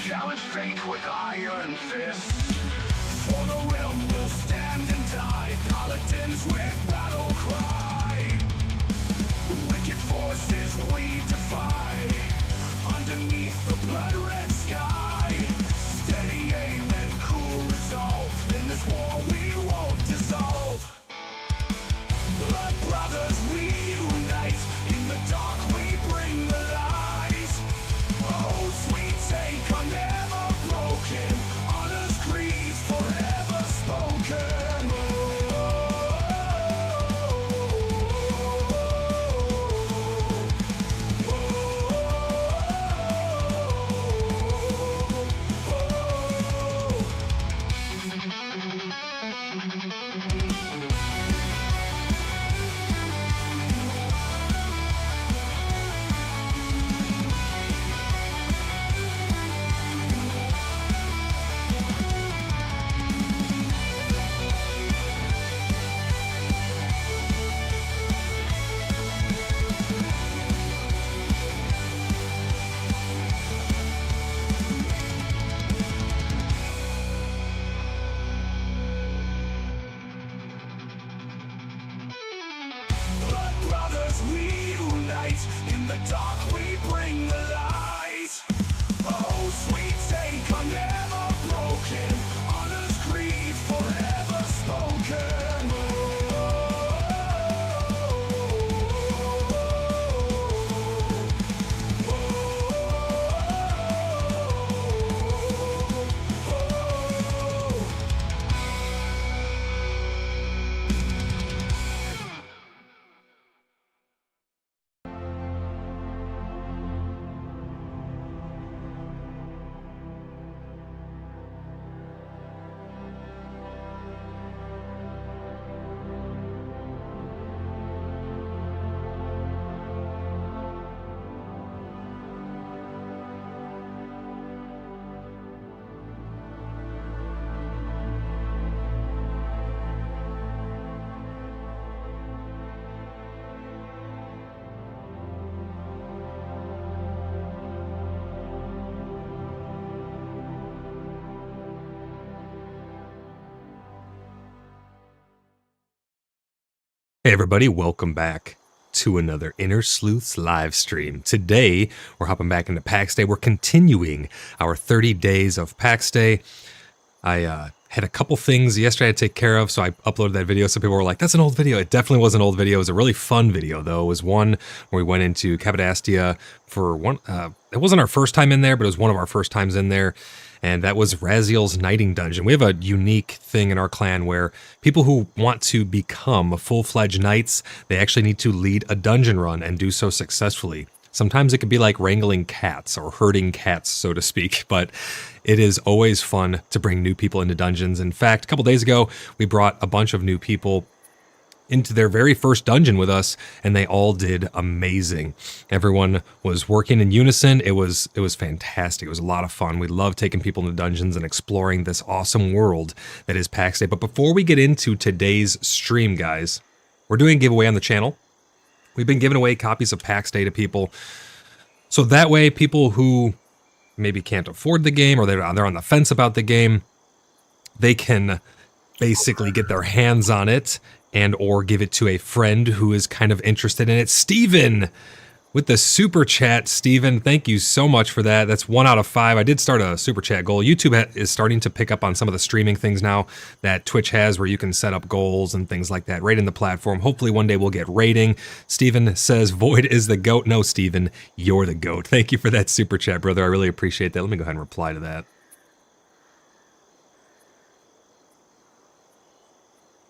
Challenge fate with iron fists. For the realm will stand and die. Paladins with battle cry. Wicked forces we defy. Underneath the blood-red sky. Steady aim and cool resolve. In this war we won't dissolve. Blood brothers we unite. In the dark we bring the light. Oh, sweet take are never broken. Honor's creed forever spoken. Brothers, we unite. In the dark, we bring the light. Oh, sweet take are never broken. Honor's creed forever spoken. Hey everybody, welcome back to another InterSleuths live stream. Today, we're hopping back into Pax Dei. We're continuing our 30 days of Pax Dei. I had a couple things yesterday I had to take care of, so I uploaded that video. Some people were like, that's an old video. It definitely was an old video. It was a really fun video, though. It was one where we went into Cappadocia for one... it wasn't our first time in there, but it was one of our first times in there. And that was Raziel's Knighting Dungeon. We have a unique thing in our clan where people who want to become full-fledged knights, they actually need to lead a dungeon run and do so successfully. Sometimes it could be like wrangling cats or herding cats, so to speak, but it is always fun to bring new people into dungeons. In fact, a couple days ago, we brought a bunch of new people into their very first dungeon with us, and they all did amazing. Everyone was working in unison. It was fantastic. It was a lot of fun. We love taking people into dungeons and exploring this awesome world that is Pax Dei. But before we get into today's stream, guys, we're doing a giveaway on the channel. We've been giving away copies of Pax Dei to people So that way, people who maybe can't afford the game or they're on the fence about the game, they can basically get their hands on it and or give it to a friend who is kind of interested in it. Steven with the super chat. Steven, thank you so much for that. That's 1 out of 5. I did start a super chat goal. YouTube is starting to pick up on some of the streaming things now that Twitch has, where you can set up goals and things like that right in the platform. Hopefully one day we'll get rating. Steven says Void is the GOAT. No, Steven, you're the GOAT. Thank you for that super chat, brother. I really appreciate that. Let me go ahead and reply to that.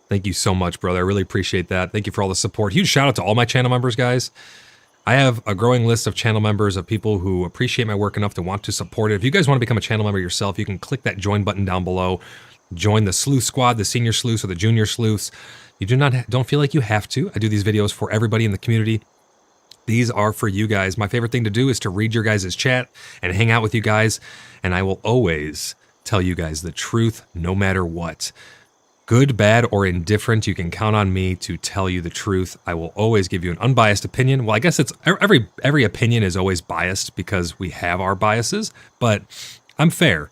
Thank you so much, brother. I really appreciate that. Thank you for all the support. Huge shout out to all my channel members, guys. I have a growing list of channel members of people who appreciate my work enough to want to support it. If you guys want to become a channel member yourself, you can click that join button down below. Join the sleuth squad, the senior sleuths or the junior sleuths. You don't feel like you have to. I do these videos for everybody in the community. These are for you guys. My favorite thing to do is to read your guys' chat and hang out with you guys. And I will always tell you guys the truth no matter what. Good, bad, or indifferent, you can count on me to tell you the truth. I will always give you an unbiased opinion. Well, I guess it's every opinion is always biased because we have our biases, but I'm fair.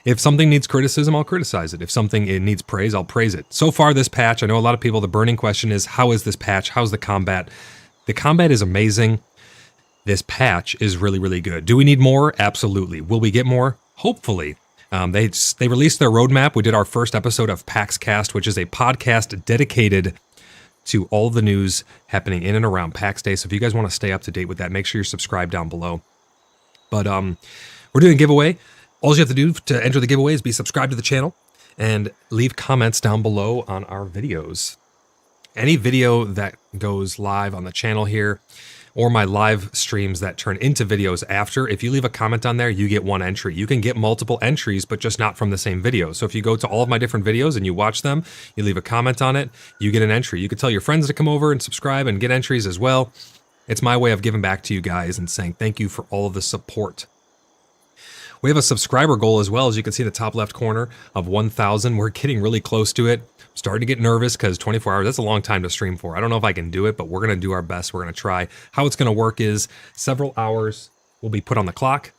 If something needs criticism, I'll criticize it. If something it needs praise, I'll praise it. So far, this patch, I know a lot of people, the burning question is, how is this patch? How's the combat? The combat is amazing. This patch is really, really good. Do we need more? Absolutely. Will we get more? Hopefully. They released their roadmap. We did our first episode of Pax Cast, which is a podcast dedicated to all the news happening in and around Pax Day. So if you guys want to stay up to date with that, make sure you're subscribed down below. But we're doing a giveaway. All you have to do to enter the giveaway is be subscribed to the channel and leave comments down below on our videos. Any video that goes live on the channel here, or my live streams that turn into videos after, if you leave a comment on there, you get 1 entry. You can get multiple entries, but just not from the same video. So if you go to all of my different videos and you watch them, you leave a comment on it, you get an entry. You could tell your friends to come over and subscribe and get entries as well. It's my way of giving back to you guys and saying thank you for all of the support. We have a subscriber goal as well, as you can see in the top left corner, of 1,000. We're getting really close to it. I'm starting to get nervous because 24 hours, that's a long time to stream for. I don't know if I can do it, but we're going to do our best. We're going to try. How it's going to work is several hours will be put on the clock,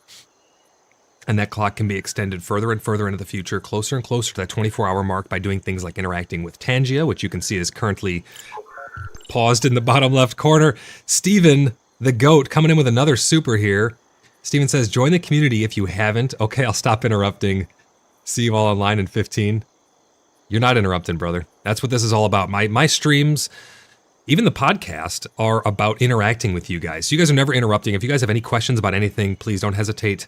and that clock can be extended further and further into the future, closer and closer to that 24-hour mark by doing things like interacting with Tangia, which you can see is currently paused in the bottom left corner. Steven, the GOAT, coming in with another super here. Steven says, join the community if you haven't. Okay, I'll stop interrupting. See you all online in 15. You're not interrupting, brother. That's what this is all about. My streams, even the podcast, are about interacting with you guys. You guys are never interrupting. If you guys have any questions about anything, please don't hesitate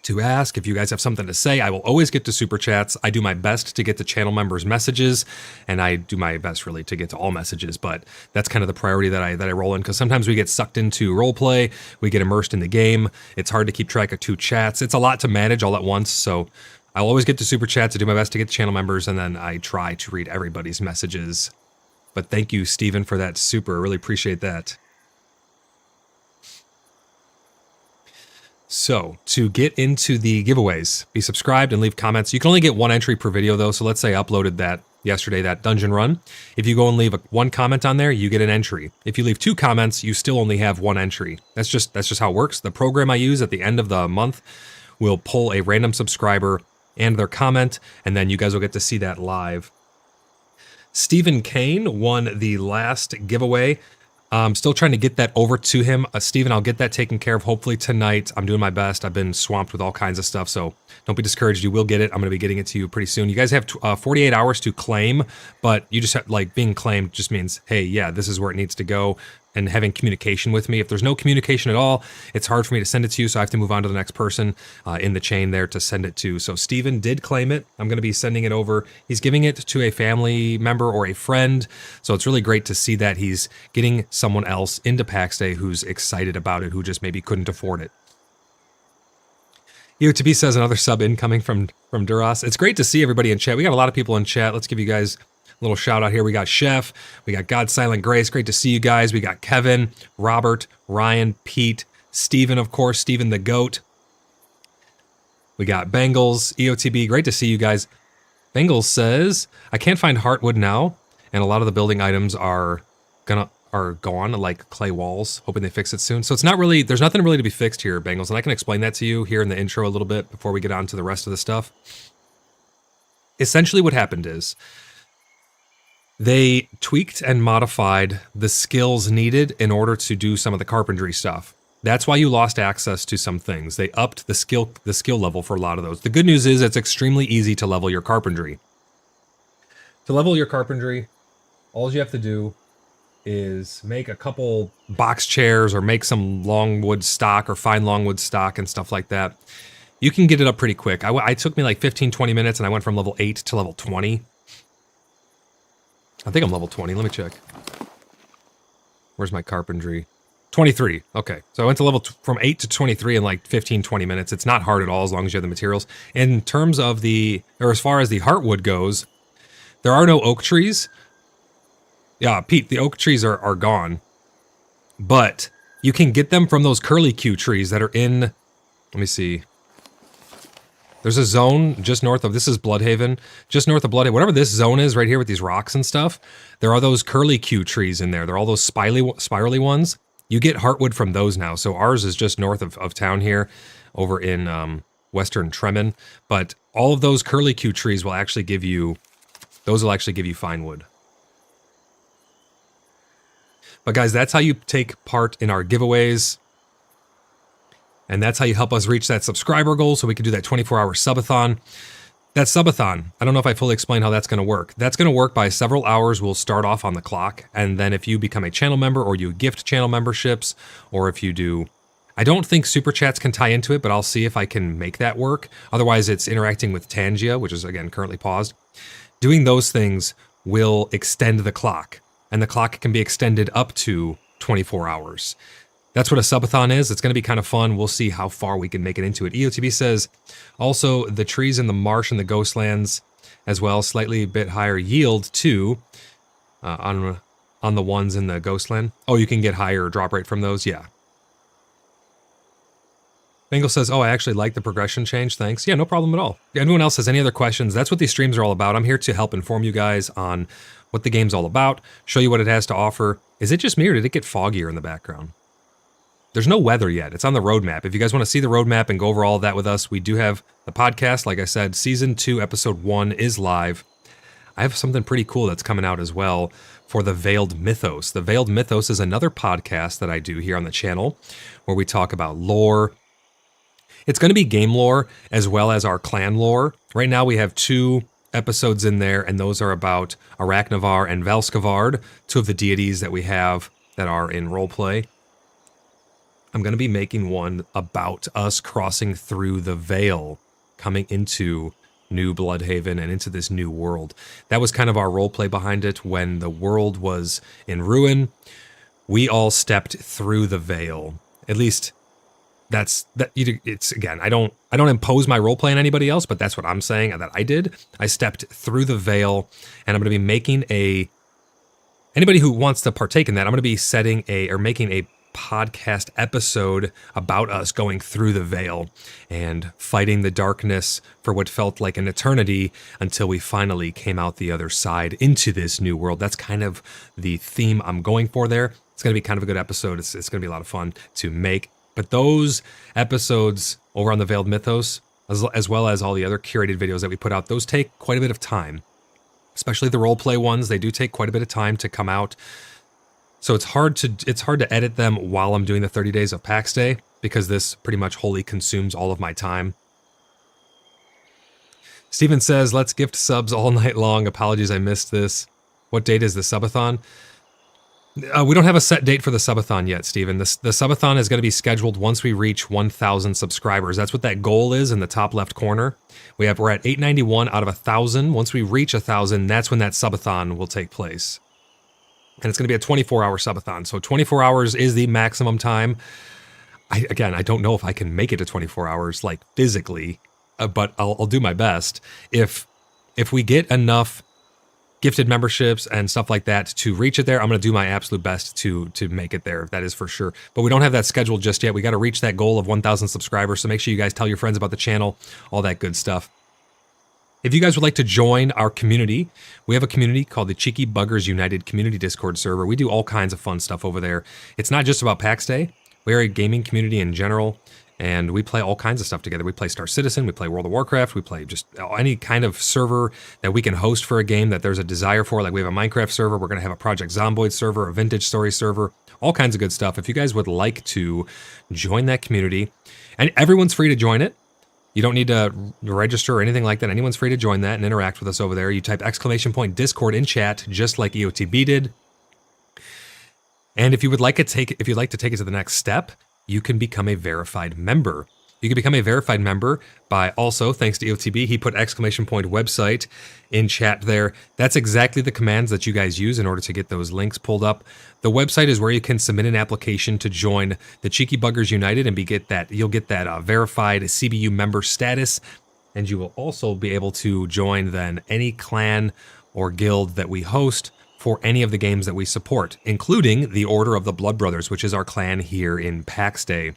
to ask. If you guys have something to say, I will always get to super chats. I do my best to get to channel members' messages, and I do my best really to get to all messages, but that's kind of the priority that I roll in, because sometimes we get sucked into role play, we get immersed in the game. It's hard to keep track of 2 chats. It's a lot to manage all at once, so I'll always get to super chats. I do my best to get to channel members, and then I try to read everybody's messages. But thank you, Steven, for that super. I really appreciate that. So, to get into the giveaways, be subscribed and leave comments. You can only get 1 entry per video, though, so let's say I uploaded that yesterday, that dungeon run. If you go and leave 1 comment on there, you get an entry. If you leave 2 comments, you still only have 1 entry. That's just how it works. The program I use at the end of the month will pull a random subscriber and their comment, and then you guys will get to see that live. Stephen Kane won the last giveaway. I'm still trying to get that over to him. Steven, I'll get that taken care of hopefully tonight. I'm doing my best. I've been swamped with all kinds of stuff, so don't be discouraged. You will get it. I'm going to be getting it to you pretty soon. You guys have 48 hours to claim, but you just have, like, being claimed just means, hey, yeah, this is where it needs to go, and having communication with me. If there's no communication at all, it's hard for me to send it to you, so I have to move on to the next person in the chain there to send it to. So Steven did claim it. I'm going to be sending it over. He's giving it to a family member or a friend, so it's really great to see that he's getting someone else into Pax Day who's excited about it, who just maybe couldn't afford it. EOTB says another sub incoming from Duras. It's great to see everybody in chat. We got a lot of people in chat. Let's give you guys a little shout out here. We got Chef, we got God Silent Grace. Great to see you guys. We got Kevin, Robert, Ryan, Pete, Steven, of course, Steven the GOAT. We got Bengals, EOTB. Great to see you guys. Bengals says, I can't find Heartwood now, and a lot of the building items are are gone, like clay walls, hoping they fix it soon. So it's not really, there's nothing really to be fixed here, Bengals, and I can explain that to you here in the intro a little bit before we get on to the rest of the stuff. Essentially what happened is they tweaked and modified the skills needed in order to do some of the carpentry stuff. That's why you lost access to some things. They upped the skill level for a lot of those. The good news is it's extremely easy to level your carpentry. To level your carpentry, all you have to do is make a couple box chairs or make some longwood stock or fine longwood stock and stuff like that. You can get it up pretty quick. It took me like 15, 20 minutes and I went from level 8 to level 20. I think I'm level 20. Let me check. Where's my carpentry? 23. Okay. So I went to from 8 to 23 in like 15, 20 minutes. It's not hard at all as long as you have the materials. In terms of as far as the heartwood goes, there are no oak trees. Yeah, Pete, the oak trees are gone. But you can get them from those curlicue trees that are in, let me see. There's a zone just north of, this is Bloodhaven, just north of Bloodhaven, whatever this zone is right here with these rocks and stuff, there are those curlicue trees in there. They're all those spirally ones. You get heartwood from those now. So ours is just north of town here, over in western Tremin. But all of those curlicue trees will actually give you, fine wood. But guys, that's how you take part in our giveaways. And that's how you help us reach that subscriber goal so we can do that 24-hour subathon. That subathon, I don't know if I fully explained how that's going to work. That's going to work by several hours will start off on the clock. And then if you become a channel member or you gift channel memberships, or if you do, I don't think super chats can tie into it, but I'll see if I can make that work. Otherwise, it's interacting with Tangia, which is, again, currently paused. Doing those things will extend the clock. And the clock can be extended up to 24 hours. That's what a subathon is. It's going to be kind of fun. We'll see how far we can make it into it. EOTB says, also, the trees in the marsh and the ghostlands as well, slightly a bit higher yield too on the ones in the ghostland. Oh, you can get higher drop rate from those? Yeah. Bengal says, oh, I actually like the progression change. Thanks. Yeah, no problem at all. If anyone else has any other questions, that's what these streams are all about. I'm here to help inform you guys on what the game's all about, show you what it has to offer. Is it just me or did it get foggier in the background? There's no weather yet. It's on the roadmap. If you guys want to see the roadmap and go over all of that with us, we do have the podcast. Like I said, Season 2, Episode 1 is live. I have something pretty cool that's coming out as well for the Veiled Mythos. The Veiled Mythos is another podcast that I do here on the channel where we talk about lore. It's going to be game lore as well as our clan lore. Right now we have 2 episodes in there, and those are about Arachnavar and Valskavard, 2 of the deities that we have that are in roleplay. I'm going to be making one about us crossing through the veil, coming into New Bloodhaven and into this new world. That was kind of our roleplay behind it. When the world was in ruin, we all stepped through the veil. At least it's again, I don't impose my roleplay on anybody else, but that's what I'm saying that I did. I stepped through the veil, and I'm going to be making anybody who wants to partake in that, I'm going to be making a podcast episode about us going through the veil and fighting the darkness for what felt like an eternity until we finally came out the other side into this new world. That's kind of the theme I'm going for there. It's going to be kind of a good episode. It's going to be a lot of fun to make. But those episodes over on the Veiled Mythos, as well as all the other curated videos that we put out, those take quite a bit of time. Especially the roleplay ones, they do take quite a bit of time to come out. So it's hard to edit them while I'm doing the 30 days of Pax Day, because this pretty much wholly consumes all of my time. Steven says, let's gift subs all night long. Apologies, I missed this. What date is the subathon? We don't have a set date for the subathon yet, Steven. The subathon is going to be scheduled once we reach 1,000 subscribers. That's what that goal is in the top left corner. We're at 891 out of 1,000. Once we reach 1,000, that's when that subathon will take place. And it's going to be a 24-hour subathon. So 24 hours is the maximum time. I don't know if I can make it to 24 hours, like physically, but I'll do my best. If we get enough gifted memberships and stuff like that to reach it there, I'm going to do my absolute best to make it there. That is for sure. But we don't have that scheduled just yet. We got to reach that goal of 1,000 subscribers. So make sure you guys tell your friends about the channel, all that good stuff. If you guys would like to join our community, we have a community called the Cheeky Buggers United Community Discord server. We do all kinds of fun stuff over there. It's not just about Pax Day. We're a gaming community in general, and we play all kinds of stuff together. We play Star Citizen, we play World of Warcraft, we play just any kind of server that we can host for a game that there's a desire for. Like we have a Minecraft server, we're going to have a Project Zomboid server, a Vintage Story server, all kinds of good stuff. If you guys would like to join that community, and everyone's free to join it. You don't need to register or anything like that. Anyone's free to join that and interact with us over there. You type !Discord in chat, just like EOTB did. And if you would like to take it to the next step, you can become a verified member. You can become a verified member by also, thanks to EOTB, he put !website in chat there. That's exactly the commands that you guys use in order to get those links pulled up. The website is where you can submit an application to join the Cheeky Buggers United and you'll get that verified CBU member status, and you will also be able to join then any clan or guild that we host for any of the games that we support, including the Order of the Blood Brothers, which is our clan here in Pax Day.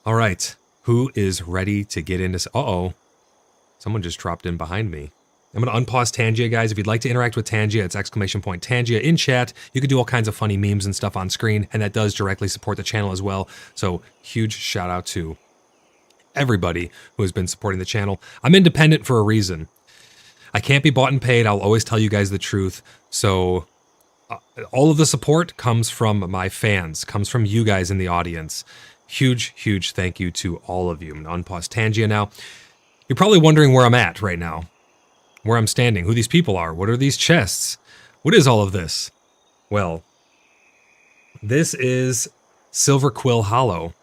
All right, who is ready to get into... Uh-oh, someone just dropped in behind me. I'm going to unpause Tangia, guys. If you'd like to interact with Tangia, it's !Tangia in chat. You can do all kinds of funny memes and stuff on screen, and that does directly support the channel as well. So huge shout out to everybody who has been supporting the channel. I'm independent for a reason. I can't be bought and paid. I'll always tell you guys the truth. So all of the support comes from my fans, comes from you guys in the audience. Huge, huge thank you to all of you. I'm going to unpause Tangia now. You're probably wondering where I'm at right now, where I'm standing, who these people are, what are these chests, what is all of this? Well, this is Silverquill Hollow.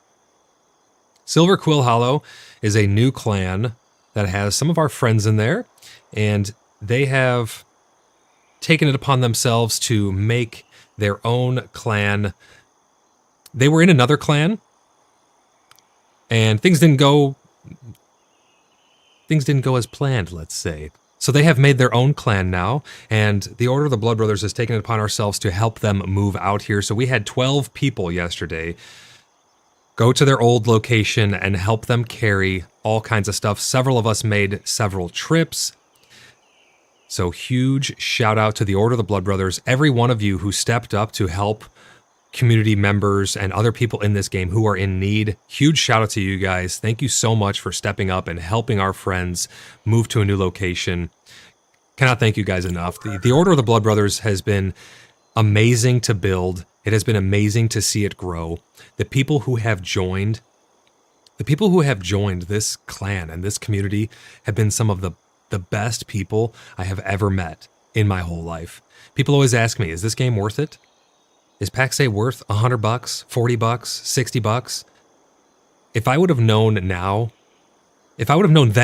Silverquill Hollow is a new clan that has some of our friends in there, and they have taken it upon themselves to make their own clan. They were in another clan, and things didn't go as planned, let's say. So they have made their own clan now, and the Order of the Blood Brothers has taken it upon ourselves to help them move out here. So we had 12 people yesterday go to their old location and help them carry all kinds of stuff. Several of us made several trips. So huge shout out to the Order of the Blood Brothers, every one of you who stepped up to help community members and other people in this game who are in need. Huge shout out to you guys. Thank you so much for stepping up and helping our friends move to a new location. Cannot thank you guys enough. The Order of the Blood Brothers has been amazing to build. It has been amazing to see it grow. The people who have joined this clan and this community have been some of the best people I have ever met in my whole life. People always ask me, is this game worth it? Is Pax Day worth $100, $40, $60? If I would have known then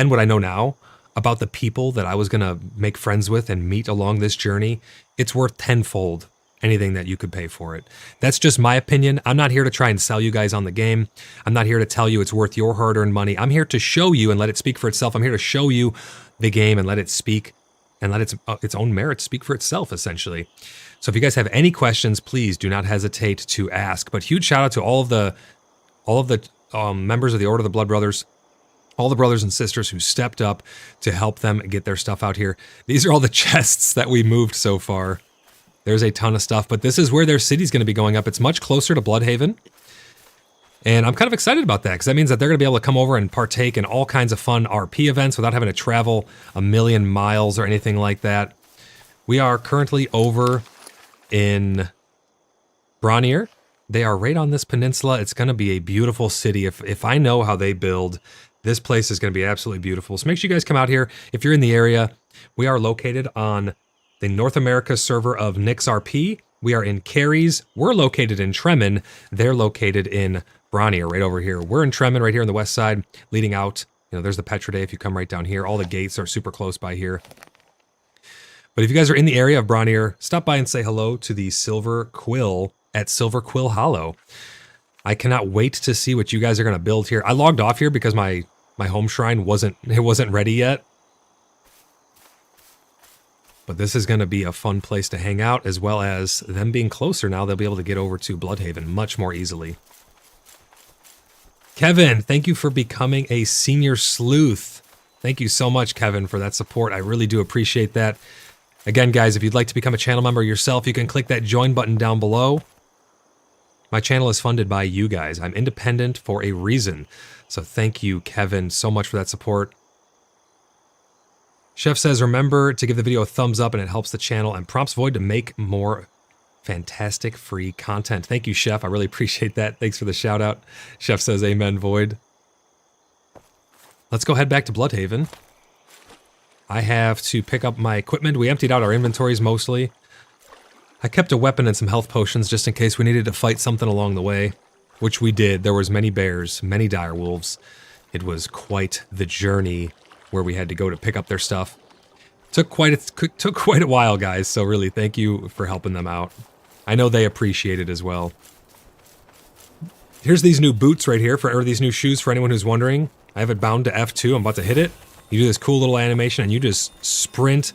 what I know now about the people that I was going to make friends with and meet along this journey, it's worth tenfold anything that you could pay for it. That's just my opinion. I'm not here to try and sell you guys on the game. I'm not here to tell you it's worth your hard-earned money. I'm here to show you and let it speak for itself. I'm here to show you the game and let it speak and let its own merits speak for itself, essentially. So if you guys have any questions, please do not hesitate to ask. But huge shout out to all of the members of the Order of the Blood Brothers, all the brothers and sisters who stepped up to help them get their stuff out here. These are all the chests that we moved so far. There's a ton of stuff, but this is where their city's going to be going up. It's much closer to Bloodhaven, and I'm kind of excited about that because that means that they're going to be able to come over and partake in all kinds of fun RP events without having to travel a million miles or anything like that. We are currently over in Bronier. They are right on this peninsula. It's going to be a beautiful city. If I know how they build, this place is going to be absolutely beautiful. So make sure you guys come out here. If you're in the area, we are located on the North America server of Nix RP. We are in Caries. We're located in Tremin. They're located in Bronier, right over here. We're in Tremin, right here on the west side, leading out. You know, there's the Petra Day if you come right down here. All the gates are super close by here. But if you guys are in the area of Bronier, stop by and say hello to the Silverquill at Silverquill Hollow. I cannot wait to see what you guys are going to build here. I logged off here because my home shrine wasn't ready yet. But this is going to be a fun place to hang out, as well as them being closer now, they'll be able to get over to Bloodhaven much more easily. Kevin, thank you for becoming a senior sleuth. Thank you so much, Kevin, for that support. I really do appreciate that. Again, guys, if you'd like to become a channel member yourself, you can click that join button down below. My channel is funded by you guys. I'm independent for a reason. So thank you, Kevin, so much for that support. Chef says, remember to give the video a thumbs up and it helps the channel and prompts Void to make more fantastic free content. Thank you, Chef. I really appreciate that. Thanks for the shout out. Chef says, amen, Void. Let's go head back to Bloodhaven. I have to pick up my equipment. We emptied out our inventories mostly. I kept a weapon and some health potions just in case we needed to fight something along the way, which we did. There was many bears, many dire wolves. It was quite the journey where we had to go to pick up their stuff. Took quite a while, guys, so really thank you for helping them out. I know they appreciate it as well. Here's these new boots right here, or these new shoes for anyone who's wondering. I have it bound to F2. I'm about to hit it. You do this cool little animation and you just sprint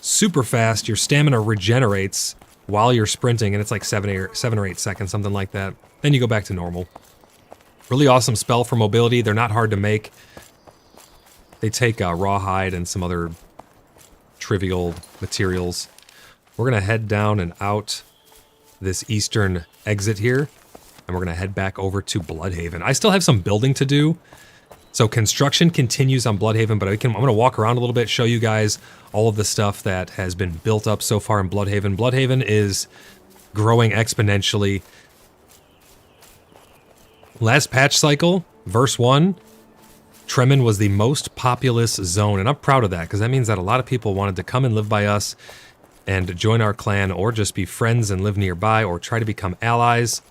super fast. Your stamina regenerates while you're sprinting, and it's like 7 or 8 seconds, something like that. Then you go back to normal. Really awesome spell for mobility. They're not hard to make. They take rawhide and some other trivial materials. We're going to head down and out this eastern exit here, and we're going to head back over to Bloodhaven. I still have some building to do. So construction continues on Bloodhaven, but I'm going to walk around a little bit, show you guys all of the stuff that has been built up so far in Bloodhaven. Bloodhaven is growing exponentially. Last patch cycle, verse 1, Tremin was the most populous zone, and I'm proud of that, because that means that a lot of people wanted to come and live by us and join our clan, or just be friends and live nearby, or try to become allies.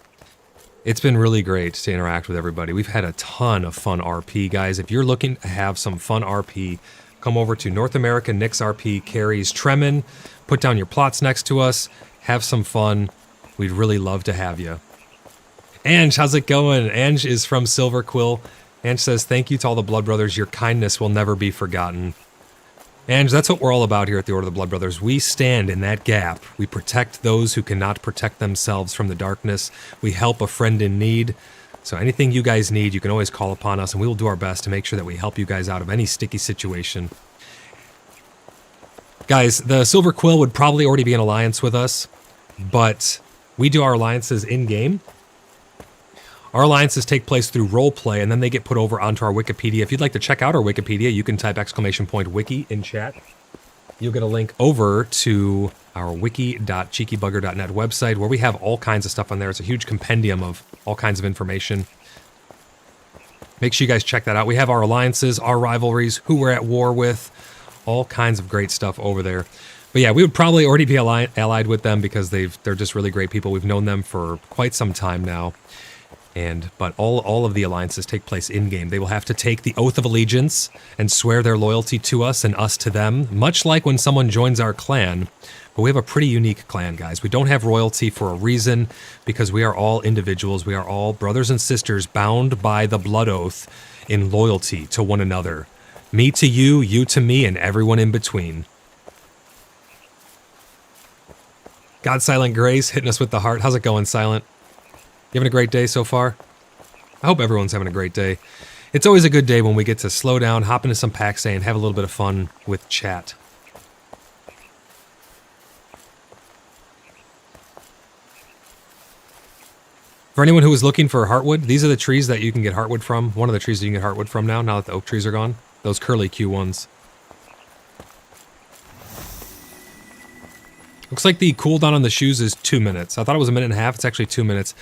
It's been really great to interact with everybody. We've had a ton of fun RP, guys. If you're looking to have some fun RP, come over to North America. Nick's RP carries Tremin. Put down your plots next to us. Have some fun. We'd really love to have you. Ange, how's it going? Ange is from Silverquill. Ange says, thank you to all the Blood Brothers. Your kindness will never be forgotten. Ange, that's what we're all about here at the Order of the Blood Brothers. We stand in that gap. We protect those who cannot protect themselves from the darkness. We help a friend in need. So anything you guys need, you can always call upon us, and we will do our best to make sure that we help you guys out of any sticky situation. Guys, the Silverquill would probably already be in alliance with us, but we do our alliances in-game. Our alliances take place through roleplay, and then they get put over onto our Wikipedia. If you'd like to check out our Wikipedia, you can type !wiki in chat. You'll get a link over to our wiki.cheekybugger.net website, where we have all kinds of stuff on there. It's a huge compendium of all kinds of information. Make sure you guys check that out. We have our alliances, our rivalries, who we're at war with, all kinds of great stuff over there. But yeah, we would probably already be allied with them, because they're just really great people. We've known them for quite some time now. But all of the alliances take place in-game. They will have to take the Oath of Allegiance and swear their loyalty to us and us to them, much like when someone joins our clan. But we have a pretty unique clan, guys. We don't have royalty for a reason, because we are all individuals. We are all brothers and sisters bound by the blood oath in loyalty to one another. Me to you, you to me, and everyone in between. God Silent Grace hitting us with the heart. How's it going, Silent? You having a great day so far? I hope everyone's having a great day. It's always a good day when we get to slow down, hop into some Pax Dei, and have a little bit of fun with chat. For anyone who is looking for heartwood, these are the trees that you can get heartwood from. One of the trees that you can get heartwood from now that the oak trees are gone. Those curly Q ones. Looks like the cooldown on the shoes is 2 minutes. I thought it was 1.5 minutes. It's actually 2 minutes.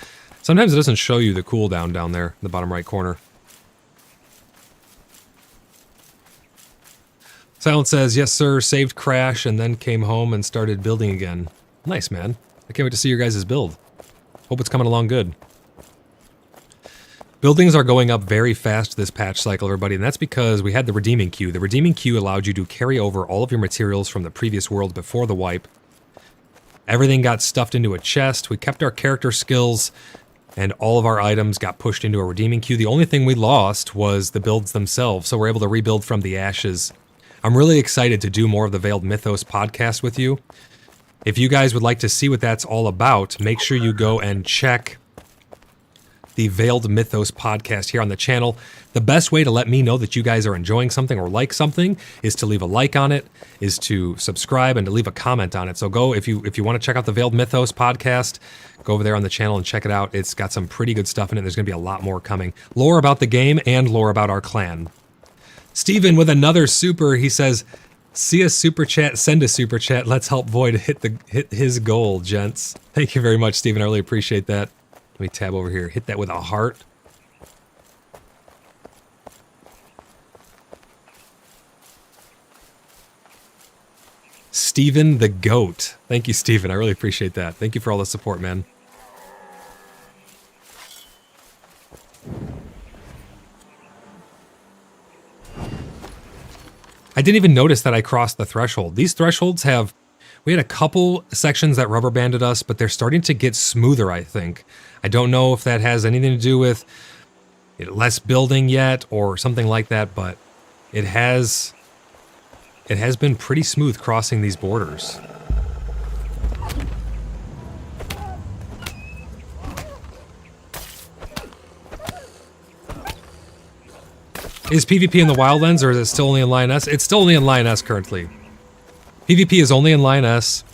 Sometimes it doesn't show you the cooldown down there in the bottom right corner. Silent says, yes sir, saved Crash and then came home and started building again. Nice, man. I can't wait to see your guys' build. Hope it's coming along good. Buildings are going up very fast this patch cycle, everybody, and that's because we had the Redeeming Queue. The Redeeming Queue allowed you to carry over all of your materials from the previous world before the wipe. Everything got stuffed into a chest. We kept our character skills, and all of our items got pushed into a Redeeming Queue. The only thing we lost was the builds themselves, so we're able to rebuild from the ashes. I'm really excited to do more of the Veiled Mythos podcast with you. If you guys would like to see what that's all about, make sure you go and check the Veiled Mythos podcast here on the channel. The best way to let me know that you guys are enjoying something or like something is to leave a like on it, is to subscribe, and to leave a comment on it. So go, if you want to check out the Veiled Mythos podcast, go over there on the channel and check it out. It's got some pretty good stuff in it. There's going to be a lot more coming. Lore about the game and lore about our clan. Steven with another super, he says, see a super chat, send a super chat. Let's help Void hit his goal, gents. Thank you very much, Steven. I really appreciate that. Let me tab over here. Hit that with a heart. Steven the Goat. Thank you, Steven. I really appreciate that. Thank you for all the support, man. I didn't even notice that I crossed the threshold. These thresholds have... We had a couple sections that rubber banded us, but they're starting to get smoother, I think. I don't know if that has anything to do with less building yet or something like that, but it has been pretty smooth crossing these borders. Is PvP in the Wildlands, or is it still only in Lioness? It's still only in Lioness currently. PvP is only in Lioness.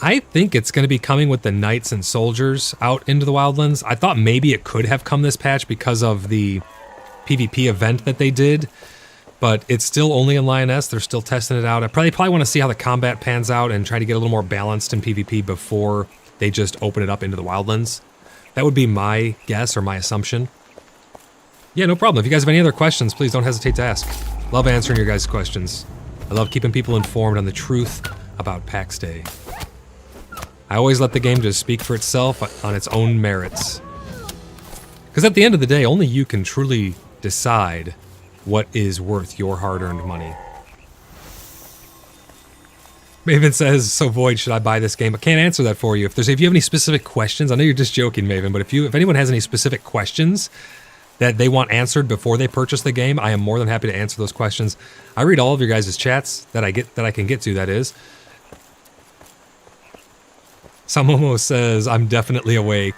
I think it's going to be coming with the Knights and Soldiers out into the Wildlands. I thought maybe it could have come this patch because of the PvP event that they did, but it's still only in Lioness. They're still testing it out. I probably want to see how the combat pans out and try to get a little more balanced in PvP before they just open it up into the Wildlands. That would be my guess or my assumption. Yeah, no problem. If you guys have any other questions, please don't hesitate to ask. Love answering your guys' questions. I love keeping people informed on the truth about Pax Dei. I always let the game just speak for itself on its own merits. Because at the end of the day, only you can truly decide what is worth your hard-earned money. Maven says, so Void, should I buy this game? I can't answer that for you. If you have any specific questions, I know you're just joking, Maven, but if anyone has any specific questions that they want answered before they purchase the game, I am more than happy to answer those questions. I read all of your guys' chats that I can get to, that is. Samomo says, I'm definitely awake.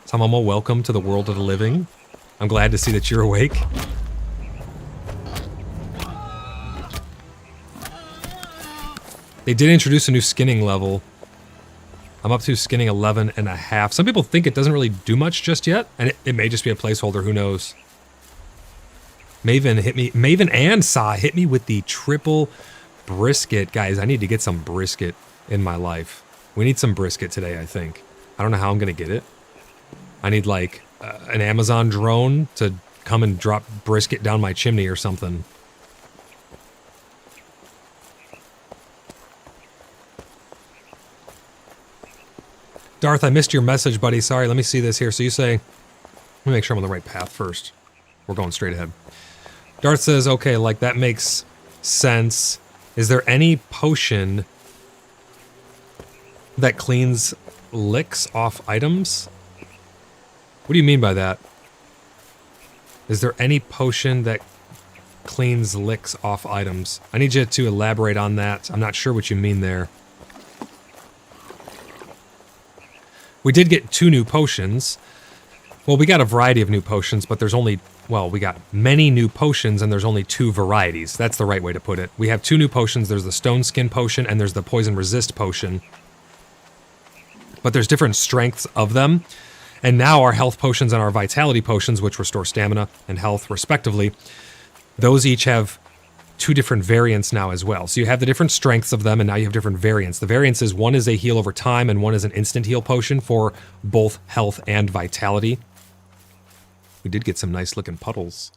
Samomo, welcome to the world of the living. I'm glad to see that you're awake. They did introduce a new skinning level. I'm up to skinning 11 and a half. Some people think it doesn't really do much just yet, and it may just be a placeholder, who knows. Maven and Sa hit me with the triple brisket. Guys, I need to get some brisket in my life. We need some brisket today, I think. I don't know how I'm gonna get it. I need like an Amazon drone to come and drop brisket down my chimney or something. Darth, I missed your message, buddy. Sorry, let me see this here. So you say, let me make sure I'm on the right path first. We're going straight ahead. Darth says, okay, like that makes sense. Is there any potion that cleans licks off items? What do you mean by that? Is there any potion that cleans licks off items? I need you to elaborate on that. I'm not sure what you mean there. We did get 2 new potions. Well, we got a variety of new potions, but there's only... Well, we got many new potions, and there's only 2 varieties. That's the right way to put it. We have 2 new potions. There's the Stone Skin Potion, and there's the Poison Resist Potion. But there's different strengths of them. And now our Health Potions and our Vitality Potions, which restore stamina and health, respectively, those each have 2 different variants now as well. So you have the different strengths of them, and now you have different variants. The variants is one is a heal over time, and one is an instant heal potion for both health and vitality. We did get some nice looking puddles.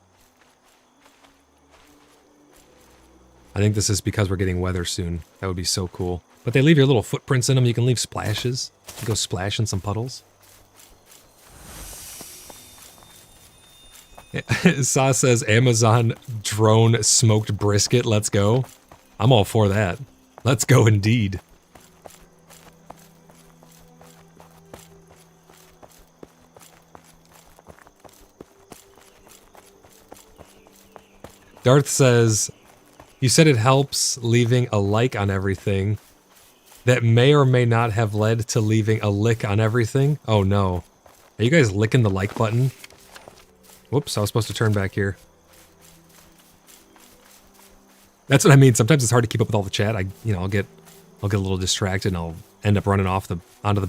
I think this is because we're getting weather soon. That would be so cool. But they leave your little footprints in them. You can leave splashes. You go splash in some puddles. Sa says, Amazon drone smoked brisket. Let's go. I'm all for that. Let's go indeed. Darth says, you said it helps leaving a like on everything. That may or may not have led to leaving a lick on everything. Oh no. Are you guys licking the like button? Whoops, I was supposed to turn back here. That's what I mean. Sometimes it's hard to keep up with all the chat. I'll get a little distracted and I'll end up running off the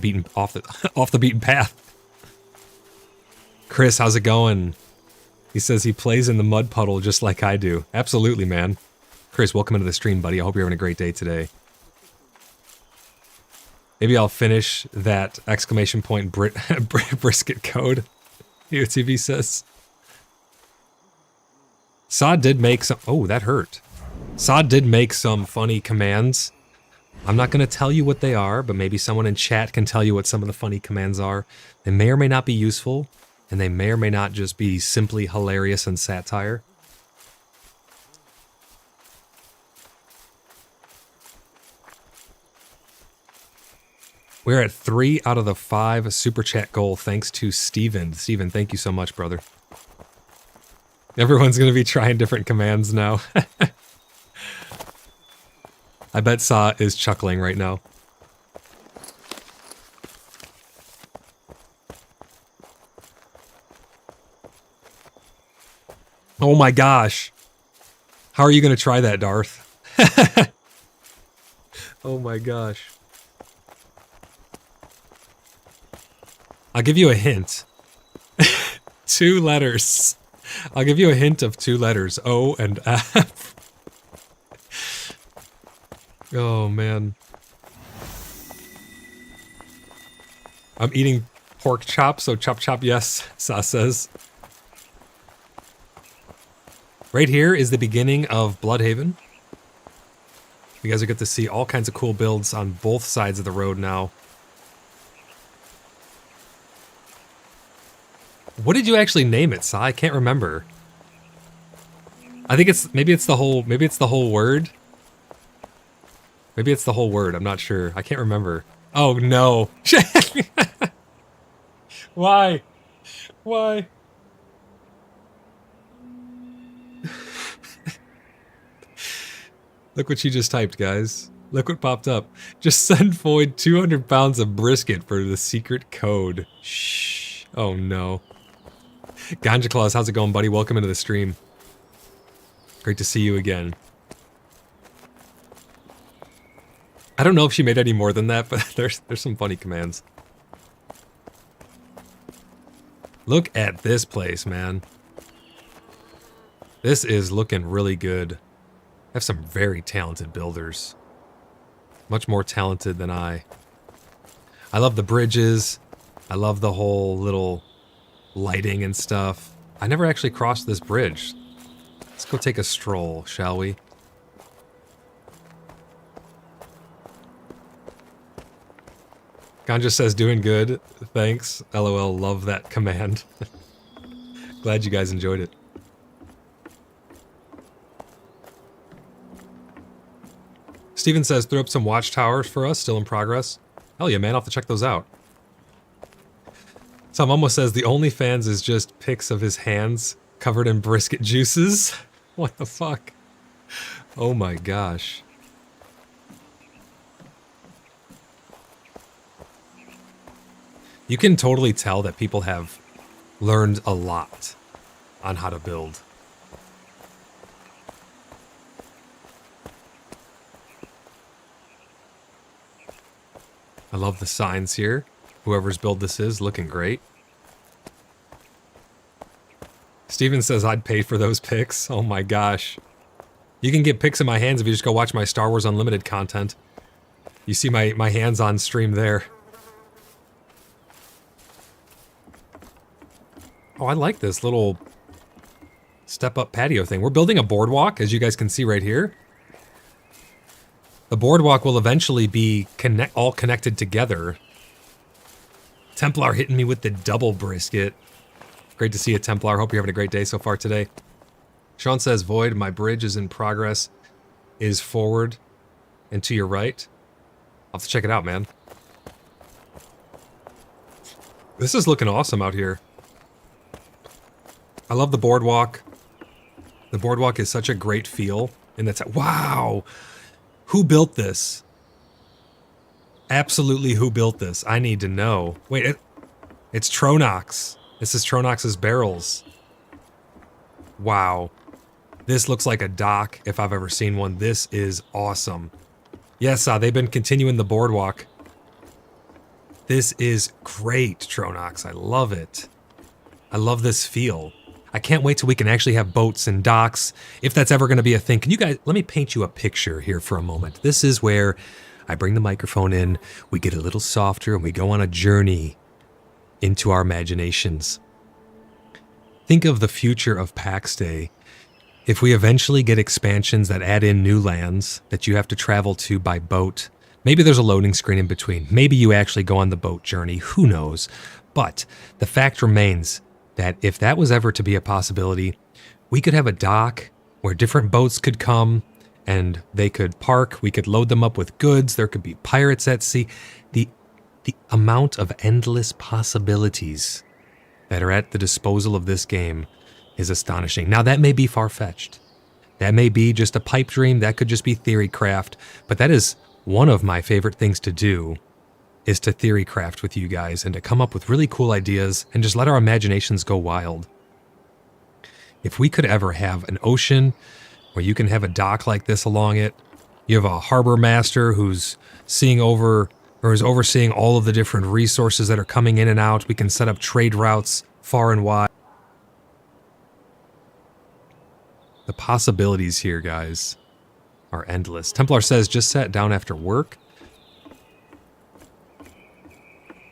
beaten path. Chris, how's it going? He says he plays in the mud puddle just like I do. Absolutely, man. Chris, welcome into the stream, buddy. I hope you're having a great day today. Maybe I'll finish that exclamation point brisket code. UTV says. Saw did make some... Oh, that hurt. Saw did make some funny commands. I'm not going to tell you what they are, but maybe someone in chat can tell you what some of the funny commands are. They may or may not be useful, and they may or may not just be simply hilarious and satire. We're at 3 out of the 5 super chat goal thanks to Steven. Steven, thank you so much, brother. Everyone's going to be trying different commands now. I bet Saw is chuckling right now. Oh my gosh. How are you going to try that, Darth? Oh my gosh. I'll give you a hint. 2 letters. I'll give you a hint of 2 letters. O and F. Oh, man. I'm eating pork chop, so chop chop yes, Sa says. Right here is the beginning of Bloodhaven. You guys will get to see all kinds of cool builds on both sides of the road now. What did you actually name it, Sa? I can't remember. I think maybe it's the whole word. Maybe it's the whole word. I'm not sure. I can't remember. Oh no. Why? Why? Look what she just typed, guys. Look what popped up. Just send Void 200 pounds of brisket for the secret code. Shh. Oh no. Ganja Claus, how's it going, buddy? Welcome into the stream. Great to see you again. I don't know if she made any more than that, but there's some funny commands. Look at this place, man. This is looking really good. I have some very talented builders. Much more talented than I. I love the bridges. I love the whole little lighting and stuff. I never actually crossed this bridge. Let's go take a stroll, shall we? Ganja says, doing good. Thanks. LOL, love that command. Glad you guys enjoyed it. Steven says, throw up some watchtowers for us, still in progress. Hell yeah, man, I'll have to check those out. Tom almost says, the OnlyFans is just pics of his hands covered in brisket juices. What the fuck? Oh my gosh. You can totally tell that people have learned a lot on how to build. I love the signs here. Whoever's build this is, looking great. Steven says I'd pay for those pics. Oh my gosh. You can get pics in my hands if you just go watch my Star Wars Unlimited content. You see my hands on stream there. Oh, I like this little step-up patio thing. We're building a boardwalk, as you guys can see right here. The boardwalk will eventually be all connected together. Templar hitting me with the double brisket. Great to see you, Templar. Hope you're having a great day so far today. Sean says, Void, my bridge is in progress. Is forward and to your right. I'll have to check it out, man. This is looking awesome out here. I love the boardwalk. The boardwalk is such a great feel. And that's wow! Who built this? Absolutely who built this? I need to know. Wait, It's Tronox. This is Tronox's barrels. Wow. This looks like a dock if I've ever seen one. This is awesome. Yes, they've been continuing the boardwalk. This is great, Tronox. I love it. I love this feel. I can't wait till we can actually have boats and docks, if that's ever going to be a thing. Can you guys, let me paint you a picture here for a moment. This is where I bring the microphone in, we get a little softer, and we go on a journey into our imaginations. Think of the future of Pax Dei. If we eventually get expansions that add in new lands that you have to travel to by boat, maybe there's a loading screen in between. Maybe you actually go on the boat journey. Who knows? But the fact remains that if that was ever to be a possibility, we could have a dock where different boats could come and they could park. We could load them up with goods. There could be pirates at sea. The amount of endless possibilities that are at the disposal of this game is astonishing. Now, that may be far-fetched. That may be just a pipe dream. That could just be theory craft. But that is one of my favorite things to do, is to theory craft with you guys and to come up with really cool ideas and just let our imaginations go wild. If we could ever have an ocean where you can have a dock like this along it, you have a harbor master who's seeing over or is overseeing all of the different resources that are coming in and out. We can set up trade routes far and wide. The possibilities here, guys, are endless. Templar says, just sat down after work.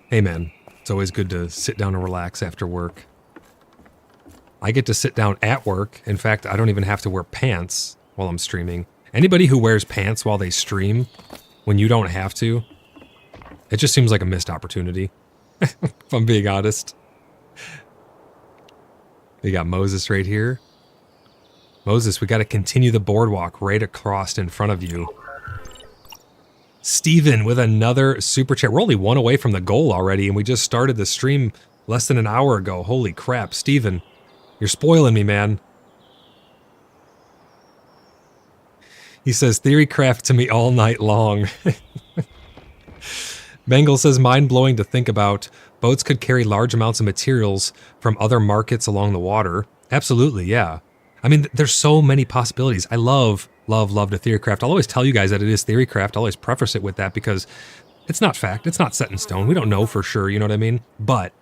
Hey man, it's always good to sit down and relax after work. I get to sit down at work. In fact, I don't even have to wear pants while I'm streaming. Anybody who wears pants while they stream, when you don't have to, it just seems like a missed opportunity, if I'm being honest. We got Moses right here. Moses, we got to continue the boardwalk right across in front of you. Steven with another super chat. We're only one away from the goal already, and we just started the stream less than an hour ago. Holy crap, Steven. You're spoiling me, man. He says, theory craft to me all night long. Bengal says, mind-blowing to think about. Boats could carry large amounts of materials from other markets along the water. Absolutely, yeah. I mean, there's so many possibilities. I love to theory craft. I'll always tell you guys that it is theory craft. I'll always preface it with that because it's not fact. It's not set in stone. We don't know for sure, you know what I mean? But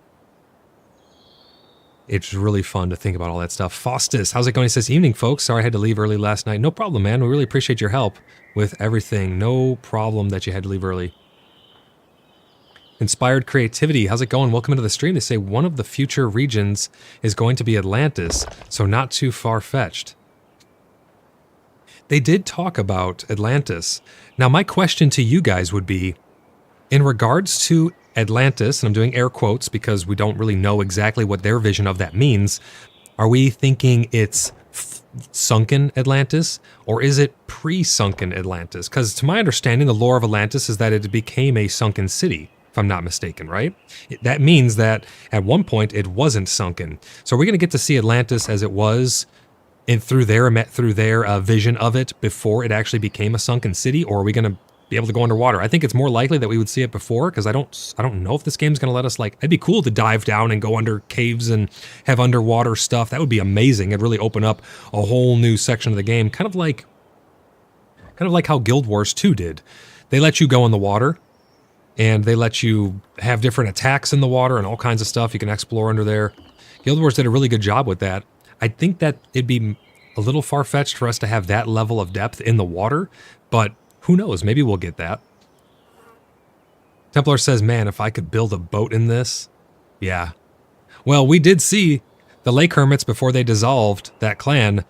it's really fun to think about all that stuff. Faustus, how's it going? He says, evening, folks. Sorry I had to leave early last night. No problem, man. We really appreciate your help with everything. No problem that you had to leave early. Inspired Creativity, how's it going? Welcome into the stream. They say one of the future regions is going to be Atlantis, so not too far-fetched. They did talk about Atlantis. Now, my question to you guys would be, in regards to Atlantis, and I'm doing air quotes because we don't really know exactly what their vision of that means, are we thinking it's sunken Atlantis, or is it pre-sunken Atlantis? Because to my understanding, the lore of Atlantis is that it became a sunken city, if I'm not mistaken, right? That means that at one point it wasn't sunken. So are we going to get to see Atlantis as it was through their vision of it before it actually became a sunken city, or are we going to be able to go underwater? I think it's more likely that we would see it before, because I don't know if this game's going to let us, like, it'd be cool to dive down and go under caves and have underwater stuff. That would be amazing. It'd really open up a whole new section of the game, kind of like how Guild Wars 2 did. They let you go in the water, and they let you have different attacks in the water and all kinds of stuff you can explore under there. Guild Wars did a really good job with that. I think that it'd be a little far-fetched for us to have that level of depth in the water, but who knows? Maybe we'll get that. Templar says, man, if I could build a boat in this. Yeah. Well, we did see the Lake Hermits before they dissolved that clan.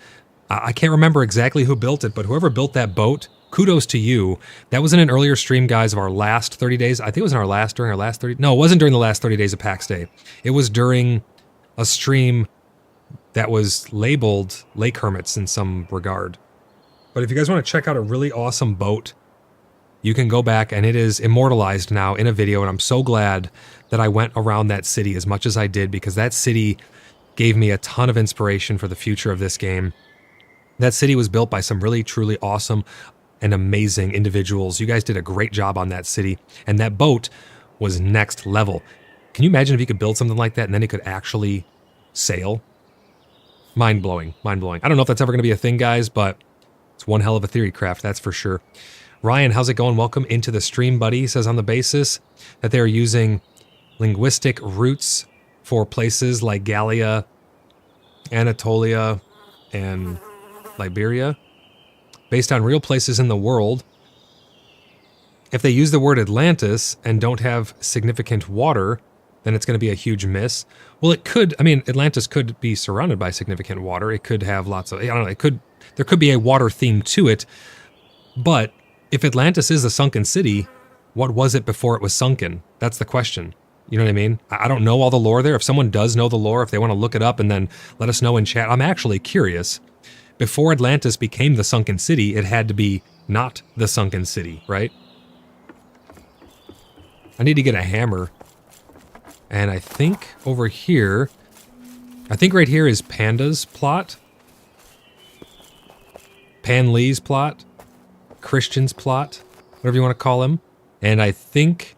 I can't remember exactly who built it, but whoever built that boat, kudos to you. That was in an earlier stream, guys, of our last 30 days. I think it was during our last 30. No, it wasn't during the last 30 days of Pax Day. It was during a stream that was labeled Lake Hermits in some regard. But if you guys want to check out a really awesome boat, you can go back, and it is immortalized now in a video, and I'm so glad that I went around that city as much as I did, because that city gave me a ton of inspiration for the future of this game. That city was built by some really, truly awesome and amazing individuals. You guys did a great job on that city, and that boat was next level. Can you imagine if you could build something like that and then it could actually sail? Mind-blowing, mind-blowing. I don't know if that's ever going to be a thing, guys, but it's one hell of a theory craft, that's for sure. Ryan, how's it going? Welcome into the stream, buddy. He says on the basis that they are using linguistic roots for places like Gallia, Anatolia, and Liberia, based on real places in the world. If they use the word Atlantis and don't have significant water, then it's going to be a huge miss. Well, it could, I mean, Atlantis could be surrounded by significant water. It could have lots of, I don't know, there could be a water theme to it. But if Atlantis is a sunken city, what was it before it was sunken? That's the question. You know what I mean? I don't know all the lore there. If someone does know the lore, if they want to look it up and then let us know in chat, I'm actually curious. Before Atlantis became the sunken city, it had to be not the sunken city, right? I need to get a hammer. And I think over here, I think right here is Panda's plot. Pan Lee's plot. Christian's plot. Whatever you want to call him. And I think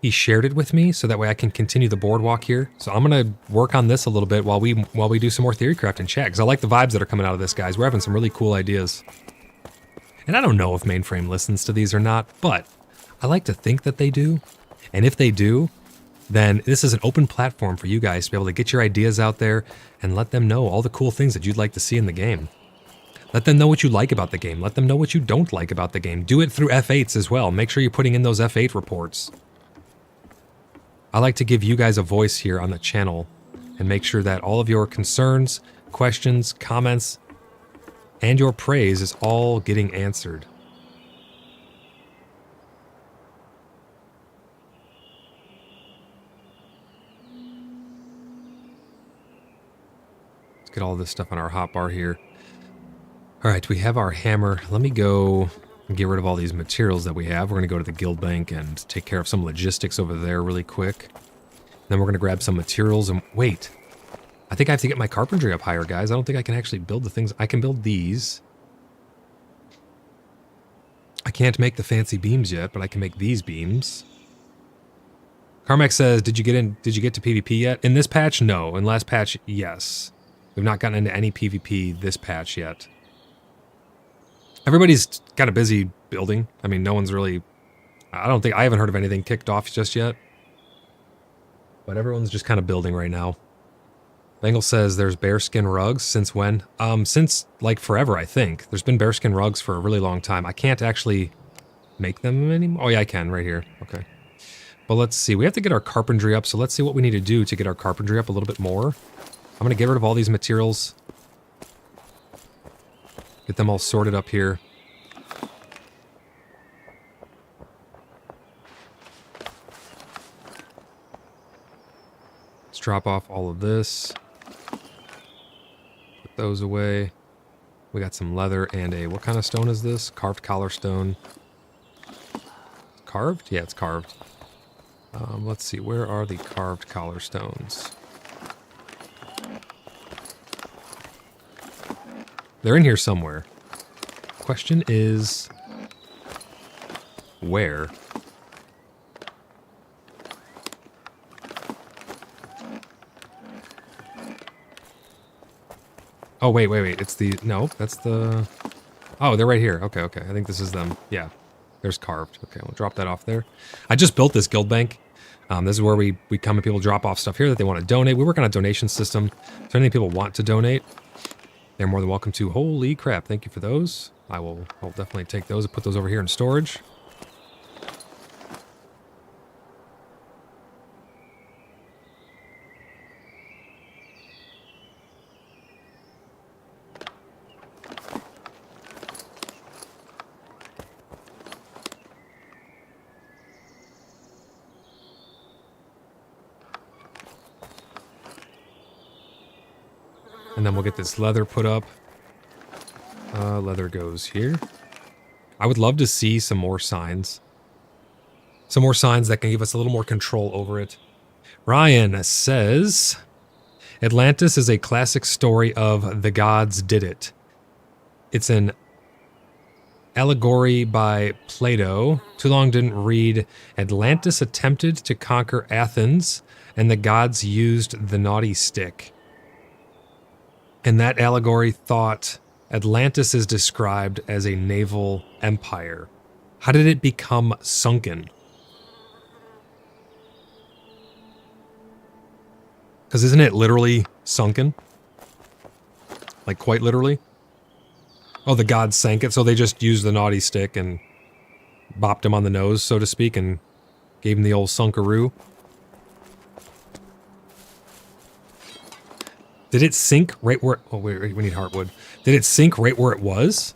he shared it with me so that way I can continue the boardwalk here. So I'm going to work on this a little bit while we do some more theorycraft in chat. Because I like the vibes that are coming out of this, guys. We're having some really cool ideas. And I don't know if Mainframe listens to these or not, but I like to think that they do. And if they do, then this is an open platform for you guys to be able to get your ideas out there and let them know all the cool things that you'd like to see in the game. Let them know what you like about the game. Let them know what you don't like about the game. Do it through F8s as well. Make sure you're putting in those F8 reports. I like to give you guys a voice here on the channel and make sure that all of your concerns, questions, comments, and your praise is all getting answered. Get all this stuff on our hotbar here. All right, we have our hammer. Let me go and get rid of all these materials that we have. We're going to go to the guild bank and take care of some logistics over there really quick. Then we're going to grab some materials and wait. I think I have to get my carpentry up higher, guys. I don't think I can actually build the things. I can build these. I can't make the fancy beams yet, but I can make these beams. Carmack says, did you get to PvP yet? In this patch, no. In last patch, yes. We've not gotten into any PvP this patch yet. Everybody's kind of busy building. I mean, no one's really... I haven't heard of anything kicked off just yet. But everyone's just kind of building right now. Bengal says there's bearskin rugs. Since when? Since, like, forever, I think. There's been bearskin rugs for a really long time. I can't actually make them anymore. Oh, yeah, I can right here. Okay. But let's see. We have to get our carpentry up, so let's see what we need to do to get our carpentry up a little bit more. I'm going to get rid of all these materials. Get them all sorted up here. Let's drop off all of this. Put those away. We got some leather and a... What kind of stone is this? Carved collar stone. Carved? Yeah, it's carved. Let's see. Where are the carved collar stones? They're in here somewhere. Question is, where? Oh, wait. It's the, no, that's the, oh, they're right here. Okay. I think this is them. Yeah, there's carved. Okay, we'll drop that off there. I just built this guild bank. This is where we come and people drop off stuff here that they want to donate. We work on a donation system. So anything people want to donate, they're more than welcome to. Holy crap, thank you for those. I'll definitely take those and put those over here in storage. And then we'll get this leather put up. Leather goes here. I would love to see some more signs. Some more signs that can give us a little more control over it. Ryan says, Atlantis is a classic story of the gods did it. It's an Allegory by Plato. Too long didn't read. Atlantis attempted to conquer Athens, and the gods used the naughty stick. And that allegory thought Atlantis is described as a naval empire. How did it become sunken? Because isn't it literally sunken? Like quite literally? Oh, the gods sank it, so they just used the naughty stick and bopped him on the nose, so to speak, and gave him the old sunkaroo. Did it sink right where... Oh, wait, we need heartwood. Did it sink right where it was?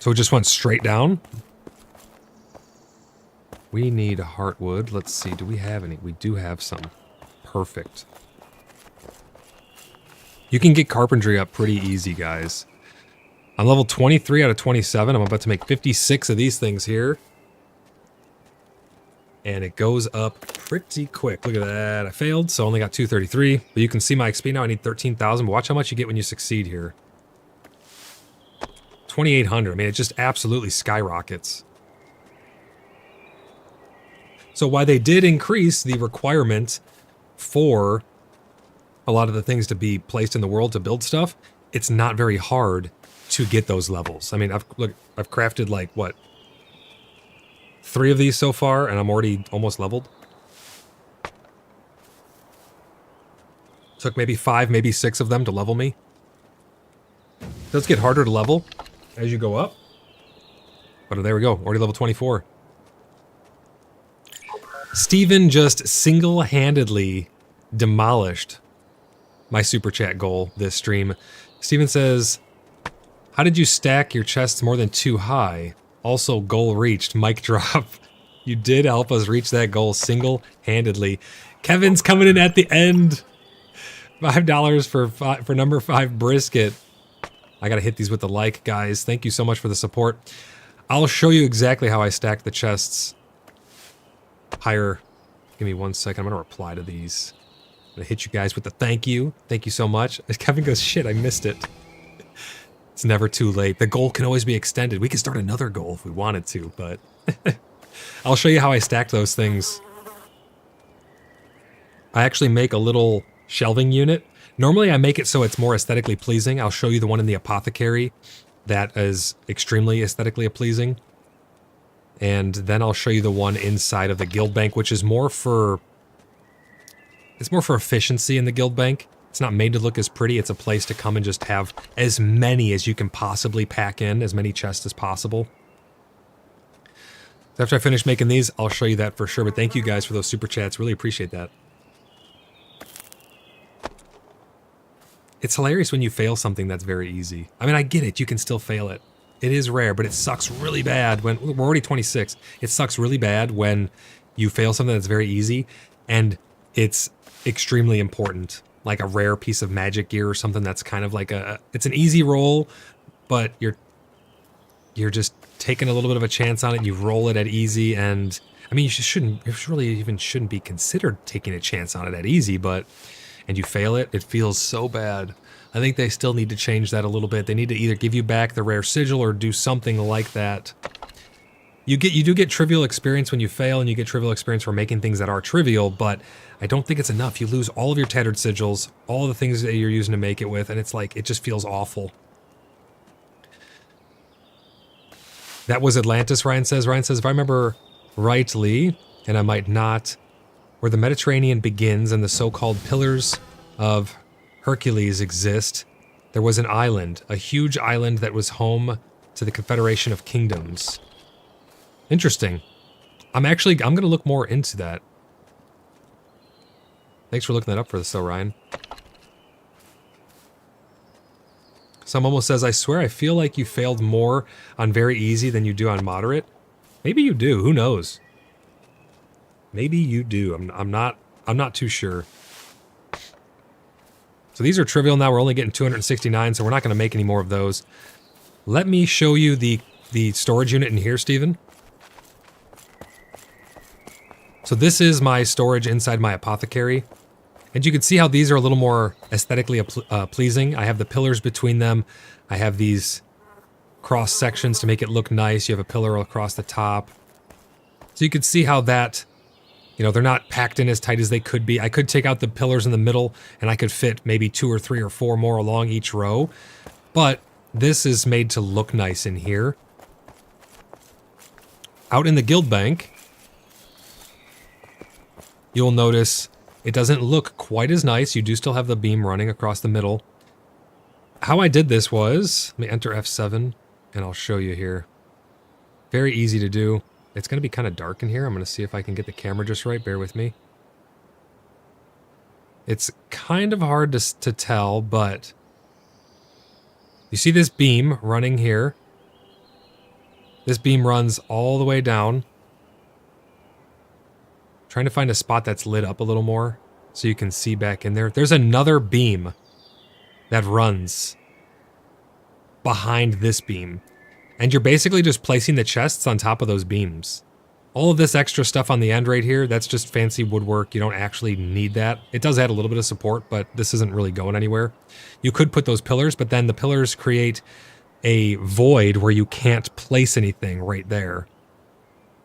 So it just went straight down? We need heartwood. Let's see, do we have any? We do have some. Perfect. You can get carpentry up pretty easy, guys. I'm level 23 out of 27. I'm about to make 56 of these things here. And it goes up pretty quick. Look at that. I failed, so I only got 233. But you can see my XP now. I need 13,000. But watch how much you get when you succeed here. 2,800. I mean, it just absolutely skyrockets. So while they did increase the requirement for a lot of the things to be placed in the world to build stuff, it's not very hard to get those levels. I mean, I've crafted like, what, 3 of these so far, and I'm already almost leveled. Took maybe 5, maybe 6 of them to level me. It does get harder to level as you go up. But there we go, already level 24. Steven just single-handedly demolished my super chat goal this stream. Steven says, how did you stack your chests more than 2 high? Also, goal reached. Mic drop. You did help us reach that goal single-handedly. Kevin's coming in at the end. $5 for number 5 brisket. I gotta hit these with the like, guys. Thank you so much for the support. I'll show you exactly how I stack the chests higher. Give me 1 second. I'm gonna reply to these. I'm gonna hit you guys with the thank you. Thank you so much. Kevin goes, shit, I missed it. It's never too late. The goal can always be extended. We can start another goal if we wanted to, but I'll show you how I stack those things. I actually make a little shelving unit. Normally I make it so it's more aesthetically pleasing. I'll show you the one in the apothecary that is extremely aesthetically pleasing. And then I'll show you the one inside of the guild bank, which is more for... It's more for efficiency in the guild bank. It's not made to look as pretty. It's a place to come and just have as many as you can possibly pack in, as many chests as possible. So after I finish making these, I'll show you that for sure. But thank you guys for those super chats. Really appreciate that. It's hilarious when you fail something that's very easy. I mean, I get it. You can still fail it. It is rare, but it sucks really bad when... We're already 26. It sucks really bad when you fail something that's very easy, and it's extremely important. Like a rare piece of magic gear or something that's kind of like a... It's an easy roll, but you're just taking a little bit of a chance on it, and you roll it at easy, and... I mean, it really even shouldn't be considered taking a chance on it at easy, but... And you fail it, it feels so bad. I think they still need to change that a little bit. They need to either give you back the rare sigil or do something like that. You do get trivial experience when you fail, and you get trivial experience for making things that are trivial, but I don't think it's enough. You lose all of your tattered sigils, all of the things that you're using to make it with, and it's like, it just feels awful. That was Atlantis, Ryan says. Ryan says, if I remember rightly, and I might not, where the Mediterranean begins and the so-called Pillars of Hercules exist, there was an island, a huge island that was home to the Confederation of Kingdoms. Interesting. I'm going to look more into that. Thanks for looking that up for us, though, Ryan. Some almost says, I swear I feel like you failed more on very easy than you do on moderate. Maybe you do, who knows? Maybe you do. I'm not too sure. So these are trivial now. We're only getting 269, so we're not going to make any more of those. Let me show you the storage unit in here, Steven. So this is my storage inside my apothecary. And you can see how these are a little more aesthetically pleasing. I have the pillars between them. I have these cross sections to make it look nice. You have a pillar across the top. So you can see how that, you know, they're not packed in as tight as they could be. I could take out the pillars in the middle and I could fit maybe 2 or 3 or 4 more along each row. But this is made to look nice in here. Out in the guild bank, you'll notice it doesn't look quite as nice. You do still have the beam running across the middle. How I did this was, let me enter F7 and I'll show you here. Very easy to do. It's going to be kind of dark in here. I'm going to see if I can get the camera just right. Bear with me. It's kind of hard to tell, but you see this beam running here. This beam runs all the way down. Trying to find a spot that's lit up a little more so you can see back in there. There's another beam that runs behind this beam. And you're basically just placing the chests on top of those beams. All of this extra stuff on the end right here, that's just fancy woodwork. You don't actually need that. It does add a little bit of support, but this isn't really going anywhere. You could put those pillars, but then the pillars create a void where you can't place anything right there.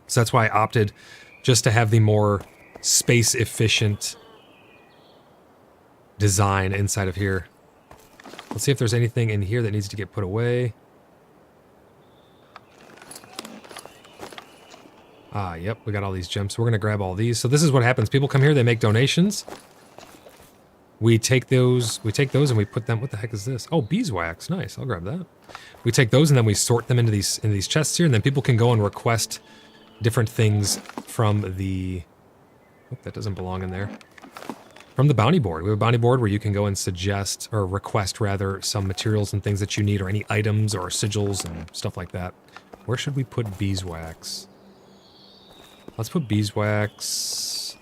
So that's why I opted just to have the more space-efficient design inside of here. Let's see if there's anything in here that needs to get put away. Ah, yep, we got all these gems. So we're going to grab all these. So this is what happens. People come here, they make donations. We take those and we put them... What the heck is this? Oh, beeswax. Nice, I'll grab that. We take those and then we sort them into these chests here, and then people can go and request different things from the... Oh, that doesn't belong in there. From the bounty board. We have a bounty board where you can go and suggest, or request rather, some materials and things that you need, or any items or sigils and stuff like that. Where should we put beeswax? Let's put beeswax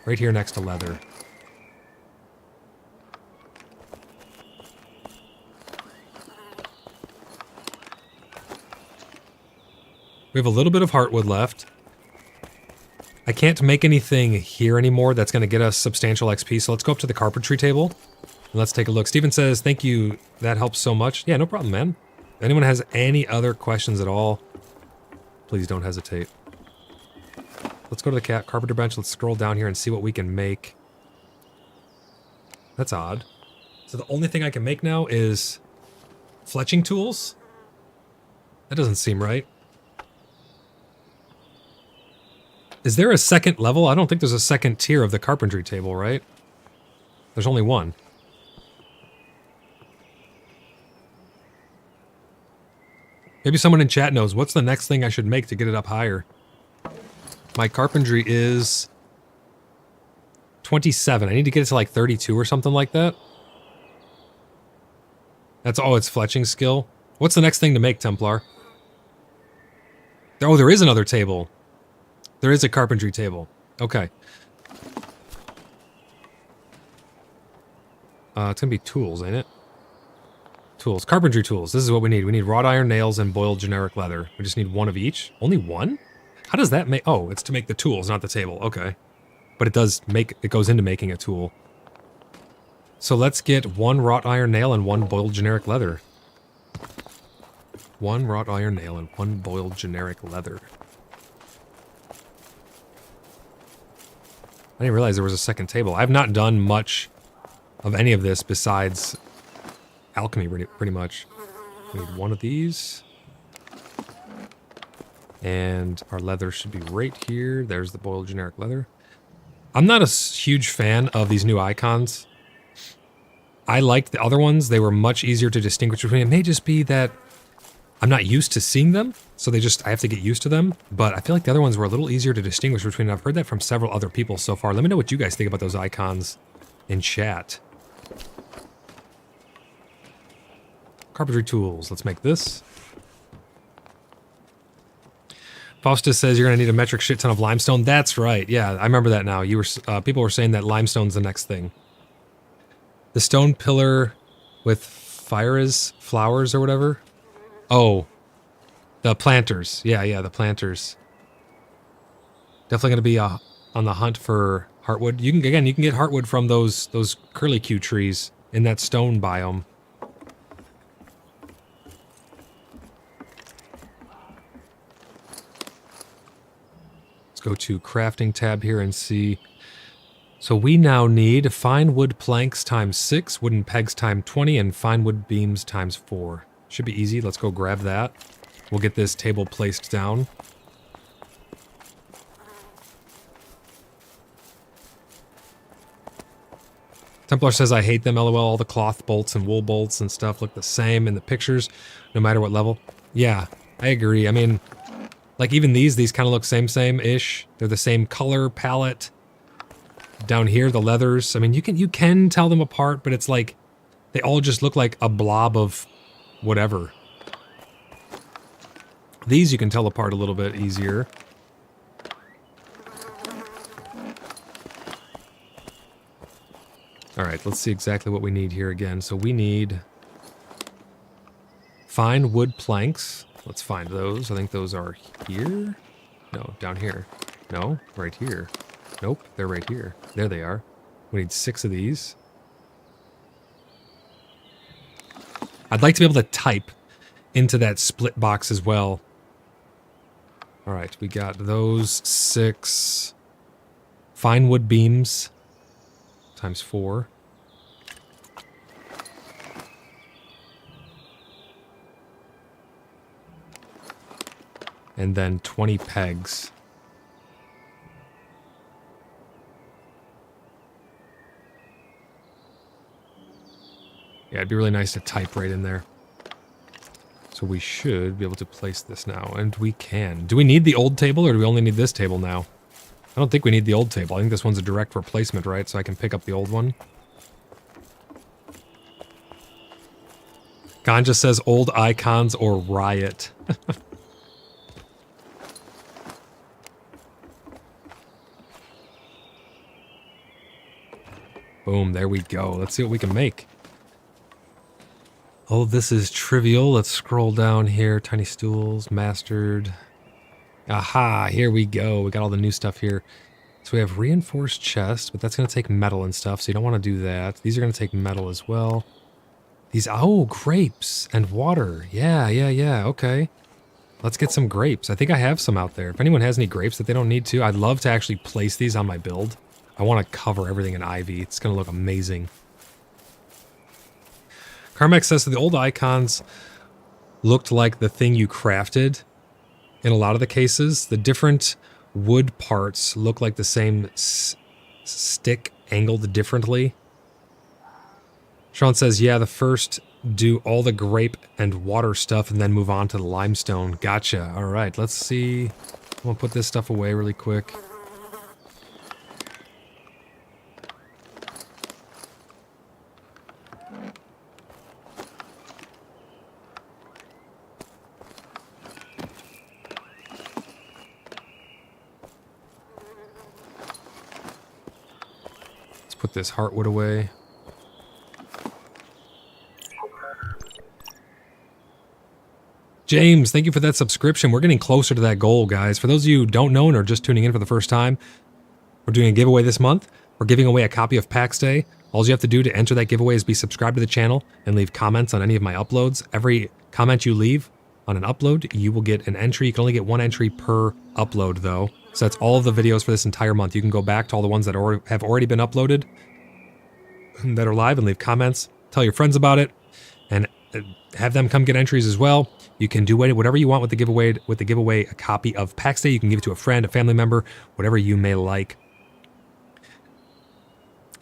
right here next to leather. We have a little bit of heartwood left. I can't make anything here anymore that's going to get us substantial XP, so let's go up to the carpentry table and let's take a look. Steven says, thank you, that helps so much. Yeah, no problem, man. If anyone has any other questions at all, please don't hesitate. Let's go to the carpenter bench. Let's scroll down here and see what we can make. That's odd. So the only thing I can make now is fletching tools? That doesn't seem right. Is there a second level? I don't think there's a second tier of the carpentry table, right? There's only one. Maybe someone in chat knows. What's the next thing I should make to get it up higher? My carpentry is 27. I need to get it to like 32 or something like that. That's all its fletching skill. What's the next thing to make, Templar? Oh, there is another table. There is a carpentry table. Okay. It's gonna be tools, ain't it? Tools. Carpentry tools. This is what we need. We need wrought iron nails and boiled generic leather. We just need one of each. Only one? How does that make... Oh, it's to make the tools, not the table. Okay. But it does make... It goes into making a tool. So let's get one wrought iron nail and one boiled generic leather. One wrought iron nail and one boiled generic leather. I didn't realize there was a second table. I've not done much of any of this besides alchemy, pretty much. We need one of these. And our leather should be right here. There's the boiled generic leather. I'm not a huge fan of these new icons. I liked the other ones. They were much easier to distinguish between. It may just be that I'm not used to seeing them, so I have to get used to them. But I feel like the other ones were a little easier to distinguish between. I've heard that from several other people so far. Let me know what you guys think about those icons in chat. Carpentry tools. Let's make this. Faustus says you're going to need a metric shit ton of limestone. That's right. Yeah, I remember that now. You were people were saying that limestone's the next thing. The stone pillar with flowers or whatever. Oh, the planters. Yeah, the planters. Definitely going to be on the hunt for heartwood. You can get heartwood from those curlicue trees in that stone biome. Let's go to crafting tab here and see. So we now need fine wood planks times 6, wooden pegs times 20, and fine wood beams times 4. Should be easy. Let's go grab that. We'll get this table placed down. Templar says, I hate them, lol. All the cloth bolts and wool bolts and stuff look the same in the pictures, no matter what level. Yeah, I agree. I mean, like even these kind of look same-ish. They're the same color palette. Down here, the leathers. I mean, you can tell them apart, but it's like they all just look like a blob of whatever. These you can tell apart a little bit easier. All right, let's see exactly what we need here again. So we need fine wood planks. Let's find those. I think those are here. No, down here. No, right here. Nope, they're right here. There they are. We need 6 of these. I'd like to be able to type into that split box as well. All right, we got those 6 fine wood beams times 4. And then 20 pegs. Yeah, it'd be really nice to type right in there. So we should be able to place this now, and we can. Do we need the old table, or do we only need this table now? I don't think we need the old table. I think this one's a direct replacement, right? So I can pick up the old one. Ganja says old icons or riot. Boom, there we go. Let's see what we can make. Oh, this is trivial. Let's scroll down here. Tiny stools, mastered. Aha, here we go. We got all the new stuff here. So we have reinforced chest, but that's going to take metal and stuff, so you don't want to do that. These are going to take metal as well. These, oh, grapes and water. Yeah, okay. Let's get some grapes. I think I have some out there. If anyone has any grapes that they don't need to, I'd love to actually place these on my build. I want to cover everything in ivy. It's going to look amazing. Carmex says that the old icons looked like the thing you crafted. In a lot of the cases, the different wood parts look like the same stick angled differently. Sean says, yeah, the first do all the grape and water stuff and then move on to the limestone. Gotcha. All right, let's see. I'm going to put this stuff away really quick. Put this heartwood away. James, thank you for that subscription. We're getting closer to that goal, guys. For those of you who don't know and are just tuning in for the first time, we're doing a giveaway this month. We're giving away a copy of Pax Dei. All you have to do to enter that giveaway is be subscribed to the channel and leave comments on any of my uploads. Every comment you leave on an upload, you will get an entry. You can only get 1 entry per upload, though. So that's all of the videos for this entire month. You can go back to all the ones that have already been uploaded, that are live, and leave comments. Tell your friends about it, and have them come get entries as well. You can do whatever you want with the giveaway. With the giveaway, a copy of Pax Dei. You can give it to a friend, a family member, whatever you may like.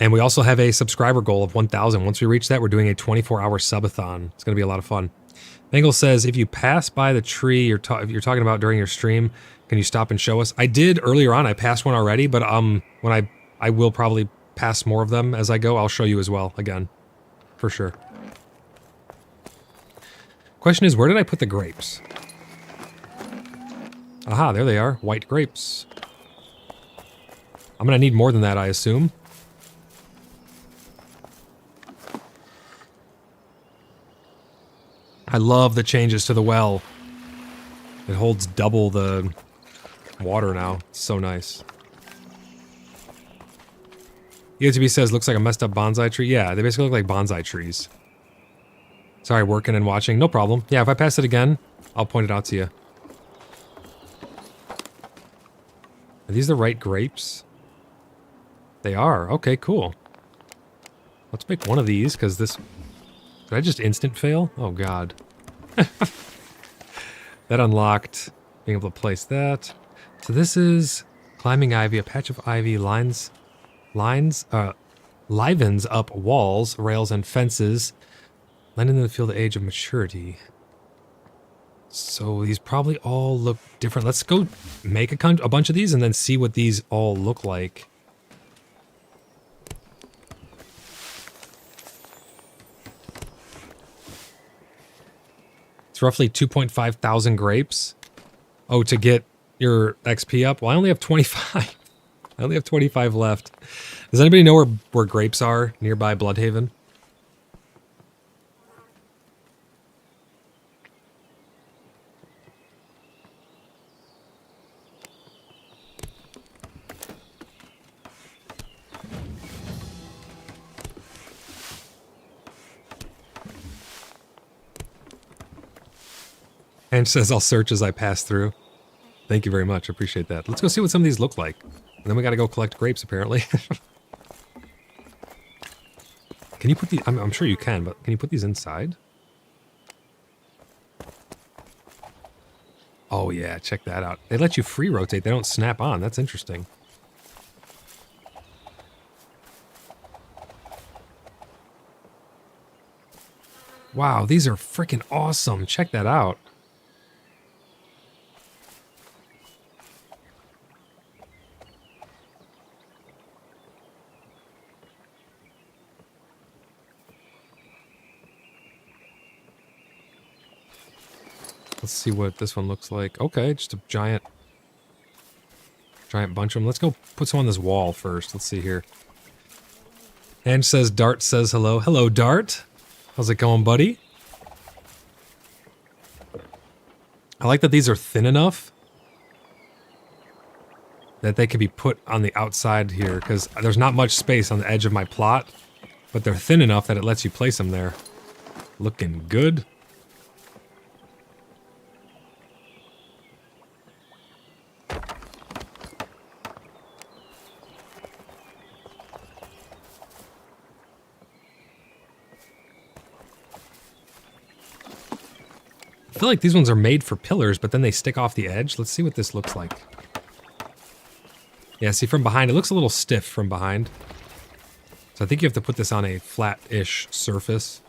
And we also have a subscriber goal of 1,000. Once we reach that, we're doing a 24-hour subathon. It's going to be a lot of fun. Bengal says, if you pass by the tree you're talking about during your stream, can you stop and show us? I did earlier on. I passed one already, but when I will probably pass more of them as I go. I'll show you as well again, for sure. Question is, where did I put the grapes? Aha, there they are. White grapes. I'm gonna need more than that, I assume. I love the changes to the well. It holds double the water now. It's so nice. EOTB says, looks like a messed up bonsai tree. Yeah, they basically look like bonsai trees. Sorry, working and watching. No problem. Yeah, if I pass it again, I'll point it out to you. Are these the right grapes? They are. Okay, cool. Let's make one of these, because this... Did I just instant fail? Oh, God. That unlocked being able to place that. So this is climbing ivy, a patch of ivy, livens up walls, rails, and fences, lending them to feel the age of maturity. So these probably all look different. Let's go make a bunch of these and then see what these all look like. It's roughly 2.5 thousand grapes. Oh, to get your XP up? Well, I only have 25. I only have 25 left. Does anybody know where grapes are nearby Bloodhaven? And says I'll search as I pass through. Thank you very much. I appreciate that. Let's go see what some of these look like. And then we got to go collect grapes, apparently. Can you put these... I'm sure you can, but can you put these inside? Oh, yeah. Check that out. They let you free rotate. They don't snap on. That's interesting. Wow, these are freaking awesome. Check that out. Let's see what this one looks like. Okay, just a giant bunch of them. Let's go put some on this wall first. Let's see here. And says Dart says hello. Hello, Dart. How's it going, buddy? I like that these are thin enough that they can be put on the outside here, because there's not much space on the edge of my plot, but they're thin enough that it lets you place them there. Looking good. I feel like these ones are made for pillars, but then they stick off the edge. Let's see what this looks like. Yeah, see from behind, it looks a little stiff from behind. So I think you have to put this on a flat-ish surface.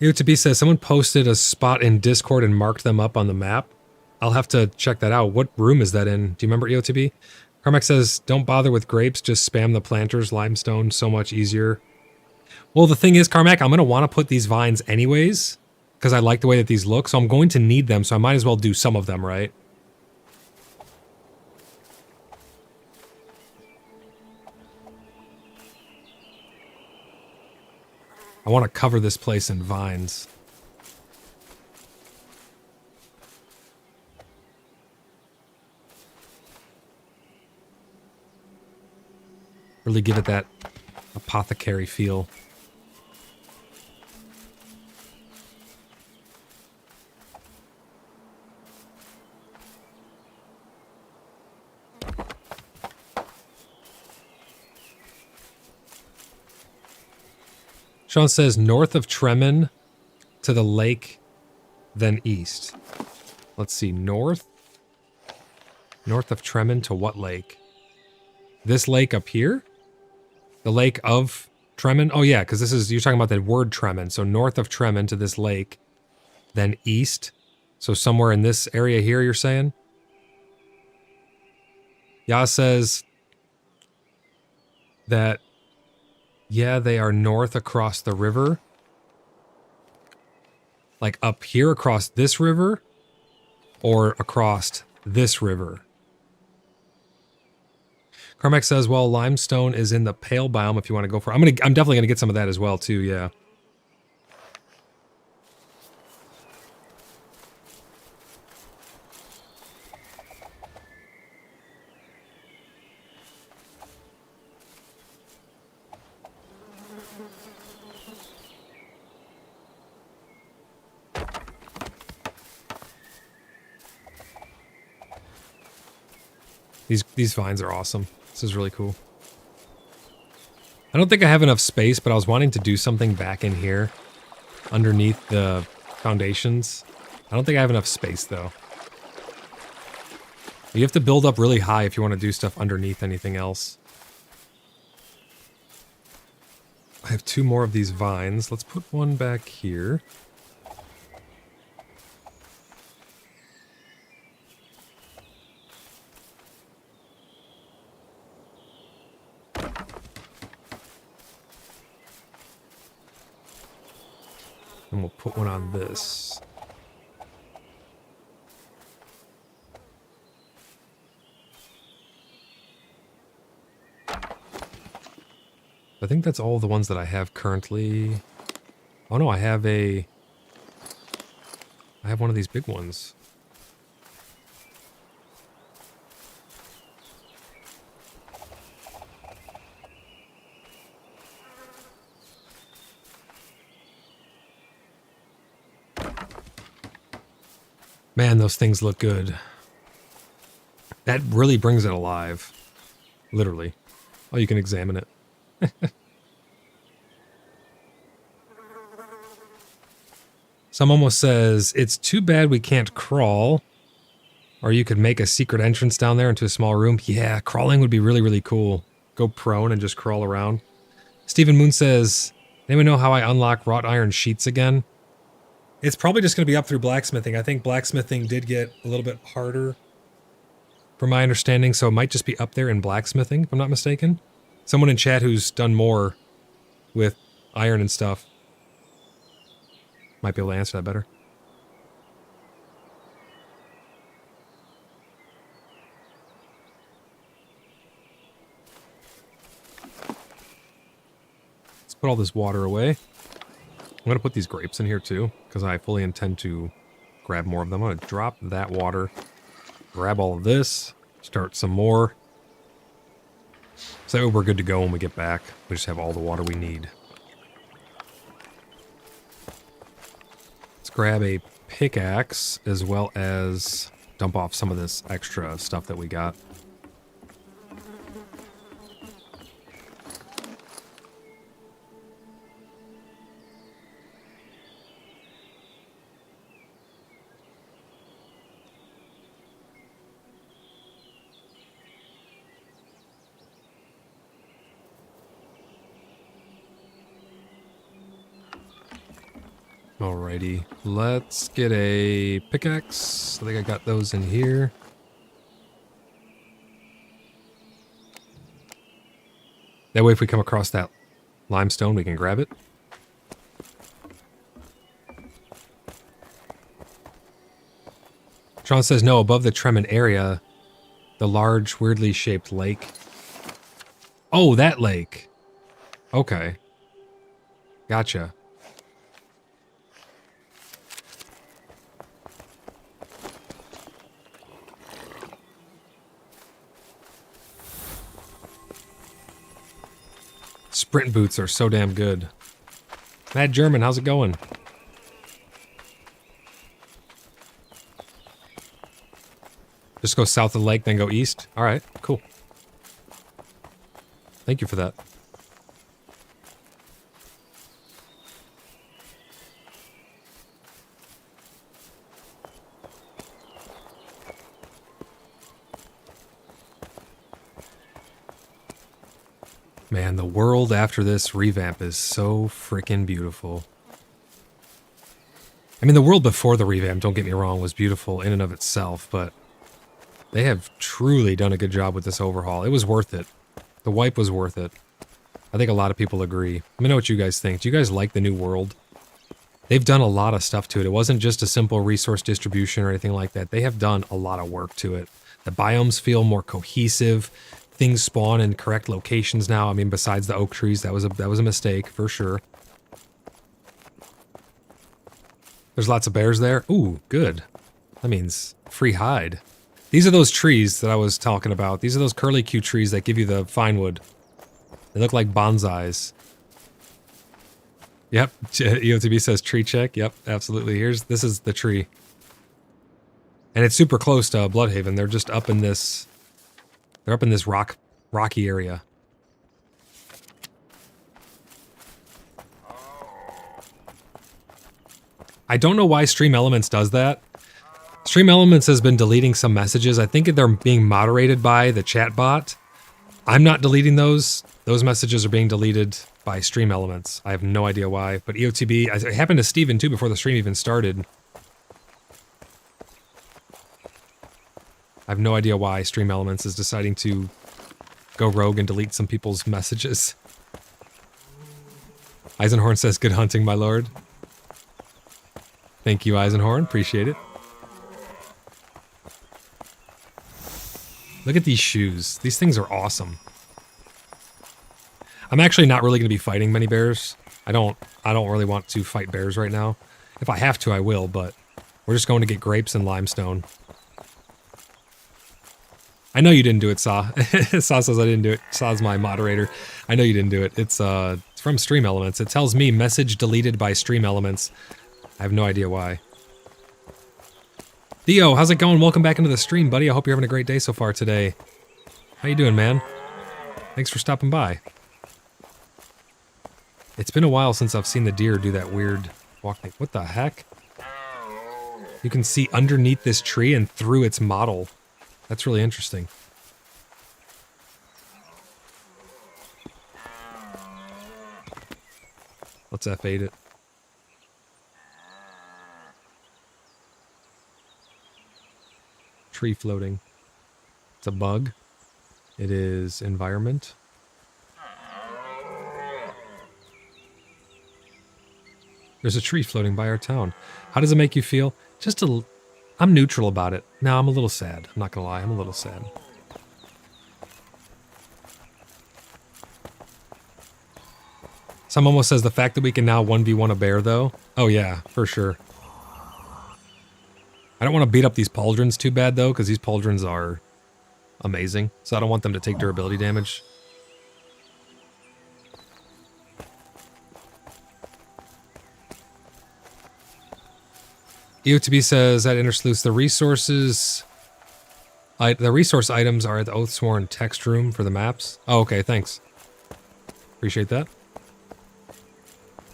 UTB says, someone posted a spot in Discord and marked them up on the map. I'll have to check that out. What room is that in? Do you remember, EOTB? Carmack says, don't bother with grapes, just spam the planters, limestone, so much easier. Well, the thing is, Carmack, I'm going to want to put these vines anyways, because I like the way that these look, so I'm going to need them, so I might as well do some of them, right? I want to cover this place in vines. Really give it that apothecary feel. Sean says north of Tremin to the lake, then east. Let's see, north? North of Tremin to what lake? This lake up here? The lake of Tremin? Oh yeah, because this is, you're talking about the word Tremin. So north of Tremin to this lake, then east. So somewhere in this area here, you're saying? Yas says that, yeah, they are north across the river. Like up here across this river, or across this river. Carmack says, well, limestone is in the pale biome if you want to go for it. I'm definitely gonna get some of that as well too, yeah. These vines are awesome. This is really cool. I don't think I have enough space, but I was wanting to do something back in here underneath the foundations. I don't think I have enough space, though. You have to build up really high if you want to do stuff underneath anything else. I have 2 more of these vines. Let's put one back here. And we'll put one on this. I think that's all the ones that I have currently. Oh no, I have one of these big ones. Man, those things look good. That really brings it alive. Literally. Oh, you can examine it. Some almost says, it's too bad we can't crawl. Or you could make a secret entrance down there into a small room. Yeah, crawling would be really, really cool. Go prone and just crawl around. Stephen Moon says, anyone know how I unlock wrought iron sheets again? It's probably just going to be up through blacksmithing. I think blacksmithing did get a little bit harder, from my understanding, so it might just be up there in blacksmithing, if I'm not mistaken. Someone in chat who's done more with iron and stuff might be able to answer that better. Let's put all this water away. I'm going to put these grapes in here too, because I fully intend to grab more of them. I'm going to drop that water, grab all of this, start some more. So that way we're good to go when we get back. We just have all the water we need. Let's grab a pickaxe as well as dump off some of this extra stuff that we got. Alrighty, let's get a pickaxe. I think I got those in here. That way if we come across that limestone, we can grab it. Sean says, no, above the Tremont area, the large, weirdly shaped lake. Oh, that lake. Okay. Gotcha. Sprint boots are so damn good. Mad German, how's it going? Just go south of the lake, then go east? Alright, cool. Thank you for that. Man, the world after this revamp is so freaking beautiful. I mean, the world before the revamp, don't get me wrong, was beautiful in and of itself, but they have truly done a good job with this overhaul. It was worth it. The wipe was worth it. I think a lot of people agree. Let me know what you guys think. Do you guys like the new world? They've done a lot of stuff to it. It wasn't just a simple resource distribution or anything like that. They have done a lot of work to it. The biomes feel more cohesive. Things spawn in correct locations now. I mean, besides the oak trees, that was a mistake for sure. There's lots of bears there. Ooh, good. That means free hide. These are those trees that I was talking about. These are those curly-Q trees that give you the fine wood. They look like bonsais. Yep, EOTB says tree check. Yep, absolutely. This is the tree. And it's super close to Bloodhaven. They're just up in this They're up in this rocky area. I don't know why Stream Elements does that. Stream Elements has been deleting some messages. I think they're being moderated by the chat bot. I'm not deleting those. Those messages are being deleted by Stream Elements. I have no idea why. But EOTB, it happened to Steven too before the stream even started. I have no idea why Stream Elements is deciding to go rogue and delete some people's messages. Eisenhorn says, good hunting, my lord. Thank you, Eisenhorn. Appreciate it. Look at these shoes. These things are awesome. I'm actually not really going to be fighting many bears. I don't really want to fight bears right now. If I have to, I will, but we're just going to get grapes and limestone. I know you didn't do it, Saw. Saw says I didn't do it. Saw's my moderator. I know you didn't do it. It's from Stream Elements. It tells me message deleted by Stream Elements. I have no idea why. Theo, how's it going? Welcome back into the stream, buddy. I hope you're having a great day so far today. How you doing, man? Thanks for stopping by. It's been a while since I've seen the deer do that weird walk thing. What the heck? You can see underneath this tree and through its model. That's really interesting. Let's F8 it. Tree floating. It's a bug. It is environment. There's a tree floating by our town. How does it make you feel? Just a... I'm neutral about it. No, I'm a little sad. I'm not gonna lie, I'm a little sad. Some almost says the fact that we can now 1v1 a bear, though. Oh yeah, for sure. I don't want to beat up these pauldrons too bad, though, because these pauldrons are amazing. So I don't want them to take durability damage. EOTB says at InterSleuths, the resource items are at the Oathsworn text room for the maps. Oh, okay, thanks. Appreciate that.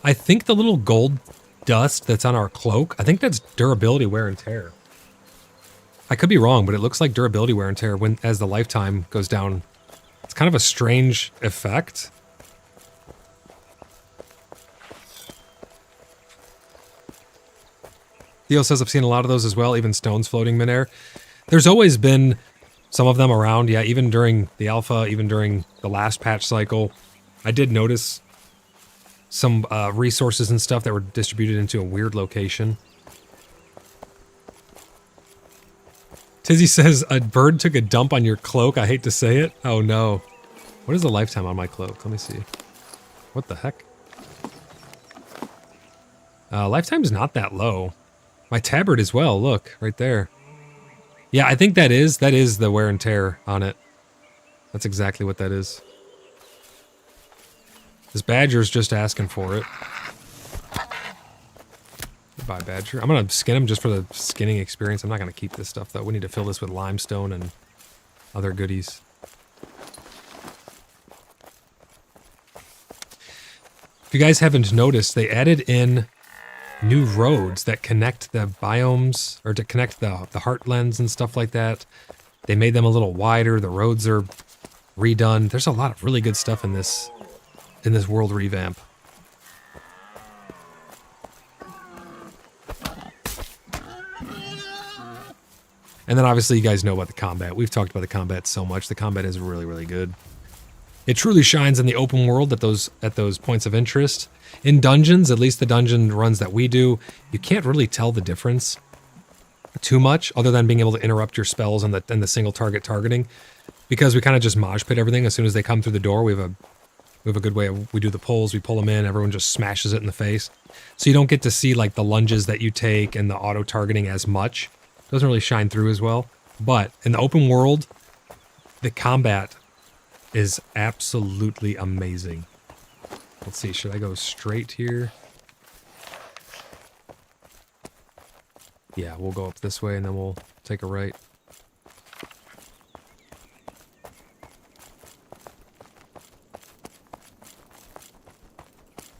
I think the little gold dust that's on our cloak, I think that's durability wear and tear. I could be wrong, but it looks like durability wear and tear as the lifetime goes down. It's kind of a strange effect. Theo says I've seen a lot of those as well, even stones floating midair. There's always been some of them around, yeah, even during the alpha, even during the last patch cycle. I did notice some resources and stuff that were distributed into a weird location. Tizzy says, a bird took a dump on your cloak. I hate to say it. Oh no. What is the lifetime on my cloak? Let me see. What the heck? Lifetime's not that low. My tabard as well, look, right there. Yeah, I think that is the wear and tear on it. That's exactly what that is. This badger's just asking for it. Goodbye, badger. I'm gonna skin him just for the skinning experience. I'm not gonna keep this stuff, though. We need to fill this with limestone and other goodies. If you guys haven't noticed, they added in new roads that connect the biomes, or to connect the heartlands and stuff like that. They made them a little wider. The roads are redone. There's a lot of really good stuff in this world revamp. And then obviously you guys know about the combat. We've talked about the combat so much. The combat is really, really good. It truly shines in the open world at those points of interest. In dungeons, at least the dungeon runs that we do, you can't really tell the difference too much, other than being able to interrupt your spells and the single target targeting, because we kind of just mosh pit everything as soon as they come through the door. We have a good way of, we do the pulls, we pull them in, everyone just smashes it in the face. So you don't get to see like the lunges that you take and the auto targeting as much. Doesn't really shine through as well. But in the open world, the combat is absolutely amazing. Let's see, should I go straight here? Yeah, we'll go up this way and then we'll take a right.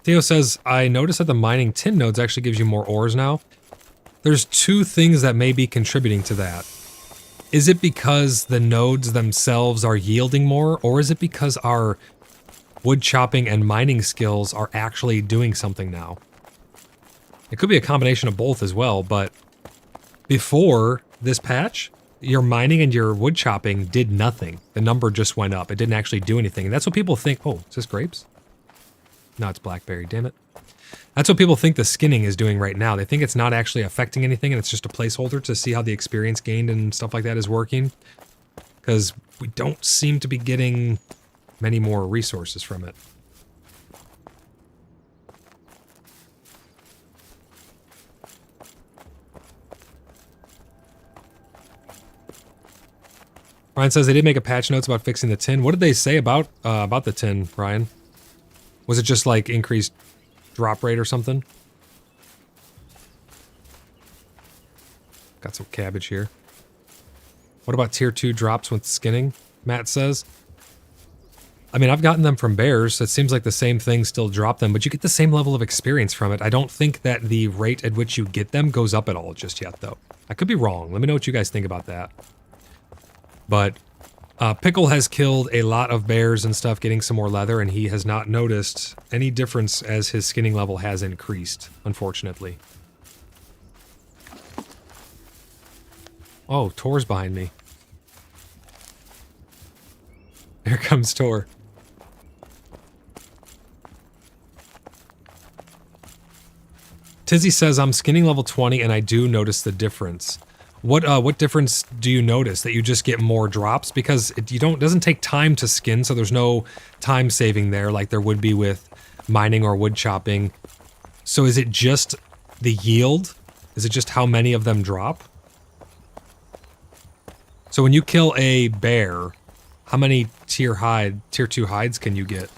Theo says, I noticed that the mining tin nodes actually gives you more ores now. There's two things that may be contributing to that. Is it because the nodes themselves are yielding more, or is it because our wood chopping and mining skills are actually doing something now? It could be a combination of both as well, but before this patch, your mining and your wood chopping did nothing. The number just went up. It didn't actually do anything. And that's what people think. Oh, is this grapes? No, it's blackberry, damn it. That's what people think the skinning is doing right now. They think it's not actually affecting anything and it's just a placeholder to see how the experience gained and stuff like that is working. Because we don't seem to be getting many more resources from it. Ryan says they did make a patch notes about fixing the tin. What did they say about the tin, Ryan? Was it just like increased drop rate or something? Got some cabbage here. What about tier 2 drops with skinning? Matt says. I mean, I've gotten them from bears, so it seems like the same thing still drop them, but you get the same level of experience from it. I don't think that the rate at which you get them goes up at all just yet, though. I could be wrong. Let me know what you guys think about that. But Pickle has killed a lot of bears and stuff getting some more leather, and he has not noticed any difference as his skinning level has increased, unfortunately. Oh, Tor's behind me. Here comes Tor. Tizzy says, I'm skinning level 20 and I do notice the difference. What difference do you notice? That you just get more drops? Because it doesn't take time to skin, so there's no time saving there like there would be with mining or wood chopping. So is it just the yield? Is it just how many of them drop? So when you kill a bear, how many tier 2 hides can you get?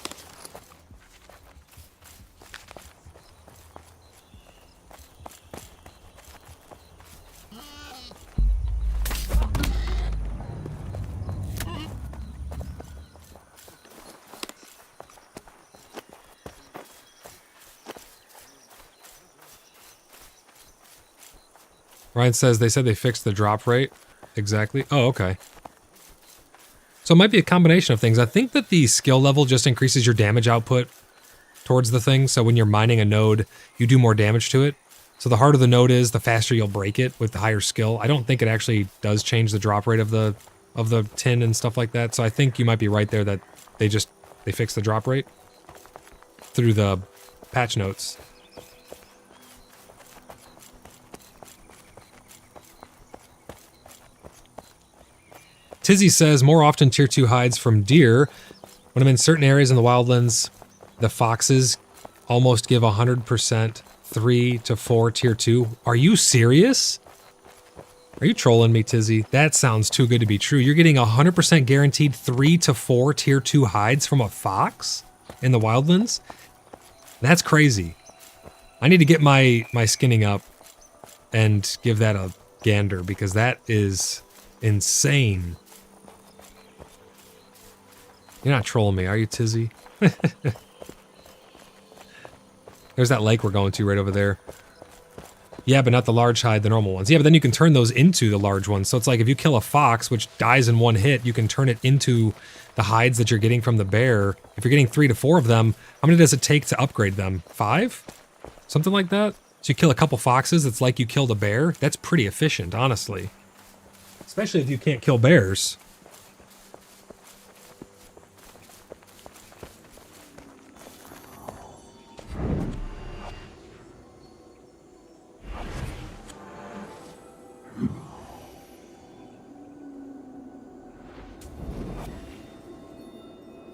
Ryan says they said they fixed the drop rate. Exactly. Oh, okay. So it might be a combination of things. I think that the skill level just increases your damage output towards the thing. So when you're mining a node, you do more damage to it. So the harder the node is, the faster you'll break it with the higher skill. I don't think it actually does change the drop rate of the tin and stuff like that. So I think you might be right there that they fixed the drop rate through the patch notes. Tizzy says, more often tier 2 hides from deer. When I'm in certain areas in the wildlands, the foxes almost give 100% 3 to 4 tier 2. Are you serious? Are you trolling me, Tizzy? That sounds too good to be true. You're getting 100% guaranteed 3 to 4 tier 2 hides from a fox in the wildlands? That's crazy. I need to get my skinning up and give that a gander because that is insane. You're not trolling me, are you, Tizzy? There's that lake we're going to right over there. Yeah, but not the large hide, the normal ones. Yeah, but then you can turn those into the large ones. So it's like if you kill a fox, which dies in one hit, you can turn it into the hides that you're getting from the bear. If you're getting 3 to 4 of them, how many does it take to upgrade them? 5? Something like that? So you kill a couple foxes, it's like you killed a bear. That's pretty efficient, honestly. Especially if you can't kill bears.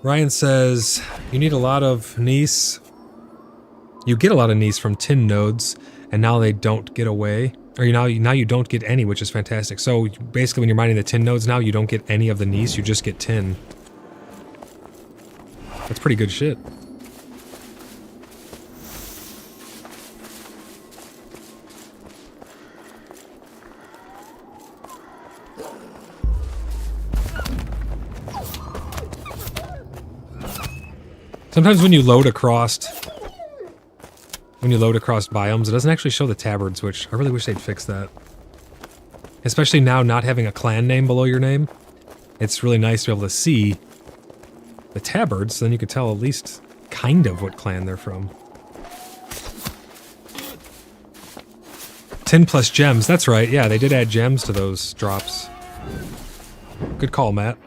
Ryan says, you need a lot of gneiss. You get a lot of gneiss from tin nodes, and now they don't get away. Or now you don't get any, which is fantastic. So basically when you're mining the tin nodes now, you don't get any of the gneiss, you just get tin. That's pretty good shit. Sometimes when you load across when you load across biomes. It doesn't actually show the tabards, which I really wish they'd fix that. Especially now not having a clan name below your name. It's really nice to be able to see the tabards, so then you can tell at least kind of what clan they're from. 10 plus gems, that's right. Yeah, they did add gems to those drops. Good call, Matt.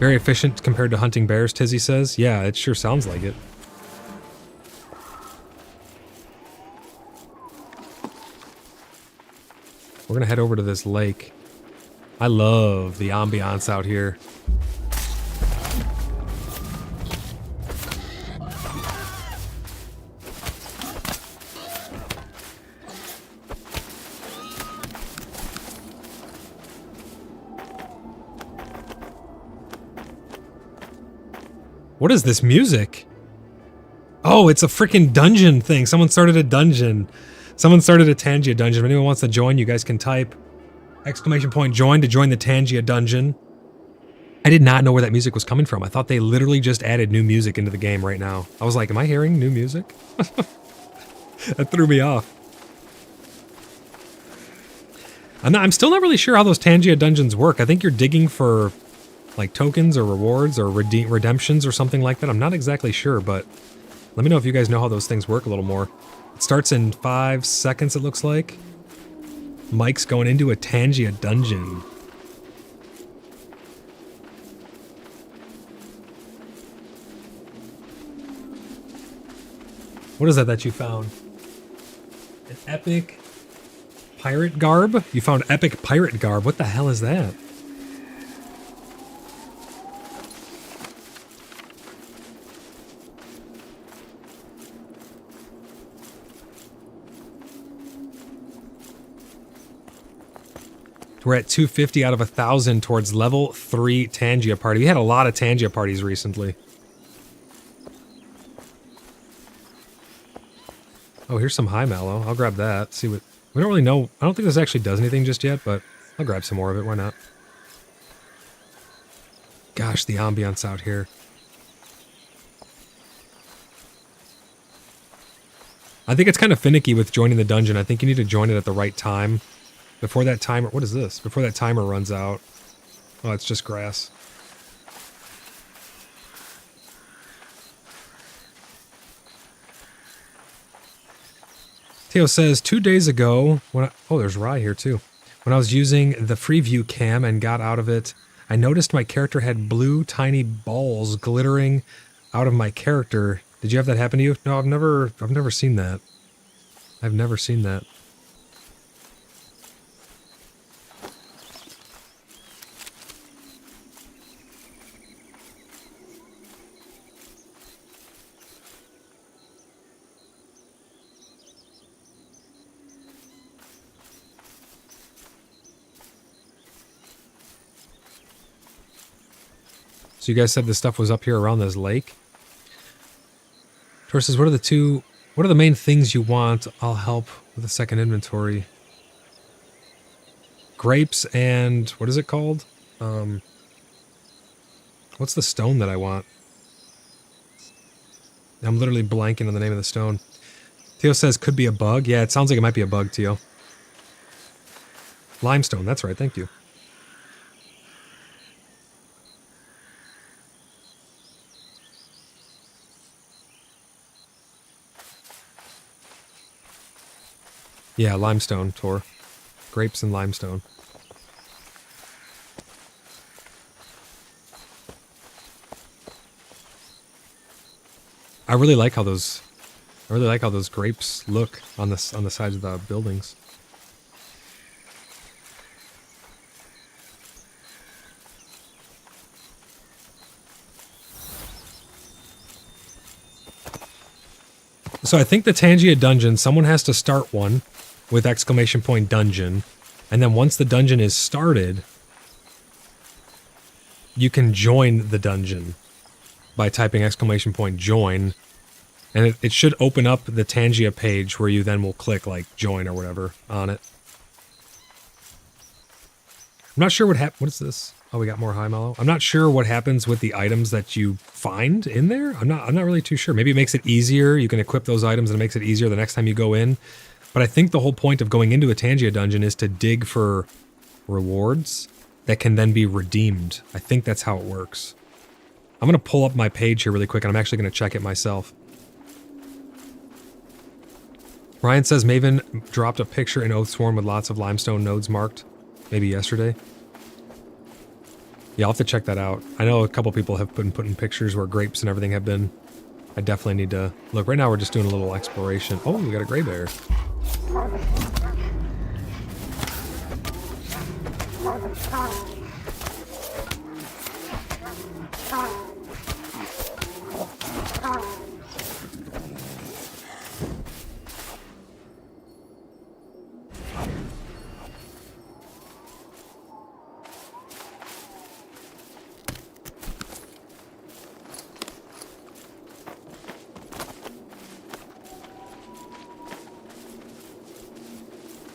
Very efficient compared to hunting bears, Tizzy says. Yeah, it sure sounds like it. We're gonna head over to this lake. I love the ambiance out here. What is this music? Oh, it's a freaking dungeon thing. Someone started a dungeon. Someone started a Tangia dungeon. If anyone wants to join, you guys can type !join to join the Tangia dungeon. I did not know where that music was coming from. I thought they literally just added new music into the game right now. I was like, am I hearing new music? That threw me off. I'm still not really sure how those Tangia dungeons work. I think you're digging for like tokens or rewards or redemptions or something like that. I'm not exactly sure, but let me know if you guys know how those things work a little more. It starts in 5 seconds, it looks like. Mike's going into a Tangia dungeon. What is that you found? An epic pirate garb? You found epic pirate garb. What the hell is that? We're at 250 out of 1,000 towards level 3 Tangia party. We had a lot of Tangia parties recently. Oh, here's some high mallow. I'll grab that. See what... We don't really know. I don't think this actually does anything just yet, but I'll grab some more of it. Why not? Gosh, the ambiance out here. I think it's kind of finicky with joining the dungeon. I think you need to join it at the right time. Before that timer... What is this? Before that timer runs out. Oh, it's just grass. Teo says, 2 days ago... oh, there's Rye here, too. When I was using the Freeview cam and got out of it, I noticed my character had blue, tiny balls glittering out of my character. Did you have that happen to you? No, I've never seen that. I've never seen that. So you guys said this stuff was up here around this lake? Tor says, what are the main things you want? I'll help with the second inventory. Grapes and, what is it called? What's the stone that I want? I'm literally blanking on the name of the stone. Theo says, could be a bug. Yeah, it sounds like it might be a bug, Theo. Limestone, that's right, thank you. Yeah, limestone, Tor. Grapes and limestone. I really like how those grapes look on the sides of the buildings. So I think the Tangia dungeon, someone has to start one with !dungeon, and then once the dungeon is started, you can join the dungeon by typing !join, and it should open up the Tangia page where you then will click like join or whatever on it. I'm not sure what is this? Oh, we got more high mallow. I'm not sure what happens with the items that you find in there. I'm not really too sure. Maybe it makes it easier. You can equip those items and it makes it easier the next time you go in. But I think the whole point of going into a Tangia dungeon is to dig for rewards that can then be redeemed. I think that's how it works. I'm going to pull up my page here really quick, and I'm actually going to check it myself. Ryan says Maven dropped a picture in Oathsworn with lots of limestone nodes marked. Maybe yesterday. Yeah, I'll have to check that out. I know a couple people have been putting pictures where grapes and everything have been. I definitely need to look. Right now we're just doing a little exploration. Oh, we got a gray bear.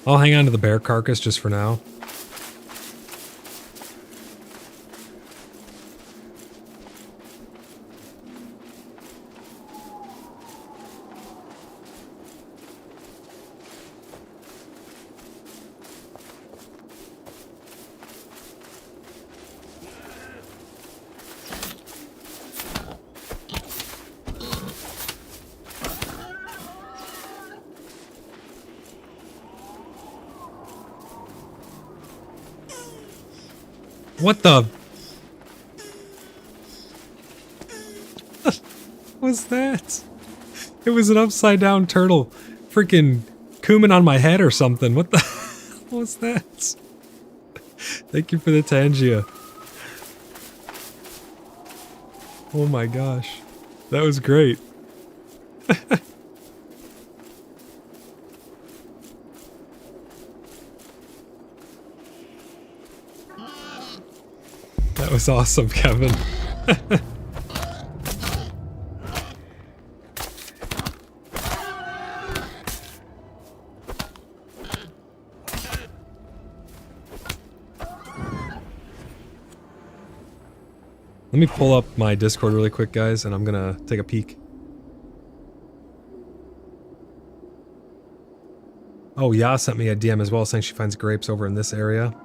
I'll hang on to the bear carcass just for now. What the? What was that? It was an upside down turtle. Freaking cumin on my head or something. What the? What was that? Thank you for the Tangia. Oh my gosh. That was great. That was awesome, Kevin. Let me pull up my Discord really quick, guys, and I'm gonna take a peek. Oh, Ya sent me a DM as well saying she finds grapes over in this area.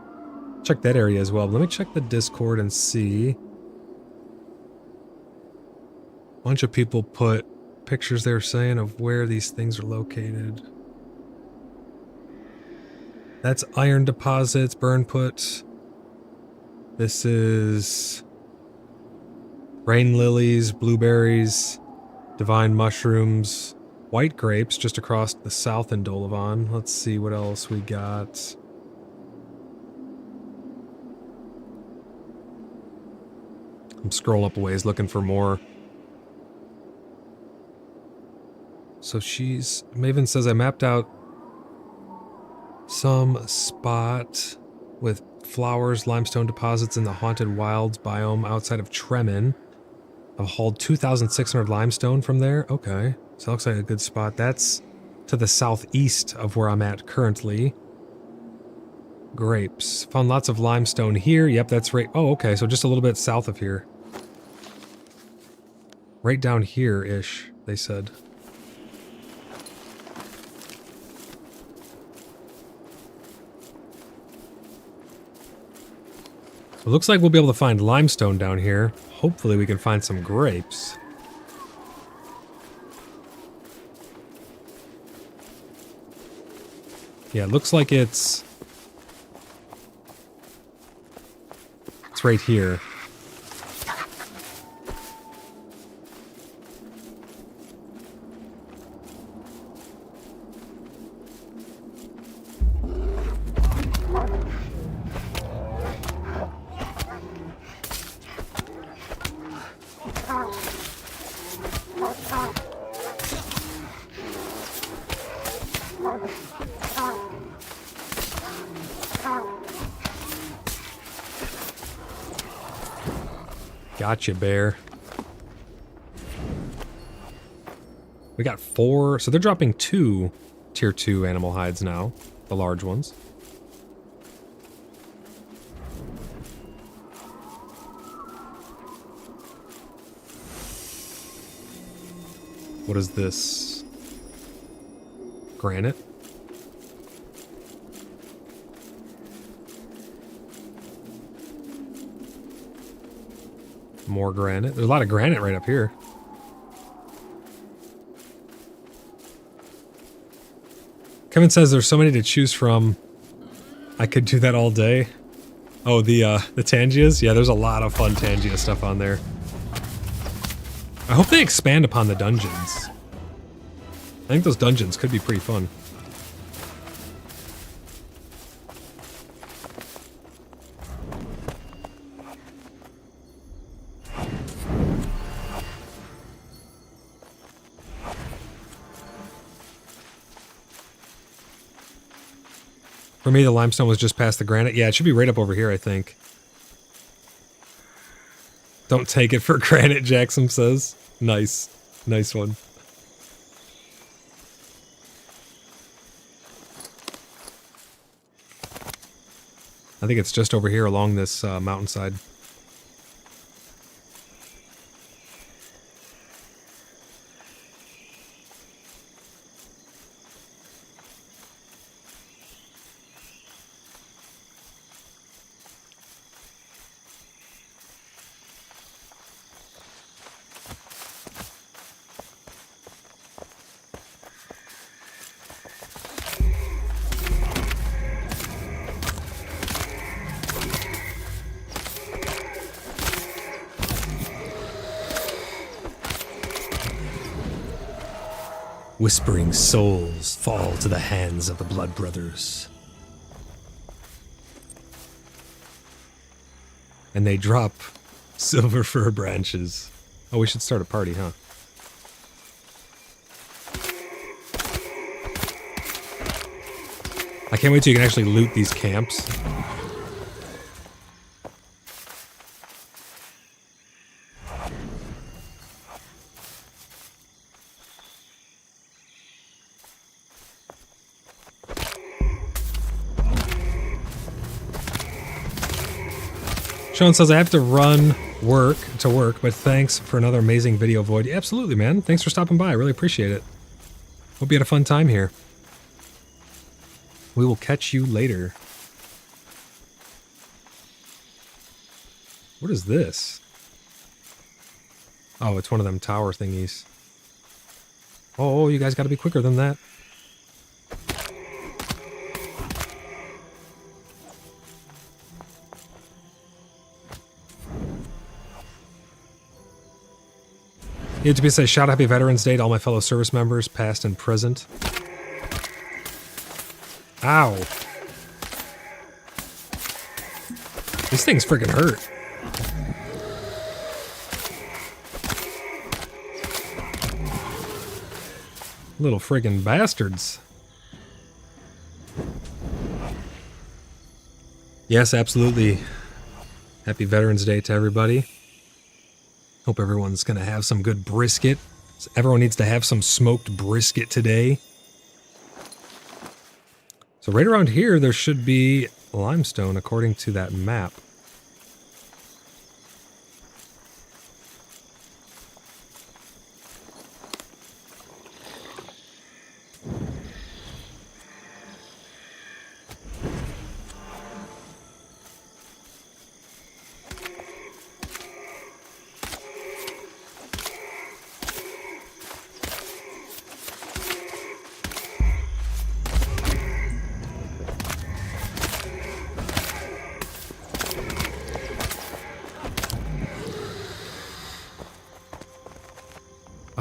Check that area as well. Let me check the Discord and see. A bunch of people put pictures there saying of where these things are located. That's iron deposits, burn put. This is rain lilies, blueberries, divine mushrooms, white grapes just across the south in Dolavan. Let's see what else we got. I'm scrolling up a ways looking for more. So Maven says I mapped out some spot with flowers, limestone deposits in the haunted wilds biome outside of Tremin. I've hauled 2,600 limestone from there. Okay, so that looks like a good spot. That's to the southeast of where I'm at currently. Grapes. Found lots of limestone here. Yep, that's right. Oh, okay, so just a little bit south of here. Right down here-ish, they said. It looks like we'll be able to find limestone down here. Hopefully we can find some grapes. Yeah, it looks like it's right here. Gotcha, bear. We got 4, so they're dropping 2 tier 2 animal hides now, the large ones. What is this? Granite? More granite. There's a lot of granite right up here. Kevin says there's so many to choose from. I could do that all day. Oh, the Tangias? Yeah, there's a lot of fun Tangia stuff on there. I hope they expand upon the dungeons. I think those dungeons could be pretty fun. For me, the limestone was just past the granite. Yeah, it should be right up over here, I think. Don't take it for granted, Jackson says. Nice. Nice one. I think it's just over here along this mountainside. Whispering souls fall to the hands of the Blood Brothers. And they drop silver fir branches. Oh, we should start a party, huh? I can't wait till you can actually loot these camps. Sean says, I have to run to work, but thanks for another amazing video, Void. Yeah, absolutely, man. Thanks for stopping by. I really appreciate it. Hope you had a fun time here. We will catch you later. What is this? Oh, it's one of them tower thingies. Oh, you guys got to be quicker than that. ETP says, shout out Happy Veterans Day to all my fellow service members, past and present. Ow. These things freaking hurt. Little friggin' bastards. Yes, absolutely. Happy Veterans Day to everybody. Hope everyone's gonna have some good brisket. Everyone needs to have some smoked brisket today. So right around here, there should be limestone according to that map.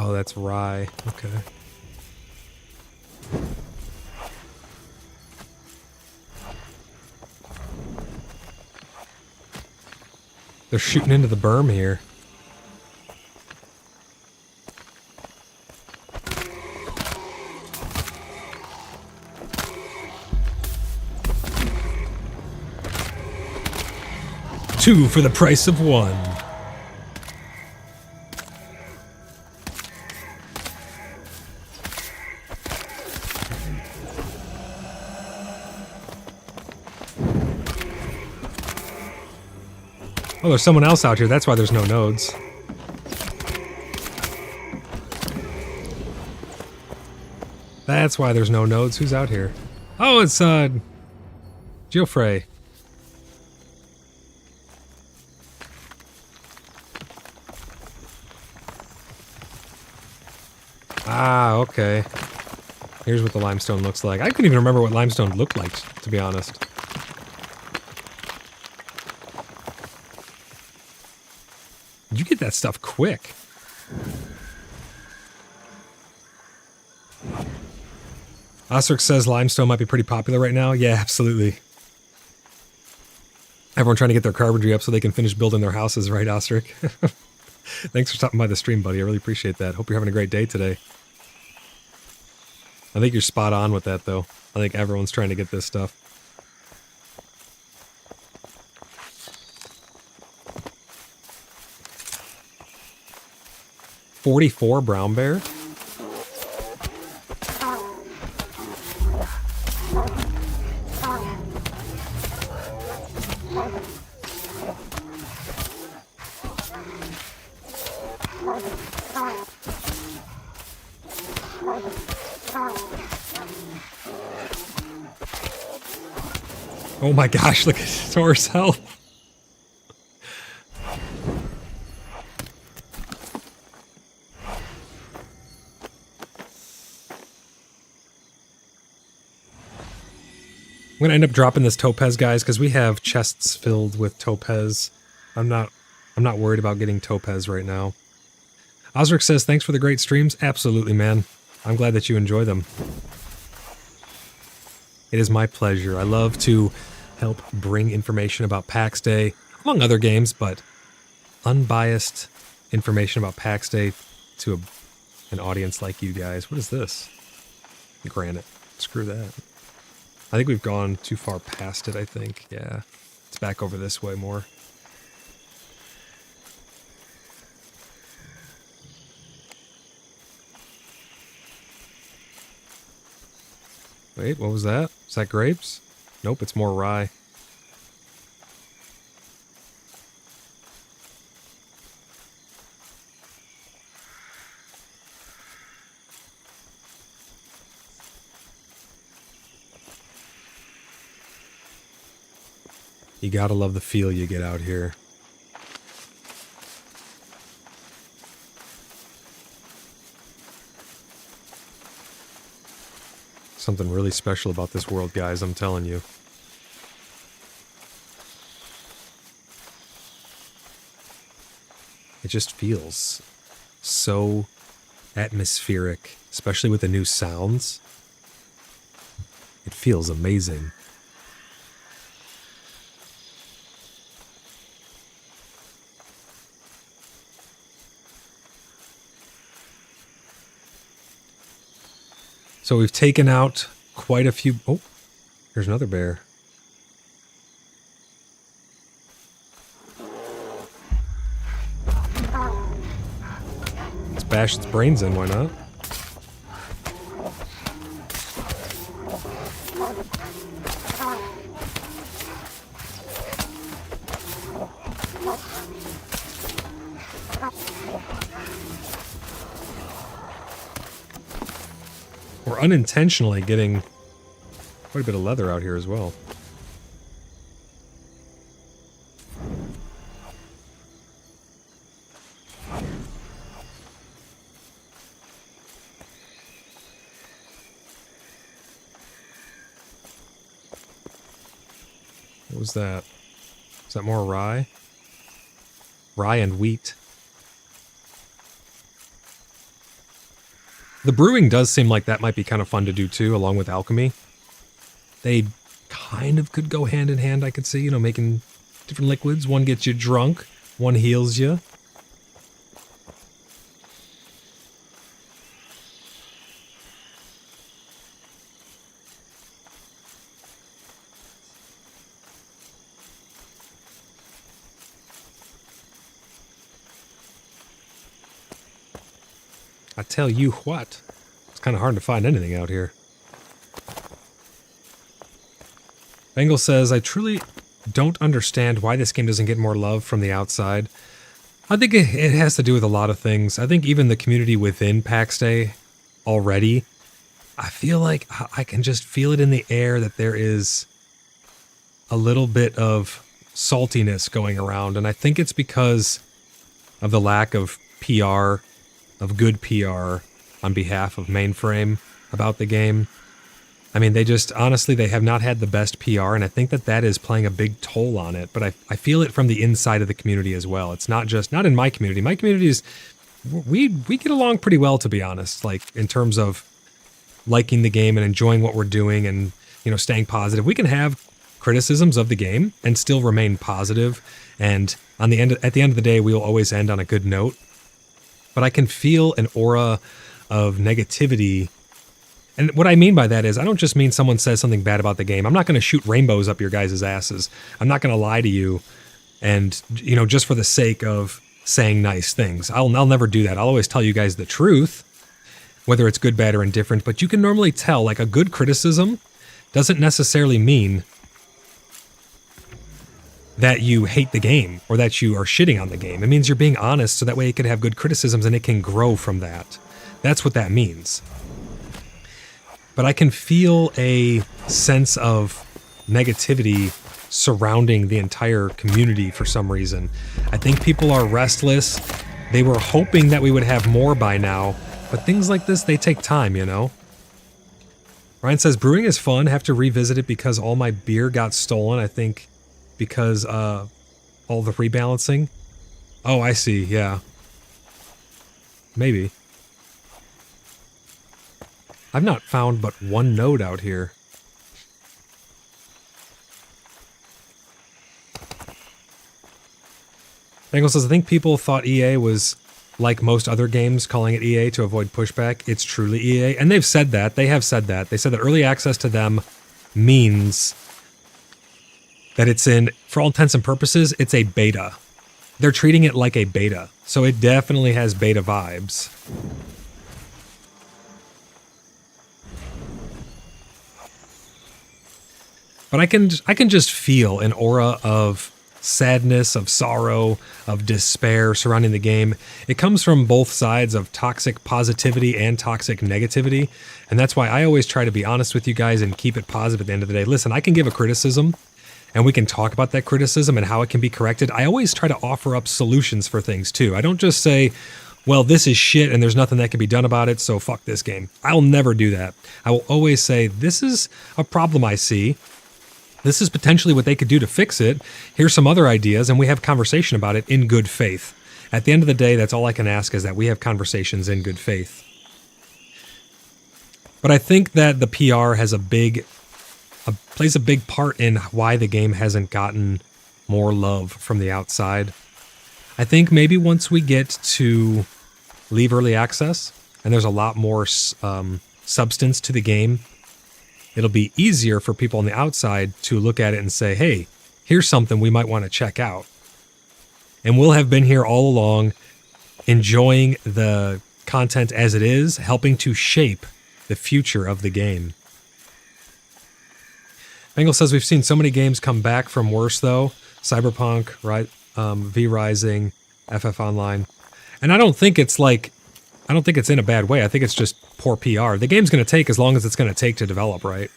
Oh, that's rye. Okay. They're shooting into the berm here. Two for the price of one. Oh, there's someone else out here. That's why there's no nodes. That's why there's no nodes. Who's out here? Oh, it's, Geoffrey. Ah, okay. Here's what the limestone looks like. I couldn't even remember what limestone looked like, to be honest. You get that stuff quick. Osric says limestone might be pretty popular right now. Yeah, absolutely. Everyone trying to get their carpentry up so they can finish building their houses, right, Osric? Thanks for stopping by the stream, buddy. I really appreciate that. Hope you're having a great day today. I think you're spot on with that, though. I think everyone's trying to get this stuff. $44 brown bear? Oh my gosh, look at Thor's health. I'm gonna end up dropping this topaz, guys, because we have chests filled with topaz. I'm not worried about getting topaz right now. Osric says, thanks for the great streams. Absolutely, man. I'm glad that you enjoy them. It is my pleasure. I love to help bring information about Pax Day, among other games, but unbiased information about Pax Day to an audience like you guys. What is this? Granite. Screw that. I think we've gone too far past it, I think. Yeah. It's back over this way more. Wait, what was that? Is that grapes? Nope, it's more rye. You gotta love the feel you get out here. Something really special about this world, guys, I'm telling you. It just feels so atmospheric, especially with the new sounds. It feels amazing. So we've taken out quite a few... Oh, there's another bear. Let's bash its brains in, why not? We're unintentionally getting quite a bit of leather out here as well. What was that? Is that more rye? Rye and wheat. The brewing does seem like that might be kind of fun to do too, along with alchemy. They kind of could go hand in hand, I could see, you know, making different liquids. One gets you drunk, one heals you. I tell you what, it's kind of hard to find anything out here. Bengal says, I truly don't understand why this game doesn't get more love from the outside. I think it has to do with a lot of things. I think even the community within Pax Day already, I feel like I can just feel it in the air that there is a little bit of saltiness going around. And I think it's because of the lack of PR, of good PR on behalf of Mainframe about the game. I mean, they just, honestly, they have not had the best PR, and I think that that is playing a big toll on it. But I feel it from the inside of the community as well. It's not just, not in my community. My community is, we get along pretty well, to be honest, like in terms of liking the game and enjoying what we're doing and, you know, staying positive. We can have criticisms of the game and still remain positive. And at the end of the day, we will always end on a good note. But I can feel an aura of negativity. And what I mean by that is, I don't just mean someone says something bad about the game. I'm not going to shoot rainbows up your guys' asses. I'm not going to lie to you and, you know, just for the sake of saying nice things. I'll never do that. I'll always tell you guys the truth, whether it's good, bad, or indifferent. But you can normally tell, like, a good criticism doesn't necessarily mean that you hate the game or that you are shitting on the game. It means you're being honest so that way it can have good criticisms and it can grow from that. That's what that means. But I can feel a sense of negativity surrounding the entire community for some reason. I think people are restless. They were hoping that we would have more by now, but things like this, they take time, you know? Ryan says, brewing is fun. Have to revisit it because all my beer got stolen, I think, because all the rebalancing. Oh, I see, yeah. Maybe. I've not found but one node out here. Bangle says, I think people thought EA was like most other games, calling it EA to avoid pushback. It's truly EA. And they've said that. They have said that. They said that early access to them means that it's in, for all intents and purposes, it's a beta. They're treating it like a beta. So it definitely has beta vibes. But I can just feel an aura of sadness, of sorrow, of despair surrounding the game. It comes from both sides of toxic positivity and toxic negativity. And that's why I always try to be honest with you guys and keep it positive at the end of the day. Listen, I can give a criticism and we can talk about that criticism and how it can be corrected. I always try to offer up solutions for things too. I don't just say, well, this is shit and there's nothing that can be done about it, so fuck this game. I'll never do that. I will always say, this is a problem I see. This is potentially what they could do to fix it. Here's some other ideas, and we have conversation about it in good faith. At the end of the day, that's all I can ask, is that we have conversations in good faith. But I think that the PR has plays a big part in why the game hasn't gotten more love from the outside. I think maybe once we get to leave early access, and there's a lot more substance to the game, it'll be easier for people on the outside to look at it and say, hey, here's something we might want to check out. And we'll have been here all along, enjoying the content as it is, helping to shape the future of the game. Bengal says, we've seen so many games come back from worse, though. Cyberpunk, V Rising, FF Online. And I don't think it's in a bad way. I think it's just poor PR. The game's going to take as long as it's going to take to develop, right?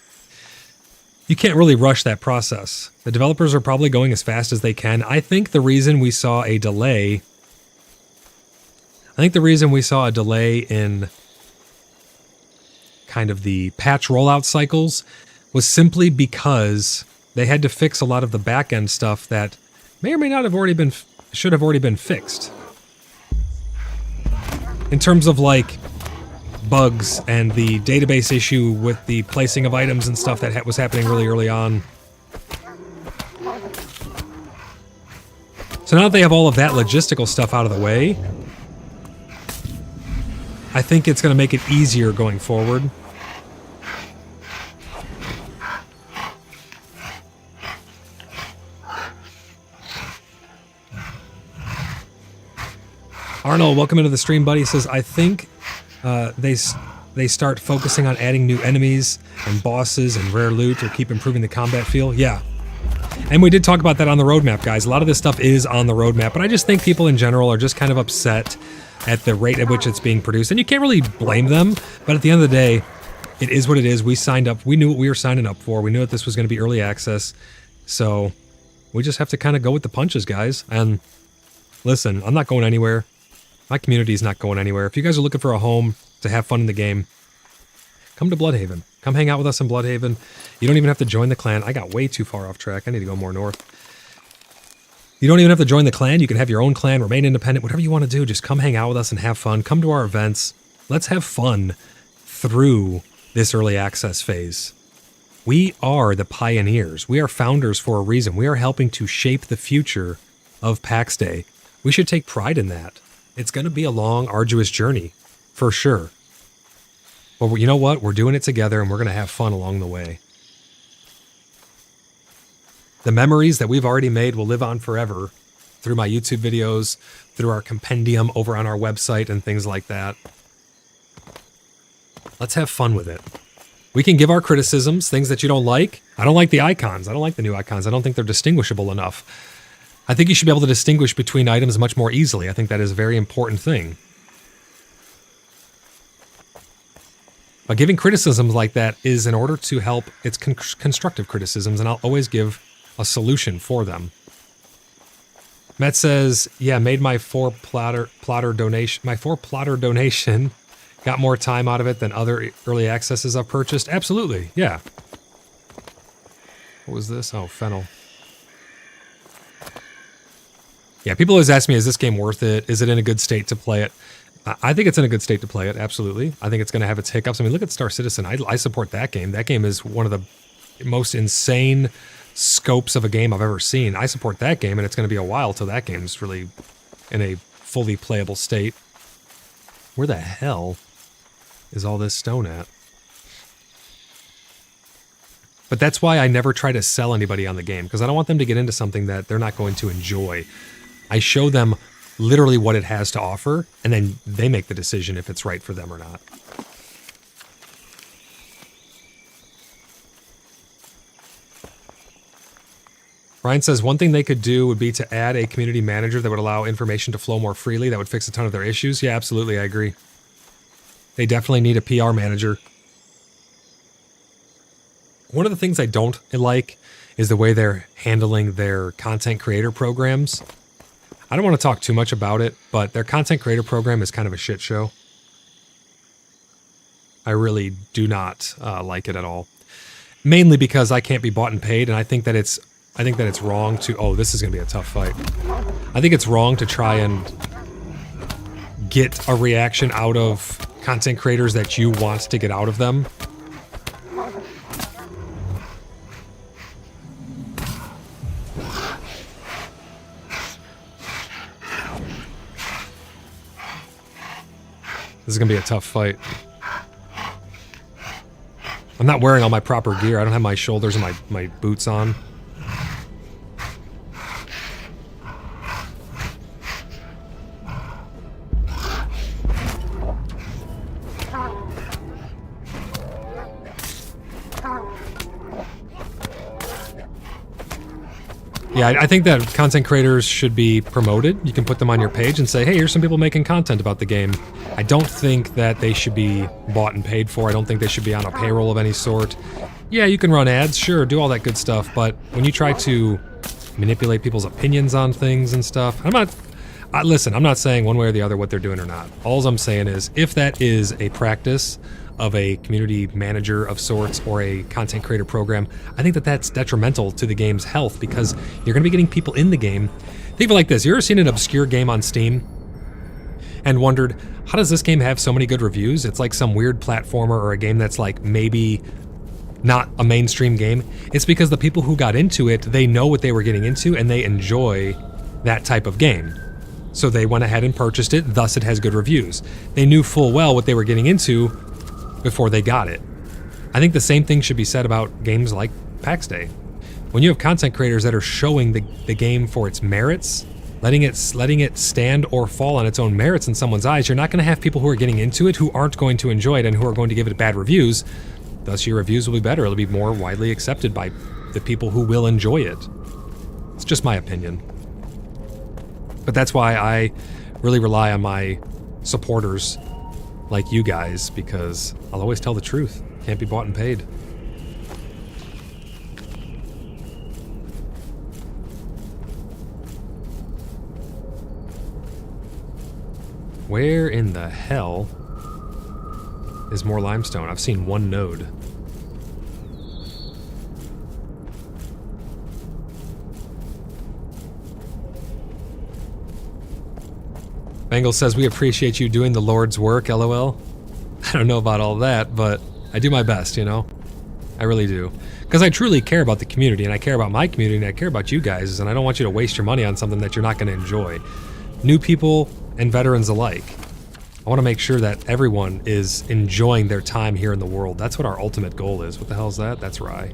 You can't really rush that process. The developers are probably going as fast as they can. I think the reason we saw a delay in kind of the patch rollout cycles was simply because they had to fix a lot of the back-end stuff that may or may not have should have already been fixed. In terms of, like, bugs and the database issue with the placing of items and stuff that was happening really early on. So now that they have all of that logistical stuff out of the way, I think it's going to make it easier going forward. Arnold, welcome into the stream, buddy. He says, I think they start focusing on adding new enemies and bosses and rare loot to keep improving the combat feel. Yeah. And we did talk about that on the roadmap, guys. A lot of this stuff is on the roadmap, but I just think people in general are just kind of upset at the rate at which it's being produced. And you can't really blame them, but at the end of the day, It is what it is. We signed up. We knew what we were signing up for. We knew that this was going to be early access. So we just have to kind of go with the punches, guys. And listen, I'm not going anywhere. My community's not going anywhere. If you guys are looking for a home to have fun in the game, come to Bloodhaven. Come hang out with us in Bloodhaven. You don't even have to join the clan. I got way too far off track. I need to go more north. You don't even have to join the clan. You can have your own clan, remain independent, whatever you want to do. Just come hang out with us and have fun. Come to our events. Let's have fun through this early access phase. We are the pioneers. We are founders for a reason. We are helping to shape the future of Pax Dei. We should take pride in that. It's going to be a long, arduous journey, for sure. But you know what? We're doing it together, and we're going to have fun along the way. The memories that we've already made will live on forever through my YouTube videos, through our compendium over on our website, and things like that. Let's have fun with it. We can give our criticisms, things that you don't like. I don't like the icons. I don't like the new icons. I don't think they're distinguishable enough. I think you should be able to distinguish between items much more easily. I think that is a very important thing. But giving criticisms like that is in order to help. It's constructive criticisms, and I'll always give a solution for them. Matt says, yeah, made my 4 plotter donation. Got more time out of it than other early accesses I've purchased. Absolutely, yeah. What was this? Oh, fennel. Yeah, people always ask me, is this game worth it? Is it in a good state to play it? I think it's in a good state to play it, absolutely. I think it's going to have its hiccups. I mean, look at Star Citizen. I support that game. That game is one of the most insane scopes of a game I've ever seen. I support that game, and it's going to be a while till that game's really in a fully playable state. Where the hell is all this stone at? But that's why I never try to sell anybody on the game, because I don't want them to get into something that they're not going to enjoy. I show them literally what it has to offer, and then they make the decision if it's right for them or not. Ryan says, one thing they could do would be to add a community manager that would allow information to flow more freely. That would fix a ton of their issues. Yeah, absolutely, I agree. They definitely need a PR manager. One of the things I don't like is the way they're handling their content creator programs. I don't want to talk too much about it, but their content creator program is kind of a shit show. I really do not like it at all. Mainly because I can't be bought and paid, and I think that it's wrong to... Oh, this is going to be a tough fight. I think it's wrong to try and get a reaction out of content creators that you want to get out of them. This is going to be a tough fight. I'm not wearing all my proper gear. I don't have my shoulders and my boots on. Yeah, I think that content creators should be promoted. You can put them on your page and say, hey, here's some people making content about the game. I don't think that they should be bought and paid for. I don't think they should be on a payroll of any sort. Yeah, you can run ads, sure, do all that good stuff, but when you try to manipulate people's opinions on things and stuff, listen, I'm not saying one way or the other what they're doing or not. All I'm saying is, if that is a practice of a community manager of sorts or a content creator program, I think that that's detrimental to the game's health, because you're going to be getting people in the game. Think of it like this. You ever seen an obscure game on Steam and wondered, how does this game have so many good reviews? It's like some weird platformer or a game that's like maybe not a mainstream game. It's because the people who got into it, they know what they were getting into and they enjoy that type of game. So they went ahead and purchased it, thus it has good reviews. They knew full well what they were getting into before they got it. I think the same thing should be said about games like Pax Dei. When you have content creators that are showing the game for its merits, letting it stand or fall on its own merits in someone's eyes, you're not going to have people who are getting into it who aren't going to enjoy it and who are going to give it bad reviews. Thus your reviews will be better. It'll be more widely accepted by the people who will enjoy it. It's just my opinion. But that's why I really rely on my supporters like you guys, because I'll always tell the truth. Can't be bought and paid. Where in the hell is more limestone? I've seen one node. Bengal says, we appreciate you doing the Lord's work, LOL. I don't know about all that, but I do my best, you know? I really do. Because I truly care about the community, and I care about my community, and I care about you guys, and I don't want you to waste your money on something that you're not going to enjoy. New people and veterans alike. I want to make sure that everyone is enjoying their time here in the world. That's what our ultimate goal is. What the hell is that? That's Rye.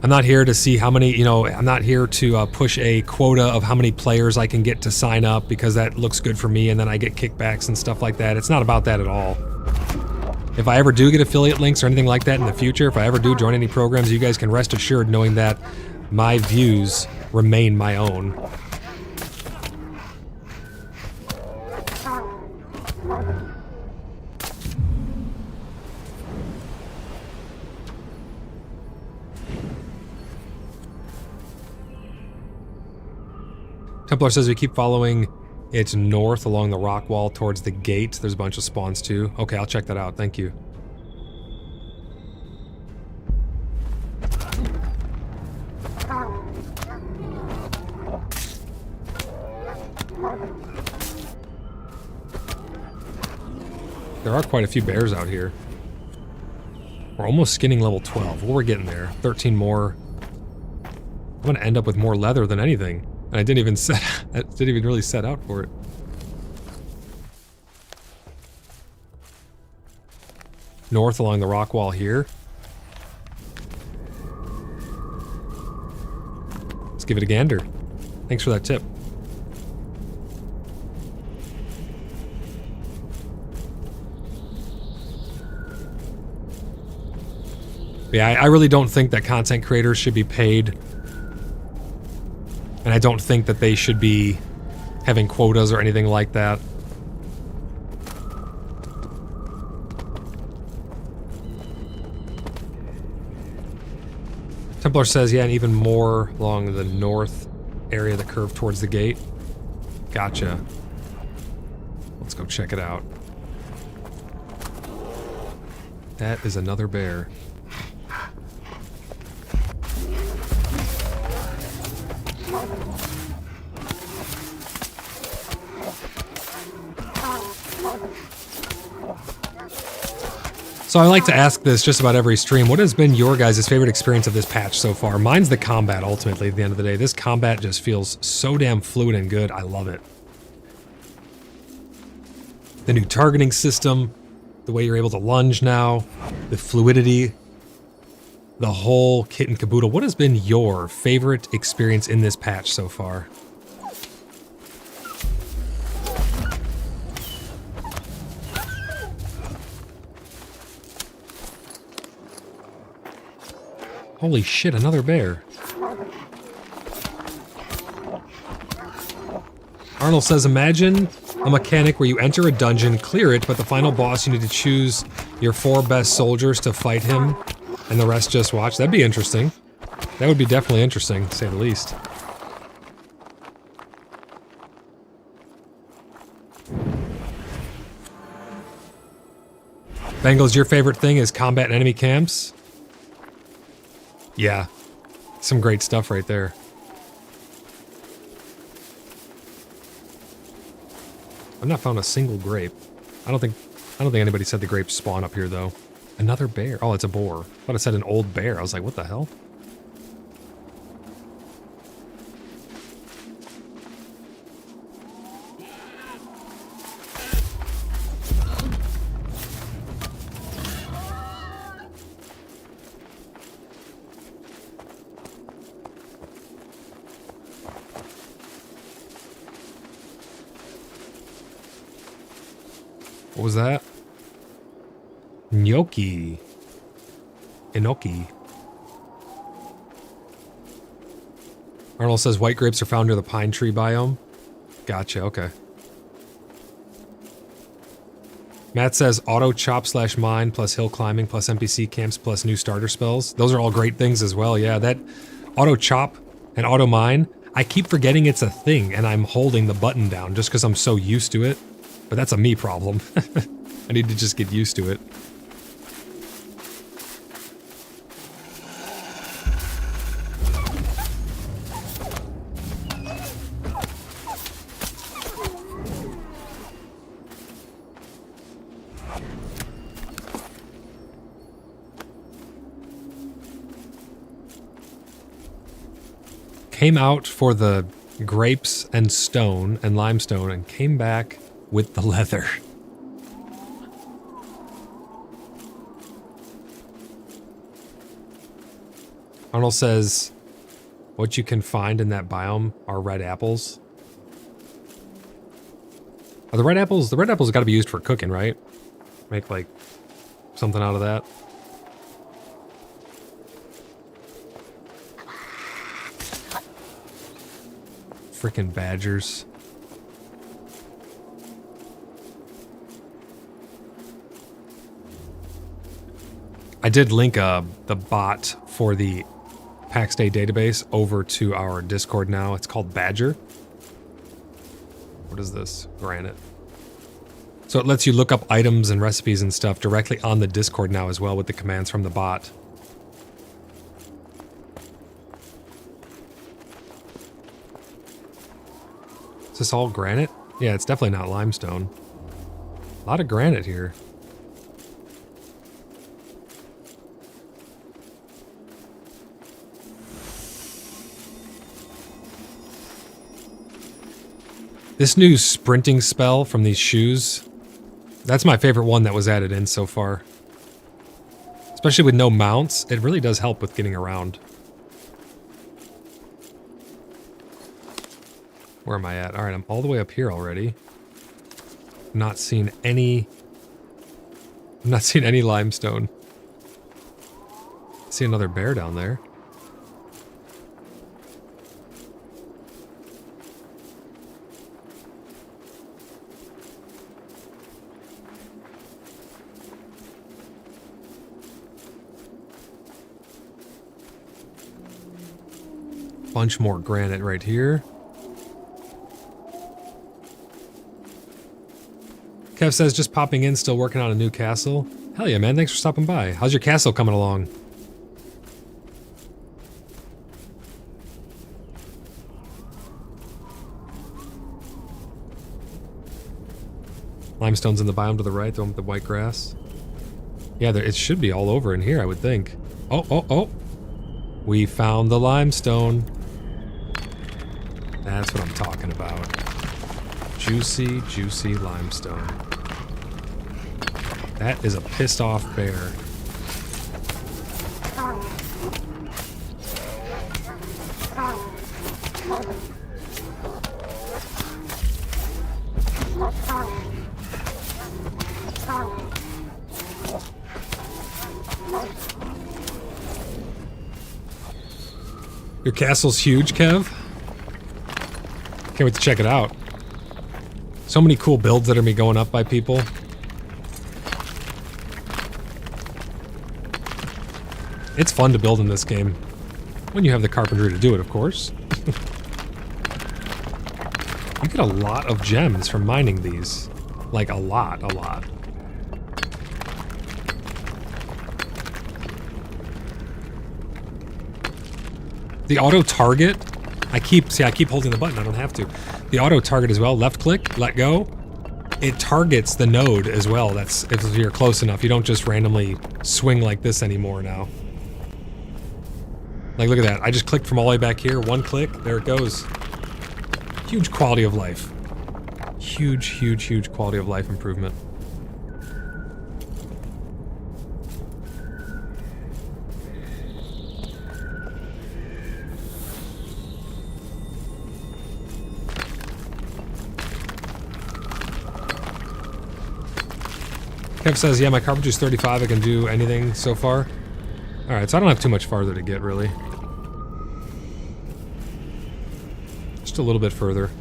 I'm not here to see how many, I'm not here to push a quota of how many players I can get to sign up because that looks good for me and then I get kickbacks and stuff like that. It's not about that at all. If I ever do get affiliate links or anything like that in the future, if I ever do join any programs, you guys can rest assured knowing that my views remain my own. Templar says we keep following it north along the rock wall towards the gate. There's a bunch of spawns too. Okay, I'll check that out. Thank you. There are quite a few bears out here. We're almost skinning level 12. Well, we're getting there. 13 more. I'm gonna end up with more leather than anything. And I didn't even really set out for it. North along the rock wall here. Let's give it a gander. Thanks for that tip. Yeah, I really don't think that content creators should be paid. And I don't think that they should be having quotas or anything like that. Templar says, yeah, and even more along the north area of the curve towards the gate. Gotcha. Let's go check it out. That is another bear. So I like to ask this just about every stream. What has been your guys' favorite experience of this patch so far? Mine's the combat, ultimately, at the end of the day. This combat just feels so damn fluid and good. I love it. The new targeting system, the way you're able to lunge now, the fluidity, the whole kit and caboodle. What has been your favorite experience in this patch so far? Holy shit, another bear. Arnold says, imagine a mechanic where you enter a dungeon, clear it, but the final boss you need to choose your 4 best soldiers to fight him, and the rest just watch. That'd be interesting. That would be definitely interesting, to say the least. Bengals, your favorite thing is combat and enemy camps? Yeah, some great stuff right there. I've not found a single grape. I don't think anybody said the grapes spawn up here though. Another bear. Oh, it's a boar. I thought it said an old bear. I was like, what the hell? What was that? Gnocchi. Enoki. Arnold says white grapes are found near the pine tree biome. Gotcha, okay. Matt says auto chop / mine plus hill climbing plus NPC camps plus new starter spells. Those are all great things as well. Yeah, that auto chop and auto mine, I keep forgetting it's a thing and I'm holding the button down just because I'm so used to it. But that's a me problem. I need to just get used to it. Came out for the grapes and stone and limestone and came back with the leather. Arnold says, what you can find in that biome are red apples. Are the red apples got to be used for cooking, right? Make like something out of that. Frickin' badgers. I did link the bot for the Pax Dei database over to our Discord now. It's called Badger. What is this? Granite. So it lets you look up items and recipes and stuff directly on the Discord now as well with the commands from the bot. Is this all granite? Yeah, it's definitely not limestone. A lot of granite here. This new sprinting spell from these shoes, that's my favorite one that was added in so far. Especially with no mounts, it really does help with getting around. Where am I at? Alright, I'm all the way up here already. Not seen any limestone. See another bear down there. Bunch more granite right here. Kev says, just popping in, still working on a new castle. Hell yeah, man. Thanks for stopping by. How's your castle coming along? Limestone's in the biome to the right, the one with the white grass. Yeah, it should be all over in here, I would think. Oh, oh, oh. We found the limestone. That's what I'm talking about. Juicy, juicy limestone. That is a pissed off bear. Your castle's huge, Kev? Can't wait to check it out. So many cool builds that are gonna be going up by people. It's fun to build in this game. When you have the carpentry to do it, of course. You get a lot of gems from mining these. Like a lot, a lot. The auto target, I keep holding the button, I don't have to. The auto target as well, left click, let go. It targets the node as well. That's if you're close enough. You don't just randomly swing like this anymore now. Like, look at that. I just clicked from all the way back here. One click, there it goes. Huge quality of life. Huge, huge, huge quality of life improvement. Kev says, yeah, my carpentry's 35. I can do anything so far. Alright, so I don't have too much farther to get, really. Just a little bit further.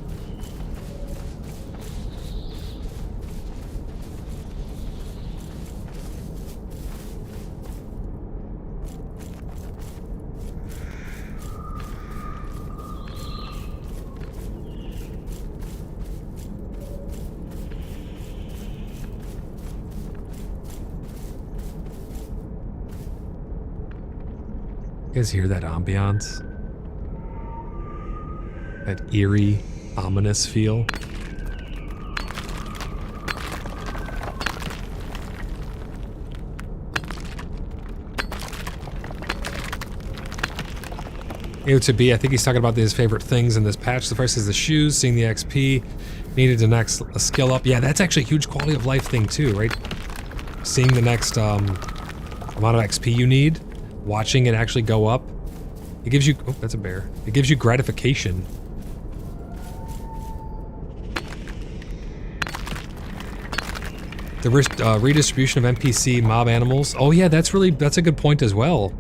You guys hear that ambiance? That eerie, ominous feel? To I think he's talking about his favorite things in this patch. The first is the shoes, seeing the XP, needed to next a skill up. Yeah, that's actually a huge quality of life thing too, right? Seeing the next amount of XP you need, watching it actually go up. It gives you, oh, that's a bear. It gives you gratification. The redistribution of NPC mob animals. Oh yeah, that's a good point as well.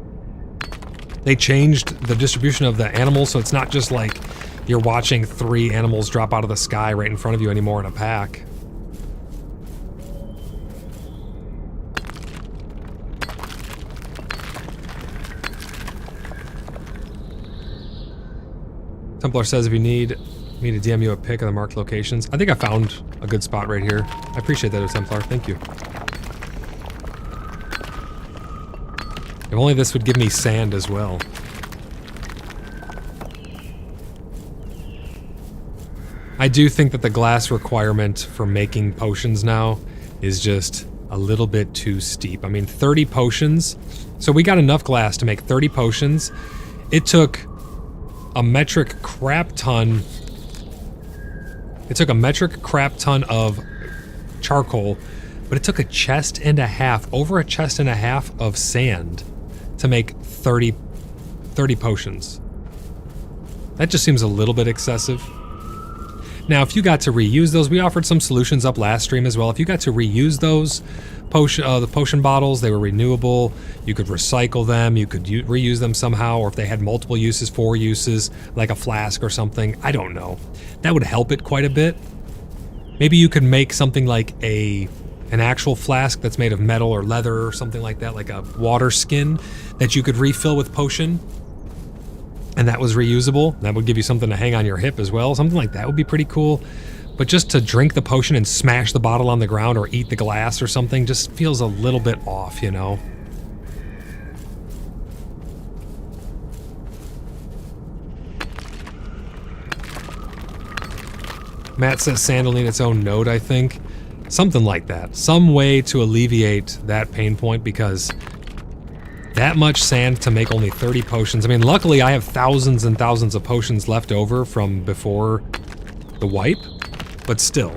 They changed the distribution of the animals, so it's not just like you're watching 3 animals drop out of the sky right in front of you anymore in a pack. Templar says if you need me to DM you a pic of the marked locations. I think I found a good spot right here. I appreciate that, Templar. Thank you. If only this would give me sand as well. I do think that the glass requirement for making potions now is just a little bit too steep. I mean, 30 potions. So we got enough glass to make 30 potions. It took a metric crap ton. It took a metric crap ton of charcoal, but it took a chest and a half, over a chest and a half of sand to make 30 potions. That just seems a little bit excessive. Now, if you got to reuse those, we offered some solutions up last stream as well. If you got to reuse those the potion bottles, they were renewable. You could recycle them. You could reuse them somehow, or if they had multiple uses, 4 uses, like a flask or something. I don't know. That would help it quite a bit. Maybe you could make something like an actual flask that's made of metal or leather or something like that, like a water skin that you could refill with potion. And that was reusable. That would give you something to hang on your hip as well. Something like that would be pretty cool. But just to drink the potion and smash the bottle on the ground or eat the glass or something just feels a little bit off, you know? Matt says sand will need its own node, I think. Something like that. Some way to alleviate that pain point, because that much sand to make only 30 potions. I mean, luckily I have thousands and thousands of potions left over from before the wipe, but still.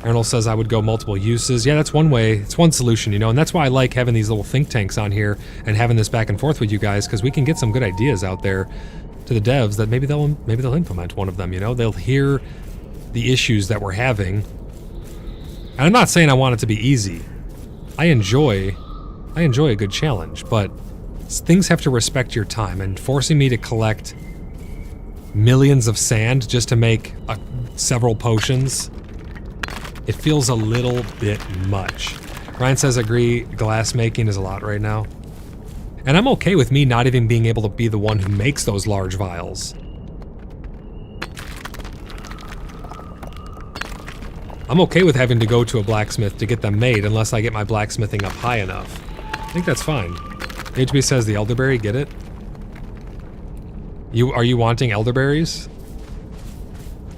Arnold says I would go multiple uses. Yeah, that's one way. It's one solution, you know, and that's why I like having these little think tanks on here and having this back and forth with you guys, because we can get some good ideas out there to the devs that maybe they'll implement one of them, you know? They'll hear the issues that we're having. And I'm not saying I want it to be easy. I enjoy a good challenge, but things have to respect your time, and forcing me to collect millions of sand just to make several potions, it feels a little bit much. Ryan says agree, glass making is a lot right now. And I'm okay with me not even being able to be the one who makes those large vials. I'm okay with having to go to a blacksmith to get them made unless I get my blacksmithing up high enough. I think that's fine. HB says the elderberry, get it? Are you wanting elderberries?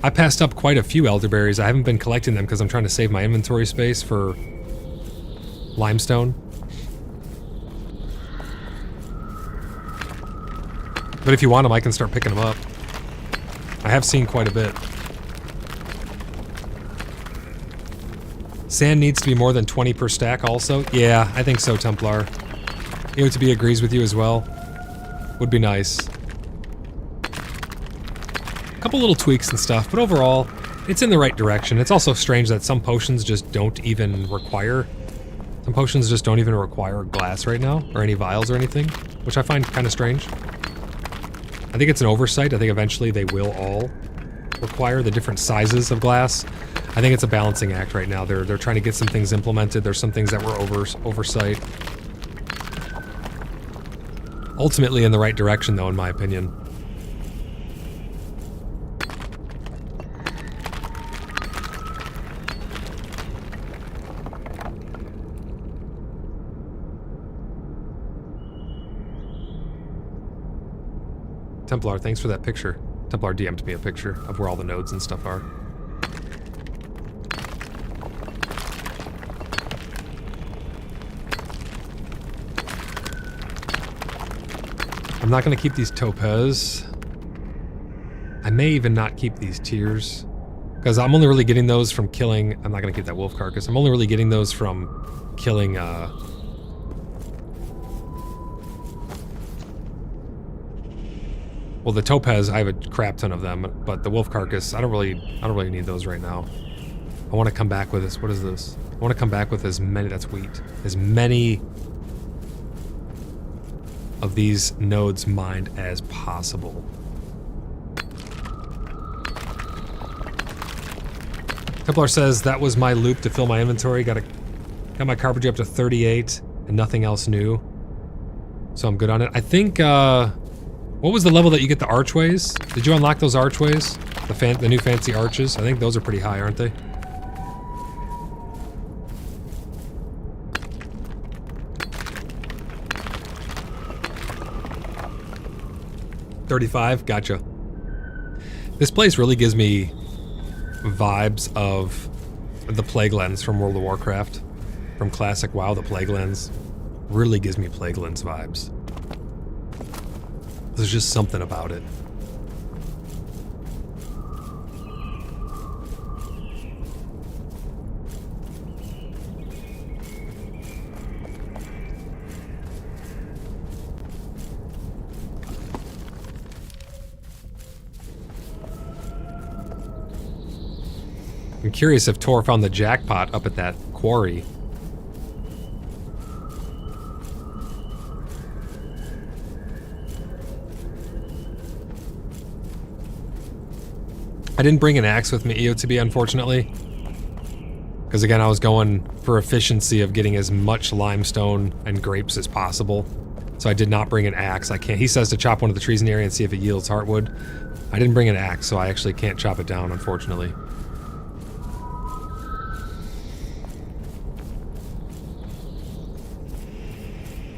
I passed up quite a few elderberries. I haven't been collecting them because I'm trying to save my inventory space for limestone. But if you want them, I can start picking them up. I have seen quite a bit. Sand needs to be more than 20 per stack also? Yeah, I think so, Templar. aUEC agrees with you as well. Would be nice. A couple little tweaks and stuff, but overall, it's in the right direction. It's also strange that some potions just don't even require... Some potions just don't even require glass right now, or any vials or anything, which I find kind of strange. I think it's an oversight. I think eventually they will all require the different sizes of glass. I think it's a balancing act right now. They're trying to get some things implemented. There's some things that were oversight. Ultimately in the right direction, though, in my opinion. Templar, thanks for that picture. Templar DM'd me a picture of where all the nodes and stuff are. I'm not going to keep these topaz. I may even not keep these tears. Because I'm only really getting those from killing... I'm not going to keep that wolf carcass. I'm only really getting those from killing... Well, the topaz, I have a crap ton of them, but the wolf carcass, I don't really need those right now. I want to come back with this. What is this? I want to come back with as many... That's wheat. As many of these nodes mined as possible. Templar says, that was my loop to fill my inventory. Got my carpentry up to 38 and nothing else new. So I'm good on it. I think, what was the level that you get the archways? Did you unlock those archways? The new fancy arches? I think those are pretty high, aren't they? $35? Gotcha. This place really gives me vibes of the Plague Lens from World of Warcraft. From classic WoW, the Plague Lens really gives me Plague Lens vibes. There's just something about it. I'm curious if Tor found the jackpot up at that quarry. I didn't bring an axe with me, EOTB, unfortunately. Because again, I was going for efficiency of getting as much limestone and grapes as possible. So I did not bring an axe. I can't. He says to chop one of the trees in the area and see if it yields heartwood. I didn't bring an axe, so I actually can't chop it down, unfortunately.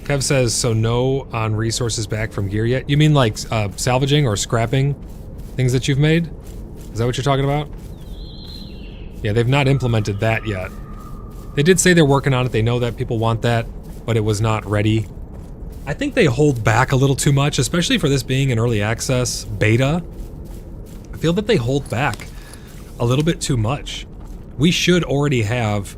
Kev says, so no on resources back from gear yet? You mean like salvaging or scrapping things that you've made? Is that what you're talking about? Yeah, they've not implemented that yet. They did say they're working on it. They know that people want that, but it was not ready. I think they hold back a little too much, especially for this being an early access beta. I feel that they hold back a little bit too much. We should already have...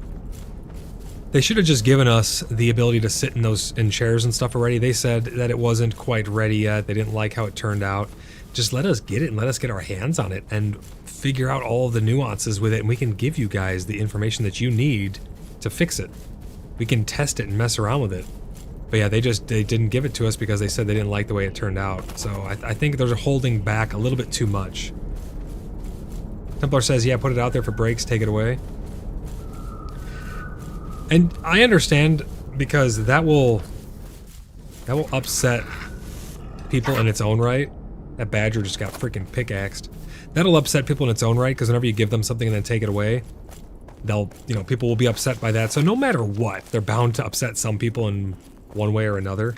They should have just given us the ability to sit in chairs and stuff already. They said that it wasn't quite ready yet. They didn't like how it turned out. Just let us get it and let us get our hands on it and figure out all of the nuances with it, and we can give you guys the information that you need to fix it. We can test it and mess around with it. But yeah, they didn't give it to us because they said they didn't like the way it turned out. So I think they're holding back a little bit too much. Templar says, yeah, put it out there for breaks, take it away. And I understand, because that will upset people in its own right. That badger just got freaking pickaxed. That'll upset people in its own right, because whenever you give them something and then take it away, people will be upset by that. So no matter what, they're bound to upset some people in one way or another.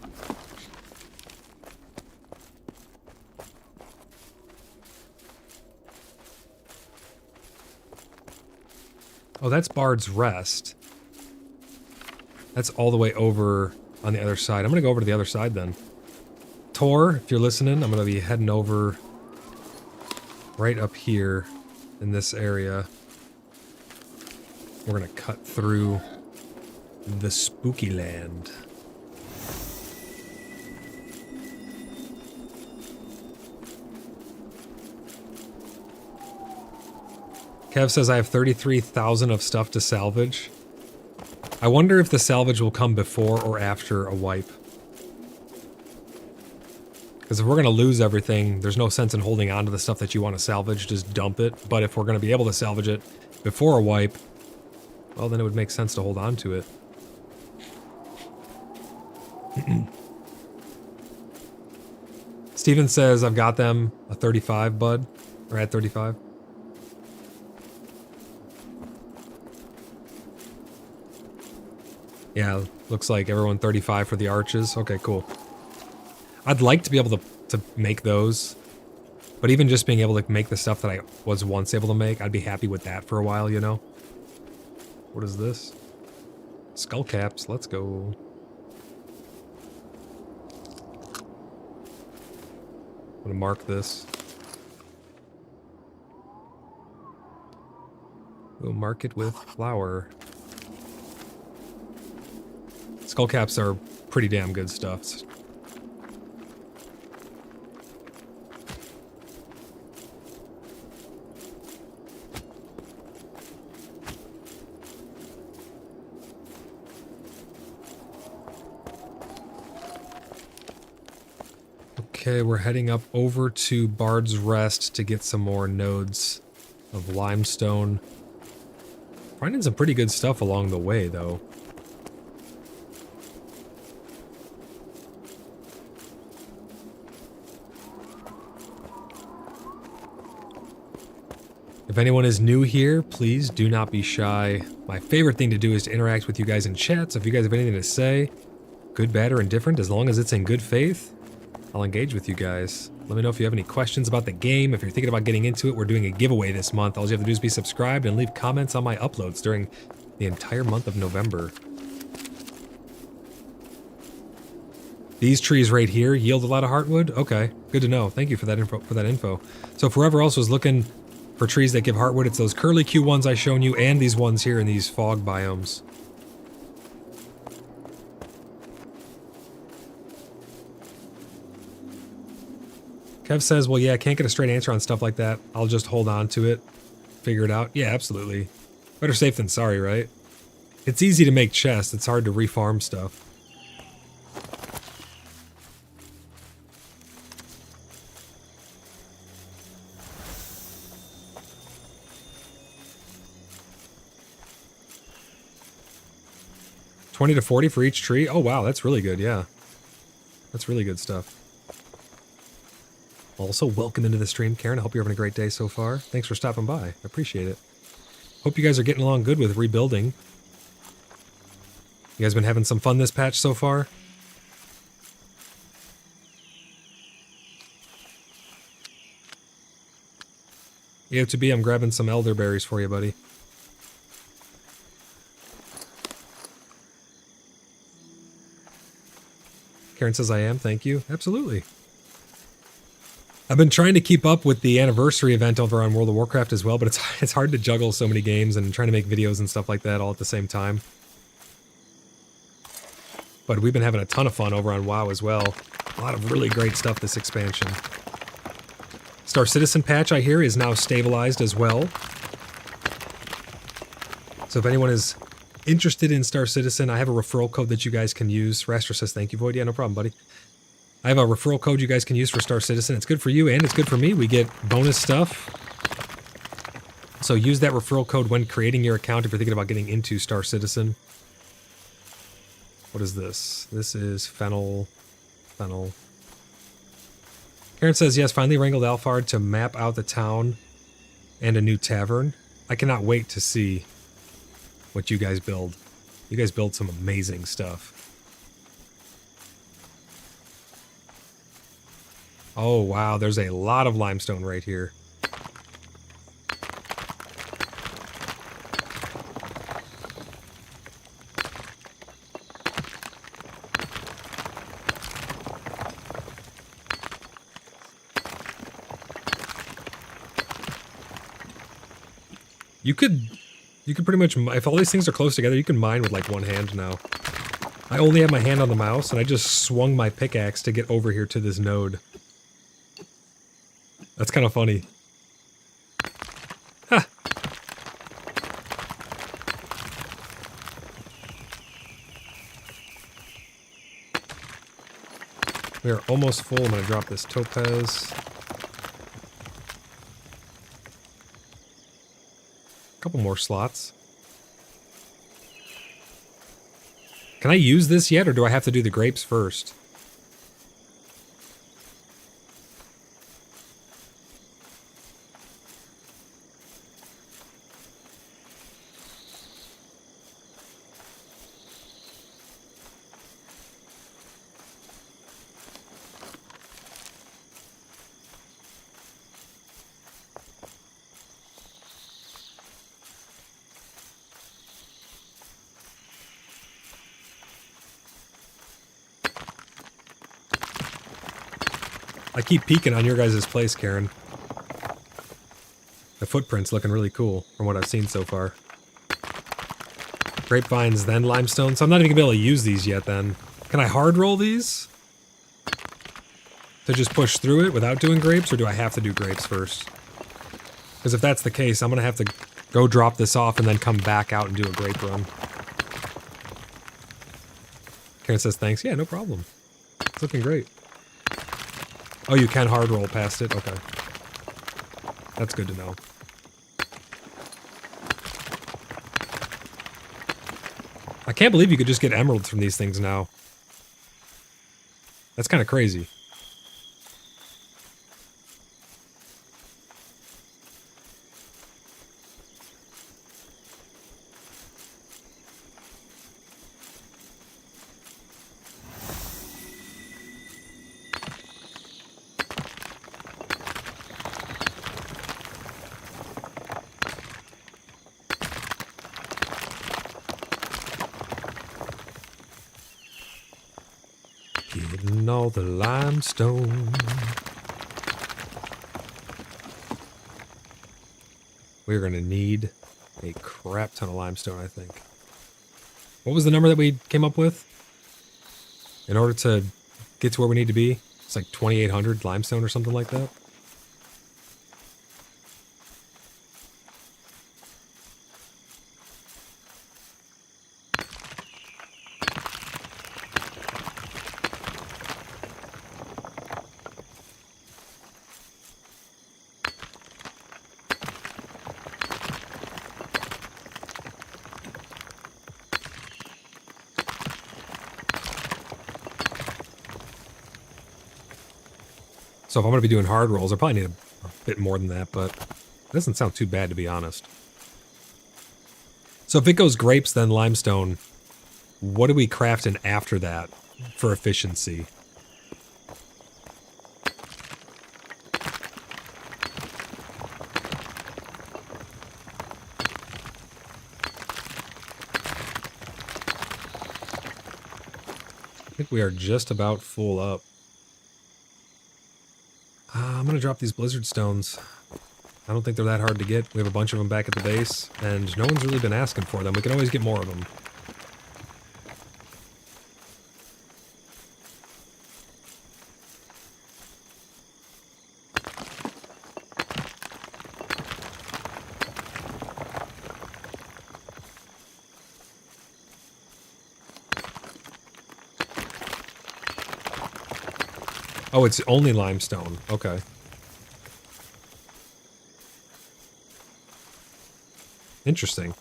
Oh, that's Bard's Rest. That's all the way over on the other side. I'm going to go over to the other side then. Tor, if you're listening, I'm going to be heading over right up here in this area. We're going to cut through the spooky land. Kev says I have 33,000 of stuff to salvage. I wonder if the salvage will come before or after a wipe. Because if we're going to lose everything, there's no sense in holding on to the stuff that you want to salvage, just dump it. But if we're going to be able to salvage it before a wipe, well, then it would make sense to hold on to it. Steven says, I've got them a 35, bud. Or at 35. Yeah, looks like everyone 35 for the arches. Okay, cool. I'd like to be able to to make those. But even just being able to make the stuff that I was once able to make, I'd be happy with that for a while, you know? What is this? Skull caps, let's go. I'm gonna mark this. We'll mark it with flour. Skull caps are pretty damn good stuff. Okay, we're heading up over to Bard's Rest to get some more nodes of limestone. Finding some pretty good stuff along the way, though. If anyone is new here, please do not be shy. My favorite thing to do is to interact with you guys in chat, so if you guys have anything to say, good, bad, or indifferent, as long as it's in good faith, I'll engage with you guys. Let me know if you have any questions about the game. If you're thinking about getting into it, we're doing a giveaway this month. All you have to do is be subscribed and leave comments on my uploads during the entire month of November. These trees right here yield a lot of heartwood? Okay, good to know. Thank you for that info. So if whoever else was looking for trees that give heartwood, it's those curly Q ones I've shown you and these ones here in these fog biomes. Kev says, well, yeah, I can't get a straight answer on stuff like that. I'll just hold on to it, figure it out. Yeah, absolutely. Better safe than sorry, right? It's easy to make chests. It's hard to reform stuff. $20 to $40 for each tree? Oh, wow, that's really good, yeah. That's really good stuff. Also, welcome into the stream, Karen. I hope you're having a great day so far. Thanks for stopping by. I appreciate it. Hope you guys are getting along good with rebuilding. You guys been having some fun this patch so far? EO2B, I'm grabbing some elderberries for you, buddy. Karen says I am, thank you. Absolutely. I've been trying to keep up with the anniversary event over on World of Warcraft as well, but it's hard to juggle so many games and trying to make videos and stuff like that all at the same time. But we've been having a ton of fun over on WoW as well. A lot of really great stuff this expansion. Star Citizen patch, I hear, is now stabilized as well. So if anyone is interested in Star Citizen, I have a referral code that you guys can use. Rastra says, thank you, Void. Yeah, no problem, buddy. I have a referral code you guys can use for Star Citizen. It's good for you and it's good for me. We get bonus stuff. So use that referral code when creating your account if you're thinking about getting into Star Citizen. What is this? This is fennel. Fennel. Karen says, yes, finally wrangled Alphard to map out the town and a new tavern. I cannot wait to see what you guys build. You guys build some amazing stuff. Oh, wow, there's a lot of limestone right here. You could pretty much, if all these things are close together, you can mine with like one hand now. I only have my hand on the mouse, and I just swung my pickaxe to get over here to this node. That's kind of funny. Ha! We are almost full. I'm going to drop this topaz. A couple more slots. Can I use this yet, or do I have to do the grapes first? I keep peeking on your guys' place, Karen. The footprint's looking really cool from what I've seen so far. Grapevines, then limestone. So I'm not even gonna be able to use these yet then. Can I hard roll these? To just push through it without doing grapes, or do I have to do grapes first? Because if that's the case, I'm gonna have to go drop this off and then come back out and do a grape run. Karen says thanks. Yeah, no problem. It's looking great. Oh, you can hard roll past it? Okay. That's good to know. I can't believe you could just get emeralds from these things now. That's kind of crazy. Getting all the limestone. We're going to need a crap ton of limestone, I think. What was the number that we came up with? In order to get to where we need to be? It's like 2,800 limestone or something like that. So if I'm going to be doing hard rolls, I probably need a bit more than that, but it doesn't sound too bad, to be honest. So if it goes grapes, then limestone, what do we craft in after that for efficiency? I think we are just about full up. I'm going to drop these blizzard stones. I don't think they're that hard to get. We have a bunch of them back at the base, and no one's really been asking for them. We can always get more of them. Oh, it's only limestone. Okay. Interesting.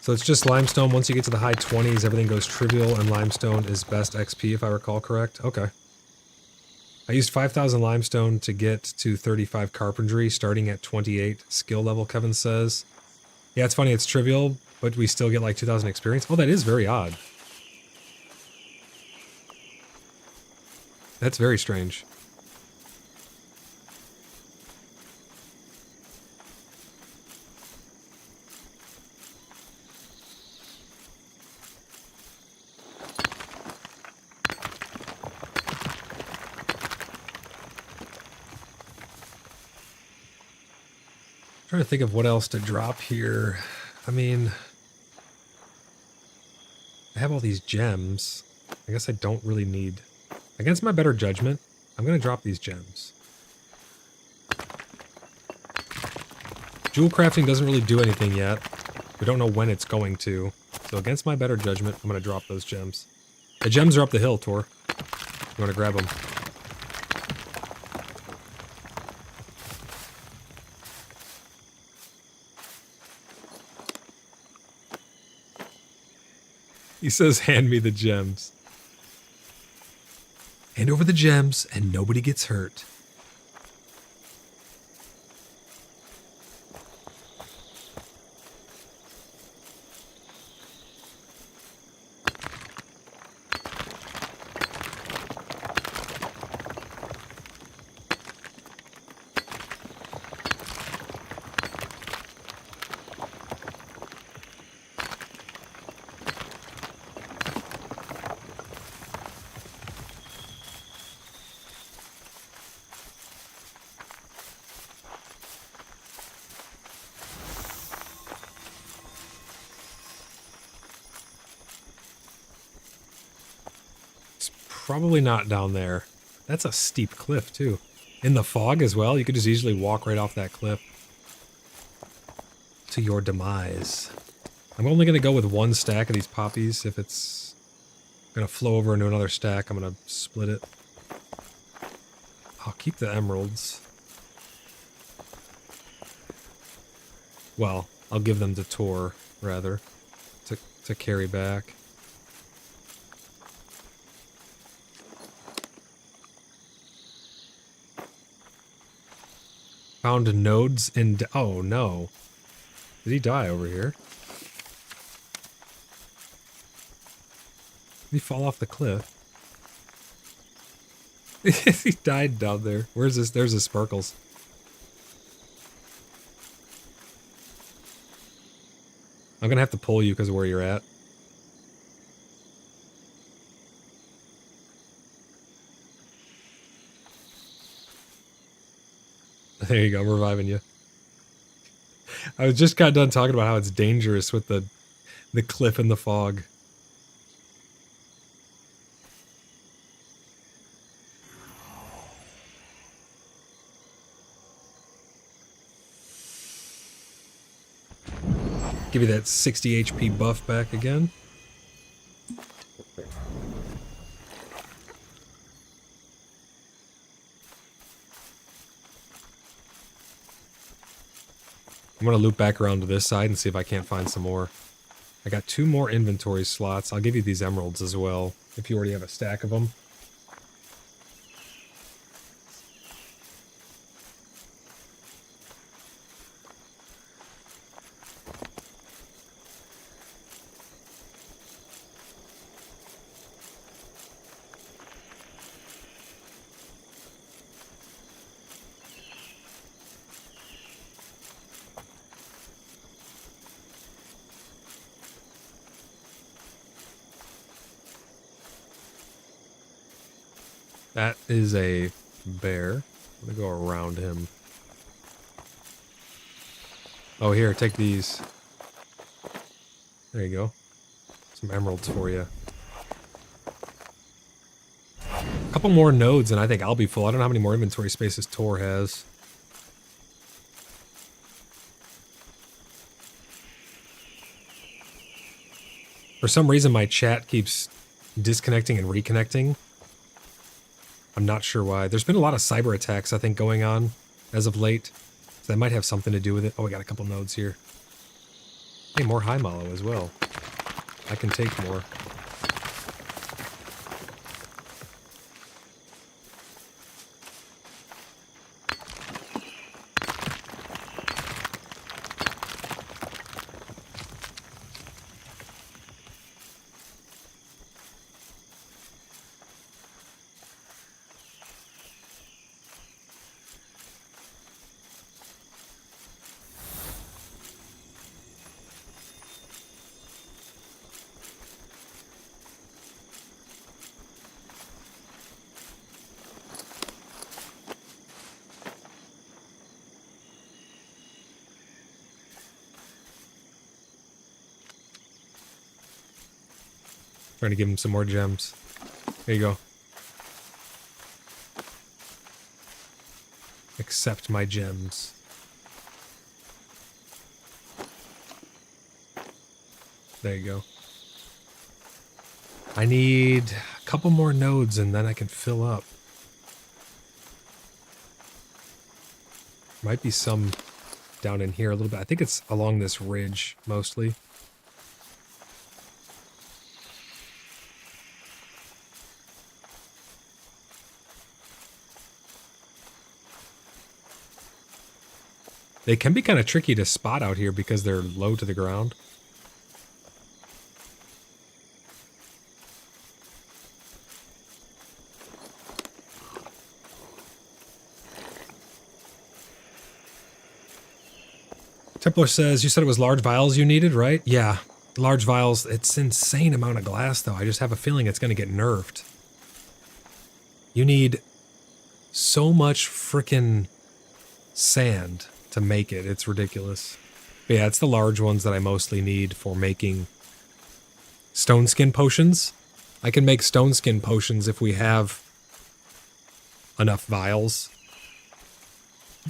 So it's just limestone. Once you get to the high 20s, everything goes trivial, and limestone is best XP, if I recall correct. Okay. I used 5,000 limestone to get to 35 carpentry, starting at 28 skill level, Kevin says. Yeah, it's funny. It's trivial, but we still get like 2,000 experience. Oh, that is very odd. That's very strange. Trying to think of what else to drop here. I mean, I have all these gems. I guess I don't really need... Against my better judgment, I'm going to drop these gems. Jewel crafting doesn't really do anything yet. We don't know when it's going to. So against my better judgment, I'm going to drop those gems. The gems are up the hill, Tor. You want to grab them. He says, hand me the gems. Hand over the gems, and nobody gets hurt. Probably not down there. That's a steep cliff, too. In the fog as well, you could just easily walk right off that cliff. To your demise. I'm only going to go with one stack of these poppies. If it's going to flow over into another stack, I'm going to split it. I'll keep the emeralds. Well, I'll give them to Tor, rather, to carry back. Found nodes in... Oh, no. Did he die over here? Did he fall off the cliff? He died down there. Where's this? There's the sparkles. I'm gonna have to pull you because of where you're at. There you go, I'm reviving you. I was just got done talking about how it's dangerous with the cliff and the fog. Give you that 60 HP buff back again. I'm going to loop back around to this side and see if I can't find some more. I got 2 more inventory slots. I'll give you these emeralds as well, if you already have a stack of them. That is a bear. I'm gonna go around him. Oh, here, take these. There you go. Some emeralds for you. A couple more nodes and I think I'll be full. I don't know how many more inventory spaces Tor has. For some reason my chat keeps disconnecting and reconnecting. I'm not sure why. There's been a lot of cyber attacks, I think, going on as of late. So that might have something to do with it. Oh, we got a couple nodes here. Hey, more high mallow as well. I can take more. Trying to give him some more gems. There you go. Accept my gems. There you go. I need a couple more nodes and then I can fill up. Might be some down in here a little bit. I think it's along this ridge mostly. They can be kind of tricky to spot out here because they're low to the ground. Templar says, you said it was large vials you needed, right? Yeah, large vials. It's an insane amount of glass, though. I just have a feeling it's going to get nerfed. You need so much frickin' sand to make it. It's ridiculous. But yeah, it's the large ones that I mostly need for making stone skin potions. I can make stone skin potions if we have enough vials.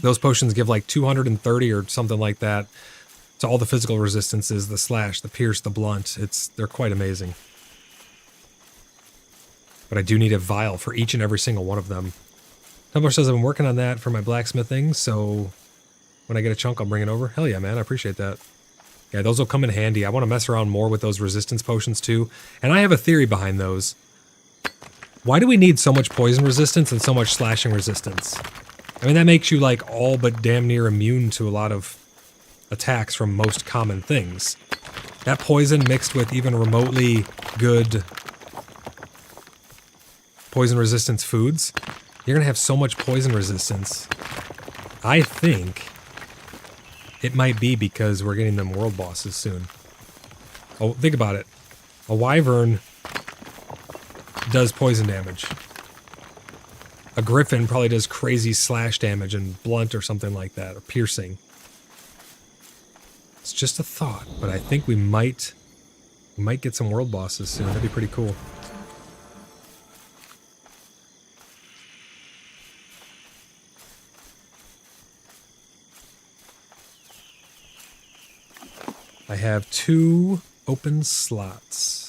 Those potions give like 230 or something like that to all the physical resistances, the slash, the pierce, the blunt. They're quite amazing. But I do need a vial for each and every single one of them. Tumblr says I've been working on that for my blacksmithing, so when I get a chunk, I'll bring it over. Hell yeah, man, I appreciate that. Yeah, those will come in handy. I want to mess around more with those resistance potions too. And I have a theory behind those. Why do we need so much poison resistance and so much slashing resistance? I mean, that makes you like all but damn near immune to a lot of attacks from most common things. That poison mixed with even remotely good poison resistance foods, you're going to have so much poison resistance. I think it might be because we're getting them world bosses soon. Oh, think about it. A wyvern does poison damage. A griffin probably does crazy slash damage and blunt or something like that, or piercing. It's just a thought, but I think we might get some world bosses soon. That'd be pretty cool. I have 2 open slots.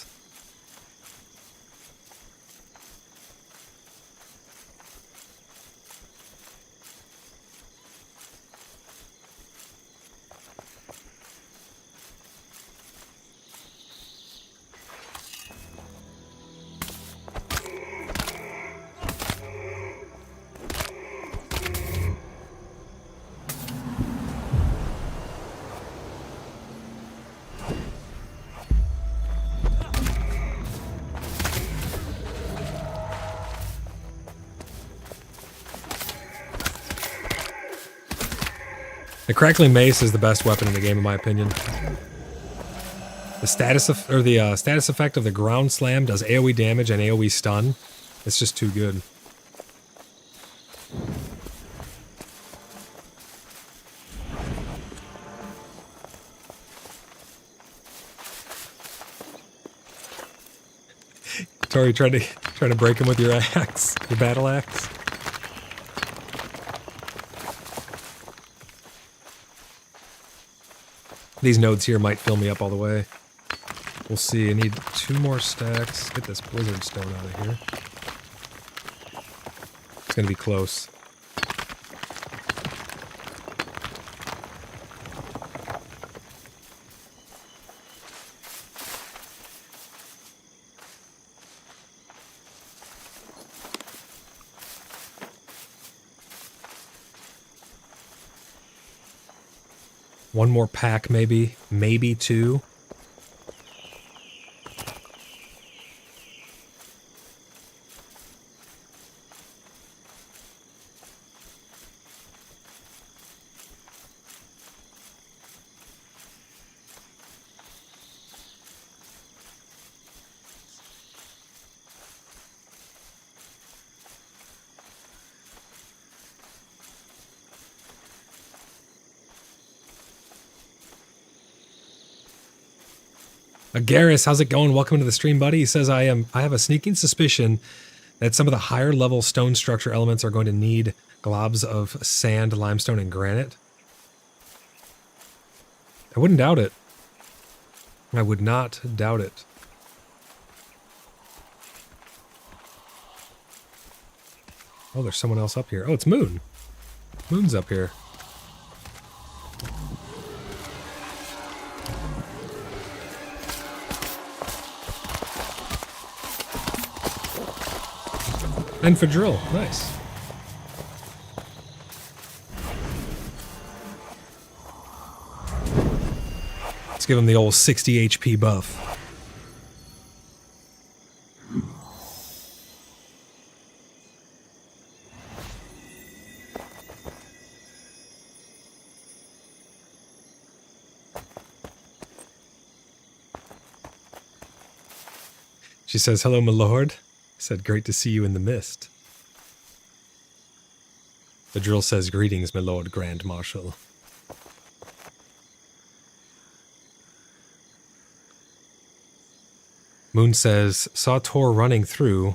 The crackling mace is the best weapon in the game, in my opinion. The status effect of the ground slam does AoE damage and AoE stun. It's just too good. Tori, trying to break him with your axe, your battle axe. These nodes here might fill me up all the way. We'll see. I need 2 more stacks. Get this blizzard stone out of here. It's gonna be close. One more pack, maybe. Maybe 2. Garrus, how's it going? Welcome to the stream, buddy. He says, I have a sneaking suspicion that some of the higher level stone structure elements are going to need globs of sand, limestone, and granite. I wouldn't doubt it. I would not doubt it. Oh, there's someone else up here. Oh, it's Moon. Moon's up here. And for drill, nice. Let's give him the old 60 HP buff. She says, hello, my lord. Said, great to see you in the mist. The drill says, greetings, my lord Grand Marshal. Moon says, saw Tor running through,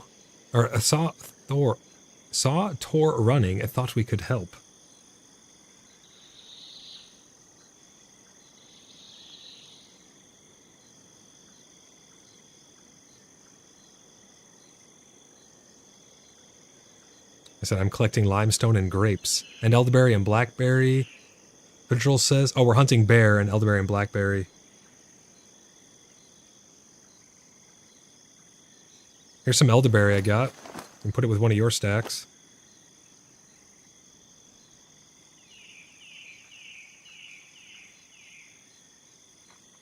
or saw Tor running and thought we could help. I said, I'm collecting limestone and grapes. And elderberry and blackberry. Patrol says, oh, we're hunting bear and elderberry and blackberry. Here's some elderberry I got. You can put it with one of your stacks.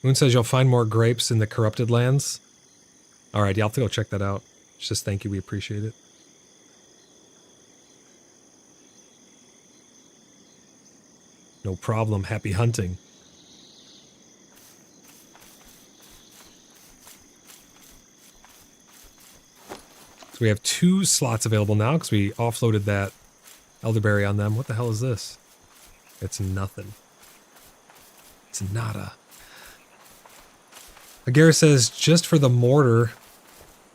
Moon says you'll find more grapes in the corrupted lands. Alright, yeah, I'll have to go check that out. Just thank you, we appreciate it. No problem, happy hunting. So we have 2 slots available now because we offloaded that elderberry on them. What the hell is this? It's nothing. It's nada. Agara says, just for the mortar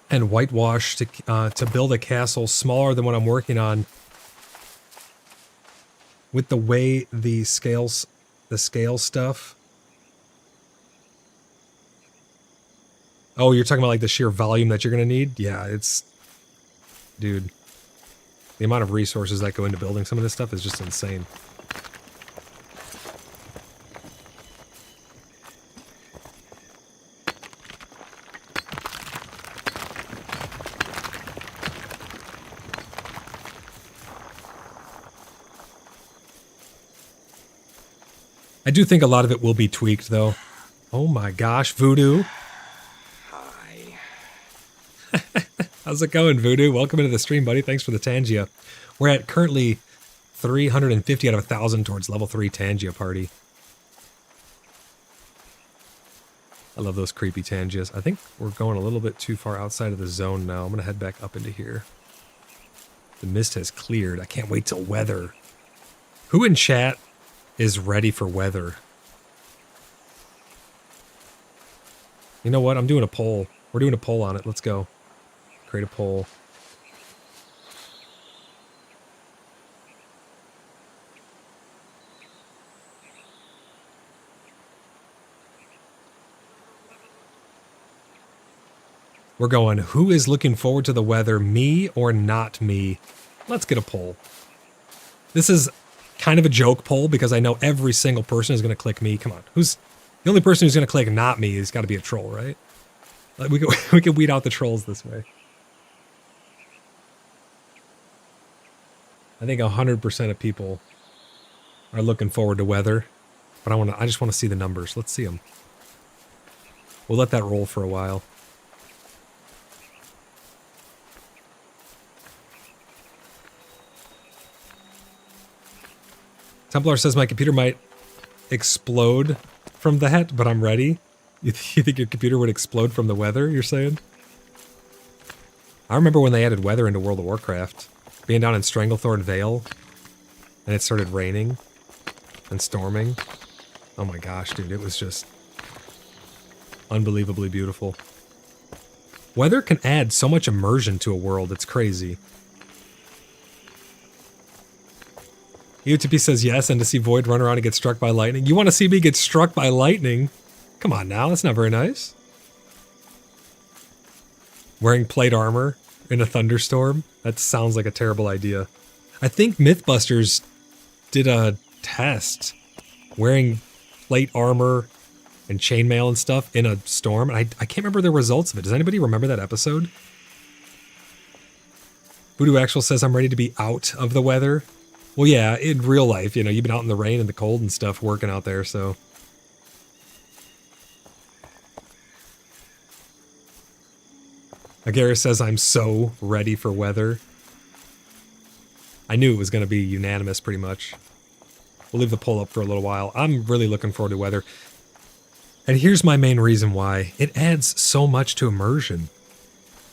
and whitewash to build a castle smaller than what I'm working on. With the way the scale stuff. Oh, you're talking about like the sheer volume that you're going to need? Yeah, it's... Dude. The amount of resources that go into building some of this stuff is just insane. I do think a lot of it will be tweaked, though. Oh my gosh, Voodoo. Hi. How's it going, Voodoo? Welcome into the stream, buddy. Thanks for the Tangia. We're at currently 350 out of 1,000 towards level 3 Tangia party. I love those creepy Tangias. I think we're going a little bit too far outside of the zone now. I'm going to head back up into here. The mist has cleared. I can't wait till weather. Who in chat is ready for weather? You know what? I'm doing a poll. We're doing a poll on it. Let's go. Create a poll. We're going, who is looking forward to the weather, me or not me? Let's get a poll. This is kind of a joke poll because I know every single person is going to click me. Come on. Who's the only person who's going to click not me has got to be a troll, right? Like we can weed out the trolls this way. I think 100% of people are looking forward to weather, but I just want to see the numbers. Let's see them. We'll let that roll for a while. Templar says my computer might explode from that, but I'm ready. You think your computer would explode from the weather, you're saying? I remember when they added weather into World of Warcraft. Being down in Stranglethorn Vale, and it started raining and storming. Oh my gosh, dude, it was just unbelievably beautiful. Weather can add so much immersion to a world, it's crazy. UTP says yes, and to see Void run around and get struck by lightning. You want to see me get struck by lightning? Come on now, that's not very nice. Wearing plate armor in a thunderstorm? That sounds like a terrible idea. I think Mythbusters did a test wearing plate armor and chainmail and stuff in a storm, and I can't remember the results of it. Does anybody remember that episode? Voodoo Actual says I'm ready to be out of the weather. Well, yeah, in real life, you know, you've been out in the rain and the cold and stuff working out there, so. Agaris says I'm so ready for weather. I knew it was going to be unanimous pretty much. We'll leave the poll up for a little while. I'm really looking forward to weather. And here's my main reason why. It adds so much to immersion.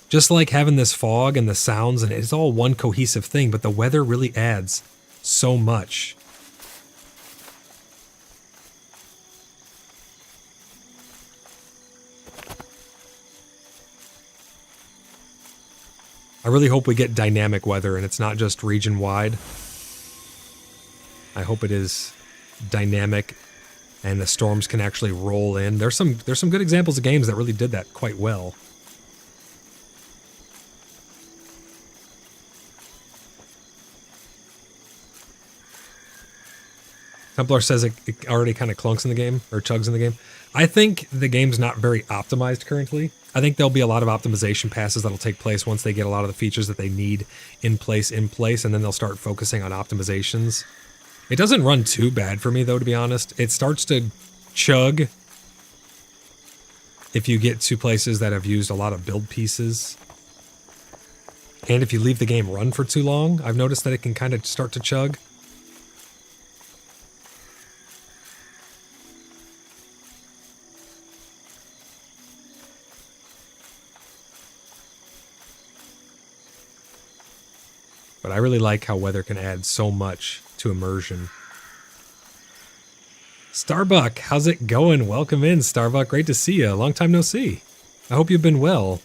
Just like having this fog and the sounds, and it's all one cohesive thing, but the weather really adds so much. I really hope we get dynamic weather and it's not just region-wide. I hope it is dynamic and the storms can actually roll in. There's some good examples of games that really did that quite well. Templar says it already kind of clunks in the game, or chugs in the game. I think the game's not very optimized currently. I think there'll be a lot of optimization passes that'll take place once they get a lot of the features that they need in place, and then they'll start focusing on optimizations. It doesn't run too bad for me, though, to be honest. It starts to chug if you get to places that have used a lot of build pieces. And if you leave the game run for too long, I've noticed that it can kind of start to chug. But I really like how weather can add so much to immersion. Starbuck, how's it going? Welcome in, Starbuck. Great to see you. Long time no see. I hope you've been well.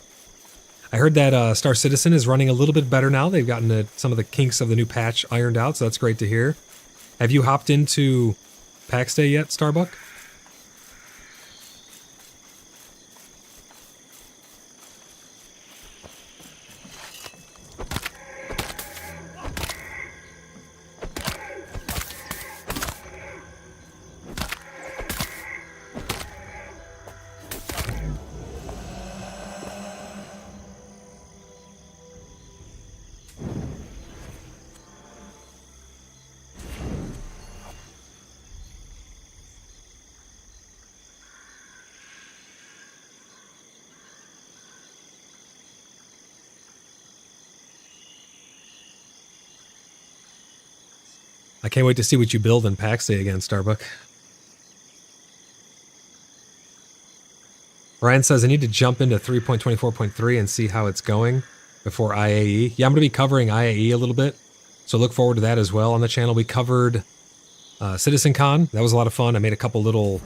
I heard that Star Citizen is running a little bit better now. They've gotten some of the kinks of the new patch ironed out, so that's great to hear. Have you hopped into Pax Day yet, Starbuck? I can't wait to see what you build in Pax Day again, Starbuck. Ryan says, I need to jump into 3.24.3 and see how it's going before IAE. Yeah, I'm going to be covering IAE a little bit, so look forward to that as well on the channel. We covered CitizenCon. That was a lot of fun. I made a couple little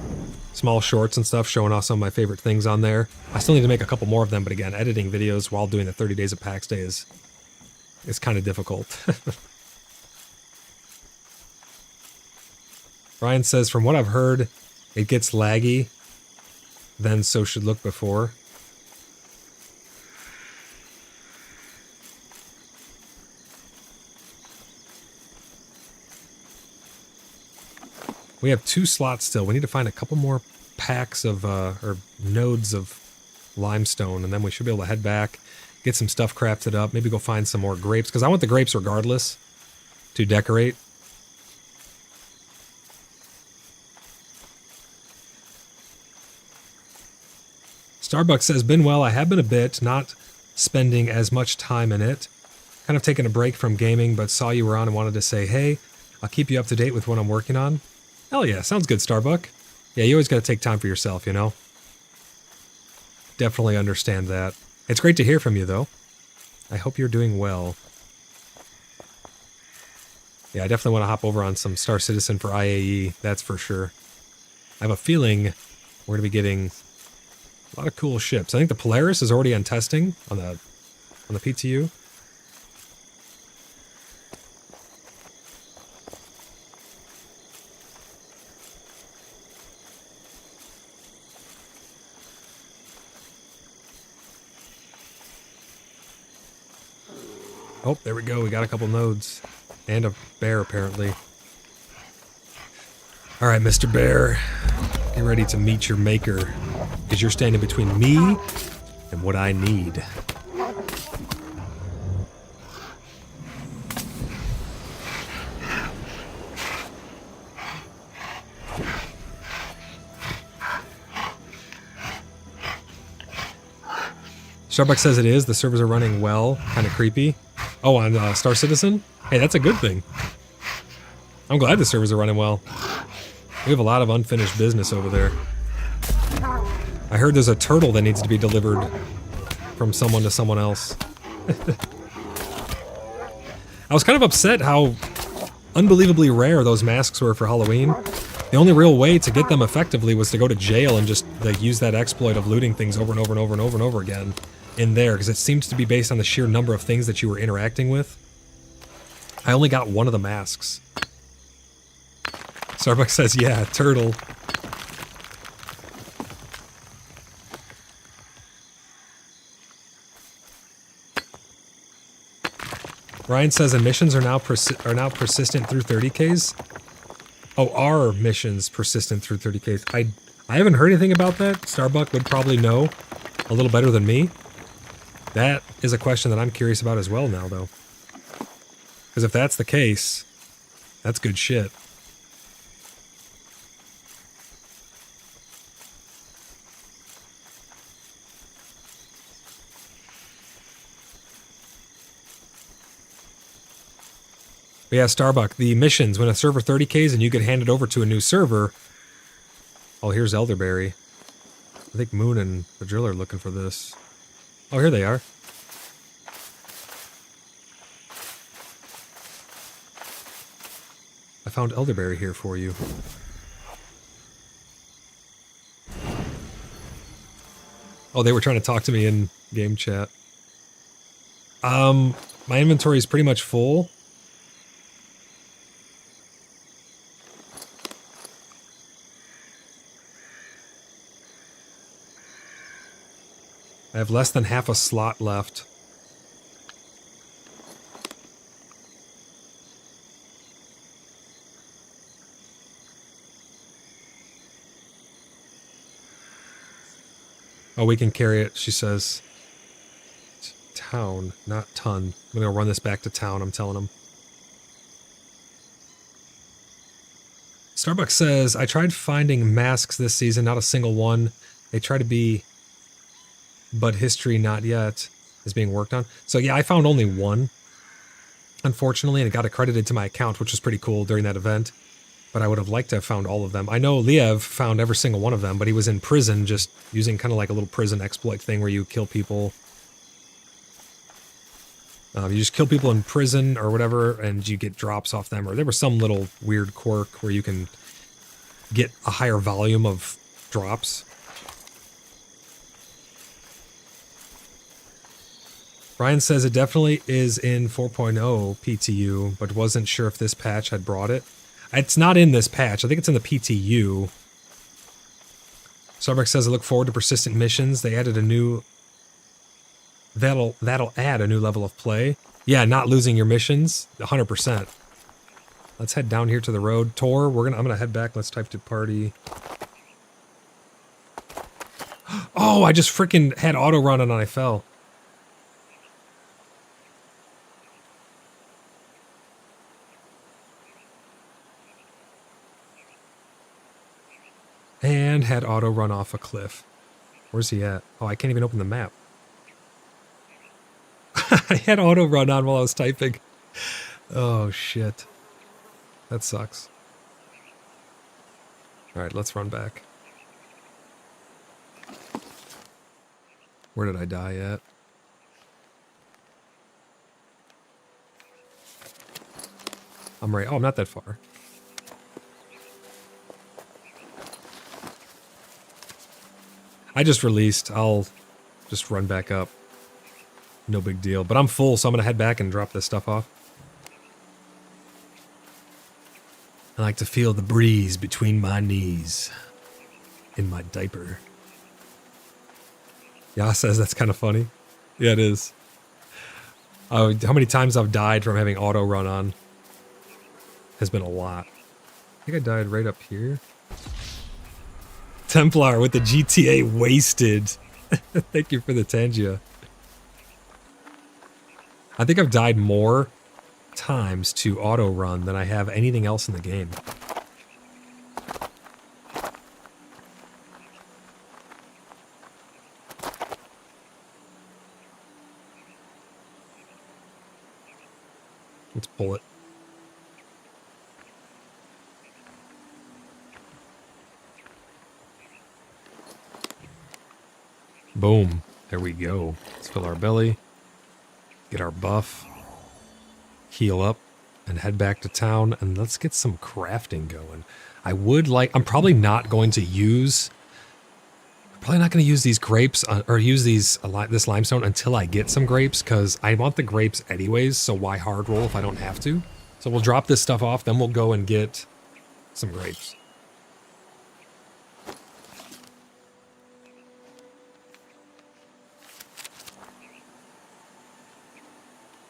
small shorts and stuff showing off some of my favorite things on there. I still need to make a couple more of them, but again, editing videos while doing the 30 days of Pax Day is kind of difficult. Ryan says, from what I've heard, it gets laggy, then so should look before. We have 2 slots still. We need to find a couple more packs of, or nodes of limestone, and then we should be able to head back, get some stuff crafted up, maybe go find some more grapes, because I want the grapes regardless to decorate. Starbucks says, been well, I have been a bit, not spending as much time in it. Kind of taking a break from gaming, but saw you were on and wanted to say, hey, I'll keep you up to date with what I'm working on. Hell yeah, sounds good, Starbuck. Yeah, you always got to take time for yourself, you know? Definitely understand that. It's great to hear from you, though. I hope you're doing well. Yeah, I definitely want to hop over on some Star Citizen for IAE, that's for sure. I have a feeling we're going to be getting a lot of cool ships. I think the Polaris is already on testing on the PTU. Oh, there we go. We got a couple nodes. And a bear, apparently. Alright, Mr. Bear. Get ready to meet your maker. Because you're standing between me and what I need. Starbucks says it is. The servers are running well. Kind of creepy. Oh, on Star Citizen? Hey, that's a good thing. I'm glad the servers are running well. We have a lot of unfinished business over there. I heard there's a turtle that needs to be delivered from someone to someone else. I was kind of upset how unbelievably rare those masks were for Halloween. The only real way to get them effectively was to go to jail and just like use that exploit of looting things over and over and over and over and over again. in there because it seems to be based on the sheer number of things that you were interacting with. I only got one of the masks. Starbucks says, yeah, turtle. Ryan says emissions are now persistent through 30Ks. Oh, are missions persistent through 30Ks? I haven't heard anything about that. Starbuck would probably know a little better than me. That is a question that I'm curious about as well now, though. Because if that's the case, that's good shit. But yeah, Starbuck, the missions, when a server 30Ks and you get handed over to a new server... Oh, here's Elderberry. I think Moon and the Drill are looking for this. Oh, here they are. I found Elderberry here for you. Oh, they were trying to talk to me in game chat. My inventory is pretty much full. I have less than half a slot left. Oh, we can carry it, she says. Town, not ton. I'm gonna run this back to town, I'm telling them. Starbucks says, I tried finding masks this season, not a single one. They try to be... but history not yet is being worked on. So yeah, I found only one, unfortunately, and it got accredited to my account, which was pretty cool during that event. But I would have liked to have found all of them. I know Liev found every single one of them, but he was in prison just using kind of like a little prison exploit thing where you kill people. You just kill people in prison or whatever, and you get drops off them. Or there was some little weird quirk where you can get a higher volume of drops. Ryan says it definitely is in 4.0 PTU, but wasn't sure if this patch had brought it. It's not in this patch. I think it's in the PTU. Starbucks says I look forward to persistent missions. They added a new... That'll add a new level of play. Yeah, not losing your missions. 100%. Let's head down here to the road. Tor, I'm gonna head back. Let's type to party. Oh, I just freaking had auto run and I fell. And had auto run off a cliff. Where's he at? Oh, I can't even open the map. I had auto run on while I was typing. Oh, shit. That sucks. Alright, let's run back. Where did I die at? I'm right. Oh, I'm not that far. I just released. I'll just run back up. No big deal. But I'm full, so I'm going to head back and drop this stuff off. I like to feel the breeze between my knees in my diaper. Ya says that's kind of funny. Yeah, it is. Oh, how many times I've died from having auto run on has been a lot. I think I died right up here. Templar with the GTA wasted. Thank you for the Tangia. I think I've died more times to auto run than I have anything else in the game. Let's pull it. Boom. There we go. Let's fill our belly. Get our buff. Heal up. And head back to town. And let's get some crafting going. I'm probably not going to use Probably not going to use these grapes or use this limestone until I get some grapes, because I want the grapes anyways, so why hard roll if I don't have to? So we'll drop this stuff off, then we'll go and get some grapes.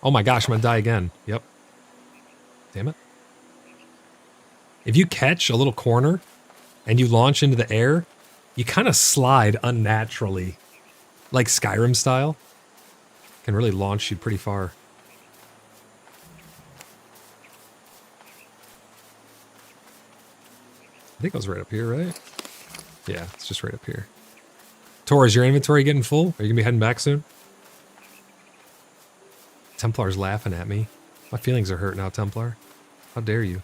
Oh my gosh, I'm going to die again. Yep. Damn it. If you catch a little corner and you launch into the air, you kind of slide unnaturally, like Skyrim style. Can really launch you pretty far. I think it was right up here, right? Yeah, it's just right up here. Tor, is your inventory getting full? Are you going to be heading back soon? Templar's laughing at me. My feelings are hurt now, Templar. How dare you?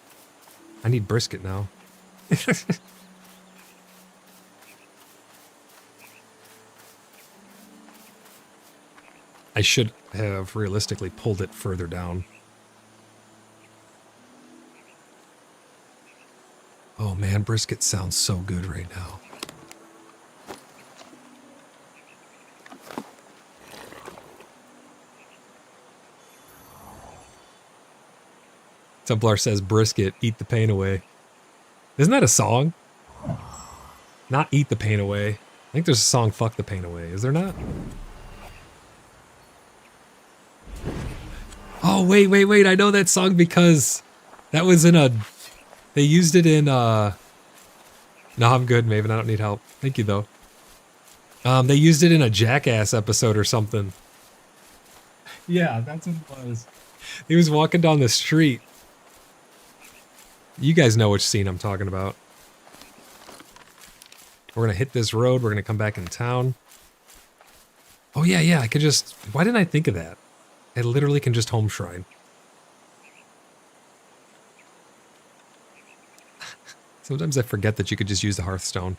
I need brisket now. I should have realistically pulled it further down. Oh man, brisket sounds so good right now. Templar says brisket, eat the pain away. Isn't that a song? Not eat the pain away. I think there's a song, fuck the pain away. Is there not? Oh, wait. I know that song because that was in a... They used it in... No, I'm good, Maven. I don't need help. Thank you, though. They used it in a Jackass episode or something. Yeah, that's what it was. He was walking down the street. You guys know which scene I'm talking about. We're going to hit this road. We're going to come back in town. Oh, yeah. I could just... Why didn't I think of that? I literally can just home shrine. Sometimes I forget that you could just use the Hearthstone.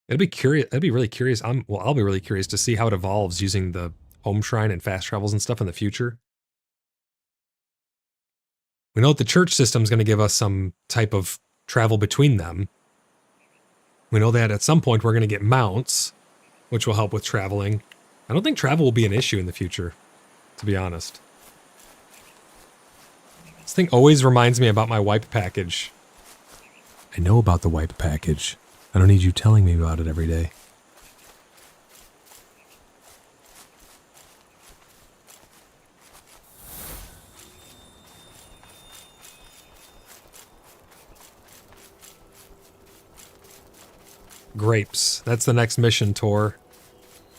It'd be curious. I'd be really curious. I'll be really curious to see how it evolves using the home shrine and fast travels and stuff in the future. We know that the church system is going to give us some type of travel between them. We know that at some point we're going to get mounts, which will help with traveling. I don't think travel will be an issue in the future, to be honest. This thing always reminds me about my wipe package. I know about the wipe package. I don't need you telling me about it every day. Grapes. That's the next mission, Tor.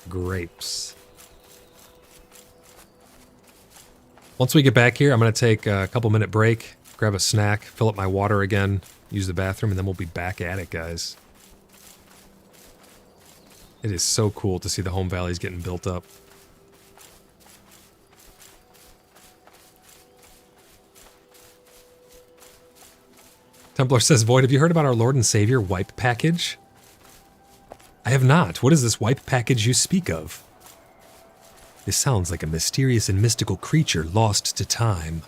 Grapes. Once we get back here, I'm going to take a couple-minute break, grab a snack, fill up my water again, use the bathroom, and then we'll be back at it, guys. It is so cool to see the home valleys getting built up. Templar says, Void, have you heard about our Lord and Savior wipe package? I have not. What is this wipe package you speak of? This sounds like a mysterious and mystical creature lost to time.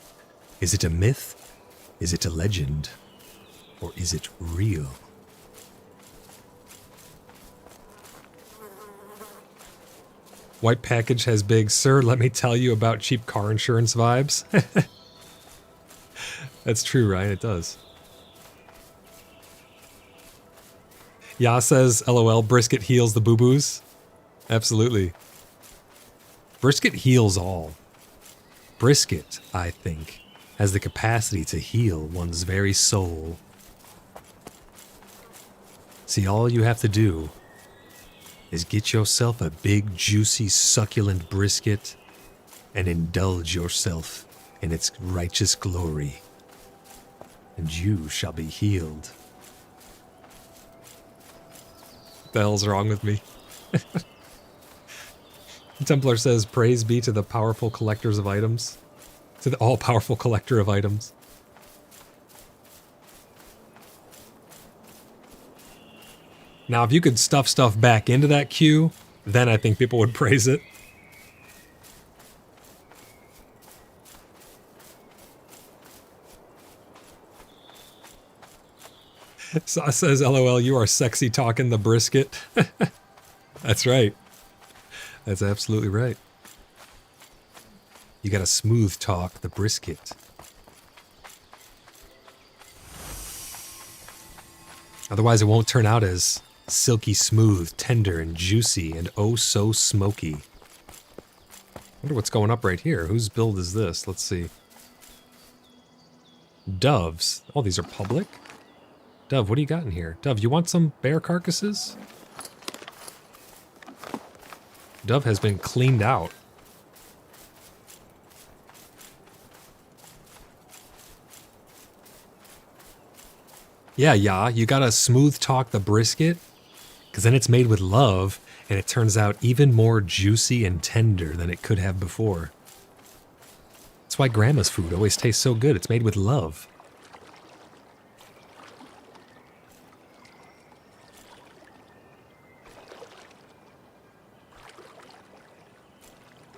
Is it a myth? Is it a legend? Or is it real? White package has big, sir, let me tell you about cheap car insurance vibes. That's true, Ryan, it does. Ya says, LOL, brisket heals the boo-boos. Absolutely. Brisket heals all. Brisket, I think, has the capacity to heal one's very soul. See, all you have to do is get yourself a big, juicy, succulent brisket and indulge yourself in its righteous glory, and you shall be healed. What the hell's wrong with me? Templar says, praise be to the powerful collectors of items. To the all-powerful collector of items. Now, if you could stuff stuff back into that queue, then I think people would praise it. Sauce says, LOL, you are sexy talking the brisket. That's right. That's absolutely right. You gotta smooth talk the brisket. Otherwise it won't turn out as silky smooth, tender, and juicy, and oh so smoky. Wonder what's going up right here. Whose build is this? Let's see. Doves. Oh, these are public? Dove, what do you got in here? Dove, you want some bear carcasses? Dove has been cleaned out. Yeah, you gotta smooth talk the brisket, because then it's made with love, and it turns out even more juicy and tender than it could have before. That's why Grandma's food always tastes so good. It's made with love.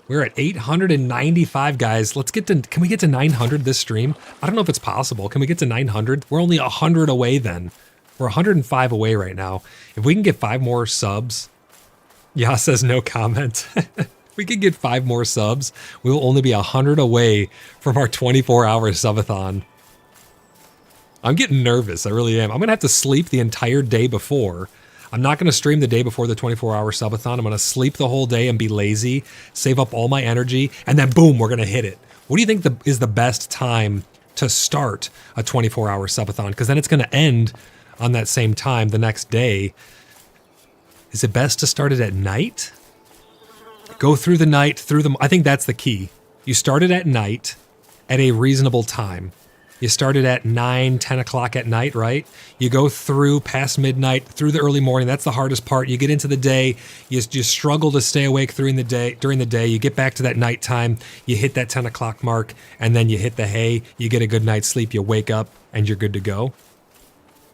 We're at 895, guys. Let's get to, can we get to 900 this stream? I don't know if it's possible. Can we get to 900? We're only 100 away then. We're 105 away right now. If we can get 5 more subs, Yah says no comment. If we can get 5 more subs, we will only be 100 away from our 24-hour subathon. I'm getting nervous. I really am. I'm going to have to sleep the entire day before. I'm not going to stream the day before the 24-hour subathon. I'm going to sleep the whole day and be lazy, save up all my energy, and then boom, we're going to hit it. What do you think is the best time to start a 24-hour subathon? Because then it's going to end on that same time the next day. Is it best to start it at night? Go through the night, I think that's the key. You start it at night at a reasonable time. You started at 9, 10 o'clock at night, right? You go through past midnight, through the early morning. That's the hardest part. You get into the day. You struggle to stay awake during the day. You get back to that nighttime. You hit that 10 o'clock mark, and then you hit the hay. You get a good night's sleep. You wake up, and you're good to go.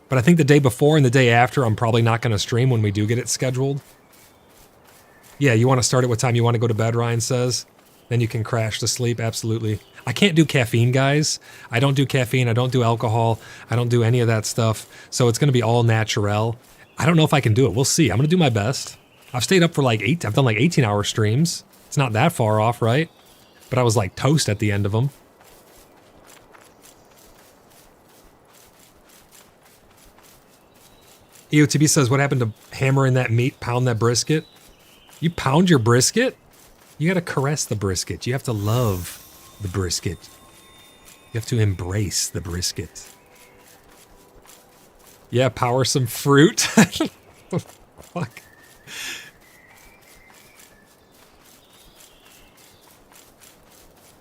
But I think the day before and the day after, I'm probably not going to stream when we do get it scheduled. Yeah, you want to start at what time you want to go to bed, Ryan says. Then you can crash to sleep. Absolutely. I can't do caffeine, guys. I don't do caffeine. I don't do alcohol. I don't do any of that stuff. So it's going to be all natural. I don't know if I can do it. We'll see. I'm going to do my best. I've stayed up for like I've done like 18-hour streams. It's not that far off, right? But I was like toast at the end of them. EOTB says, what happened to hammering that meat, pound that brisket? You pound your brisket? You got to caress the brisket. You have to love the brisket. You have to embrace the brisket. Yeah, power some fruit. Fuck.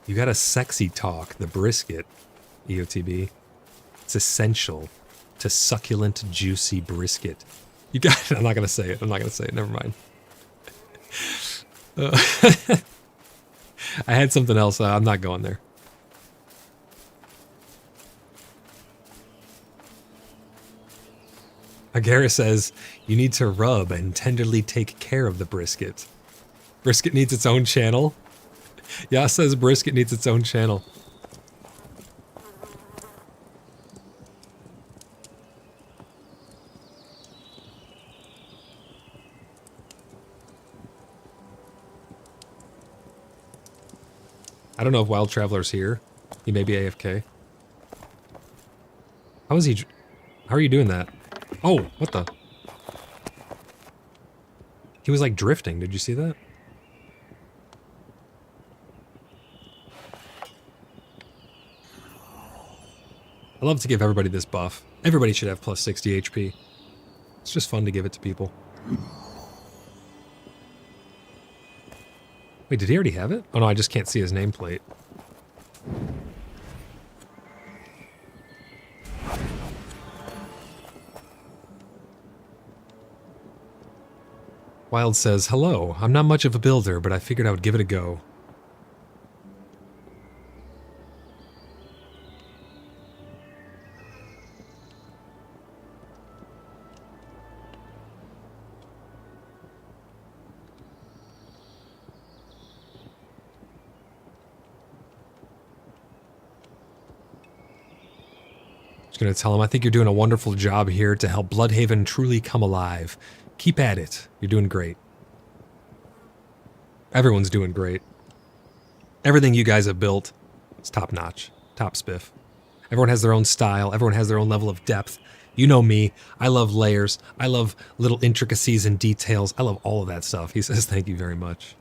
You got to sexy talk the brisket, EOTB. It's essential to succulent, juicy brisket. You got it. I'm not going to say it. I'm not going to say it. Never mind. I had something else. I'm not going there. Agara says, you need to rub and tenderly take care of the brisket. Brisket needs its own channel. Yah says brisket needs its own channel. I don't know if Wild Traveler's here. He may be AFK. How is he? How are you doing that? Oh, what the? He was like drifting. Did you see that? I love to give everybody this buff. Everybody should have plus 60 HP. It's just fun to give it to people. Wait, did he already have it? Oh no, I just can't see his nameplate. Wild says, hello, I'm not much of a builder, but I figured I would give it a go. Gonna tell him, I think you're doing a wonderful job here to help Bloodhaven truly come alive. Keep at it. You're doing great. Everyone's doing great. Everything you guys have built is top notch, top spiff. Everyone has their own style. Everyone has their own level of depth. You know me. I love layers. I love little intricacies and details. I love all of that stuff. He says, thank you very much.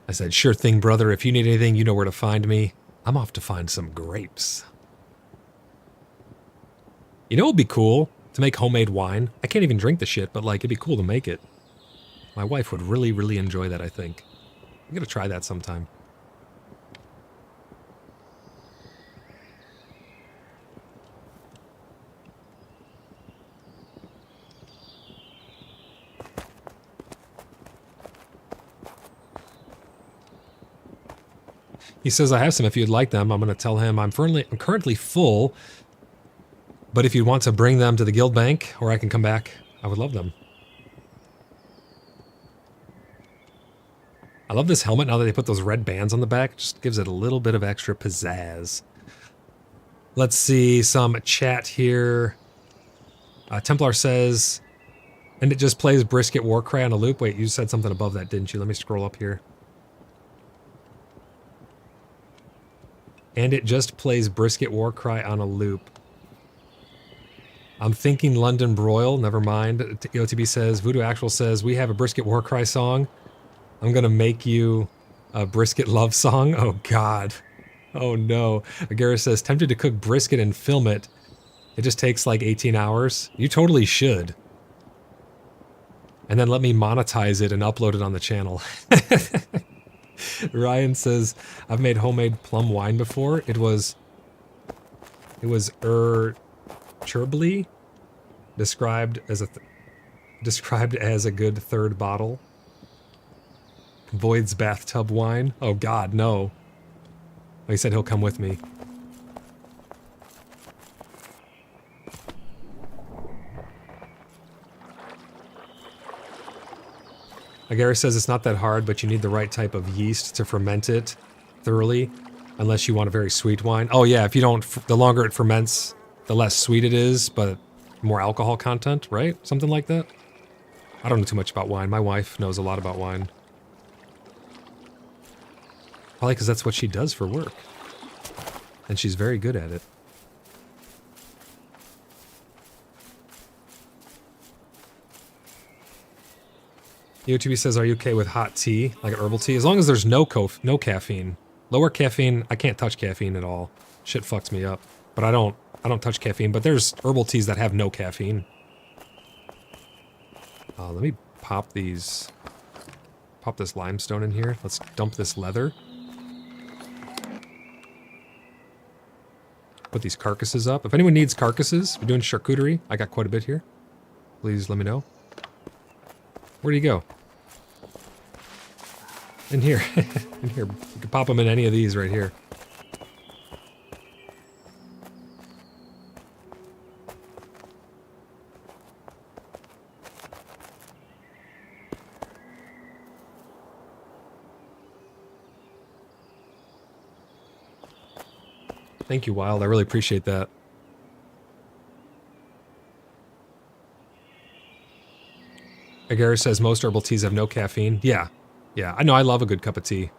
I said, sure thing, brother. If you need anything, you know where to find me. I'm off to find some grapes. You know what would be cool? To make homemade wine. I can't even drink the shit, but like, it'd be cool to make it. My wife would really, really enjoy that, I think. I'm gonna try that sometime. He says, I have some if you'd like them. I'm going to tell him I'm currently full, but if you want to bring them to the guild bank, or I can come back, I would love them. I love this helmet now that they put those red bands on the back. It just gives it a little bit of extra pizzazz. Let's see some chat here. Templar says, and it just plays Brisket Warcry on a loop. Wait, you said something above that, didn't you? Let me scroll up here. And it just plays Brisket Warcry on a loop. I'm thinking London Broil, never mind. EOTB says, Voodoo Actual says, we have a Brisket Warcry song. I'm gonna make you a brisket love song. Oh God. Oh no. Agara says, tempted to cook brisket and film it. It just takes like 18 hours. You totally should. And then let me monetize it and upload it on the channel. Ryan says, I've made homemade plum wine before. It was Cherbly, described as a good third bottle. Void's bathtub wine. Oh God, no. He said he'll come with me. Agara says it's not that hard, but you need the right type of yeast to ferment it thoroughly, unless you want a very sweet wine. Oh yeah, if you don't, the longer it ferments, the less sweet it is, but more alcohol content, right? Something like that? I don't know too much about wine. My wife knows a lot about wine. Probably because that's what she does for work. And she's very good at it. YouTube says, are you okay with hot tea, like an herbal tea? As long as there's no caffeine. Lower caffeine, I can't touch caffeine at all. Shit fucks me up. But I don't touch caffeine, but there's herbal teas that have no caffeine. Let me pop this limestone in here. Let's dump this leather. Put these carcasses up. If anyone needs carcasses, we're doing charcuterie. I got quite a bit here. Please let me know. Where do you go? In here. In here. You can pop them in any of these right here. Thank you, Wild. I really appreciate that. Agara says most herbal teas have no caffeine. Yeah. Yeah, I know. I love a good cup of tea.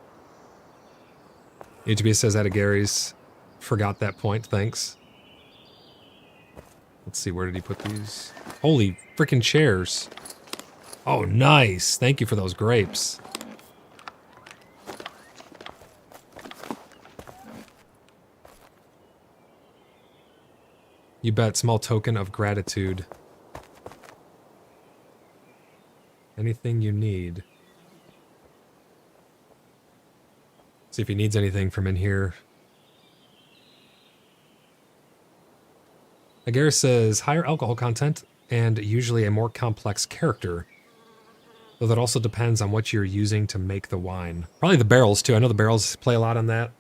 HB says that Agari's forgot that point. Thanks. Let's see. Where did he put these? Holy freaking chairs. Oh, nice. Thank you for those grapes. You bet. Small token of gratitude. Anything you need. See if he needs anything from in here. Agara says, higher alcohol content and usually a more complex character. Though that also depends on what you're using to make the wine. Probably the barrels too. I know the barrels play a lot on that.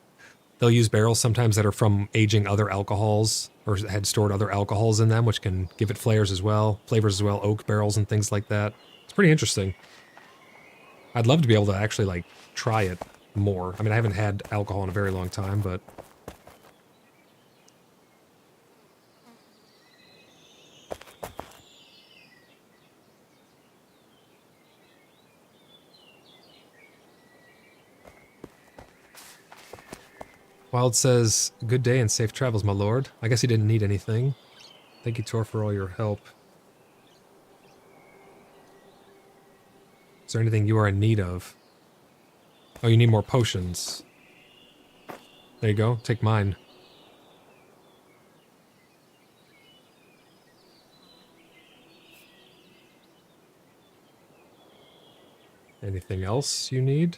They'll use barrels sometimes that are from aging other alcohols or had stored other alcohols in them, which can give it flavors as well, oak barrels and things like that. It's pretty interesting. I'd love to be able to actually, like, try it more. I mean, I haven't had alcohol in a very long time, but... Wild says, good day and safe travels, my lord. I guess he didn't need anything. Thank you, Tor, for all your help. Is there anything you are in need of? Oh, you need more potions. There you go. Take mine. Anything else you need?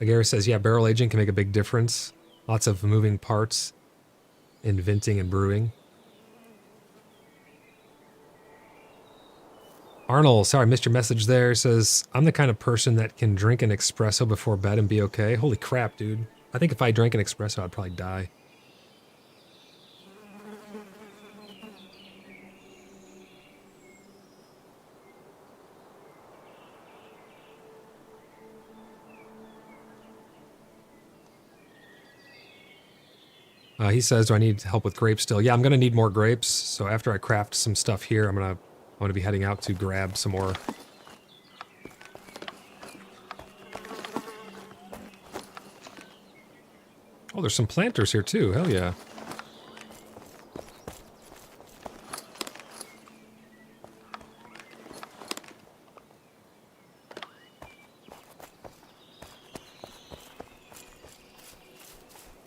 Agara says, yeah, barrel aging can make a big difference. Lots of moving parts in venting and brewing. Arnold, sorry, I missed your message there. Says, I'm the kind of person that can drink an espresso before bed and be okay. Holy crap, dude. I think if I drank an espresso, I'd probably die. He says, do I need help with grapes still? Yeah, I'm going to need more grapes. So after I craft some stuff here, I'm going to be heading out to grab some more. Oh, there's some planters here too. Hell yeah.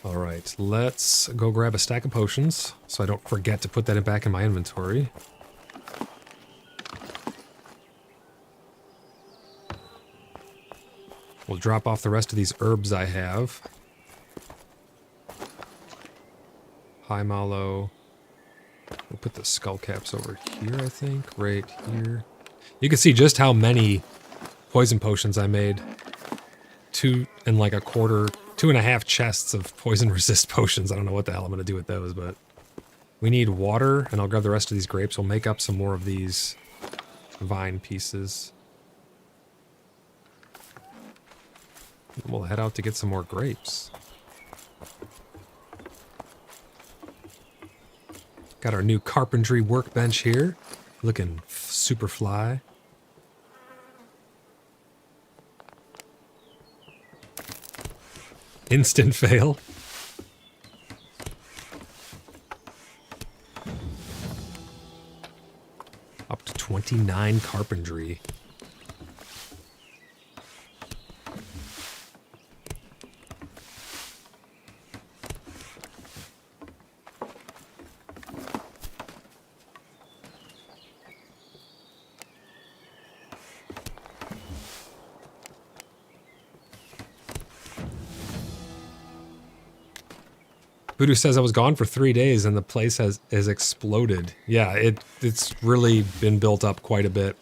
All right, let's go grab a stack of potions so I don't forget to put that back in my inventory. We'll drop off the rest of these herbs I have. High mallow. We'll put the skull caps over here, I think, right here. You can see just how many poison potions I made. 2.25 chests of poison resist potions. I don't know what the hell I'm going to do with those, but we need water, and I'll grab the rest of these grapes. We'll make up some more of these vine pieces. We'll head out to get some more grapes. Got our new carpentry workbench here, looking super fly. Instant fail. Up to 29 carpentry. Voodoo says I was gone for 3 days and the place has exploded. Yeah, it's really been built up quite a bit.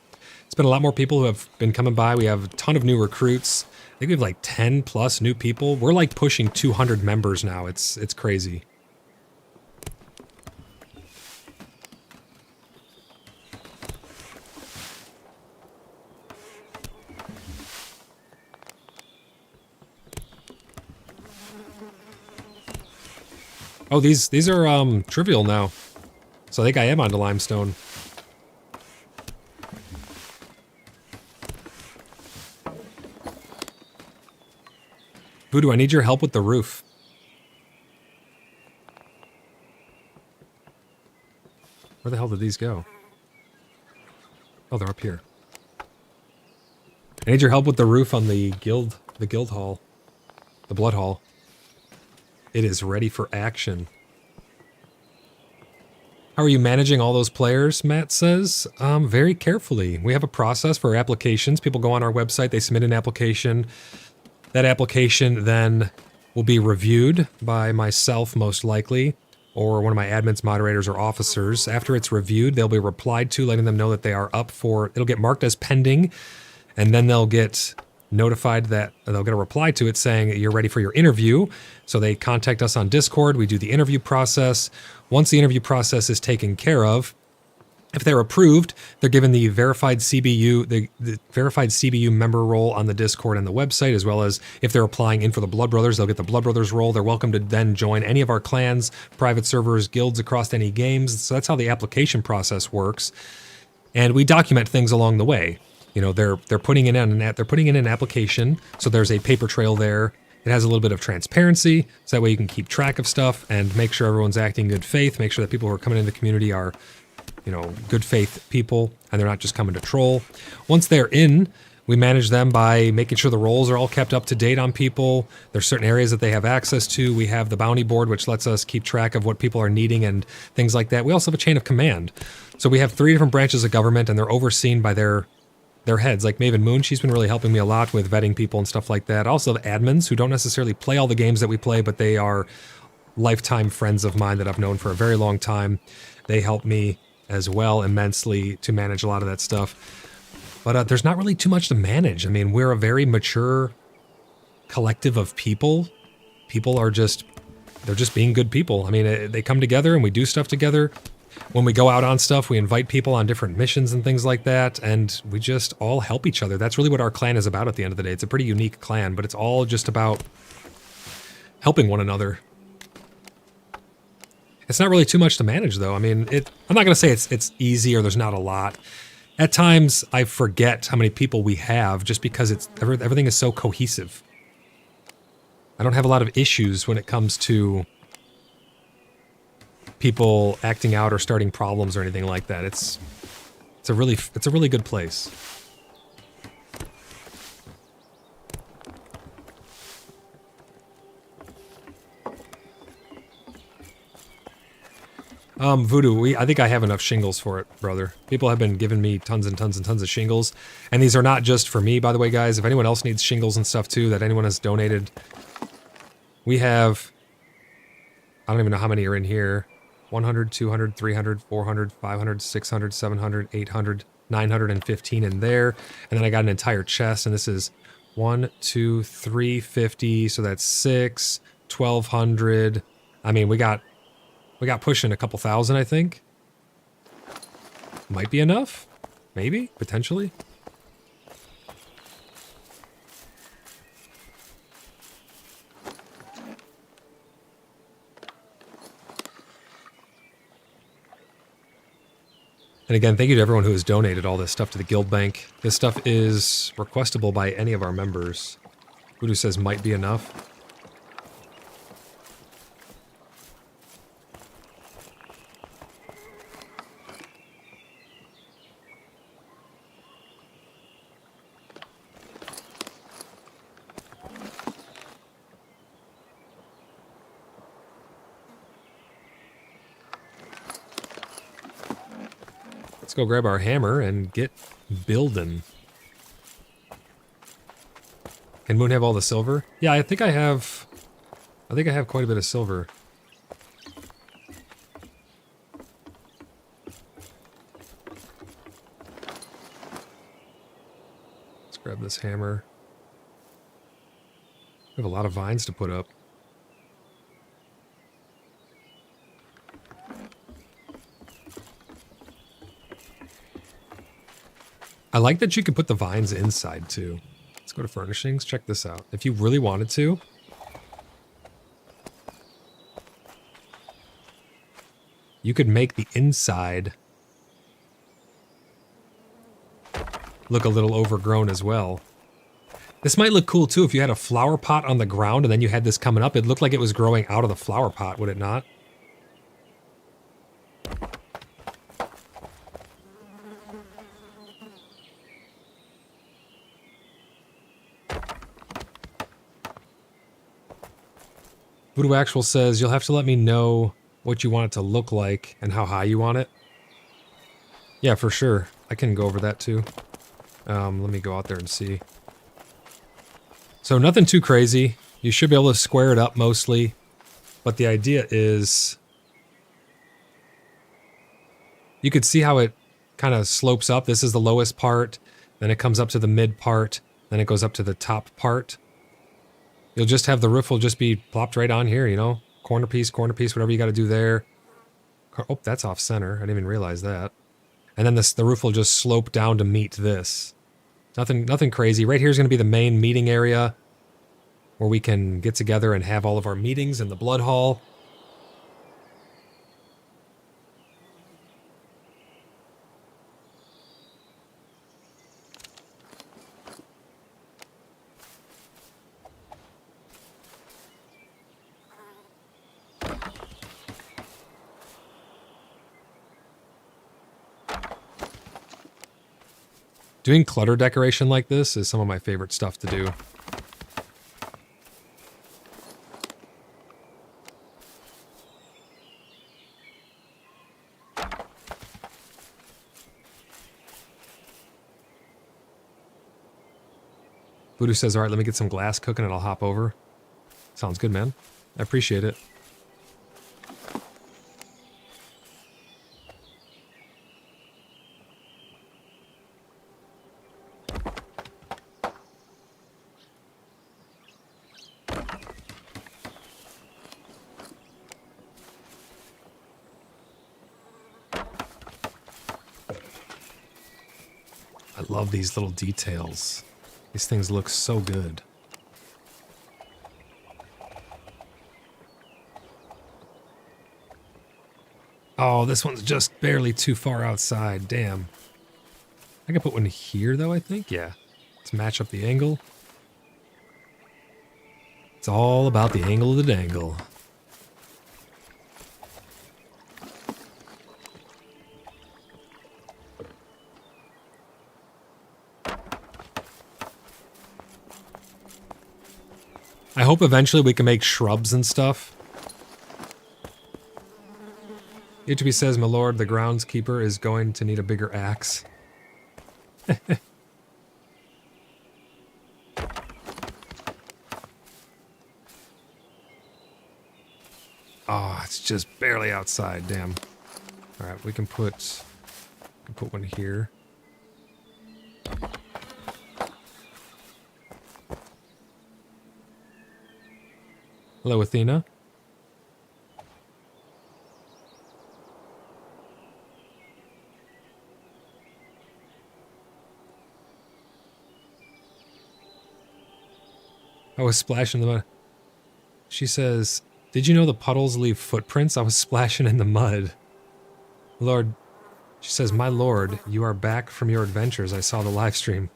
It's been a lot more people who have been coming by. We have a ton of new recruits. I think we have like 10 plus new people. We're like pushing 200 members now. It's crazy. Oh, these are trivial now. So I think I am onto limestone. Voodoo, I need your help with the roof. Where the hell did these go? Oh, they're up here. I need your help with the roof on the guild hall. The blood hall. It is ready for action. How are you managing all those players, Matt says? Very carefully. We have a process for applications. People go on our website, they submit an application. That application then will be reviewed by myself, most likely, or one of my admins, moderators, or officers. After it's reviewed, they'll be replied to, letting them know that they are up for... It'll get marked as pending, and then they'll get notified that they'll get a reply to it saying you're ready for your interview. So they contact us on Discord. We do the interview process. Once the interview process is taken care of, if they're approved, they're given the verified CBU, the verified CBU member role on the Discord and the website, as well as if they're applying in for the Blood Brothers, they'll get the Blood Brothers role. They're welcome to then join any of our clans, private servers, guilds across any games. So that's how the application process works. And we document things along the way. You know, they're putting in an application, so there's a paper trail there. It has a little bit of transparency, so that way you can keep track of stuff and make sure everyone's acting in good faith, make sure that people who are coming into the community are, you know, good faith people, and they're not just coming to troll. Once they're in, we manage them by making sure the roles are all kept up to date on people. There's certain areas that they have access to. We have the bounty board, which lets us keep track of what people are needing and things like that. We also have a chain of command. So we have 3 different branches of government, and they're overseen by their heads. Like Maven Moon, she's been really helping me a lot with vetting people and stuff like that. Also the admins, who don't necessarily play all the games that we play, but they are lifetime friends of mine that I've known for a very long time. They help me as well immensely to manage a lot of that stuff. But there's not really too much to manage. I mean, we're a very mature collective of people. People are they're just being good people. I mean, they come together and we do stuff together. When we go out on stuff, we invite people on different missions and things like that, and we just all help each other. That's really what our clan is about at the end of the day. It's a pretty unique clan, but it's all just about helping one another. It's not really too much to manage, though. I mean, I'm not going to say it's easy or there's not a lot. At times, I forget how many people we have just because everything is so cohesive. I don't have a lot of issues when it comes to people acting out or starting problems or anything like that. It's a really good place. Voodoo, I think I have enough shingles for it, brother. People have been giving me tons and tons and tons of shingles. And these are not just for me, by the way, guys. If anyone else needs shingles and stuff too, that anyone has donated, we have, I don't even know how many are in here. 100, 200, 300, 400, 500, 600, 700, 800, 915 in there. And then I got an entire chest, and this is 1, 2, 350, so that's 6, 1,200. I mean, we got pushing a couple thousand, I think. Might be enough. Maybe, potentially. And again, thank you to everyone who has donated all this stuff to the guild bank. This stuff is requestable by any of our members. Voodoo says might be enough. Let's go grab our hammer and get building. Can Moon have all the silver? Yeah, I think I have quite a bit of silver. Let's grab this hammer. We have a lot of vines to put up. I like that you can put the vines inside too. Let's go to furnishings. Check this out. If you really wanted to, you could make the inside look a little overgrown as well. This might look cool too if you had a flower pot on the ground and then you had this coming up. It looked like it was growing out of the flower pot, would it not? Voodoo Actual says, you'll have to let me know what you want it to look like and how high you want it. Yeah, for sure. I can go over that too. Let me go out there and see. So nothing too crazy. You should be able to square it up mostly. But the idea is, you could see how it kind of slopes up. This is the lowest part. then it comes up to the mid part, then it goes up to the top part. You'll just have the roof will just be plopped right on here, you know? Corner piece, whatever you got to do there. Oh, that's off center. I didn't even realize that. And then the roof will just slope down to meet this. Nothing crazy. Right here is going to be the main meeting area where we can get together and have all of our meetings in the blood hall. Doing clutter decoration like this is some of my favorite stuff to do. Voodoo says, all right, let me get some glass cooking and I'll hop over. Sounds good, man. I appreciate it. I love these little details. These things look so good. Oh, this one's just barely too far outside. Damn. I can put one here, though, I think. Yeah. Let's match up the angle. It's all about the angle of the dangle. I hope eventually we can make shrubs and stuff. HB says, my lord, the groundskeeper is going to need a bigger axe. Oh, it's just barely outside, damn. Alright, we can put one here. Hello, Athena. I was splashing in the mud. She says, did you know the puddles leave footprints? I was splashing in the mud. Lord, she says, my lord, you are back from your adventures. I saw the live stream.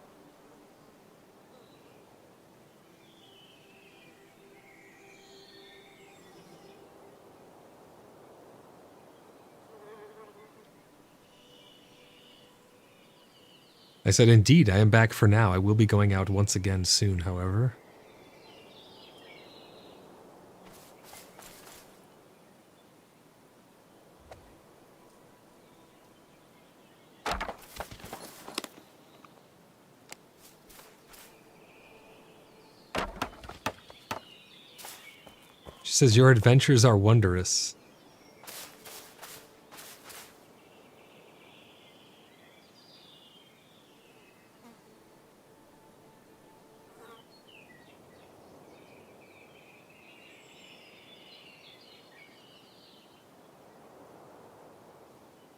I said, indeed, I am back for now. I will be going out once again soon, however. She says, your adventures are wondrous.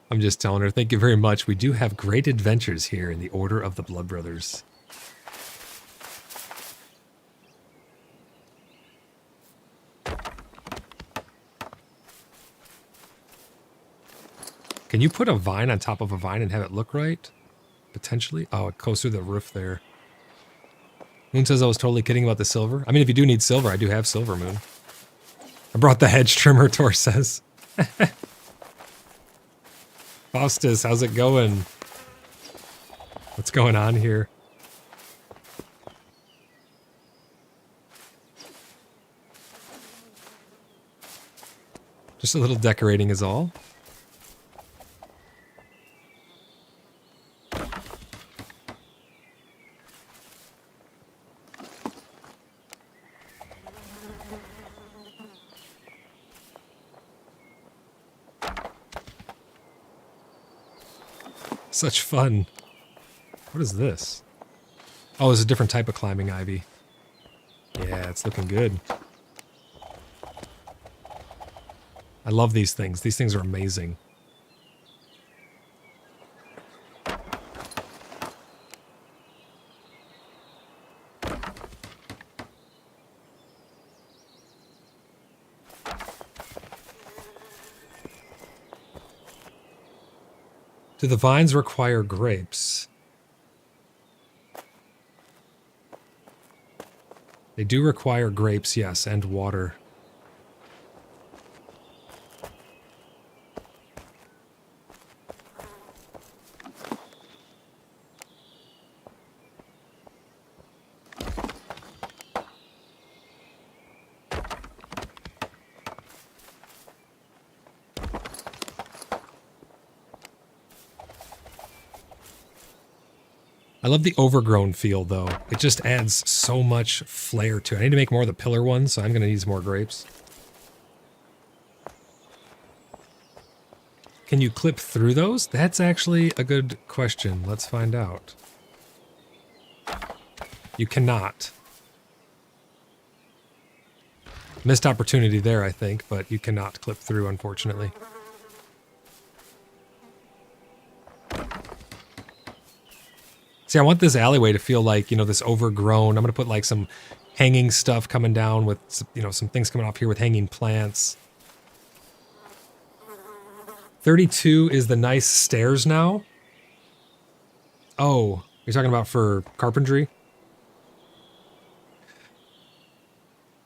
I'm just telling her, thank you very much. We do have great adventures here in the Order of the Blood Brothers. Can you put a vine on top of a vine and have it look right? Potentially. Oh, it goes through the roof there. Moon says I was totally kidding about the silver. I mean, if you do need silver, I do have silver, Moon. I brought the hedge trimmer, Tor says. Faustus, how's it going? What's going on here? Just a little decorating is all. Such fun. What is this? Oh, it's a different type of climbing ivy. Yeah, it's looking good. I love these things. These things are amazing. Do the vines require grapes? They do require grapes, yes, and water. I love the overgrown feel, though. It just adds so much flair to it. I need to make more of the pillar ones, so I'm going to need some more grapes. Can you clip through those? That's actually a good question. Let's find out. You cannot. Missed opportunity there, I think, but you cannot clip through, unfortunately. See, I want this alleyway to feel like, you know, this overgrown. I'm going to put like some hanging stuff coming down with, you know, some things coming off here with hanging plants. 32 is the nice stairs now. Oh, you're talking about for carpentry?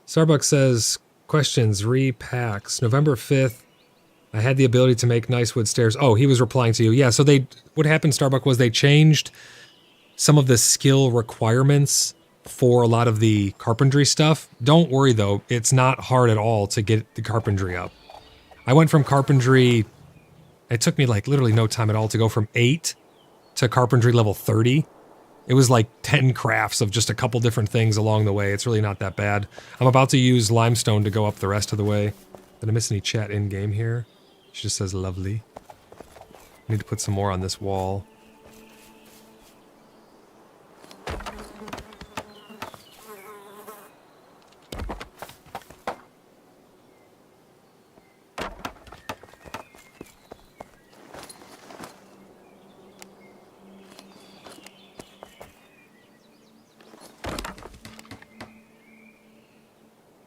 Starbucks says, questions, repacks. November 5th, I had the ability to make nice wood stairs. Oh, he was replying to you. Yeah, so what happened, Starbucks, was they changed some of the skill requirements for a lot of the carpentry stuff. Don't worry, though. It's not hard at all to get the carpentry up. I went from carpentry... It took me, like, literally no time at all to go from 8 to carpentry level 30. It was like 10 crafts of just a couple different things along the way. It's really not that bad. I'm about to use limestone to go up the rest of the way. Did I miss any chat in-game here? She just says lovely. I need to put some more on this wall.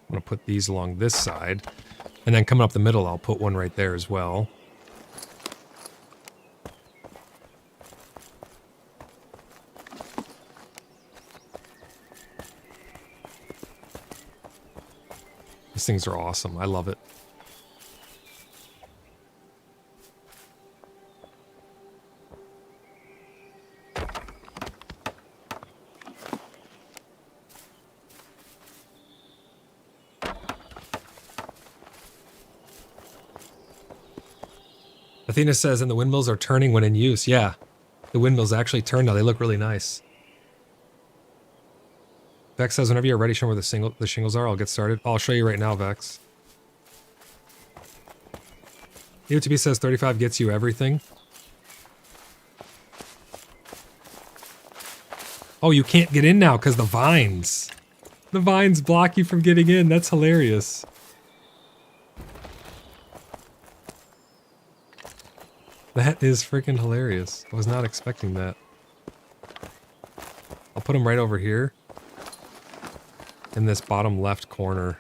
I'm going to put these along this side. And then coming up the middle, I'll put one right there as well. These things are awesome. I love it. Athena says, and the windmills are turning when in use. Yeah, the windmills actually turn now. They look really nice. Vex says, whenever you're ready, show me where the shingles are. I'll get started. I'll show you right now, Vex. UTB says 35 gets you everything. Oh, you can't get in now because the vines. The vines block you from getting in. That's hilarious. That is freaking hilarious. I was not expecting that. I'll put them right over here. In this bottom left corner.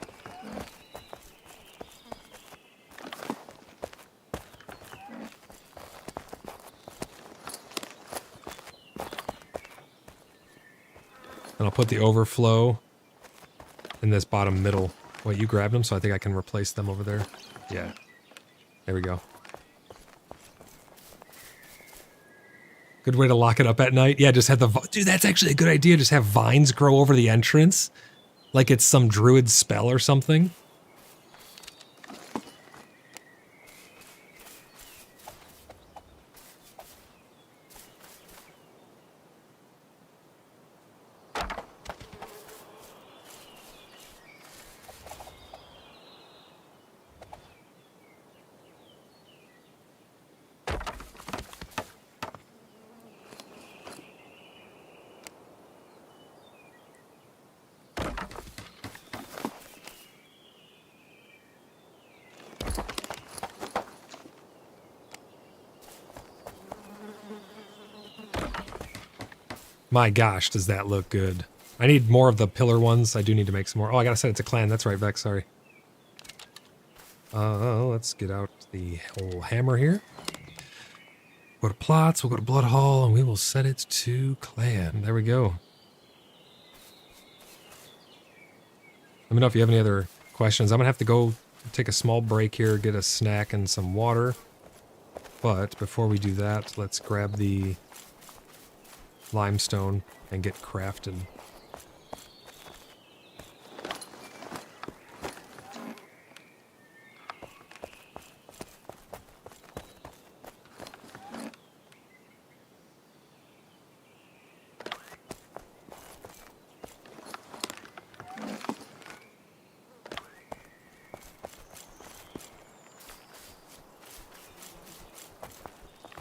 And I'll put the overflow in this bottom middle. Wait, you grabbed them, so I think I can replace them over there. Yeah. There we go. Good way to lock it up at night. Yeah, just have the... Dude, that's actually a good idea. Just have vines grow over the entrance. Like it's some druid spell or something. My gosh, does that look good. I need more of the pillar ones. I do need to make some more. Oh, I gotta set it to clan. That's right, Vex, sorry. Let's get out the whole hammer here. Go to plots, we'll go to blood hall, and we will set it to clan. There we go. Let me know if you have any other questions. I'm gonna have to go take a small break here, get a snack and some water. But before we do that, let's grab the limestone and get crafted.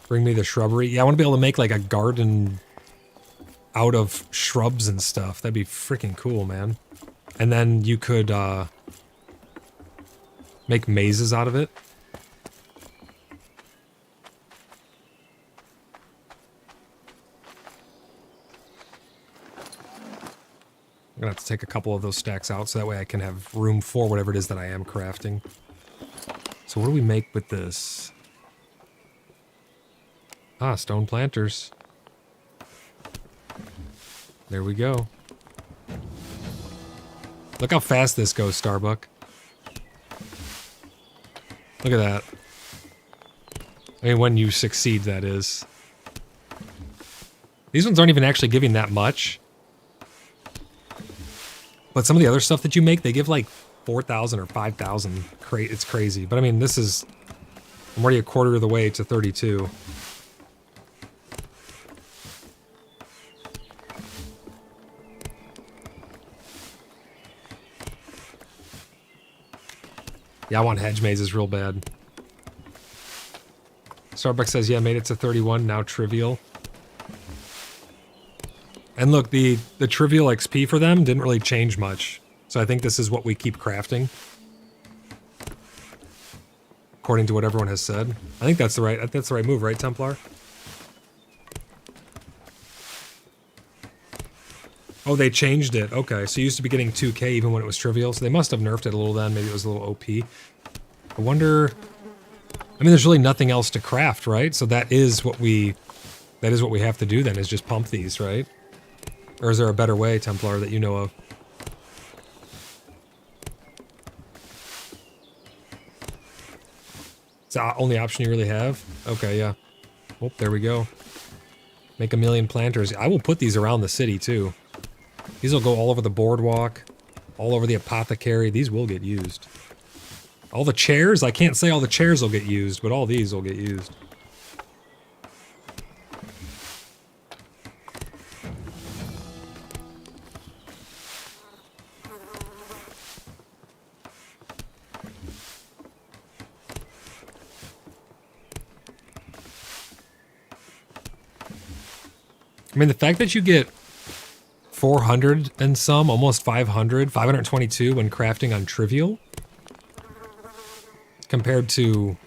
Bring me the shrubbery. Yeah, I want to be able to make like a garden out of shrubs and stuff. That'd be freaking cool, man. And then you could make mazes out of it. I'm gonna have to take a couple of those stacks out so that way I can have room for whatever it is that I am crafting. So what do we make with this? Ah, stone planters. There we go. Look how fast this goes, Starbuck. Look at that. I mean, when you succeed, that is. These ones aren't even actually giving that much. But some of the other stuff that you make, they give like 4,000 or 5,000. It's crazy. But I mean, this is... I'm already a quarter of the way to 32. Yeah, I want hedge mazes real bad. Starbucks says, yeah, made it to 31, now trivial. And look, the trivial XP for them didn't really change much. So I think this is what we keep crafting. According to what everyone has said. I think that's the right move, right, Templar? Oh, they changed it. Okay, so you used to be getting 2k even when it was trivial, so they must have nerfed it a little then. Maybe it was a little OP. I wonder... I mean, there's really nothing else to craft, right? So that is what we have to do then, is just pump these, right? Or is there a better way, Templar, that you know of? It's the only option you really have? Okay, yeah. Oh, there we go. Make 1,000,000 planters. I will put these around the city, too. These will go all over the boardwalk, all over the apothecary. These will get used. All the chairs? I can't say all the chairs will get used, but all these will get used. I mean, the fact that you get 400 and some, almost 500, 522 when crafting on trivial, compared to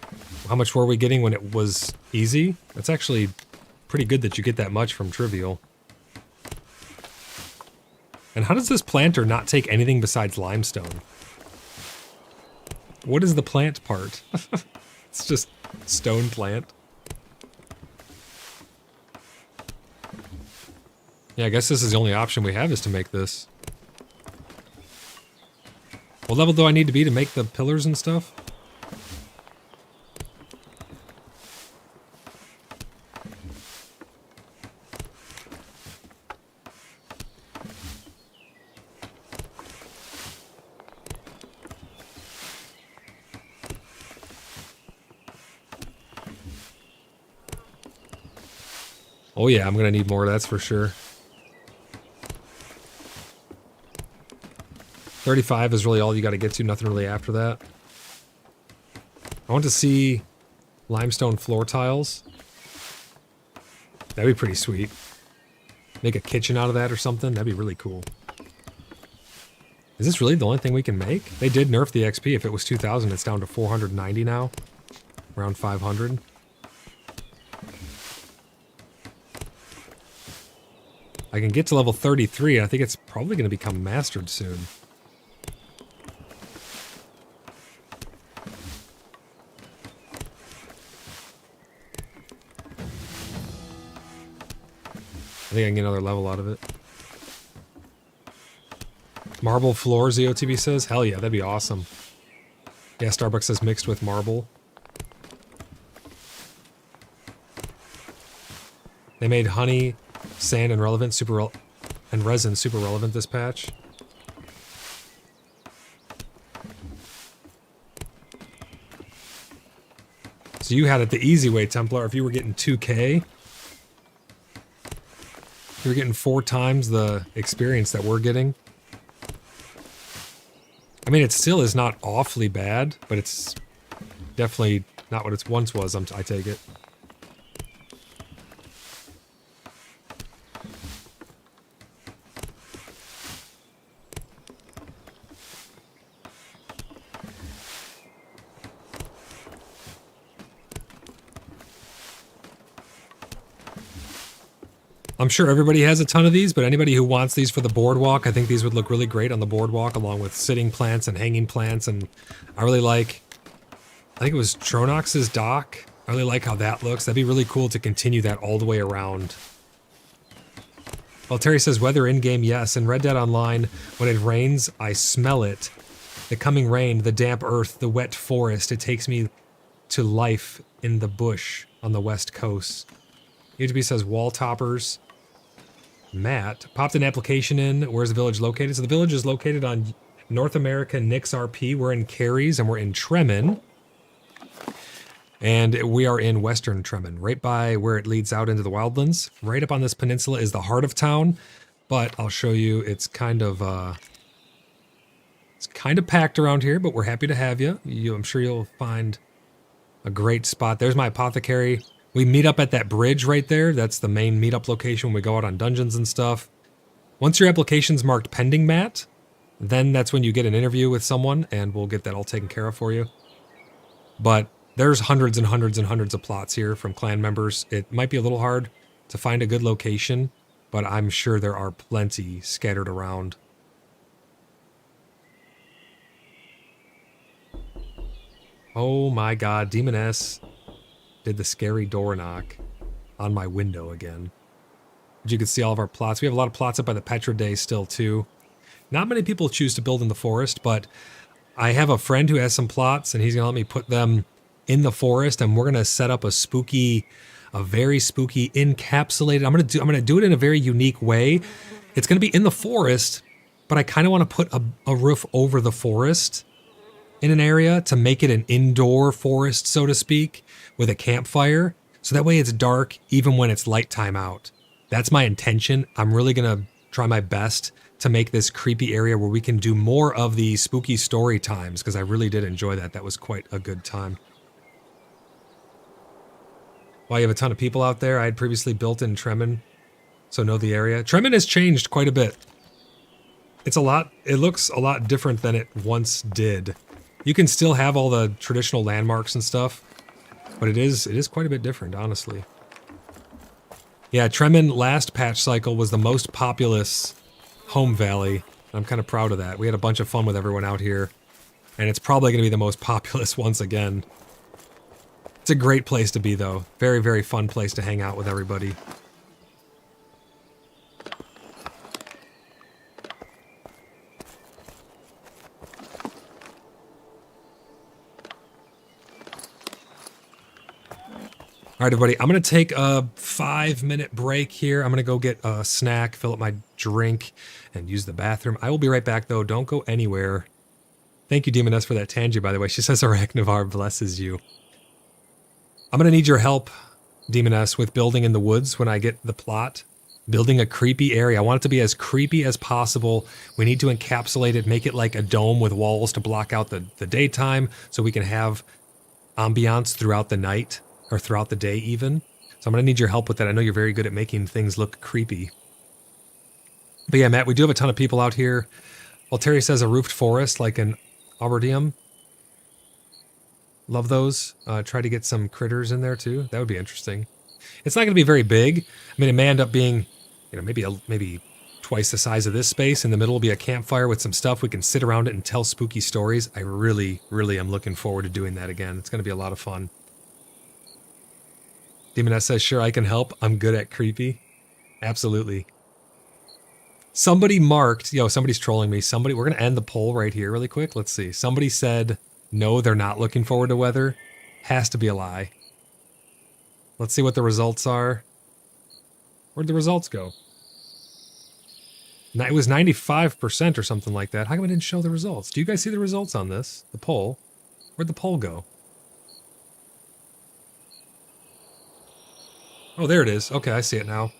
how much were we getting when it was easy? That's actually pretty good that you get that much from trivial. And how does this planter not take anything besides limestone? What is the plant part? It's just stone plant. Yeah, I guess this is the only option we have is to make this. What level do I need to be to make the pillars and stuff? Oh yeah, I'm gonna need more, that's for sure. 35 is really all you gotta get to, nothing really after that. I want to see limestone floor tiles. That'd be pretty sweet. Make a kitchen out of that or something, that'd be really cool. Is this really the only thing we can make? They did nerf the XP. If it was 2,000, it's down to 490 now. Around 500. I I can get to level 33. I think it's probably going to become mastered soon. I think I can get another level out of it. Marble floors, the OTB says. Hell yeah, that'd be awesome. Yeah, Starbucks says mixed with marble. They made honey, sand, and and resin super relevant this patch. So you had it the easy way, Templar. If you were getting 2K, you were getting 4 times the experience that we're getting. I mean, it still is not awfully bad, but it's definitely not what it once was, I take it. I'm sure everybody has a ton of these, but anybody who wants these for the boardwalk, I think these would look really great on the boardwalk, along with sitting plants and hanging plants. And I really like, I think it was Tronox's dock. I really like how that looks. That'd be really cool to continue that all the way around. Well, Terry says, weather in-game, yes. In Red Dead Online, when it rains, I smell it. The coming rain, the damp earth, the wet forest. It takes me to life in the bush on the west coast. UTB says, wall toppers. Matt popped an application in. Where's the village located? So the village is located on North America Nix RP. We're in Caries and we're in Tremin. And we are in Western Tremin, right by where it leads out into the wildlands. Right up on this peninsula is the heart of town, but I'll show you. It's kind of packed around here, but we're happy to have you. I'm sure you'll find a great spot. There's my apothecary. We meet up at that bridge right there. That's the main meetup location when we go out on dungeons and stuff. Once your application's marked pending, Matt, then that's when you get an interview with someone, and we'll get that all taken care of for you. But there's hundreds and hundreds and hundreds of plots here from clan members. It might be a little hard to find a good location, but I'm sure there are plenty scattered around. Oh my god, Demon S did the scary door knock on my window again. But you can see all of our plots. We have a lot of plots up by the Petra Day still too. Not many people choose to build in the forest, but I have a friend who has some plots and he's gonna let me put them in the forest, and we're gonna set up a very spooky encapsulated. I'm gonna do it in a very unique way. It's gonna be in the forest, but I kind of want to put a roof over the forest in an area to make it an indoor forest, so to speak, with a campfire. So that way it's dark even when it's light time out. That's my intention. I'm really going to try my best to make this creepy area where we can do more of the spooky story times, because I really did enjoy that. That was quite a good time. Well, you have a ton of people out there. I had previously built in Tremin, so know the area. Tremin has changed quite a bit. It looks a lot different than it once did. You can still have all the traditional landmarks and stuff, but it is quite a bit different, honestly. Yeah, Tremin last patch cycle was the most populous home valley. I'm kind of proud of that. We had a bunch of fun with everyone out here, and it's probably going to be the most populous once again. It's a great place to be, though. Very, very fun place to hang out with everybody. All right, everybody, I'm going to take a 5-minute break here. I'm going to go get a snack, fill up my drink, and use the bathroom. I will be right back, though. Don't go anywhere. Thank you, Demoness, for that tangy, by the way. She says Arachnivar blesses you. I'm going to need your help, Demoness, with building in the woods when I get the plot. Building a creepy area. I want it to be as creepy as possible. We need to encapsulate it, make it like a dome with walls to block out the daytime so we can have ambiance throughout the night. Or throughout the day, even. So I'm going to need your help with that. I know you're very good at making things look creepy. But yeah, Matt, we do have a ton of people out here. Well, Terry says a roofed forest, like an Arboretum. Love those. Try to get some critters in there, too. That would be interesting. It's not going to be very big. I mean, it may end up being you know, maybe twice the size of this space. In the middle will be a campfire with some stuff. We can sit around it and tell spooky stories. I really, really am looking forward to doing that again. It's going to be a lot of fun. Demoness says, sure, I can help. I'm good at creepy. Absolutely. Somebody marked, somebody's trolling me. We're going to end the poll right here really quick. Let's see. Somebody said, no, they're not looking forward to weather. Has to be a lie. Let's see what the results are. Where'd the results go? It was 95% or something like that. How come I didn't show the results? Do you guys see the results on this? The poll? Where'd the poll go? Oh, there it is. Okay, I see it now.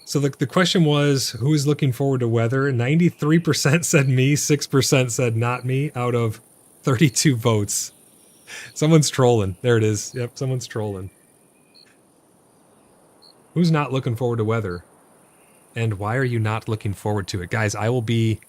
So the question was, who is looking forward to weather? 93% said me, 6% said not me, out of 32 votes. Someone's trolling. There it is. Yep, someone's trolling. Who's not looking forward to weather? And why are you not looking forward to it? Guys, I will be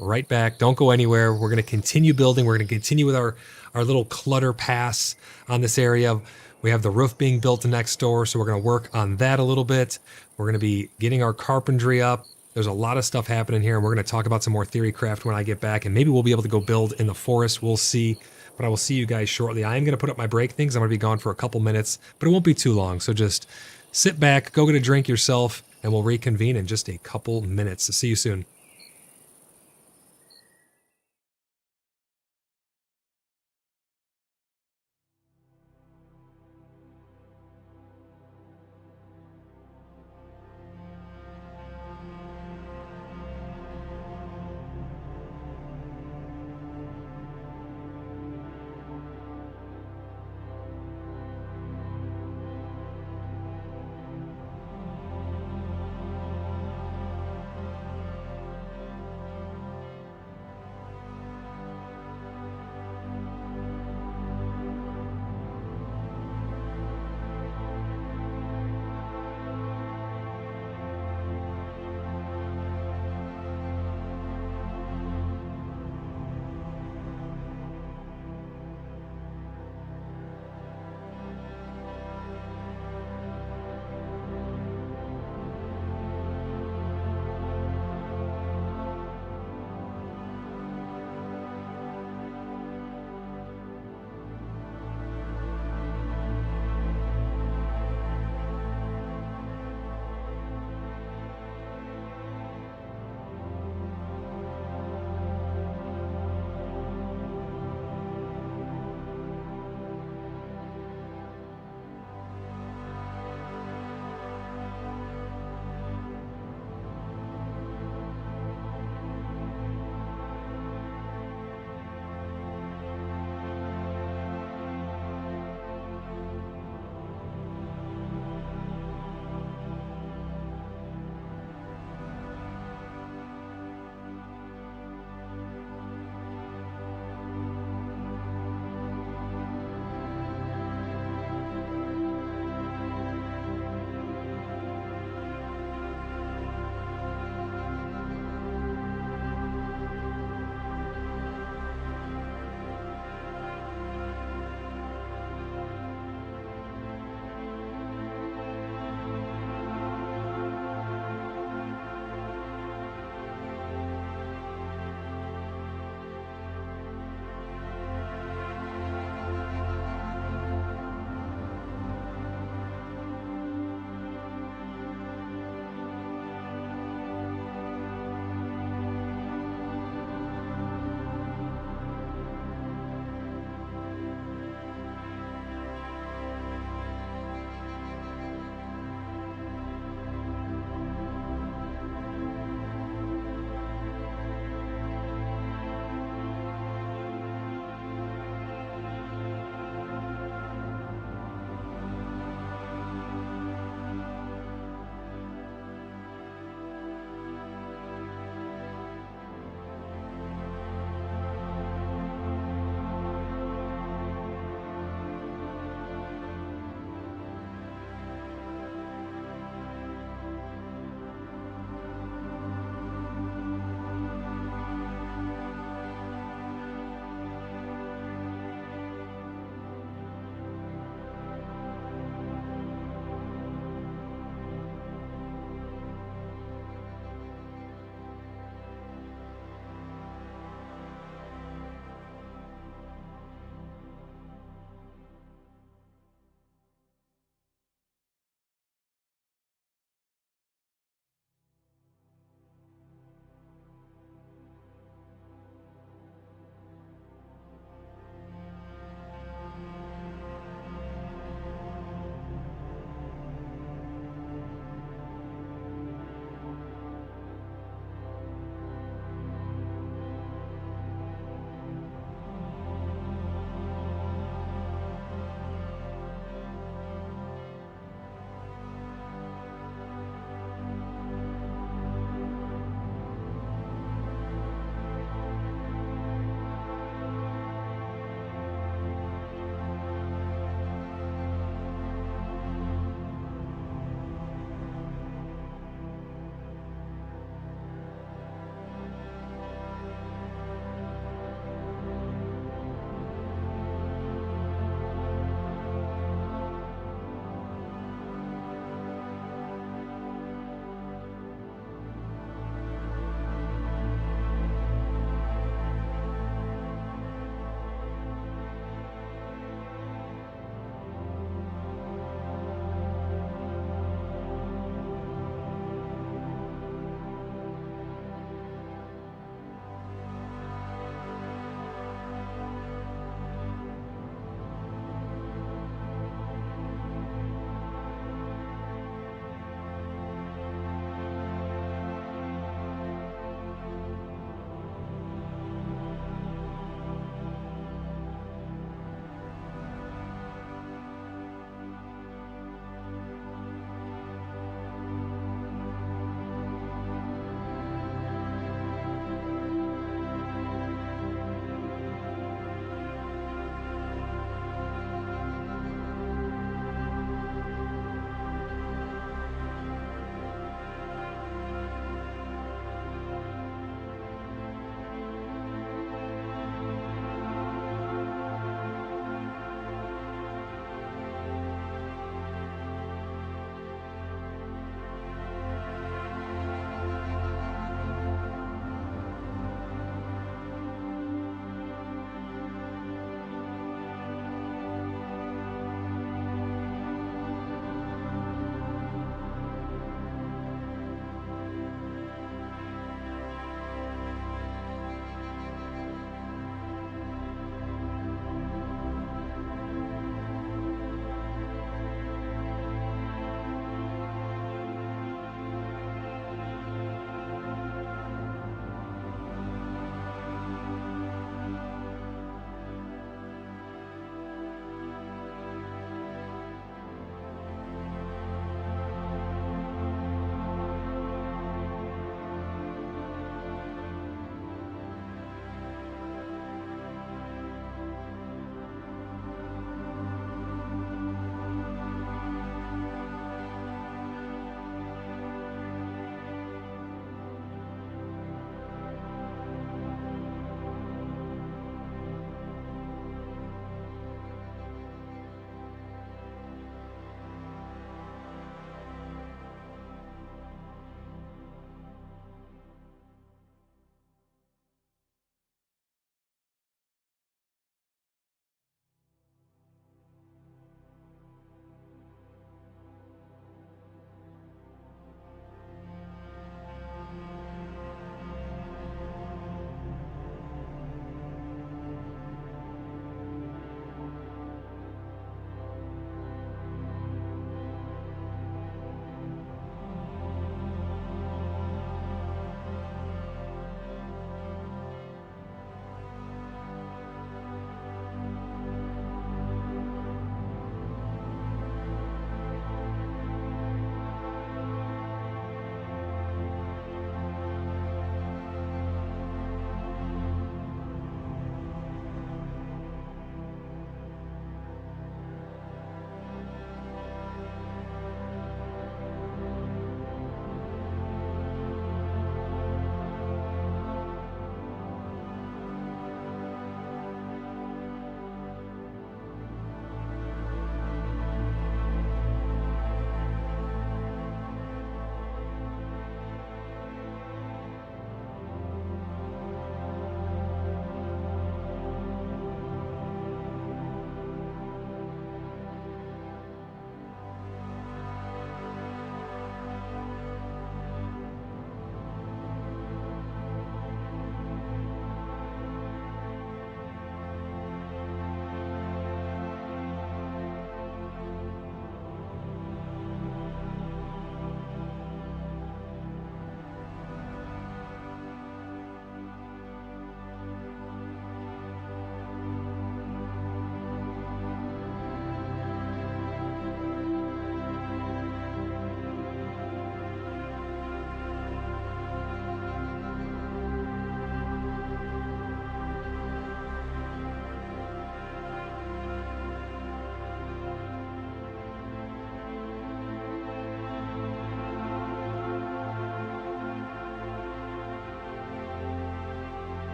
right back. Don't go anywhere. We're going to continue building. We're going to continue with our little clutter pass on this area. We have the roof being built next door, so we're going to work on that a little bit. We're going to be getting our carpentry up. There's a lot of stuff happening here, and we're going to talk about some more theory craft when I get back, and maybe we'll be able to go build in the forest. We'll see, but I will see you guys shortly. I am going to put up my break things. I'm going to be gone for a couple minutes, but it won't be too long, so just sit back, go get a drink yourself, and we'll reconvene in just a couple minutes. See you soon.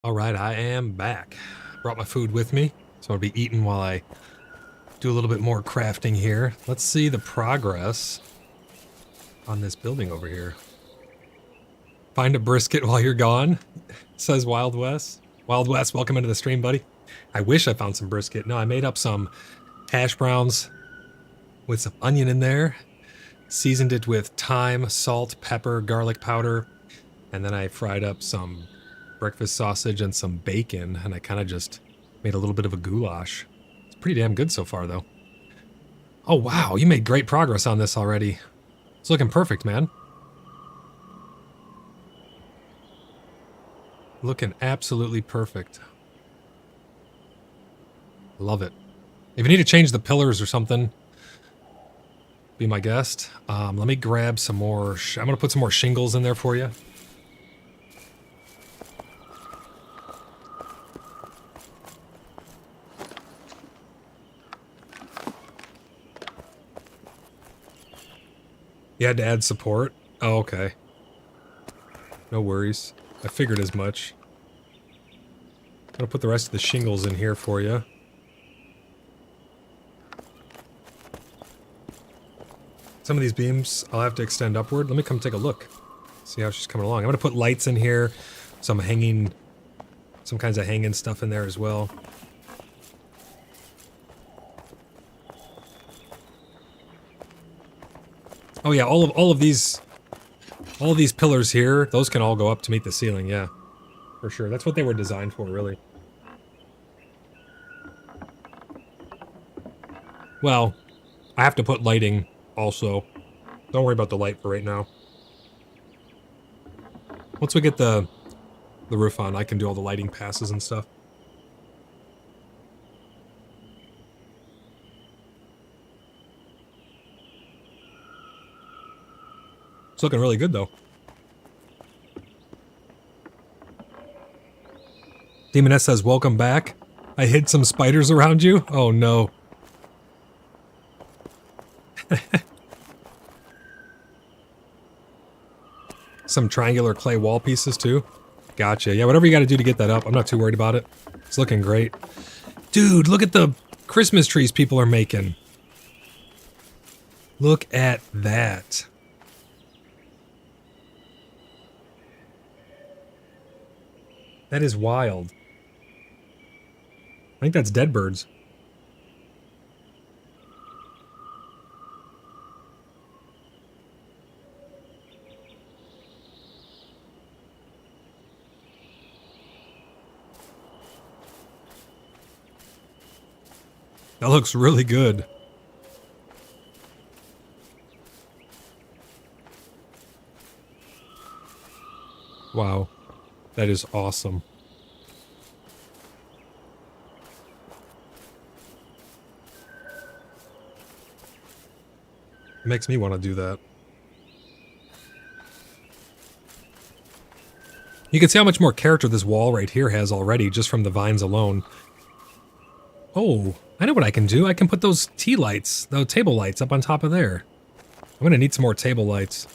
All right, I am back. Brought my food with me, so I'll be eating while I do a little bit more crafting here. Let's see the progress on this building over here. Find a brisket while you're gone, says Wild West. Wild West, welcome into the stream, buddy. I wish I found some brisket. No, I made up some hash browns with some onion in there, seasoned it with thyme, salt, pepper, garlic powder, and then I fried up some breakfast sausage and some bacon, and I kind of just made a little bit of a goulash. It's pretty damn good so far, though. Oh, wow, you made great progress on this already. It's looking perfect, man. Looking absolutely perfect. Love it. If you need to change the pillars or something, be my guest. Let me grab some more. I'm going to put some more shingles in there for you. You had to add support? Oh, okay. No worries. I figured as much. I'm going to put the rest of the shingles in here for you. Some of these beams I'll have to extend upward. Let me come take a look. See how she's coming along. I'm going to put lights in here. Some kinds of hanging stuff in there as well. Oh yeah, all of these pillars here, those can all go up to meet the ceiling, yeah. For sure. That's what they were designed for, really. Well, I have to put lighting also. Don't worry about the light for right now. Once we get the roof on, I can do all the lighting passes and stuff. It's looking really good, though. Demoness says, welcome back. I hid some spiders around you? Oh, no. Some triangular clay wall pieces, too. Gotcha. Yeah, whatever you got to do to get that up. I'm not too worried about it. It's looking great. Dude, look at the Christmas trees people are making. Look at that. That is wild. I think that's dead birds. That looks really good. Wow. That is awesome. It makes me want to do that. You can see how much more character this wall right here has already, just from the vines alone. Oh, I know what I can do. I can put those tea lights, those table lights up on top of there. I'm going to need some more table lights.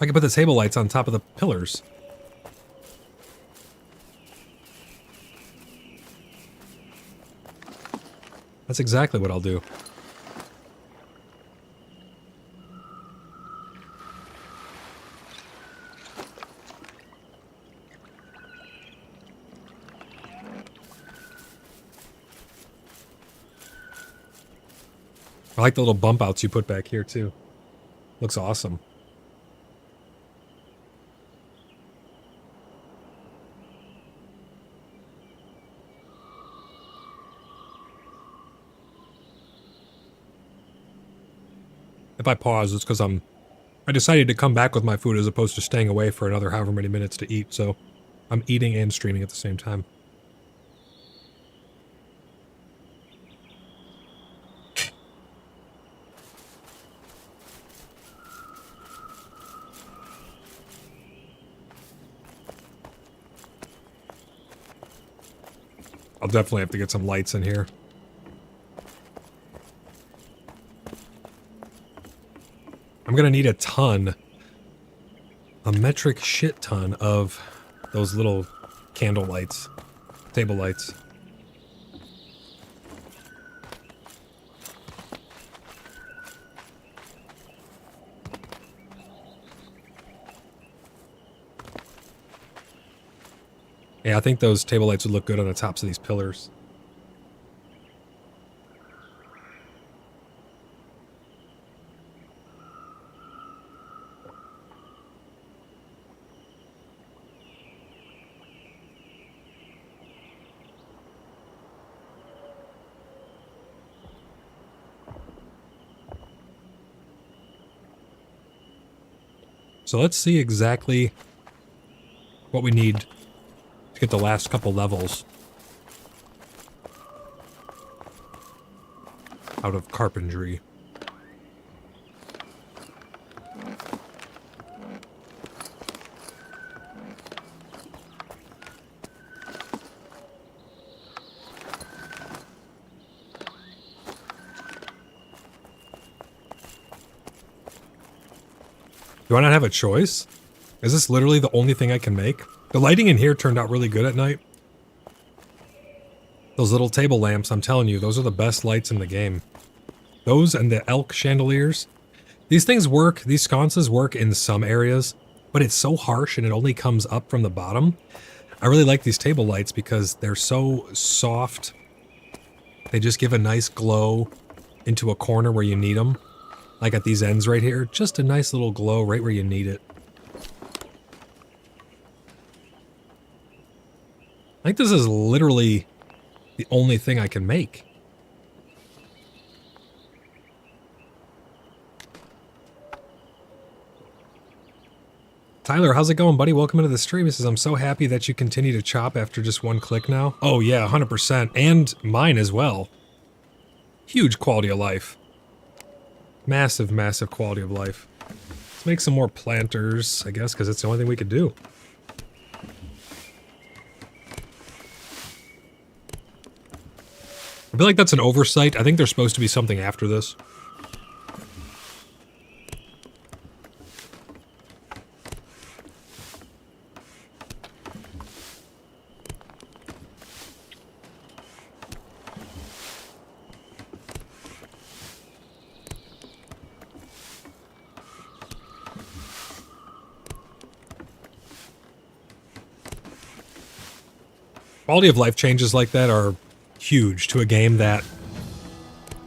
I can put the table lights on top of the pillars. That's exactly what I'll do. I like the little bump outs you put back here too. Looks awesome. If I pause, it's because I decided to come back with my food as opposed to staying away for another however many minutes to eat, so I'm eating and streaming at the same time. I'll definitely have to get some lights in here. I'm gonna need a metric shit ton of those little candle lights, table lights. Yeah, I think those table lights would look good on the tops of these pillars. So let's see exactly what we need to get the last couple levels out of carpentry. Do I not have a choice? Is this literally the only thing I can make? The lighting in here turned out really good at night. Those little table lamps, I'm telling you, those are the best lights in the game. Those and the elk chandeliers. These things work, these sconces work in some areas, but it's so harsh and it only comes up from the bottom. I really like these table lights because they're so soft. They just give a nice glow into a corner where you need them. Like at these ends right here, just a nice little glow right where you need it. I think this is literally the only thing I can make. Tyler, how's it going, buddy? Welcome into the stream. He says, I'm so happy that you continue to chop after just one click now. Oh yeah, 100%. And mine as well. Huge quality of life. Massive, massive quality of life. Let's make some more planters, I guess, because it's the only thing we could do. I feel like that's an oversight. I think there's supposed to be something after this. Quality of life changes like that are huge to a game that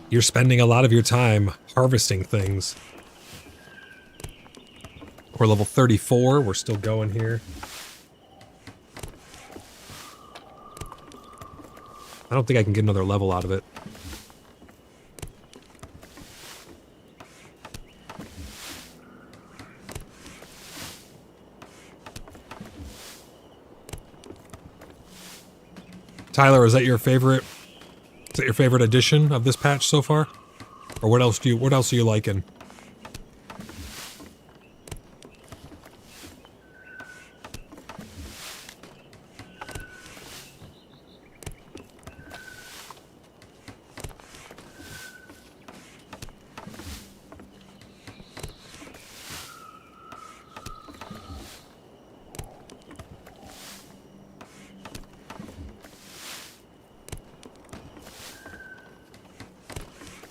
you're spending a lot of your time harvesting things. We're level 34, we're still going here. I don't think I can get another level out of it. Tyler, is that your favorite? Is that your favorite edition of this patch so far? Or what else are you liking?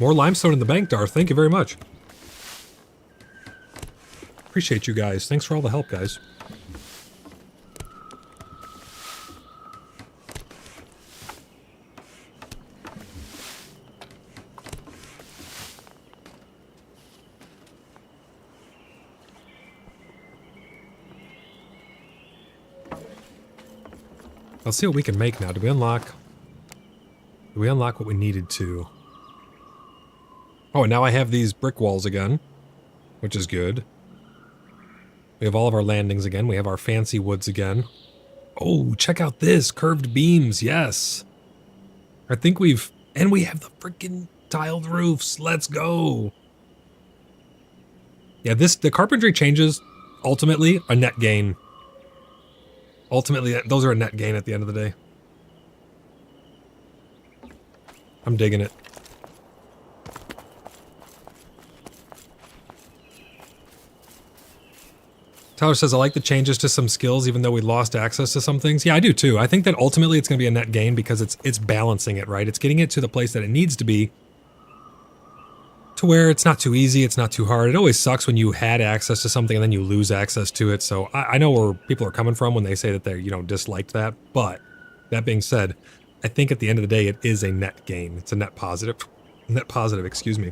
More limestone in the bank, Darth. Thank you very much. Appreciate you guys. Thanks for all the help, guys. Let's see what we can make now. Did we unlock what we needed to? Oh, and now I have these brick walls again, which is good. We have all of our landings again. We have our fancy woods again. Oh, check out this. Curved beams, yes. I think we have the freaking tiled roofs. Let's go. Yeah, the carpentry changes, ultimately, a net gain. Ultimately, those are a net gain at the end of the day. I'm digging it. Tyler says, I like the changes to some skills, even though we lost access to some things. Yeah, I do too. I think that ultimately it's going to be a net gain because it's balancing it, right? It's getting it to the place that it needs to be, to where it's not too easy, it's not too hard. It always sucks when you had access to something and then you lose access to it. So I know where people are coming from when they say that they, disliked that. But that being said, I think at the end of the day, it is a net gain. It's a net positive. Net positive, excuse me.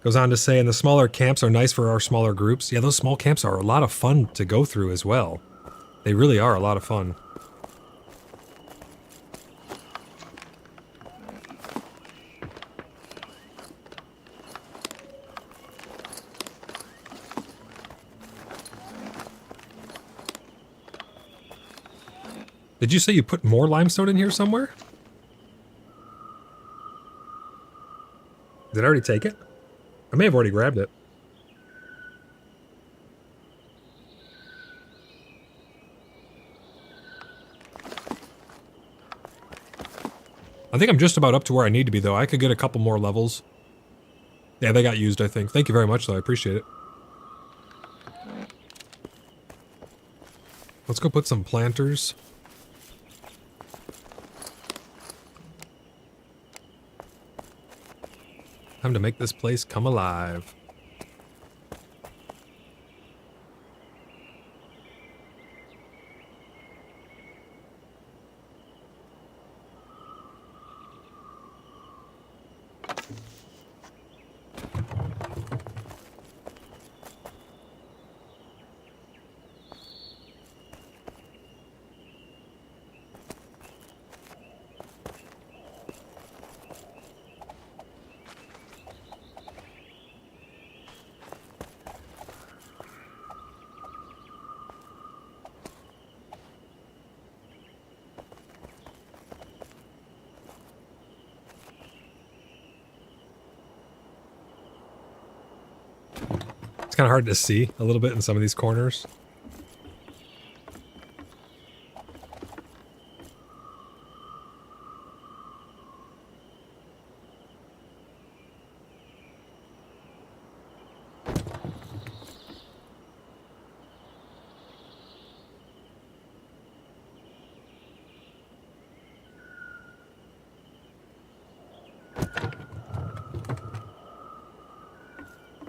Goes on to say, and the smaller camps are nice for our smaller groups. Yeah, those small camps are a lot of fun to go through as well. They really are a lot of fun. Did you say you put more limestone in here somewhere? Did I already take it? I may have already grabbed it. I think I'm just about up to where I need to be, though. I could get a couple more levels. Yeah, they got used, I think. Thank you very much, though. I appreciate it. Let's go put some planters. Time to make this place come alive. It's kind of hard to see a little bit in some of these corners.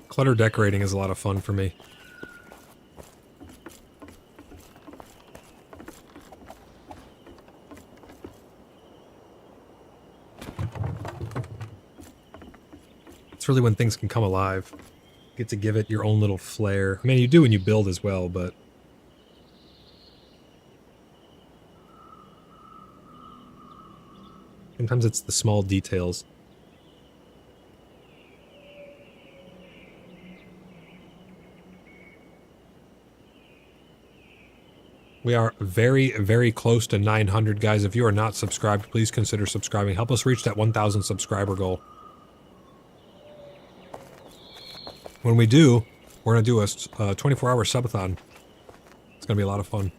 Clutter decorating is a lot of fun for me. It's really when things can come alive. You get to give it your own little flair. I mean, you do when you build as well, but... sometimes it's the small details. We are very, very close to 900, guys. If you are not subscribed, please consider subscribing. Help us reach that 1,000 subscriber goal. When we do, we're going to do a 24-hour subathon. It's going to be a lot of fun.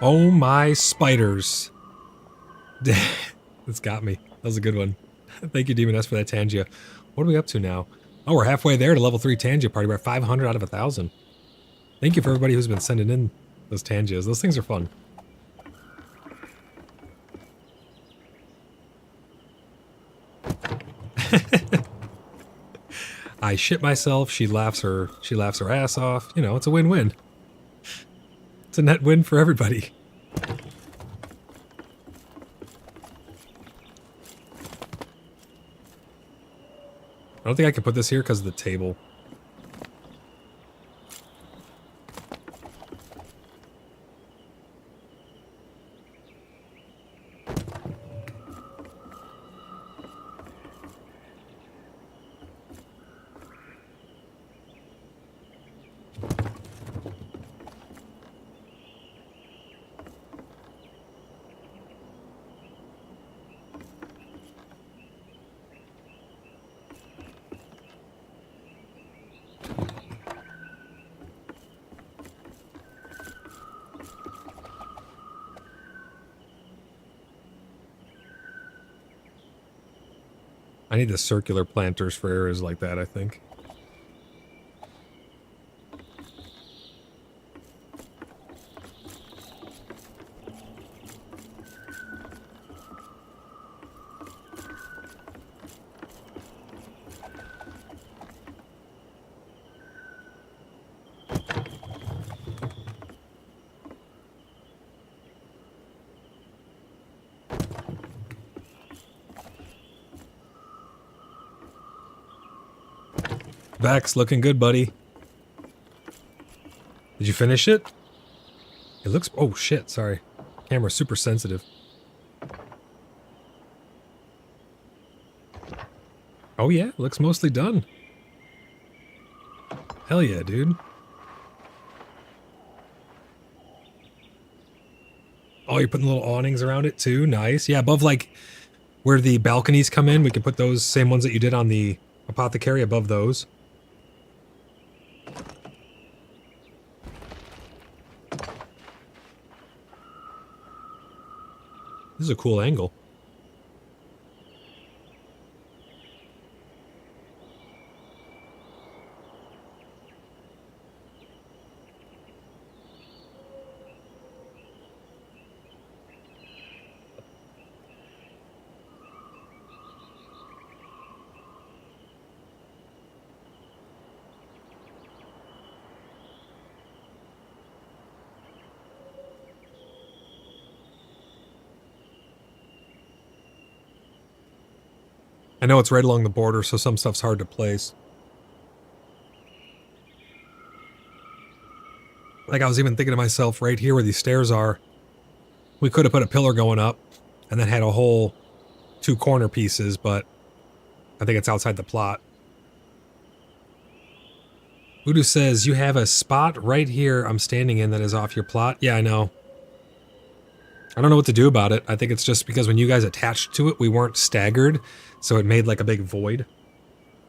Oh my spiders. That's got me. That was a good one. Thank you, Demon S, for that Tangia. What are we up to now? Oh, we're halfway there to level 3 Tangia party. We're at 500 out of 1,000. Thank you for everybody who's been sending in those Tangias. Those things are fun. I shit myself. She laughs her ass off. You know, it's a win-win. It's a net win for everybody. I don't think I can put this here because of the table. I need the circular planters for areas like that, I think. Vax, looking good, buddy. Did you finish it? It looks... Oh, shit, sorry. Camera's super sensitive. Oh, yeah, looks mostly done. Hell yeah, dude. Oh, you're putting little awnings around it, too? Nice. Yeah, above, like, where the balconies come in, we can put those same ones that you did on the apothecary above those. This is a cool angle. I know it's right along the border, so some stuff's hard to place. Like, I was even thinking to myself, right here where these stairs are, we could have put a pillar going up and then had a whole 2 corner pieces, but I think it's outside the plot. Voodoo says, you have a spot right here I'm standing in that is off your plot. Yeah, I know. I don't know what to do about it. I think it's just because when you guys attached to it, we weren't staggered, so it made like a big void.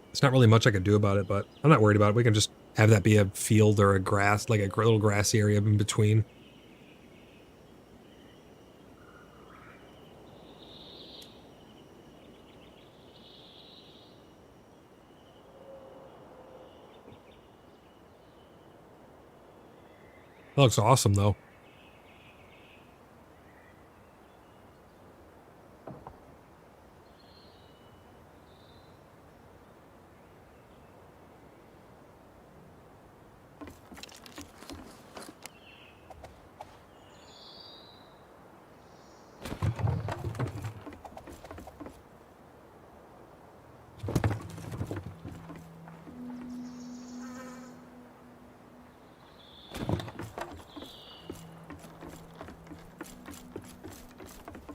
There's not really much I could do about it, but I'm not worried about it. We can just have that be a field or a grass, like a little grassy area in between. That looks awesome, though.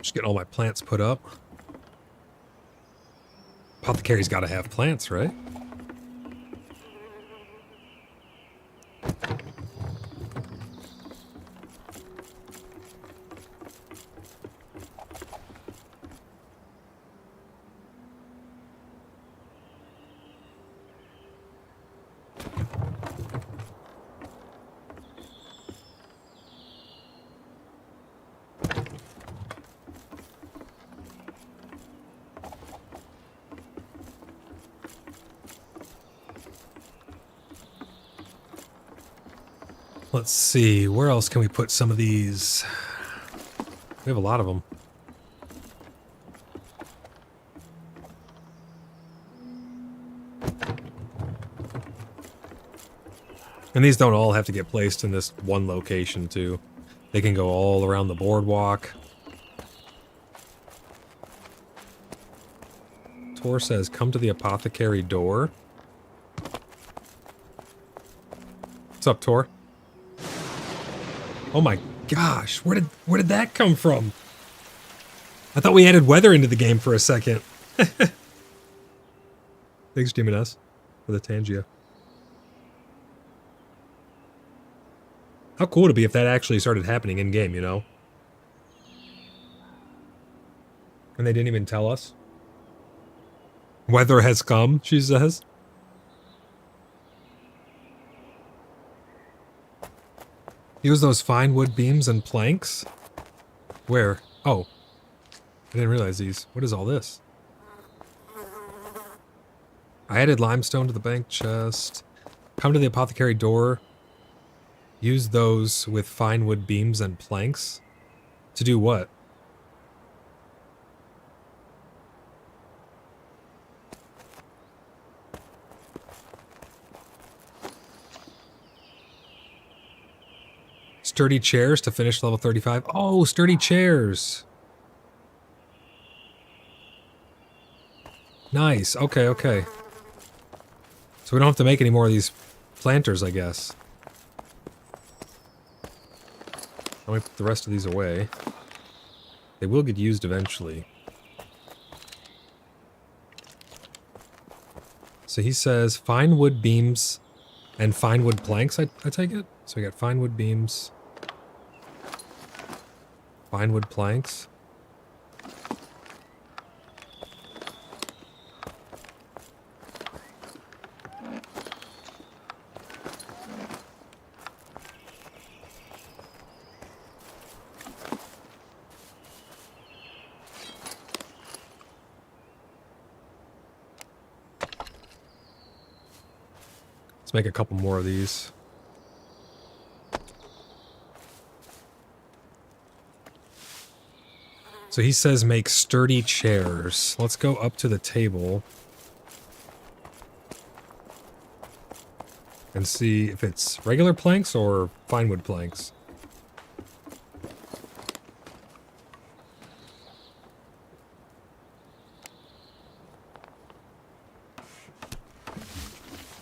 Just getting all my plants put up. Apothecary's got to have plants, right? Let's see, where else can we put some of these? We have a lot of them. And these don't all have to get placed in this one location, too. They can go all around the boardwalk. Tor says, come to the apothecary door. What's up, Tor? Oh my gosh, where did that come from? I thought we added weather into the game for a second. Thanks, Demon S, for the Tangia. How cool would it be if that actually started happening in-game, you know? And they didn't even tell us. Weather has come, she says. Use those fine wood beams and planks? Where? Oh. I didn't realize these. What is all this? I added limestone to the bank chest. Come to the apothecary door. Use those with fine wood beams and planks. To do what? Sturdy chairs to finish level 35. Oh, sturdy chairs. Nice. Okay, okay. So we don't have to make any more of these planters, I guess. Let me put the rest of these away. They will get used eventually. So he says fine wood beams and fine wood planks, I take it? So we got fine wood beams. Fine wood planks. Let's make a couple more of these. So he says make sturdy chairs. Let's go up to the table and see if it's regular planks or fine wood planks.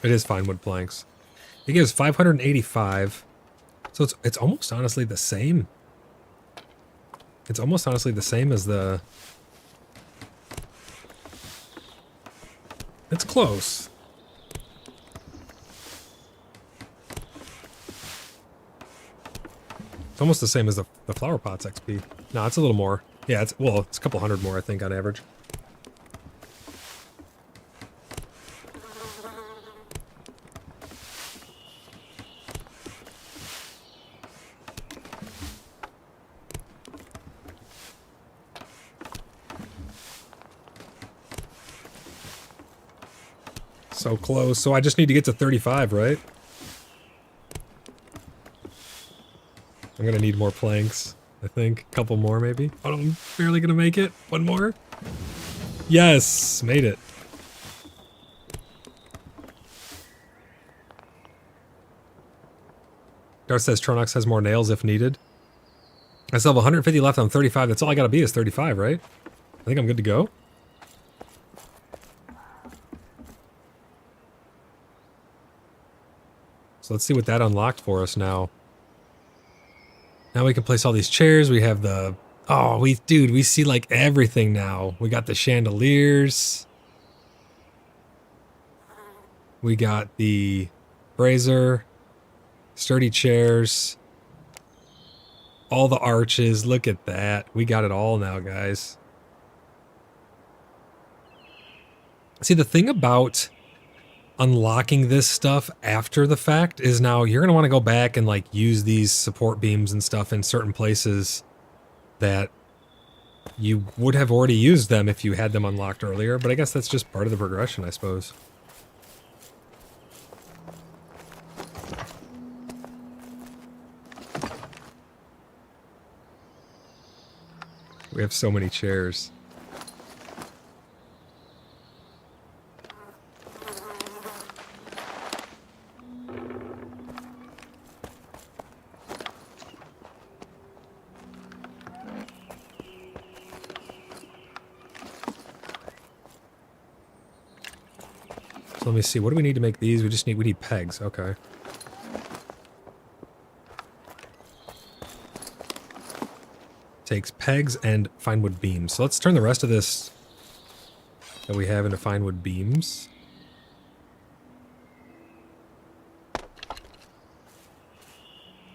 It is fine wood planks. It gives 585. So it's almost honestly the same. It's almost honestly the same as the... It's close. It's almost the same as the flower pots XP. No, it's a little more. Yeah, it's a couple hundred more, I think, on average. So close. So I just need to get to 35, right? I'm gonna need more planks, I think. A couple more, maybe. Oh, I'm barely gonna make it. One more. Yes! Made it. Darth says Tronox has more nails if needed. I still have 150 left on 35. That's all I gotta be is 35, right? I think I'm good to go. So let's see what that unlocked for us now. Now we can place all these chairs. We have the... Oh, dude, we see like everything now. We got the chandeliers. We got the brazier. Sturdy chairs. All the arches. Look at that. We got it all now, guys. See, the thing about unlocking this stuff after the fact is now you're going to want to go back and like use these support beams and stuff in certain places that you would have already used them if you had them unlocked earlier, but I guess that's just part of the progression, I suppose. We have so many chairs. Let me see, what do we need to make these? We need pegs, okay. Takes pegs and fine wood beams. So let's turn the rest of this that we have into fine wood beams.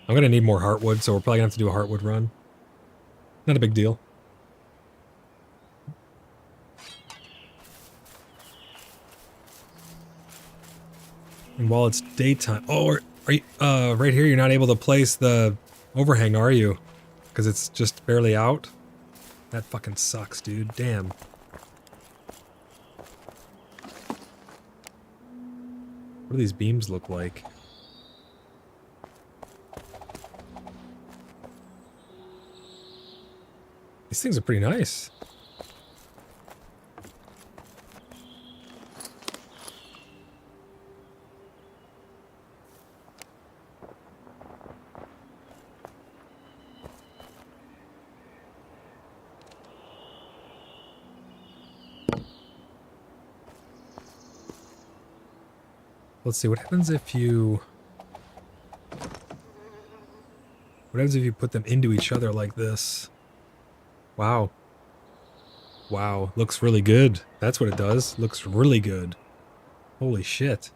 I'm gonna need more heartwood, so we're probably gonna have to do a heartwood run. Not a big deal. And while it's daytime... Oh, are you... right here, you're not able to place the overhang, are you? Because it's just barely out? That fucking sucks, dude. Damn. What do these beams look like? These things are pretty nice. Let's see, what happens if you... What happens if you put them into each other like this? Wow. Wow, looks really good. That's what it does. Looks really good. Holy shit.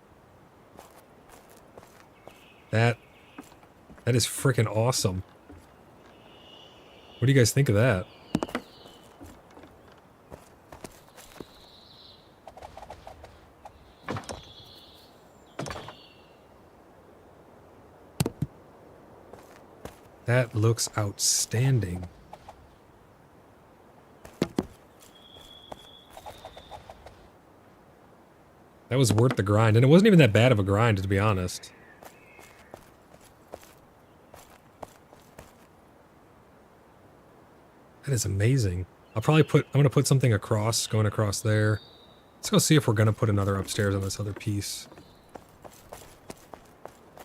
That is freaking awesome. What do you guys think of that? That looks outstanding. That was worth the grind, and it wasn't even that bad of a grind, to be honest. That is amazing. I'm gonna put something across, going across there. Let's go see if we're gonna put another upstairs on this other piece.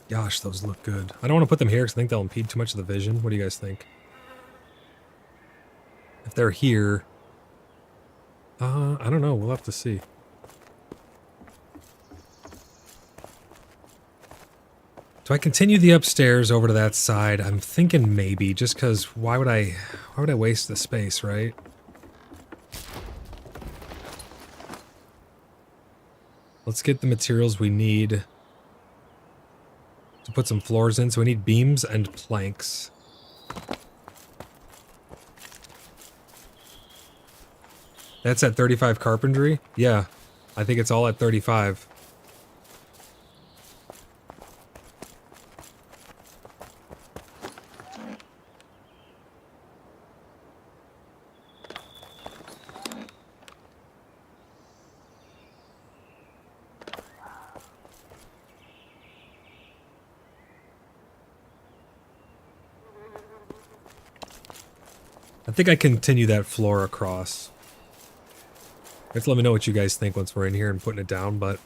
Gosh, those look good. I don't want to put them here because I think they'll impede too much of the vision. What do you guys think? If they're here... I don't know. We'll have to see. Do I continue the upstairs over to that side? I'm thinking maybe, just because why would I waste the space, right? Let's get the materials we need to put some floors in. So we need beams and planks. That's at 35 carpentry? Yeah, I think it's all at 35. I think I continue that floor across. You have to let me know what you guys think once we're in here and putting it down, but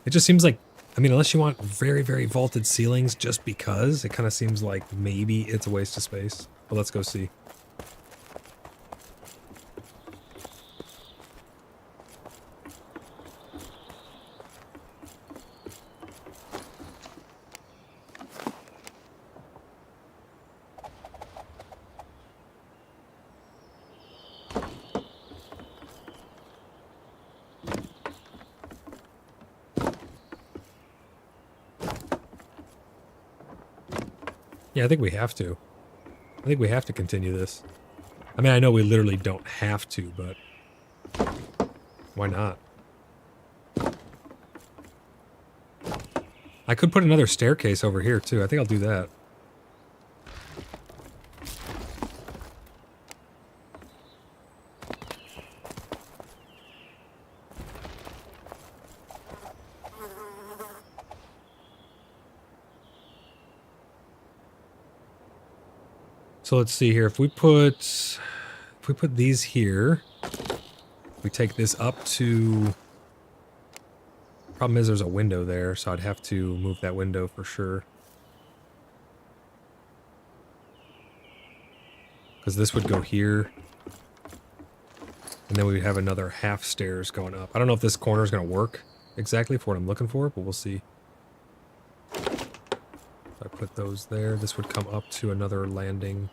it just seems like, I mean, unless you want very, very vaulted ceilings just because, it kind of seems like maybe it's a waste of space. But let's go see. Yeah, I think we have to. I think we have to continue this. I mean, I know we literally don't have to, but why not? I could put another staircase over here, too. I think I'll do that. So let's see here. If we put these here, we take this up to... Problem is there's a window there, so I'd have to move that window for sure. Because this would go here. And then we would have another half stairs going up. I don't know if this corner is going to work exactly for what I'm looking for, but we'll see. If I put those there, this would come up to another landing.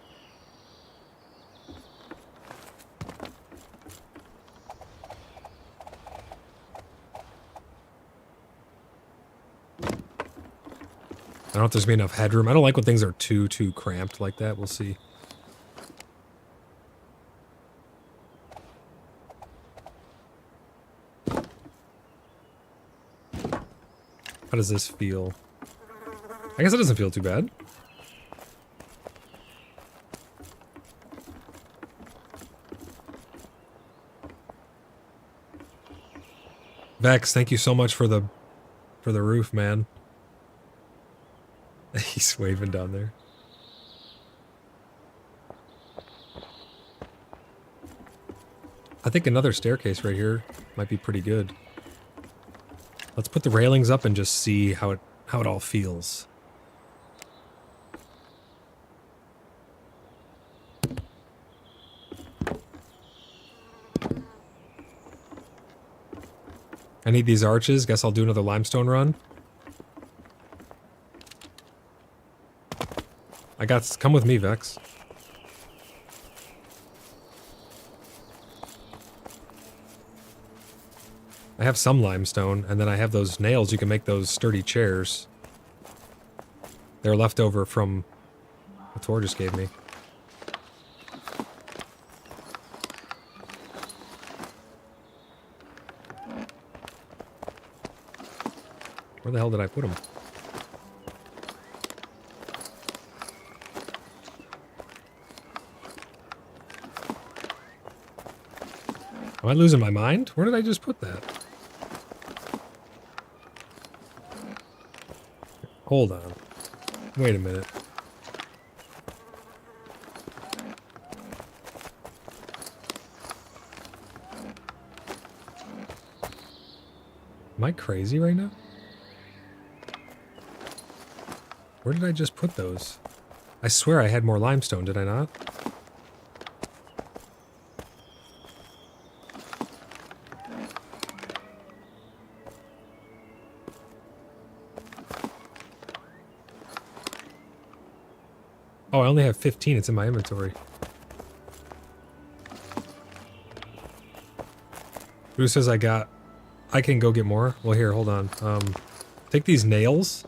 I don't know if there's gonna be enough headroom. I don't like when things are too cramped like that. We'll see. How does this feel? I guess it doesn't feel too bad. Vex, thank you so much for the for the roof, man. He's waving down there. I think another staircase right here might be pretty good. Let's put the railings up and just see how it all feels. I need these arches. Guess I'll do another limestone run. Come with me, Vex. I have some limestone, and then I have those nails. You can make those sturdy chairs. They're left over from what Tor just gave me. Where the hell did I put them? Am I losing my mind? Where did I just put that? Hold on. Wait a minute. Am I crazy right now? Where did I just put those? I swear I had more limestone, did I not? Oh, I only have 15. It's in my inventory. Who says I can go get more? Well, here, hold on. Take these nails.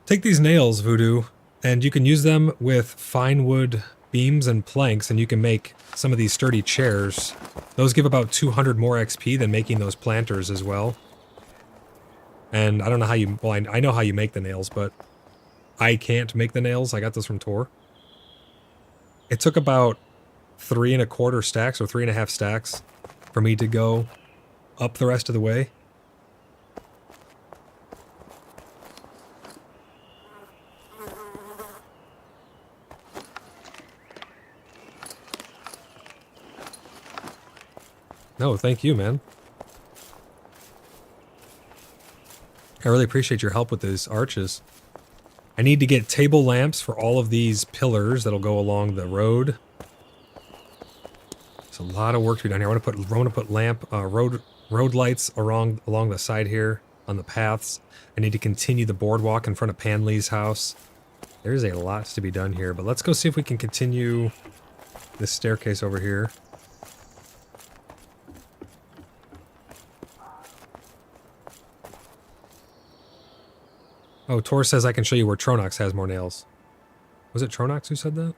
Take these nails, Voodoo, and you can use them with fine wood beams and planks, and you can make some of these sturdy chairs. Those give about 200 more XP than making those planters as well. And I don't know how you... Well, I know how you make the nails, but I can't make the nails. I got those from Tor. It took about 3 1/4 stacks or 3 1/2 stacks for me to go up the rest of the way. No, thank you, man. I really appreciate your help with these arches. I need to get table lamps for all of these pillars that'll go along the road. There's a lot of work to be done here. I want to put road lights along the side here on the paths. I need to continue the boardwalk in front of Panley's house. There's a lot to be done here, but let's go see if we can continue this staircase over here. Oh, Tor says I can show you where Tronox has more nails. Was it Tronox who said that?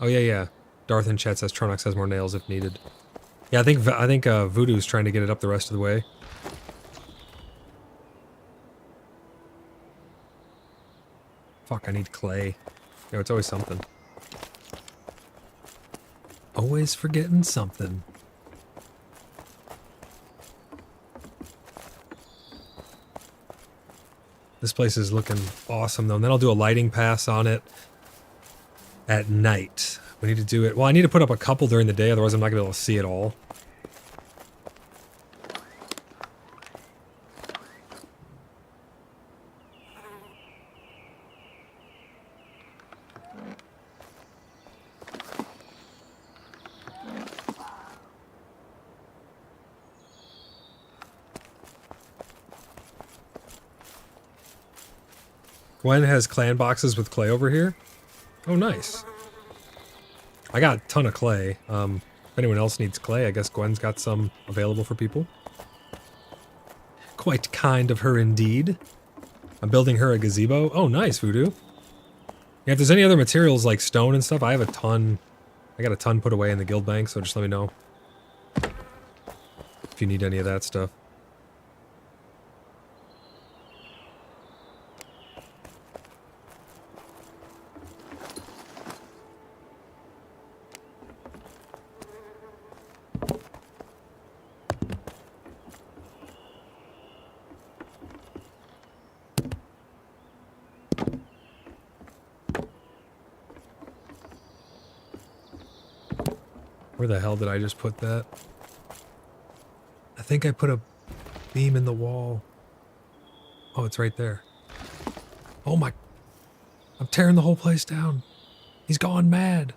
Oh, yeah. Darth in chat says Tronox has more nails if needed. Yeah, I think Voodoo's trying to get it up the rest of the way. Fuck, I need clay. Yo, it's always something. Always forgetting something. This place is looking awesome, though. And then I'll do a lighting pass on it at night. We need to do it. Well, I need to put up a couple during the day, otherwise I'm not going to be able to see it all. Gwen has clan boxes with clay over here. Oh, nice. I got a ton of clay. If anyone else needs clay, I guess Gwen's got some available for people. Quite kind of her indeed. I'm building her a gazebo. Oh, nice, Voodoo. Yeah, if there's any other materials like stone and stuff, I have a ton. I got a ton put away in the guild bank, so just let me know if you need any of that stuff. Where the hell did I just put that? I think I put a beam in the wall. Oh, it's right there. Oh my... I'm tearing the whole place down. He's gone mad.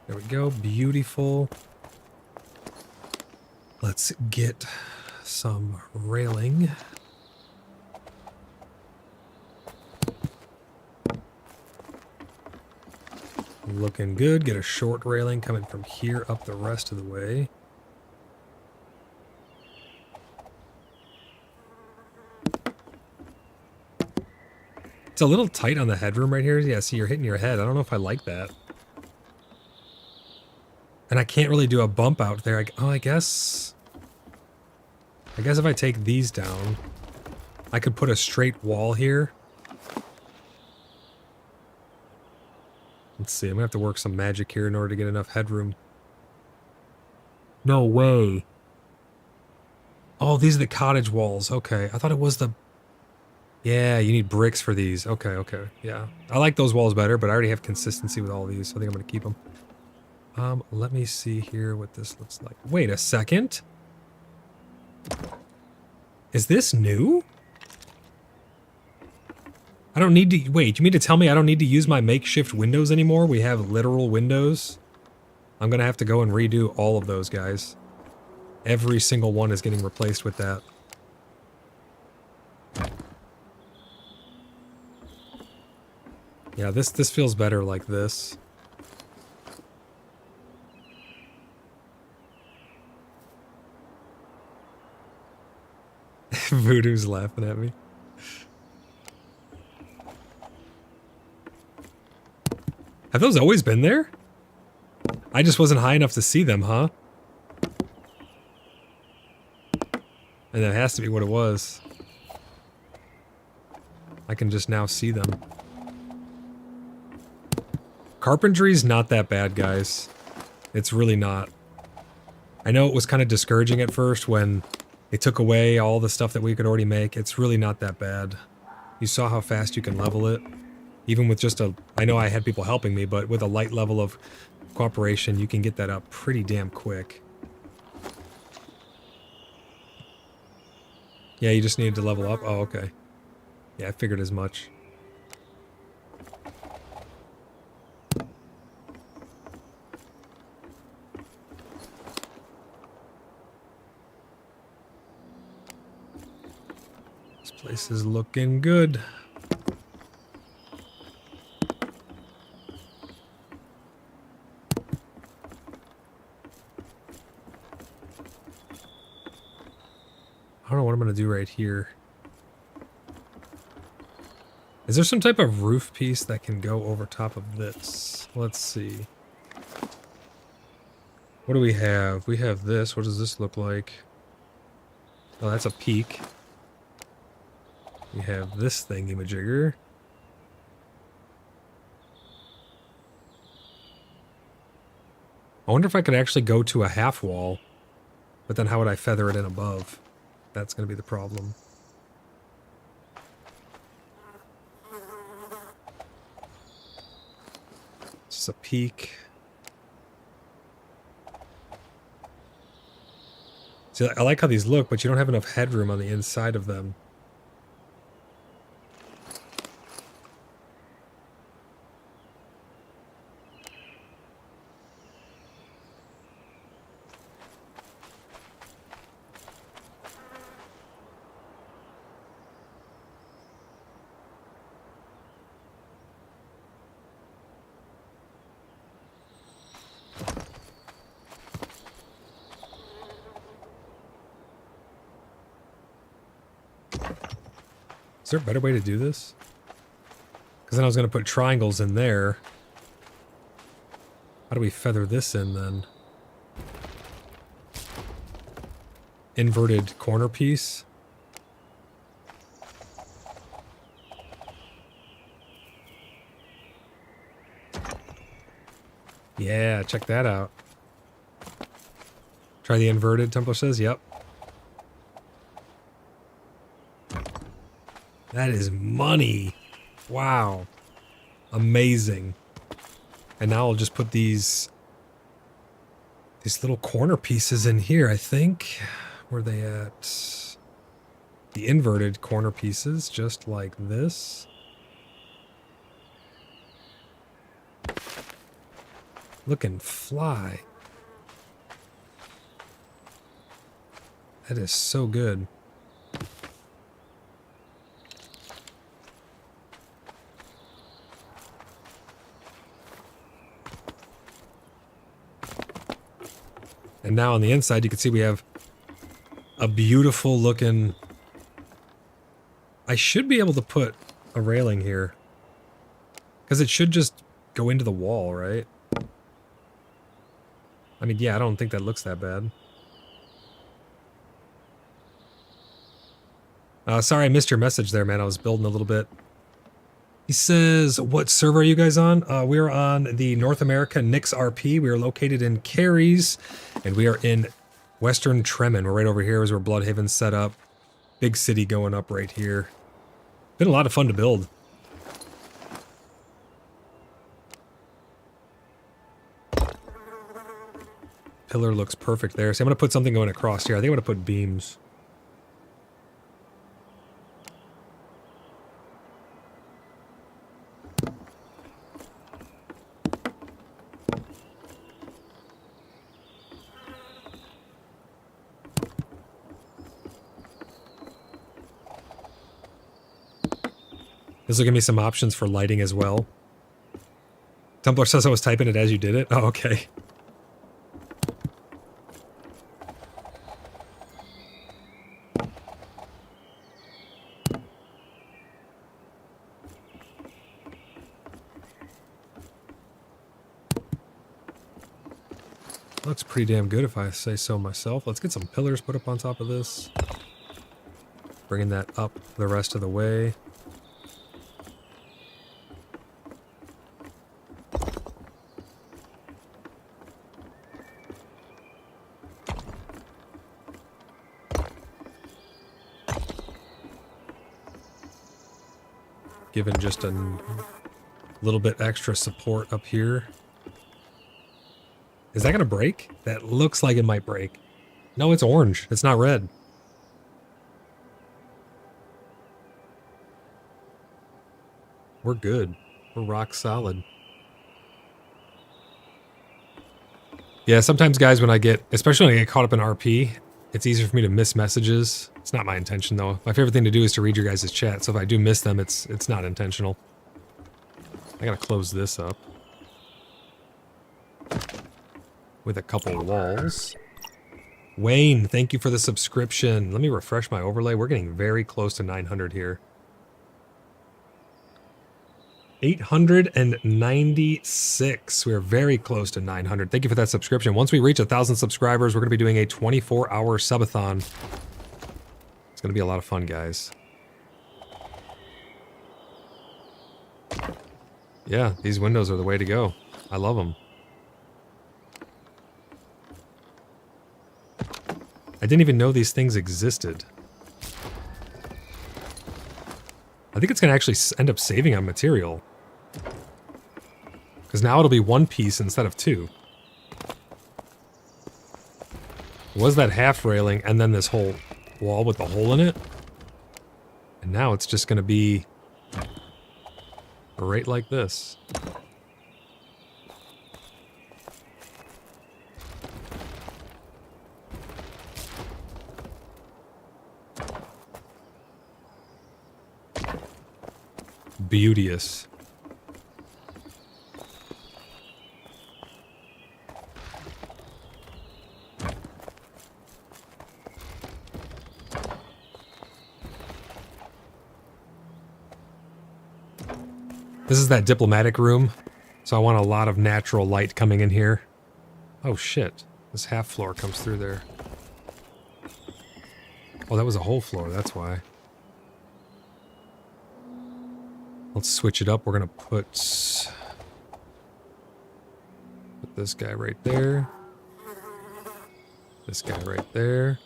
There we go. Beautiful. Let's get some railing. Looking good. Get a short railing coming from here up the rest of the way. It's a little tight on the headroom right here. Yeah, see, you're hitting your head. I don't know if I like that. And I can't really do a bump out there. I guess if I take these down, I could put a straight wall here. Let's see, I'm gonna have to work some magic here in order to get enough headroom. No way. Oh, these are the cottage walls. Okay, I thought it was the... Yeah, you need bricks for these. Okay, okay, yeah. I like those walls better, but I already have consistency with all these, so I think I'm gonna keep them. Let me see here what this looks like. Wait a second. Is this new? I don't need to... Wait, you mean to tell me I don't need to use my makeshift windows anymore? We have literal windows? I'm gonna have to go and redo all of those, guys. Every single one is getting replaced with that. Yeah, this feels better like this. Voodoo's laughing at me. Have those always been there? I just wasn't high enough to see them, huh? And that has to be what it was. I can just now see them. Carpentry's not that bad, guys. It's really not. I know it was kind of discouraging at first when they took away all the stuff that we could already make. It's really not that bad. You saw how fast you can level it. Even with just a... I know I had people helping me, but with a light level of cooperation, you can get that up pretty damn quick. Yeah, you just needed to level up? Oh, okay. Yeah, I figured as much. This place is looking good. I don't know what I'm going to do right here. Is there some type of roof piece that can go over top of this? Let's see. What do we have? We have this. What does this look like? Oh, that's a peak. We have this thingy-majigger. I wonder if I could actually go to a half wall, but then how would I feather it in above? That's going to be the problem. It's a peak. See, I like how these look, but you don't have enough headroom on the inside of them. Is there a better way to do this? Because then I was going to put triangles in there. How do we feather this in then? Inverted corner piece. Yeah, check that out. Try the inverted, Templar says. Yep. That is money. Wow. Amazing. And now I'll just put these little corner pieces in here, I think. Where are they at? The inverted corner pieces, just like this. Looking fly. That is so good. And now on the inside, you can see we have a beautiful looking... I should be able to put a railing here. Because it should just go into the wall, right? I mean, yeah, I don't think that looks that bad. Sorry I missed your message there, man. I was building a little bit. He says, what server are you guys on? We're on the North America Nix RP. We are located in Caries, and we are in Western Tremen. We're right over here is where Bloodhaven's set up. Big city going up right here. Been a lot of fun to build. Pillar looks perfect there. So I'm going to put something going across here. I think I'm going to put beams. This will give me some options for lighting as well. Tumblr says I was typing it as you did it. Oh, okay. Looks pretty damn good if I say so myself. Let's get some pillars put up on top of this. Bringing that up the rest of the way. Giving just a little bit extra support up here. Is that gonna break? That looks like it might break. No, it's orange. It's not red. We're good. We're rock solid. Yeah, sometimes guys, when I get, especially when I get caught up in RP, it's easier for me to miss messages. It's not my intention though. My favorite thing to do is to read your guys' chat, so if I do miss them, it's not intentional. I gotta close this up. With a couple walls. Wayne, thank you for the subscription. Let me refresh my overlay. We're getting very close to 900 here. 896. We're very close to 900. Thank you for that subscription. Once we reach 1,000 subscribers, we're going to be doing a 24-hour subathon. It's going to be a lot of fun, guys. Yeah, these windows are the way to go. I love them. I didn't even know these things existed. I think it's going to actually end up saving on material. Because now it'll be one piece instead of two. It was that half railing and then this whole wall with the hole in it. And now it's just going to be right like this. Beauteous. This is that diplomatic room, so I want a lot of natural light coming in here. Oh shit, this half floor comes through there. Oh, that was a whole floor, that's why. Let's switch it up. We're gonna put this guy right there. This guy right there.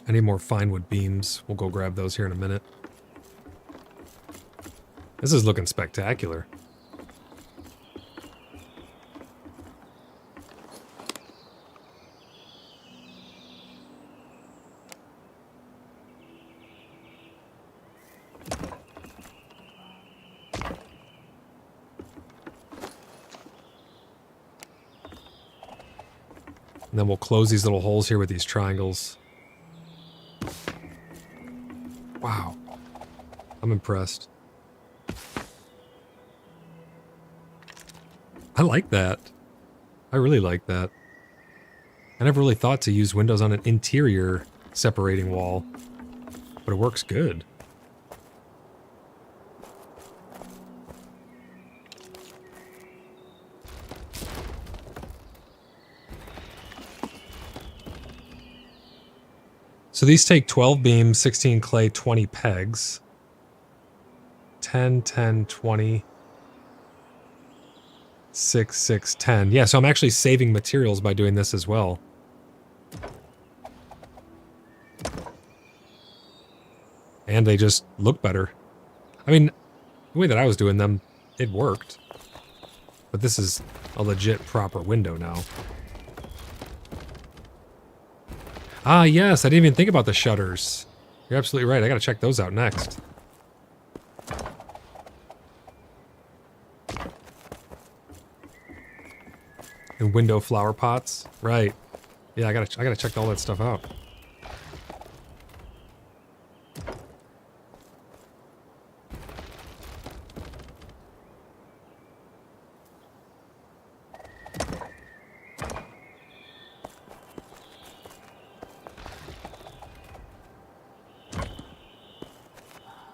I need more fine wood beams. We'll go grab those here in a minute. This is looking spectacular. And then we'll close these little holes here with these triangles. Wow. I'm impressed. I like that. I really like that. I never really thought to use windows on an interior separating wall, but it works good. So these take 12 beams, 16 clay, 20 pegs. 10, 10, 20. 6, 6, 10. Yeah, so I'm actually saving materials by doing this as well. And they just look better. I mean, the way that I was doing them, it worked. But this is a legit proper window now. Ah, yes, I didn't even think about the shutters. You're absolutely right. I gotta check those out next. And window flower pots. Right. Yeah, I gotta check all that stuff out.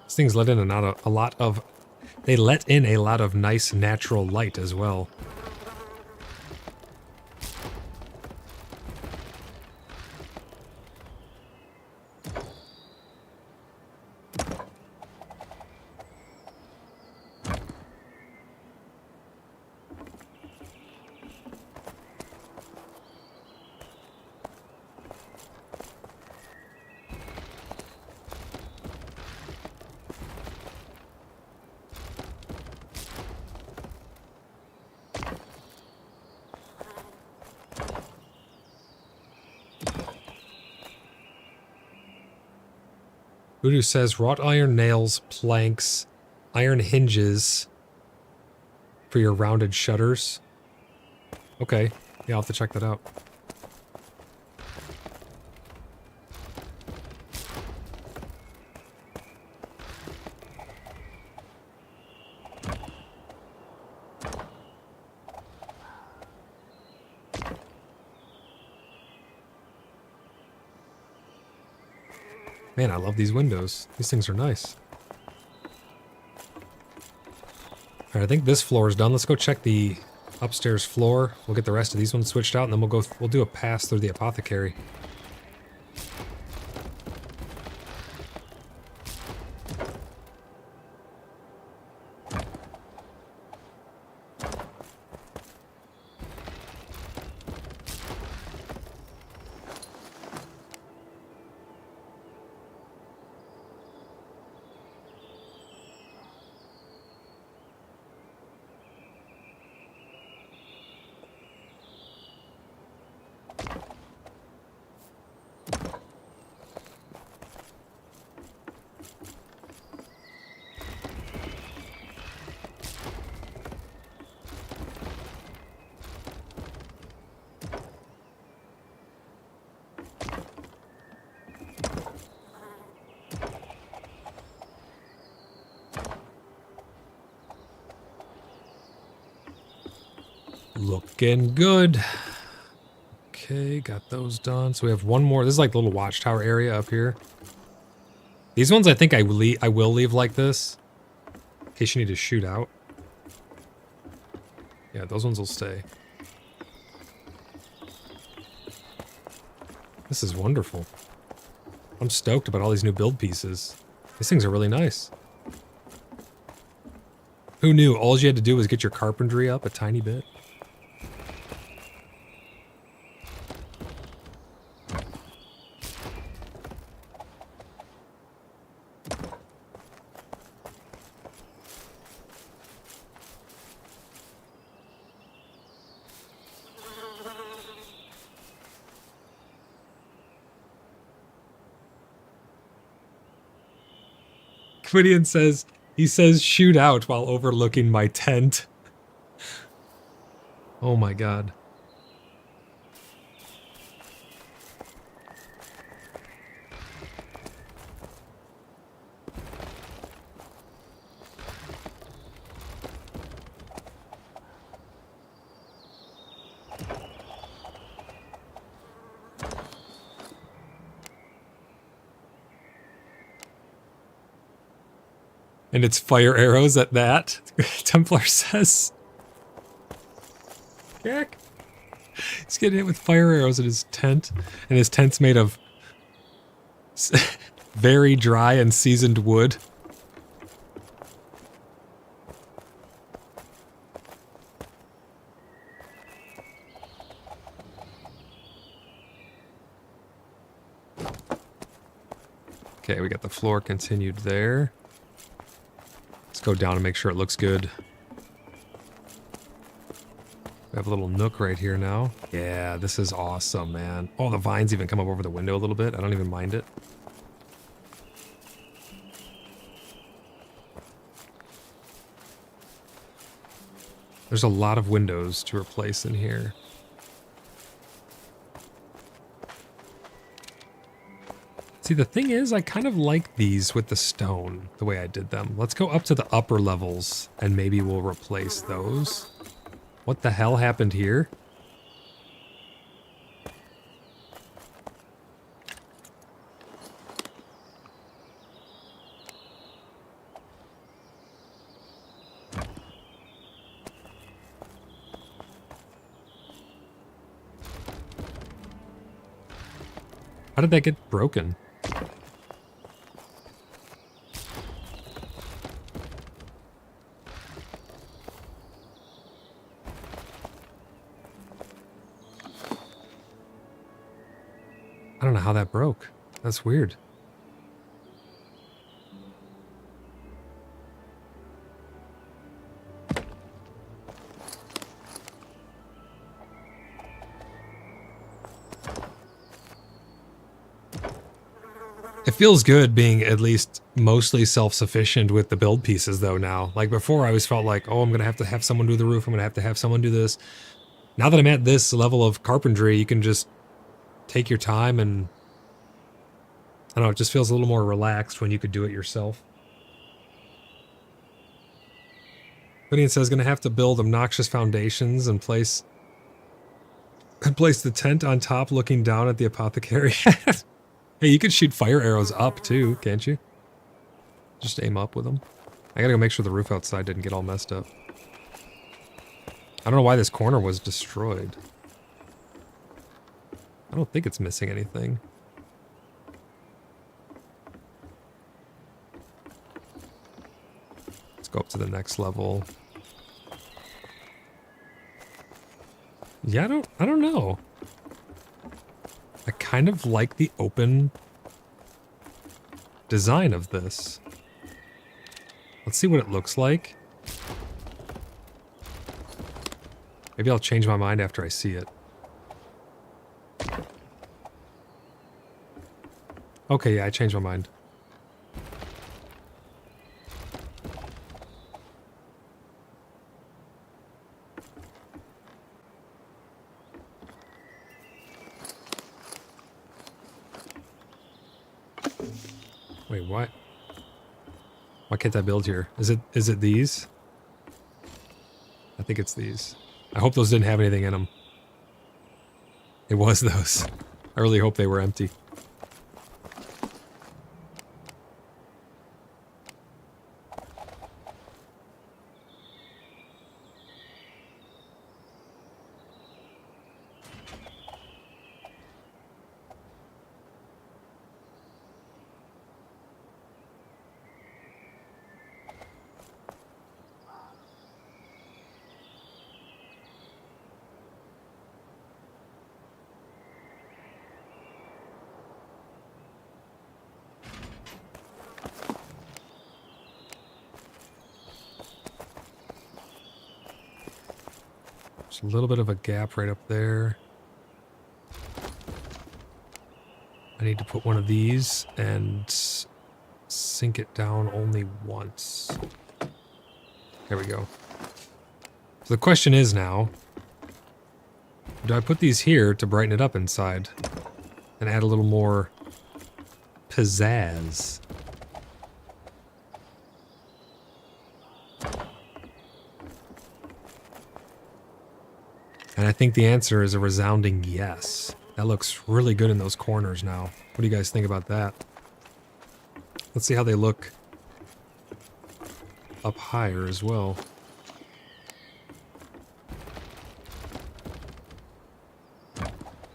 These things let in a lot of they let in a lot of nice natural light as well. Voodoo says wrought iron nails, planks, iron hinges for your rounded shutters. Okay, yeah, I'll have to check that out. Man, I love these windows. These things are nice. Alright, I think this floor is done. Let's go check the upstairs floor. We'll get the rest of these ones switched out, and then we'll do a pass through the apothecary. Looking good. Okay, got those done. So we have one more. This is like the little watchtower area up here. These ones I think I will leave like this. In case you need to shoot out. Yeah, those ones will stay. This is wonderful. I'm stoked about all these new build pieces. These things are really nice. Who knew? All you had to do was get your carpentry up a tiny bit. Gideon says, he says shoot out while overlooking my tent. Oh my god. And it's fire arrows at that, Templar says. Jack. He's getting hit with fire arrows at his tent. And his tent's made of very dry and seasoned wood. Okay, we got the floor continued there. Let's go down and make sure it looks good. We have a little nook right here now. Yeah, this is awesome, man. Oh, the vines even come up over the window a little bit. I don't even mind it. There's a lot of windows to replace in here. See, the thing is, I kind of like these with the stone, the way I did them. Let's go up to the upper levels, and maybe we'll replace those. What the hell happened here? How did that get broken? I don't know how that broke. That's weird. It feels good being at least mostly self-sufficient with the build pieces though now. Like before I always felt like, oh, I'm going to have someone do the roof. I'm going to have someone do this. Now that I'm at this level of carpentry, you can just take your time and I don't know, it just feels a little more relaxed when you could do it yourself. Gideon says going to have to build obnoxious foundations and place the tent on top looking down at the apothecary. Hey, you could shoot fire arrows up too, can't you? Just aim up with them. I gotta go make sure the roof outside didn't get all messed up. I don't know why this corner was destroyed. I don't think it's missing anything. Let's go up to the next level. Yeah, I don't know. I kind of like the open design of this. Let's see what it looks like. Maybe I'll change my mind after I see it. Okay, yeah, I changed my mind. Wait, what? Why can't I build here? Is it these? I think it's these. I hope those didn't have anything in them. It was those. I really hope they were empty. There's a little bit of a gap right up there. I need to put one of these and sink it down only once. There we go. So the question is now, do I put these here to brighten it up inside and add a little more pizzazz? And I think the answer is a resounding yes. That looks really good in those corners now. What do you guys think about that? Let's see how they look up higher as well.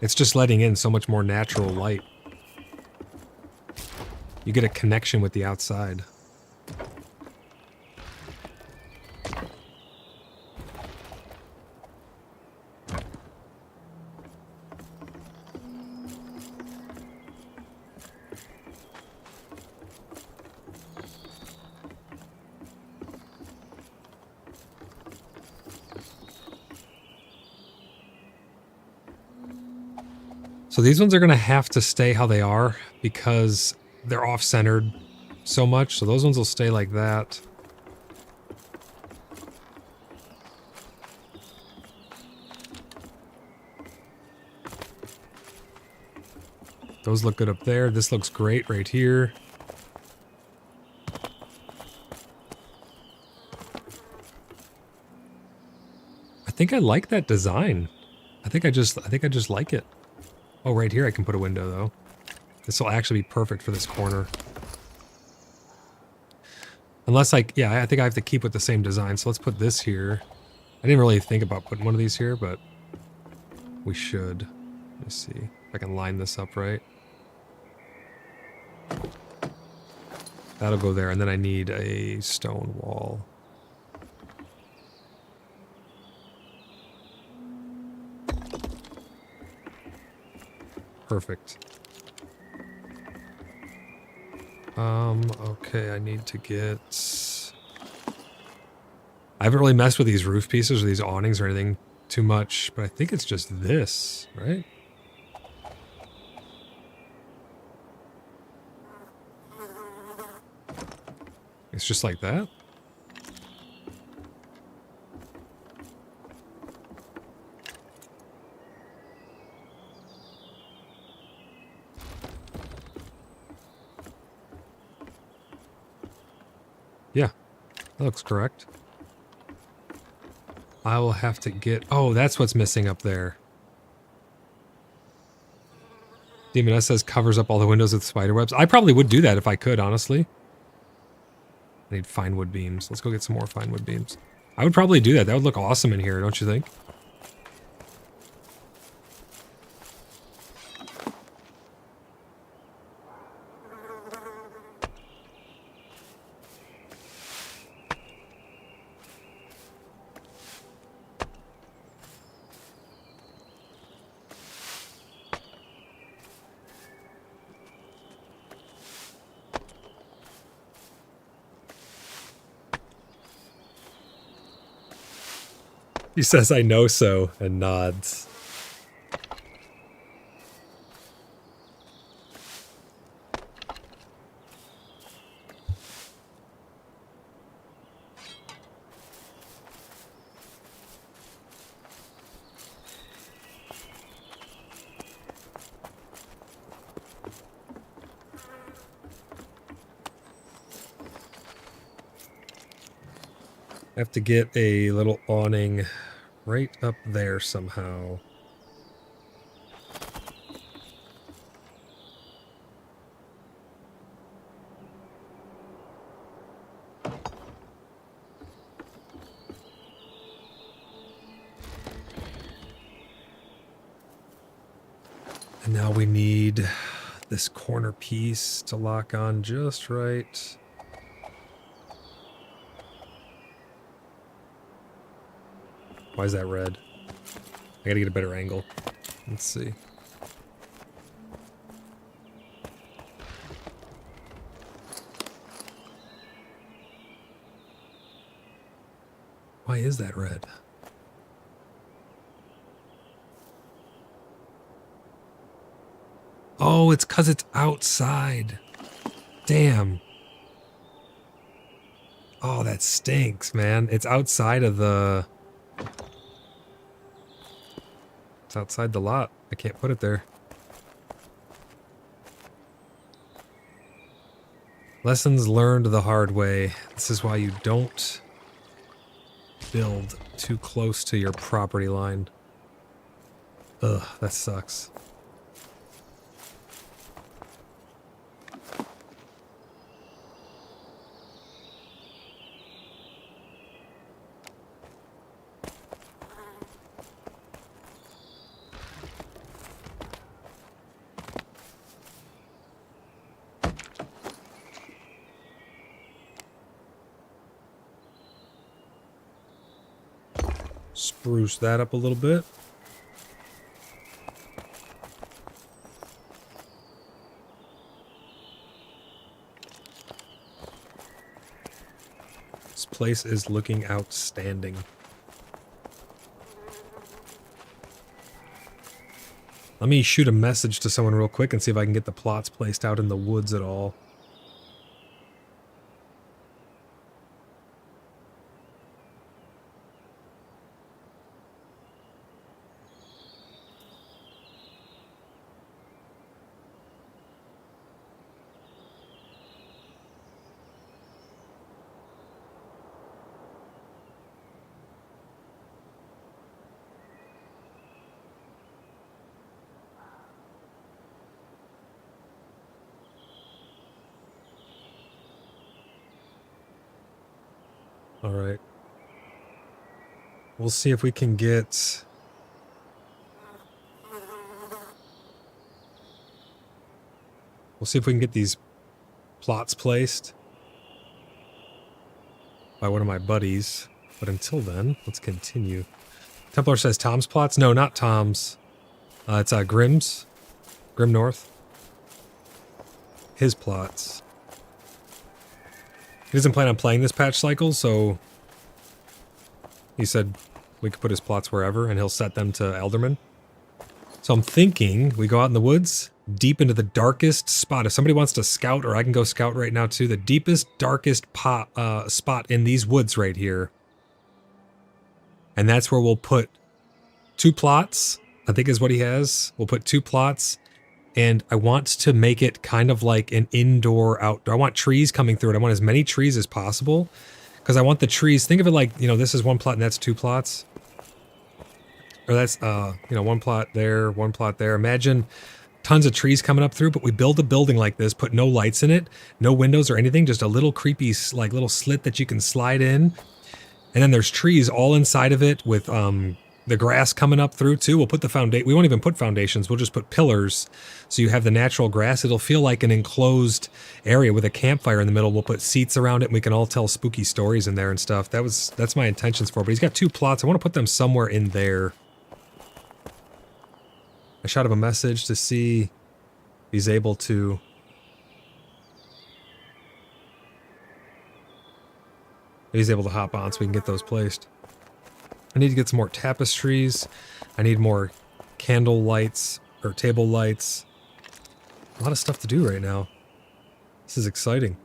It's just letting in so much more natural light. You get a connection with the outside. So these ones are going to have to stay how they are because they're off-centered so much. So those ones will stay like that. Those look good up there. This looks great right here. I think I like that design. I think I just like it. Oh, right here I can put a window though. This will actually be perfect for this corner. Unless yeah, I think I have to keep with the same design. So let's put this here. I didn't really think about putting one of these here, but we should. Let me see if I can line this up right. That'll go there, and then I need a stone wall. Perfect. Okay, I need to get... I haven't really messed with these roof pieces or these awnings or anything too much, but I think it's just this, right? It's just like that? Yeah, that looks correct. I will have to get... Oh, that's what's missing up there. Demon S says covers up all the windows with spider webs. I probably would do that if I could, honestly. I need fine wood beams. Let's go get some more fine wood beams. I would probably do that. That would look awesome in here, don't you think? He says, I know so, and nods. I have to get a little awning right up there somehow. And now we need this corner piece to lock on just right. Why is that red? I gotta get a better angle. Let's see. Why is that red? Oh, it's 'cause it's outside. Damn. Oh, that stinks, man. It's outside of the... It's outside the lot. I can't put it there. Lessons learned the hard way. This is why you don't build too close to your property line. Ugh, that sucks. Spruce that up a little bit. This place is looking outstanding. Let me shoot a message to someone real quick and see if I can get the plots placed out in the woods at all. All right. We'll see if we can get... We'll see if we can get these plots placed by one of my buddies. But until then, let's continue. Templar says Tom's plots? No, not Tom's. It's Grimm's. Grimm North. His plots. He doesn't plan on playing this patch cycle, so he said we could put his plots wherever, and he'll set them to Elderman. So I'm thinking we go out in the woods, deep into the darkest spot. If somebody wants to scout, or I can go scout right now too, the deepest, darkest spot in these woods right here. And that's where we'll put 2 plots, I think is what he has. We'll put 2 plots. And I want to make it kind of like an indoor-outdoor. I want trees coming through it. I want as many trees as possible. Because I want the trees... Think of it like, you know, this is 1 plot and that's 2 plots. Or that's, you know, 1 plot there, 1 plot there. Imagine tons of trees coming up through, but we build a building like this, put no lights in it, no windows or anything, just a little creepy, like, little slit that you can slide in. And then there's trees all inside of it with, the grass coming up through too. We'll put the foundation. We won't even put foundations. We'll just put pillars. So you have the natural grass. It'll feel like an enclosed area with a campfire in the middle. We'll put seats around it and we can all tell spooky stories in there and stuff. That's my intentions for it. But he's got 2 plots. I want to put them somewhere in there. I shot him a message to see if he's able to... He's able to hop on so we can get those placed. I need to get some more tapestries. I need more candle lights or table lights. A lot of stuff to do right now. This is exciting.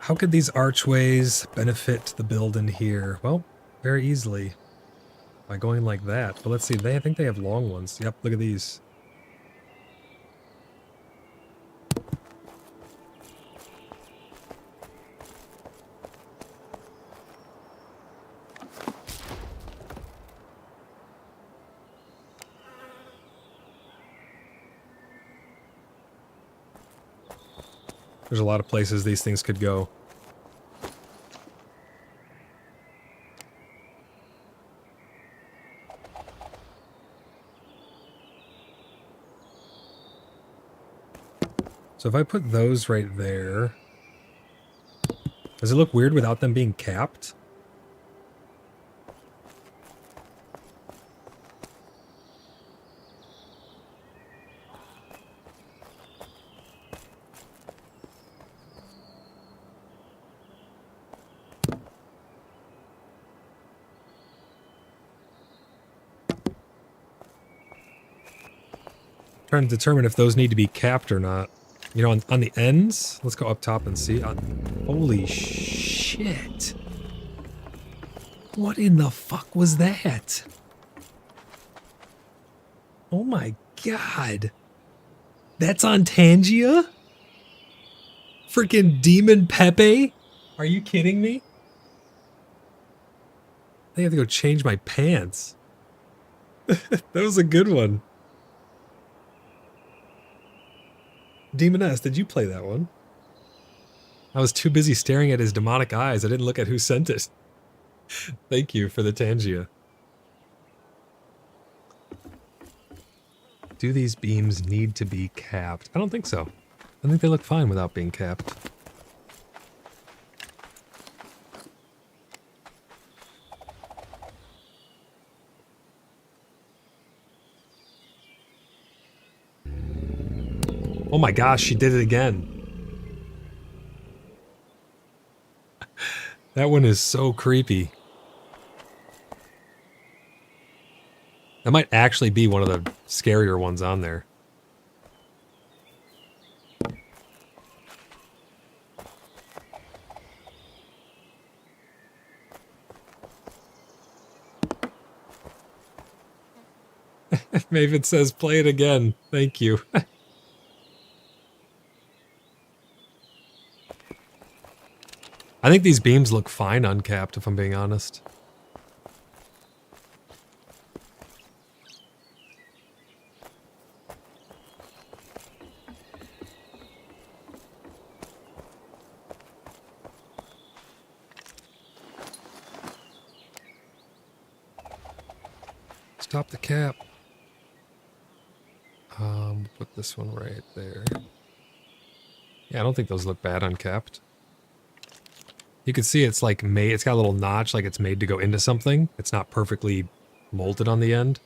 How could these archways benefit the build in here? Well, very easily. By going like that. But let's see, I think they have long ones. Yep, look at these. There's a lot of places these things could go. So if I put those right there, does it look weird without them being capped? Trying to determine if those need to be capped or not. You know, on the ends, let's go up top and see. Holy shit. What in the fuck was that? Oh my god. That's on Tangia? Freaking Demon Pepe? Are you kidding me? I have to go change my pants. That was a good one. Demoness, did you play that one? I was too busy staring at his demonic eyes. I didn't look at who sent it. Thank you for the Tangia. Do these beams need to be capped? I don't think so. I think they look fine without being capped. Oh my gosh, she did it again. That one is so creepy. That might actually be one of the scarier ones on there. Maven says, play it again. Thank you. I think these beams look fine uncapped, if I'm being honest. Stop the cap. Put this one right there. Yeah, I don't think those look bad uncapped. You can see it's like made, it's got a little notch, like it's made to go into something. It's not perfectly molded on the end.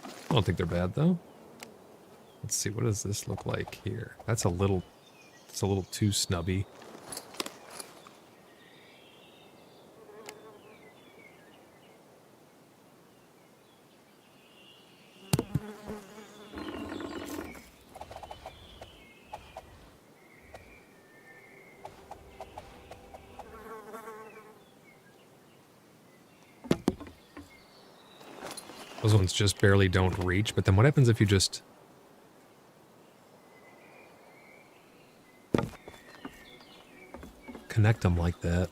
I don't think they're bad though. Let's see, what does this look like here? That's a little, it's a little too snubby. Those ones just barely don't reach, but then what happens if you just... connect them like that?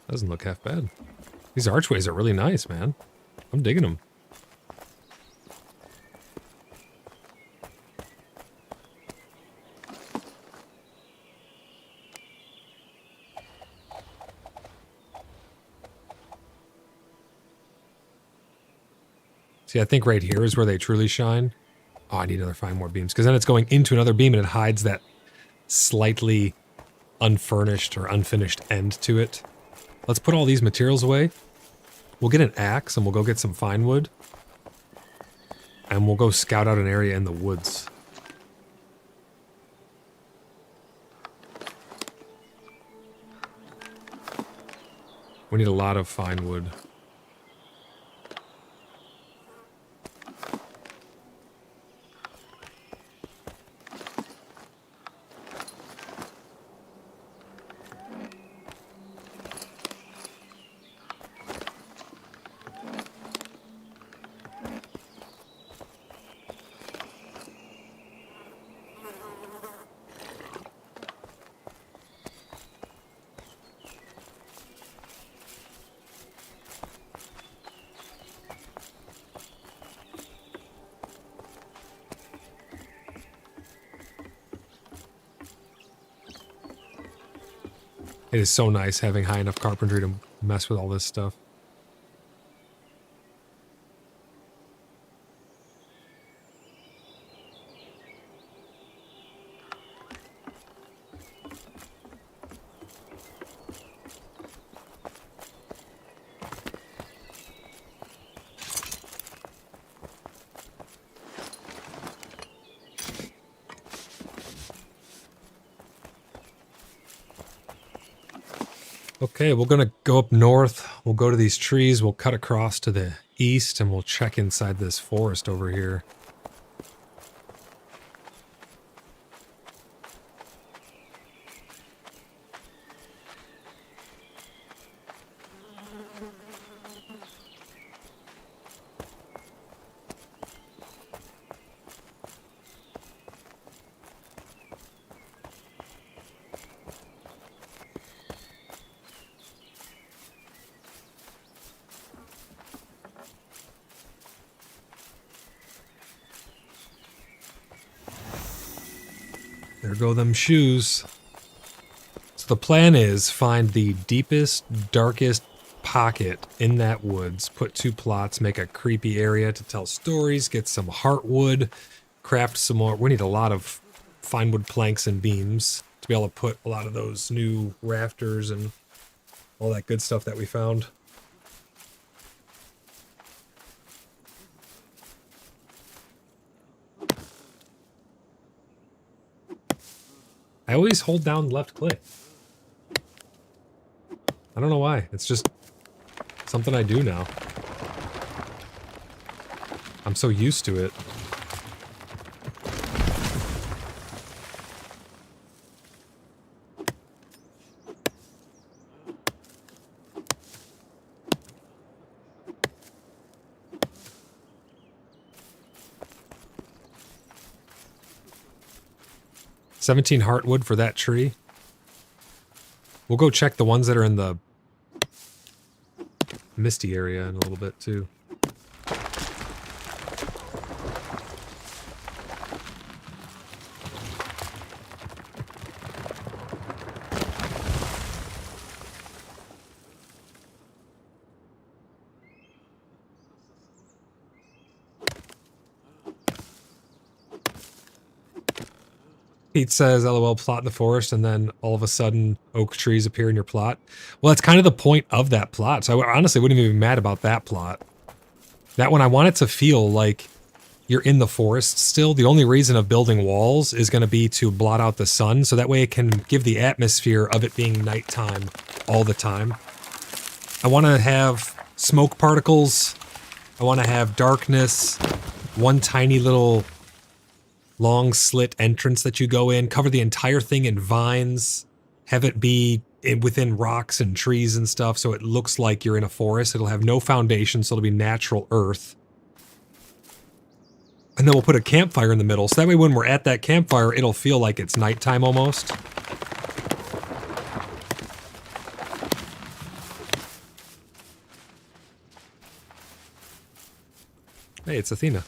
Doesn't look half bad. These archways are really nice, man. I'm digging them. See, I think right here is where they truly shine. Oh, I need another 5 more beams, because then it's going into another beam and it hides that slightly unfurnished or unfinished end to it. Let's put all these materials away. We'll get an axe and we'll go get some fine wood. And we'll go scout out an area in the woods. We need a lot of fine wood. It is so nice having high enough carpentry to mess with all this stuff. Okay, we're gonna go up north. We'll go to these trees. We'll cut across to the east, and we'll check inside this forest over here. There go them shoes. So the plan is find the deepest, darkest pocket in that woods, put 2 plots, make a creepy area to tell stories, get some heartwood, craft some more. We need a lot of fine wood planks and beams to be able to put a lot of those new rafters and all that good stuff that we found. I always hold down left click. I don't know why. It's just something I do now. I'm so used to it. $17 heartwood for that tree. We'll go check the ones that are in the misty area in a little bit too. Pete says, LOL, plot in the forest, and then all of a sudden oak trees appear in your plot. Well, that's kind of the point of that plot, so I honestly wouldn't even be mad about that plot. That one, I want it to feel like you're in the forest still. The only reason of building walls is going to be to blot out the sun, so that way it can give the atmosphere of it being nighttime all the time. I want to have smoke particles. I want to have darkness. One tiny little long slit entrance that you go in, cover the entire thing in vines, have it be within rocks and trees and stuff so it looks like you're in a forest. It'll have no foundation, so it'll be natural earth. And then we'll put a campfire in the middle, so that way when we're at that campfire, it'll feel like it's nighttime almost. Hey, it's Athena.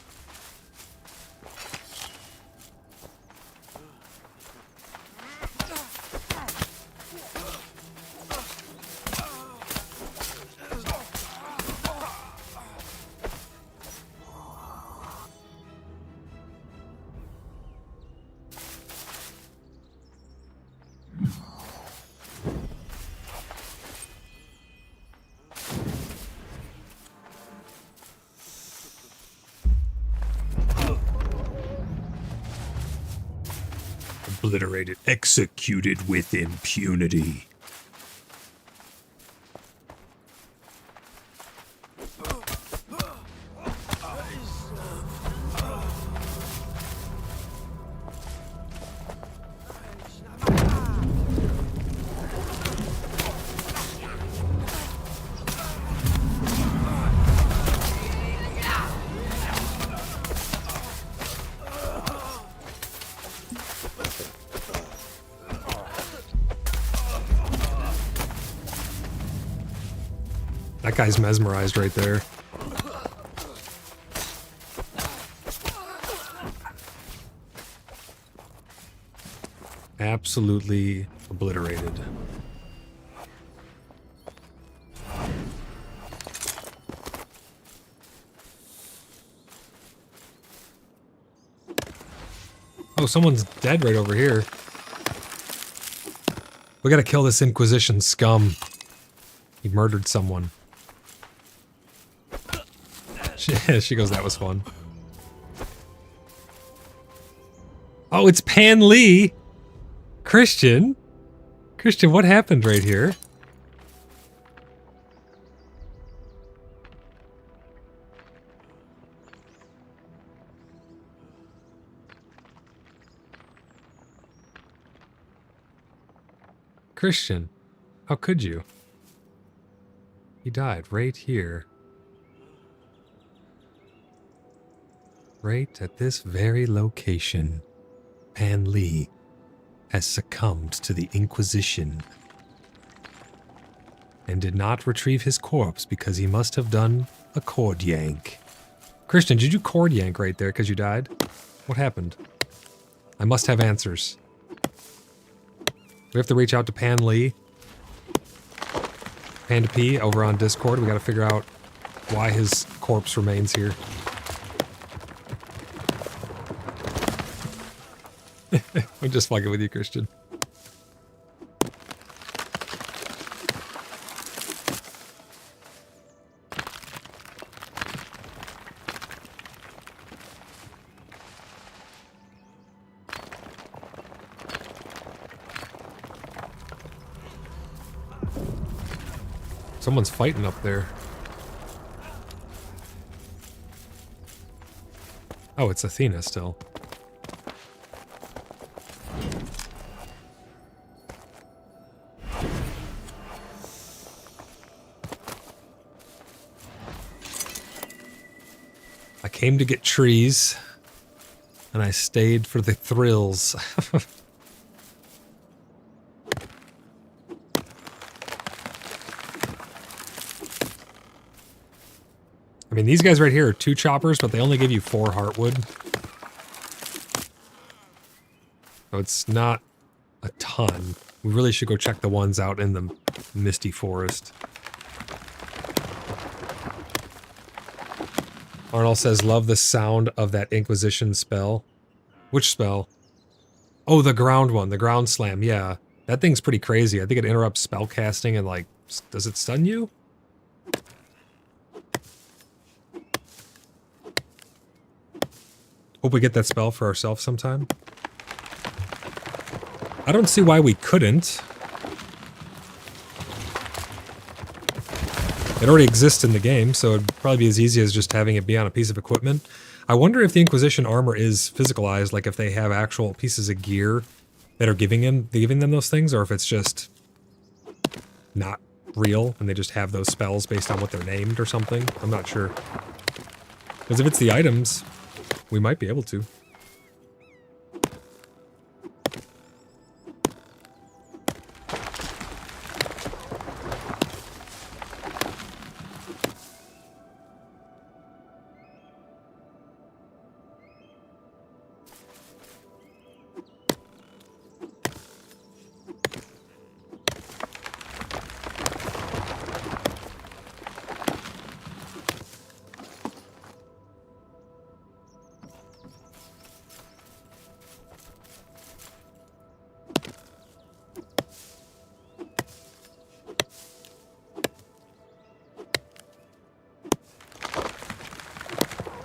Obliterated, executed with impunity. That guy's mesmerized right there. Absolutely obliterated. Oh, someone's dead right over here. We gotta kill this Inquisition scum. He murdered someone. She goes, that was fun. Oh, it's Pan Lee! Christian? Christian, what happened right here? Christian, how could you? He died right here. Right at this very location, Pan Lee has succumbed to the Inquisition and did not retrieve his corpse because he must have done a cord yank. Christian, did you cord yank right there because you died? What happened? I must have answers. We have to reach out to Pan Lee. Panda P over on Discord. We got to figure out why his corpse remains here. I'm just fucking with you, Christian. Someone's fighting up there. Oh, it's Athena still. I came to get trees, and I stayed for the thrills. I mean, these guys right here are 2 choppers, but they only give you 4 heartwood. So it's not a ton. We really should go check the ones out in the misty forest. Arnold says, love the sound of that Inquisition spell. Which spell? Oh, the ground one, the ground slam, yeah. That thing's pretty crazy. I think it interrupts spell casting and, like, does it stun you? Hope we get that spell for ourselves sometime. I don't see why we couldn't. It already exists in the game, so it'd probably be as easy as just having it be on a piece of equipment. I wonder if the Inquisition armor is physicalized, like if they have actual pieces of gear that are giving them those things, or if it's just not real and they just have those spells based on what they're named or something. I'm not sure. Because if it's the items, we might be able to.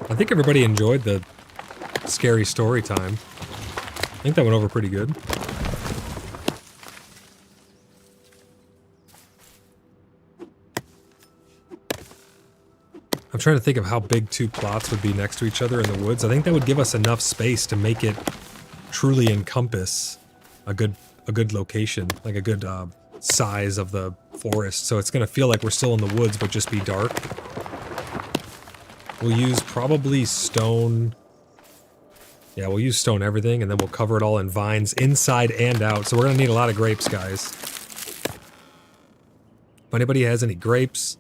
I think everybody enjoyed the scary story time. I think that went over pretty good. I'm trying to think of how big 2 plots would be next to each other in the woods. I think that would give us enough space to make it truly encompass a good location, like a good size of the forest. So it's going to feel like we're still in the woods, but just be dark. We'll use probably stone. Yeah, we'll use stone everything, and then we'll cover it all in vines inside and out. So we're going to need a lot of grapes, guys. If anybody has any grapes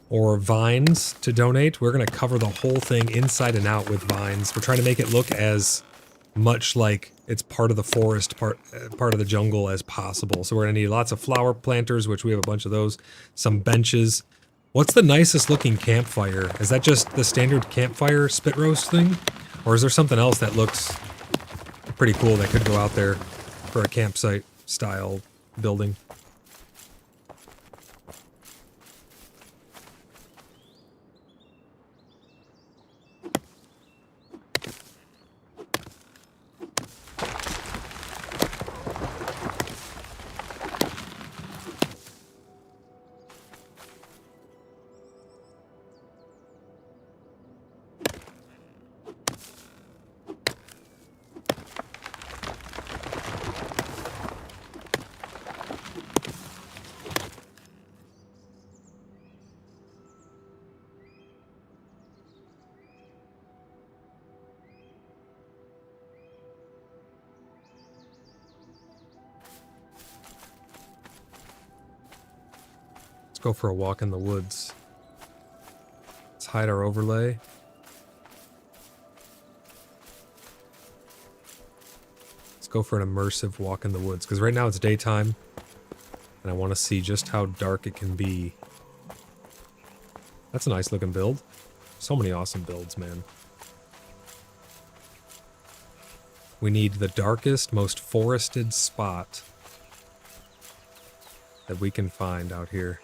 or vines to donate, we're going to cover the whole thing inside and out with vines. We're trying to make it look as much like it's part of the forest, part of the jungle as possible. So we're going to need lots of flower planters, which we have a bunch of those, some benches. What's the nicest looking campfire? Is that just the standard campfire spit roast thing? Or is there something else that looks pretty cool that could go out there for a campsite style building? go for a walk in the woods. Let's hide our overlay. Let's go for an immersive walk in the woods, because right now it's daytime, and I want to see just how dark it can be. That's a nice looking build. So many awesome builds, man. We need the darkest, most forested spot that we can find out here.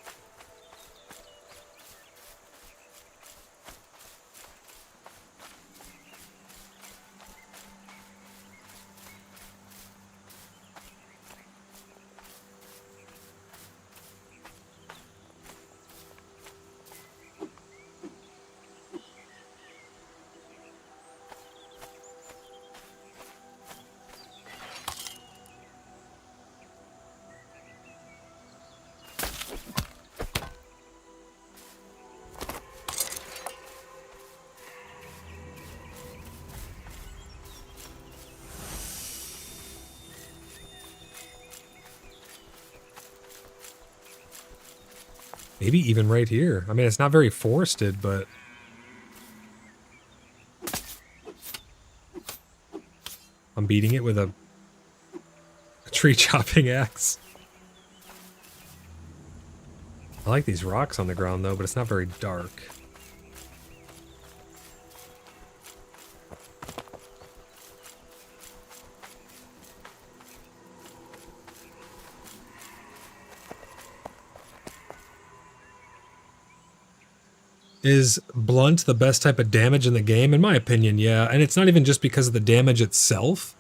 Maybe even right here. I mean, it's not very forested, but... I'm beating it with a tree chopping axe. I like these rocks on the ground, though, but it's not very dark. Is blunt the best type of damage in the game? In my opinion, yeah. And it's not even just because of the damage itself.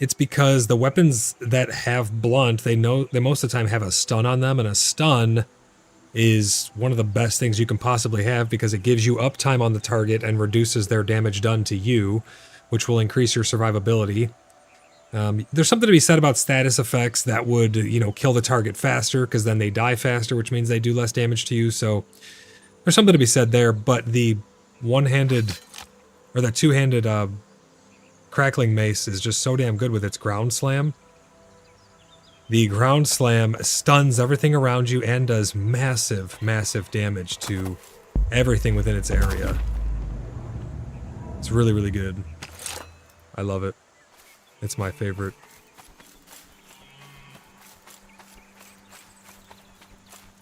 It's because the weapons that have blunt, they most of the time have a stun on them, and a stun is one of the best things you can possibly have because it gives you uptime on the target and reduces their damage done to you, which will increase your survivability. There's something to be said about status effects that would, you know, kill the target faster because then they die faster, which means they do less damage to you. So there's something to be said there, but the one-handed, or the two-handed crackling mace is just so damn good with its ground slam. The ground slam stuns everything around you and does massive, massive damage to everything within its area. It's really, really good. I love it. It's my favorite.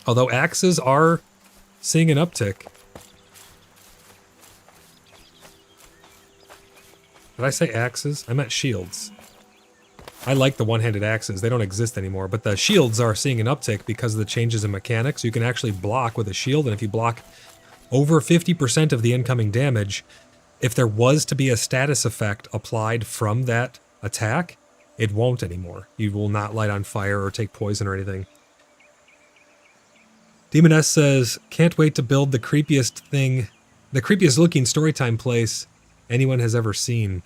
Although axes are seeing an uptick. Did I say axes? I meant shields. I like the one-handed axes. They don't exist anymore, but the shields are seeing an uptick because of the changes in mechanics. You can actually block with a shield, and if you block over 50% of the incoming damage, if there was to be a status effect applied from that attack, it won't anymore. You will not light on fire or take poison or anything. Demon S says, can't wait to build the creepiest looking storytime place anyone has ever seen.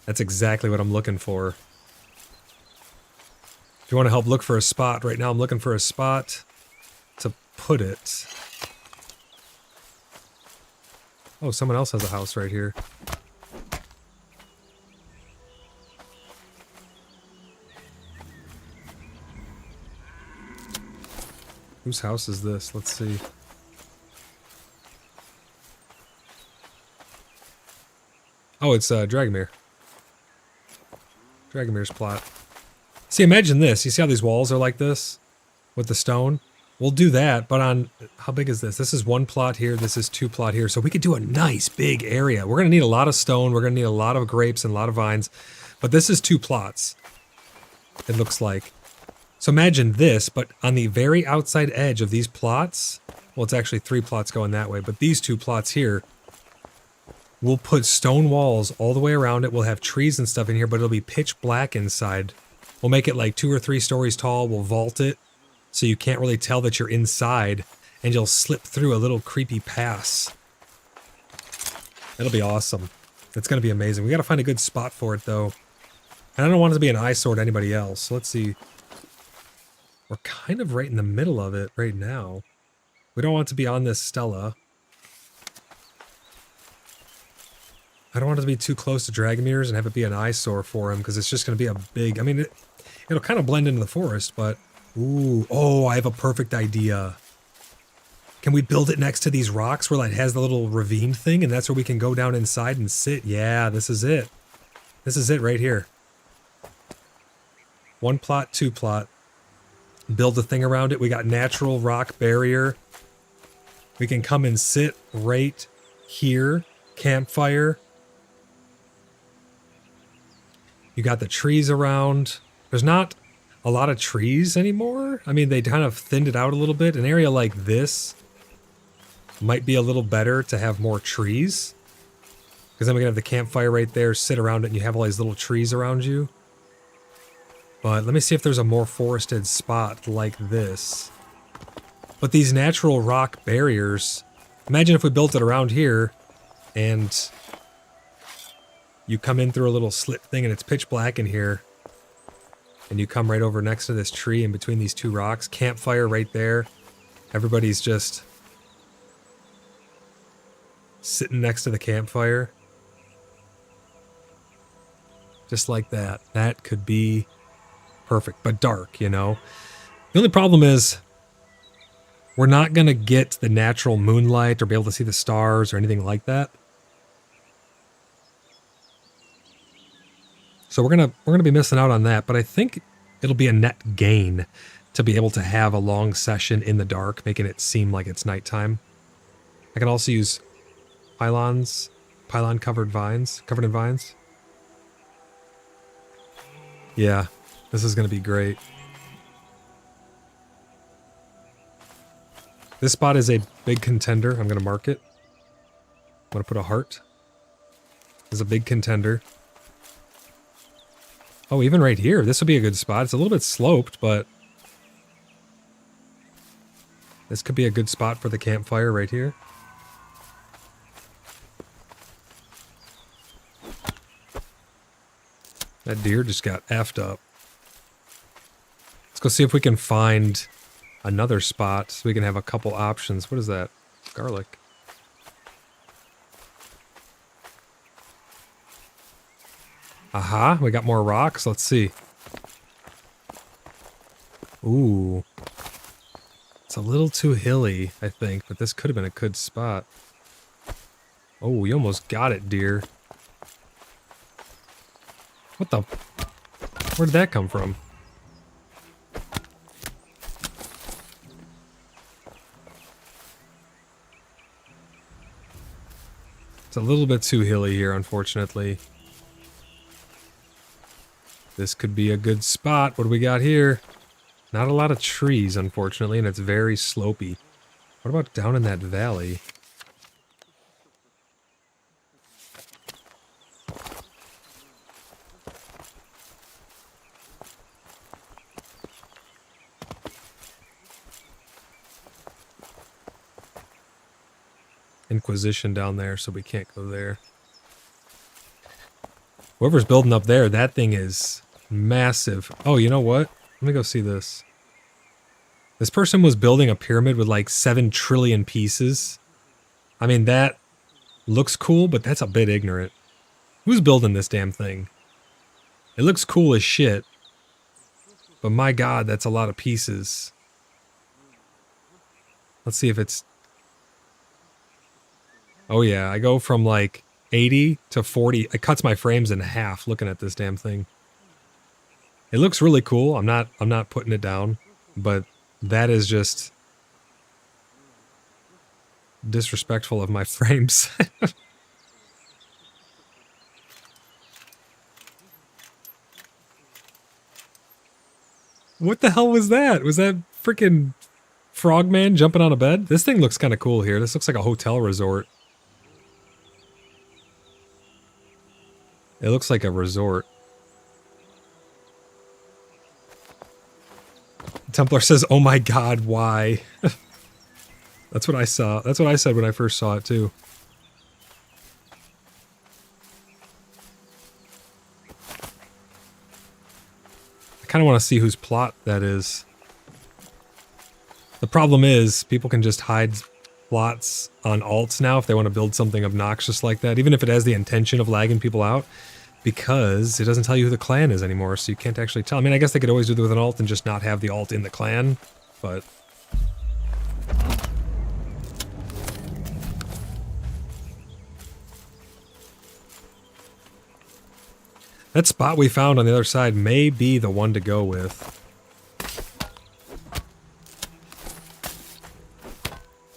That's exactly what I'm looking for. If you want to help look for a spot, right now I'm looking for a spot to put it. Oh, someone else has a house right here. Whose house is this? Let's see. Oh, it's Dragomir. Dragomir's plot. See, imagine this. You see how these walls are like this? With the stone? We'll do that, but on... How big is this? This is one plot here. This is two plot here. So we could do a nice big area. We're going to need a lot of stone. We're going to need a lot of grapes and a lot of vines. But this is two plots. It looks like. So imagine this, but on the very outside edge of these plots... Well, it's actually three plots going that way, but these two plots here... We'll put stone walls all the way around it. We'll have trees and stuff in here, but it'll be pitch black inside. We'll make it like 2 or 3 stories tall. We'll vault it so you can't really tell that you're inside, and you'll slip through a little creepy pass. It'll be awesome. It's going to be amazing. We got to find a good spot for it, though. And I don't want it to be an eyesore to anybody else. So let's see. We're kind of right in the middle of it right now. We don't want it to be on this Stella. I don't want it to be too close to Dragomir's and have it be an eyesore for him, because it's just going to be a big... I mean, it'll kind of blend into the forest, but... Ooh, oh, I have a perfect idea. Can we build it next to these rocks where it has the little ravine thing, and that's where we can go down inside and sit? Yeah, this is it. This is it right here. 1 plot, 2 plot. Build a thing around it. We got natural rock barrier. We can come and sit right here. Campfire. You got the trees around. There's not a lot of trees anymore. I mean, they kind of thinned it out a little bit. An area like this might be a little better to have more trees. Because then we can have the campfire right there, sit around it, and you have all these little trees around you. But let me see if there's a more forested spot like this. But these natural rock barriers, imagine if we built it around here, and you come in through a little slit thing and it's pitch black in here. And you come right over next to this tree in between these 2 rocks. Campfire right there. Everybody's just sitting next to the campfire. Just like that. That could be perfect, but dark, you know. The only problem is we're not going to get the natural moonlight or be able to see the stars or anything like that. So we're gonna be missing out on that, but I think it'll be a net gain to be able to have a long session in the dark, making it seem like it's nighttime. I can also use pylon covered in vines. Yeah, this is gonna be great. This spot is a big contender. I'm gonna mark it. I'm gonna put a heart. This is a big contender. Oh, even right here, this would be a good spot. It's a little bit sloped, but this could be a good spot for the campfire right here. That deer just got effed up. Let's go see if we can find another spot so we can have a couple options. What is that? Garlic. Aha, we got more rocks. Let's see. Ooh. It's a little too hilly, I think, but this could have been a good spot. Oh, you almost got it, deer. What the? Where did that come from? It's a little bit too hilly here, unfortunately. This could be a good spot. What do we got here? Not a lot of trees, unfortunately, and it's very slopey. What about down in that valley? Inquisition down there, so we can't go there. Whoever's building up there, that thing is massive. Oh, you know what? Let me go see this. This person was building a pyramid with like 7 trillion pieces. I mean, that looks cool, but that's a bit ignorant. Who's building this damn thing? It looks cool as shit. But my god, that's a lot of pieces. Let's see if it's... Oh yeah, I go from like 80 to 40. It cuts my frames in half looking at this damn thing. It looks really cool. I'm not putting it down, but that is just disrespectful of my frames. What the hell was that? Was that freaking frogman jumping on a bed? This thing looks kind of cool here. This looks like a hotel resort. It looks like a resort. Templar says, "Oh my god, why?" That's what I saw. That's what I said when I first saw it too. I kind of want to see whose plot that is. The problem is, people can just hide plots on alts now if they want to build something obnoxious like that, even if it has the intention of lagging people out, because it doesn't tell you who the clan is anymore, so you can't actually tell. I mean, I guess they could always do it with an alt and just not have the alt in the clan, but... That spot we found on the other side may be the one to go with.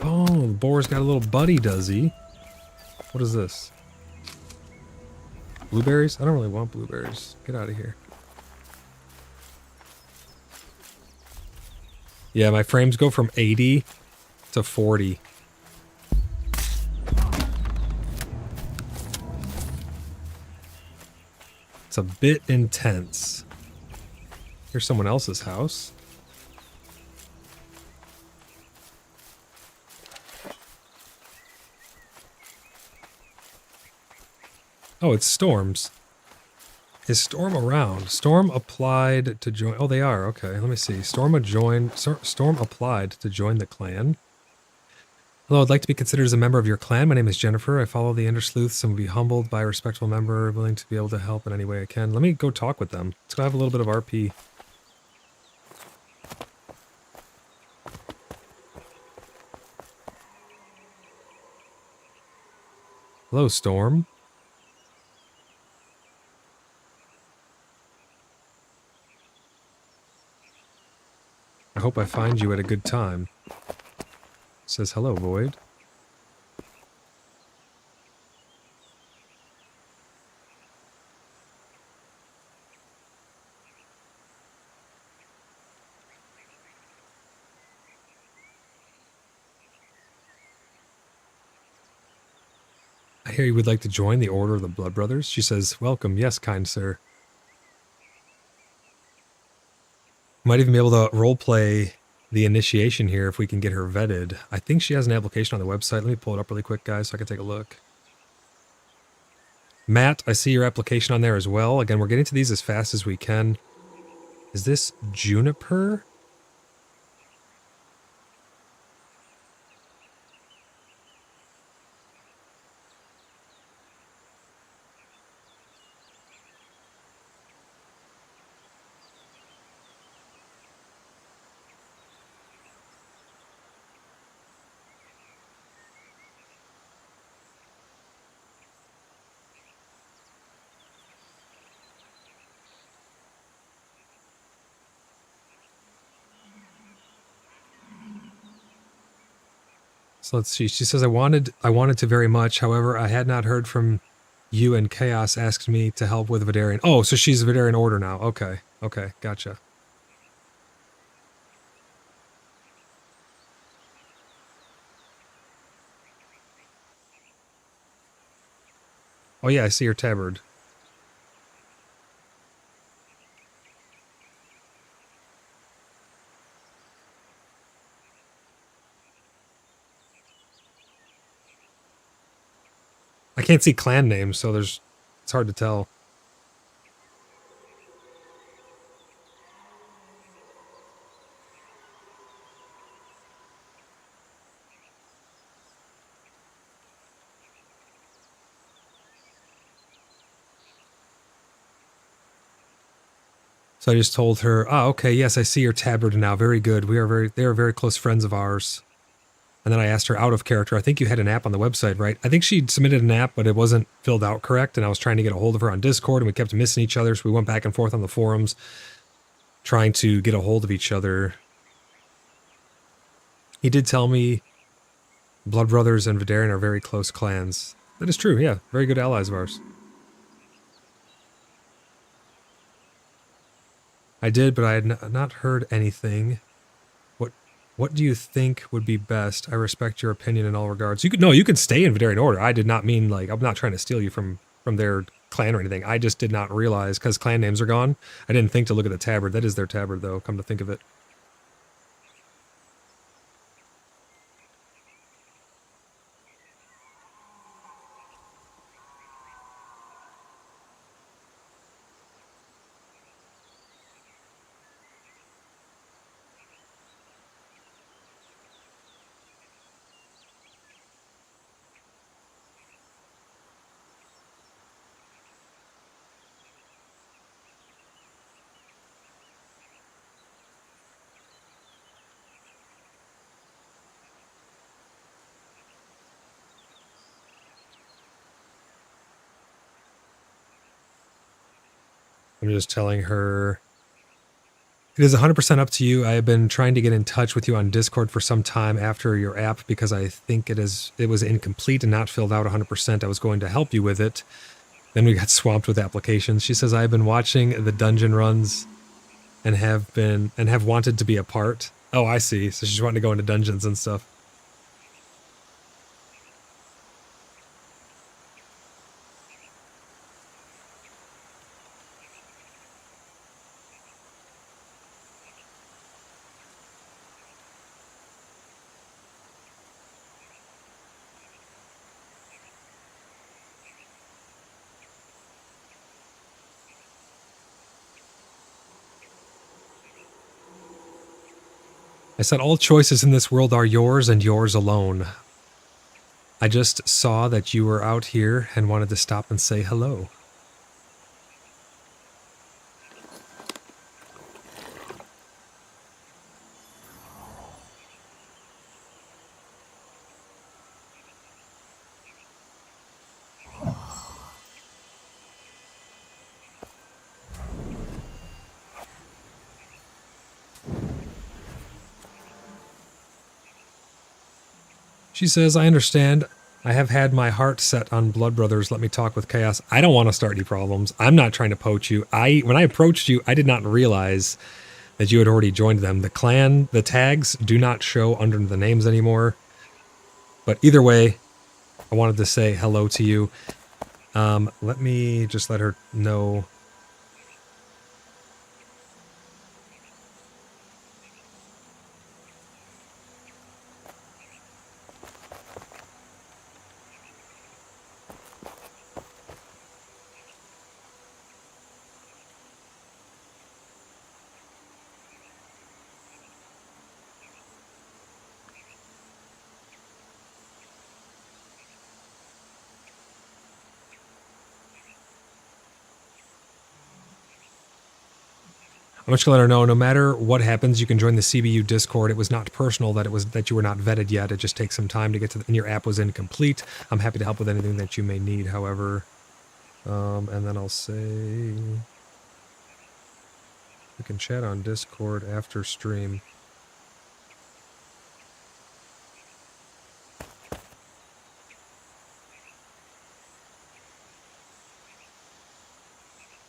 Oh, the boar's got a little buddy, does he? What is this? Blueberries? I don't really want blueberries. Get out of here. Yeah, my frames go from 80 to 40. It's a bit intense. Here's someone else's house. Oh, it's Storm's. Is Storm around? Storm applied to join. Oh, they are. Okay, let me see. Storm applied to join the clan. Hello, I'd like to be considered as a member of your clan. My name is Jennifer. I follow the InterSleuths and will be humbled by a respectful member, willing to be able to help in any way I can. Let me go talk with them. Let's go have a little bit of RP. Hello, Storm. I hope I find you at a good time. Says hello, Void. I hear you would like to join the Order of the Blood Brothers. She says, welcome. Yes, kind sir. Might even be able to roleplay the initiation here if we can get her vetted. I think she has an application on the website. Let me pull it up really quick, guys, so I can take a look. Matt, I see your application on there as well. Again, we're getting to these as fast as we can. Is this Juniper? So let's see. She says, I wanted to very much. However, I had not heard from you, and Chaos asked me to help with Vidarian. Oh, so she's a Vidarian Order now. Okay. Okay. Gotcha. Oh yeah, I see her tabard. I can't see clan names, so it's hard to tell. So I just told her, oh, okay, yes, I see your tabard now. Very good. They are very close friends of ours. And then I asked her out of character, I think you had an app on the website, right? I think she'd submitted an app, but it wasn't filled out correct. And I was trying to get a hold of her on Discord, and we kept missing each other. So we went back and forth on the forums, trying to get a hold of each other. He did tell me Blood Brothers and Vidarian are very close clans. That is true, yeah. Very good allies of ours. I did, but I had not heard anything. What do you think would be best? I respect your opinion in all regards. You could stay in Vidarian Order. I did not mean, like, I'm not trying to steal you from their clan or anything. I just did not realize, because clan names are gone, I didn't think to look at the tabard. That is their tabard, though, come to think of it. I'm just telling her, it is 100% up to you. I have been trying to get in touch with you on Discord for some time after your app because I think it was incomplete and not filled out 100%. I was going to help you with it. Then we got swamped with applications. She says, I have been watching the dungeon runs and have wanted to be a part. Oh, I see. So she's wanting to go into dungeons and stuff. I said, all choices in this world are yours and yours alone. I just saw that you were out here and wanted to stop and say hello. She says, I understand. I have had my heart set on Blood Brothers. Let me talk with Chaos. I don't want to start any problems. I'm not trying to poach you. When I approached you, I did not realize that you had already joined them. The clan, the tags do not show under the names anymore. But either way, I wanted to say hello to you. Let me just let her know. I'm just gonna let her know, no matter what happens, you can join the CBU Discord. It was not personal that you were not vetted yet. It just takes some time to get to and your app was incomplete. I'm happy to help with anything that you may need, however. And then I'll say we can chat on Discord after stream.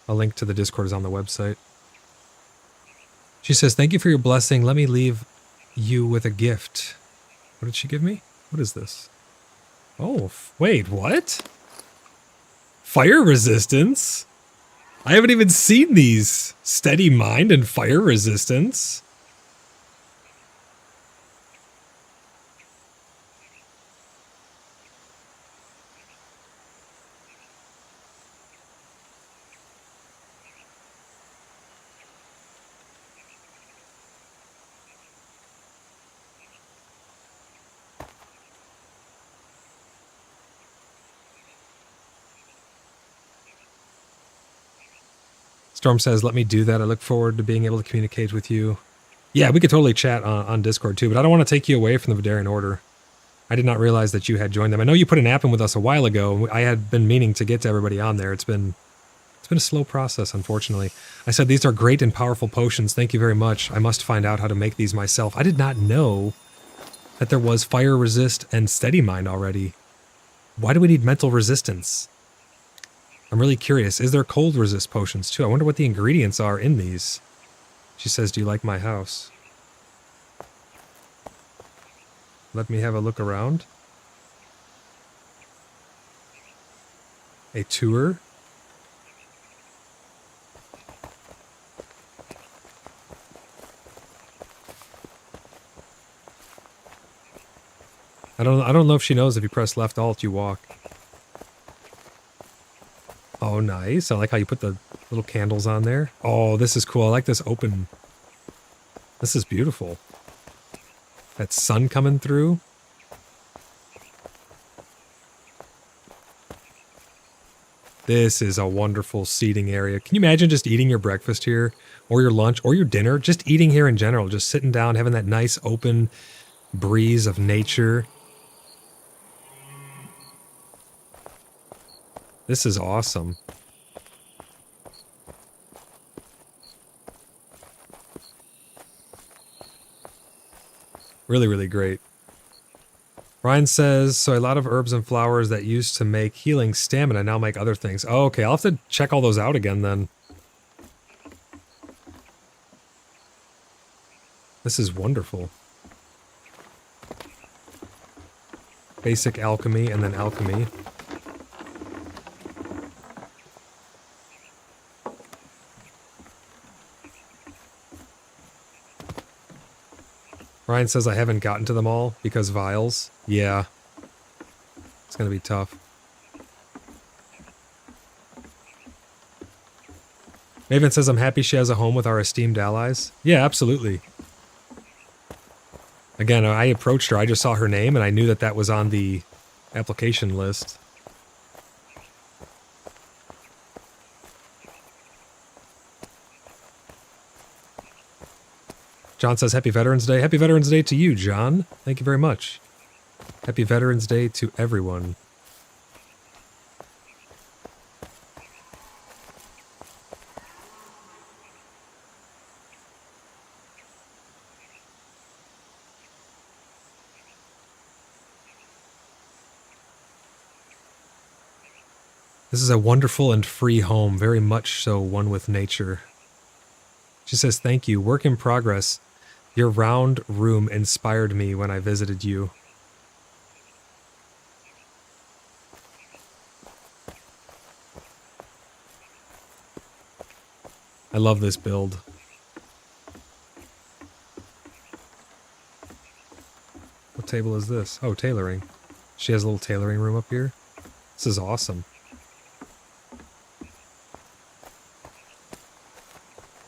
A link to the Discord is on the website. She says, thank you for your blessing. Let me leave you with a gift. What did she give me? What is this? Oh, wait, what? Fire resistance? I haven't even seen these. Steady mind and fire resistance. Storm says, let me do that. I look forward to being able to communicate with you. Yeah, we could totally chat on Discord too, but I don't want to take you away from the Vidarian Order. I did not realize that you had joined them. I know you put an app in with us a while ago. I had been meaning to get to everybody on there. It's been a slow process, unfortunately. I said, these are great and powerful potions. Thank you very much. I must find out how to make these myself. I did not know that there was fire resist and steady mind already. Why do we need mental resistance? I'm really curious. Is there cold resist potions too? I wonder what the ingredients are in these. She says, do you like my house? Let me have a look around. A tour? I don't know if she knows if you press left alt you walk. Oh, nice. I like how you put the little candles on there. Oh, this is cool. I like this open. This is beautiful. That sun coming through. This is a wonderful seating area. Can you imagine just eating your breakfast here, or your lunch, or your dinner? Just eating here in general. Just sitting down, having that nice open breeze of nature. This is awesome. Really, really great. Ryan says, so a lot of herbs and flowers that used to make healing stamina now make other things. Oh, okay. I'll have to check all those out again then. This is wonderful. Basic alchemy and then alchemy. Ryan says I haven't gotten to them all because vials. Yeah. It's gonna be tough. Maven says I'm happy she has a home with our esteemed allies. Yeah, absolutely. Again, I approached her, I just saw her name, and I knew that that was on the application list. John says, Happy Veterans Day. Happy Veterans Day to you, John. Thank you very much. Happy Veterans Day to everyone. This is a wonderful and free home, very much so one with nature. She says, thank you. Work in progress. Your round room inspired me when I visited you. I love this build. What table is this? Oh, tailoring. She has a little tailoring room up here. This is awesome.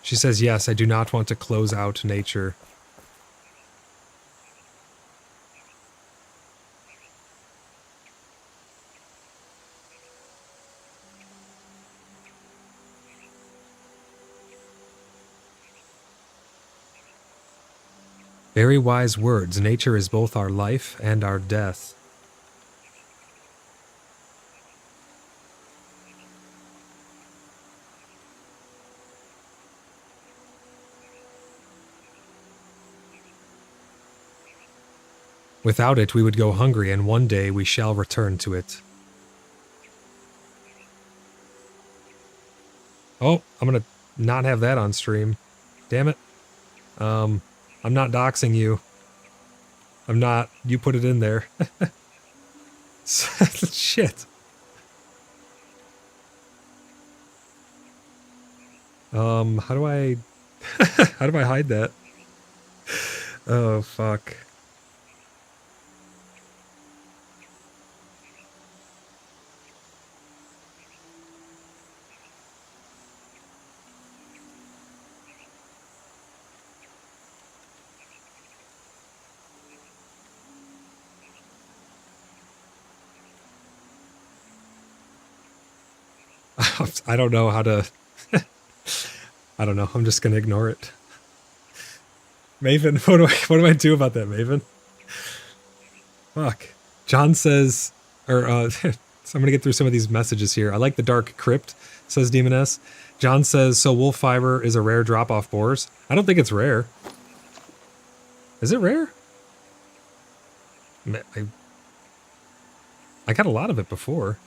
She says, yes, I do not want to close out nature. Very wise words. Nature is both our life and our death. Without it, we would go hungry, and one day we shall return to it. Oh, I'm gonna not have that on stream. Damn it. I'm not doxing you. I'm not. You put it in there. Shit. How do I... how do I hide that? Oh, fuck. I don't know how to... I don't know. I'm just gonna ignore it. Maven, what do I do about that, Maven? Fuck. John says... Or, so I'm gonna get through some of these messages here. I like the Dark Crypt, says Demon S. John says, so wolf fiber is a rare drop-off boars. I don't think it's rare. Is it rare? I got a lot of it before.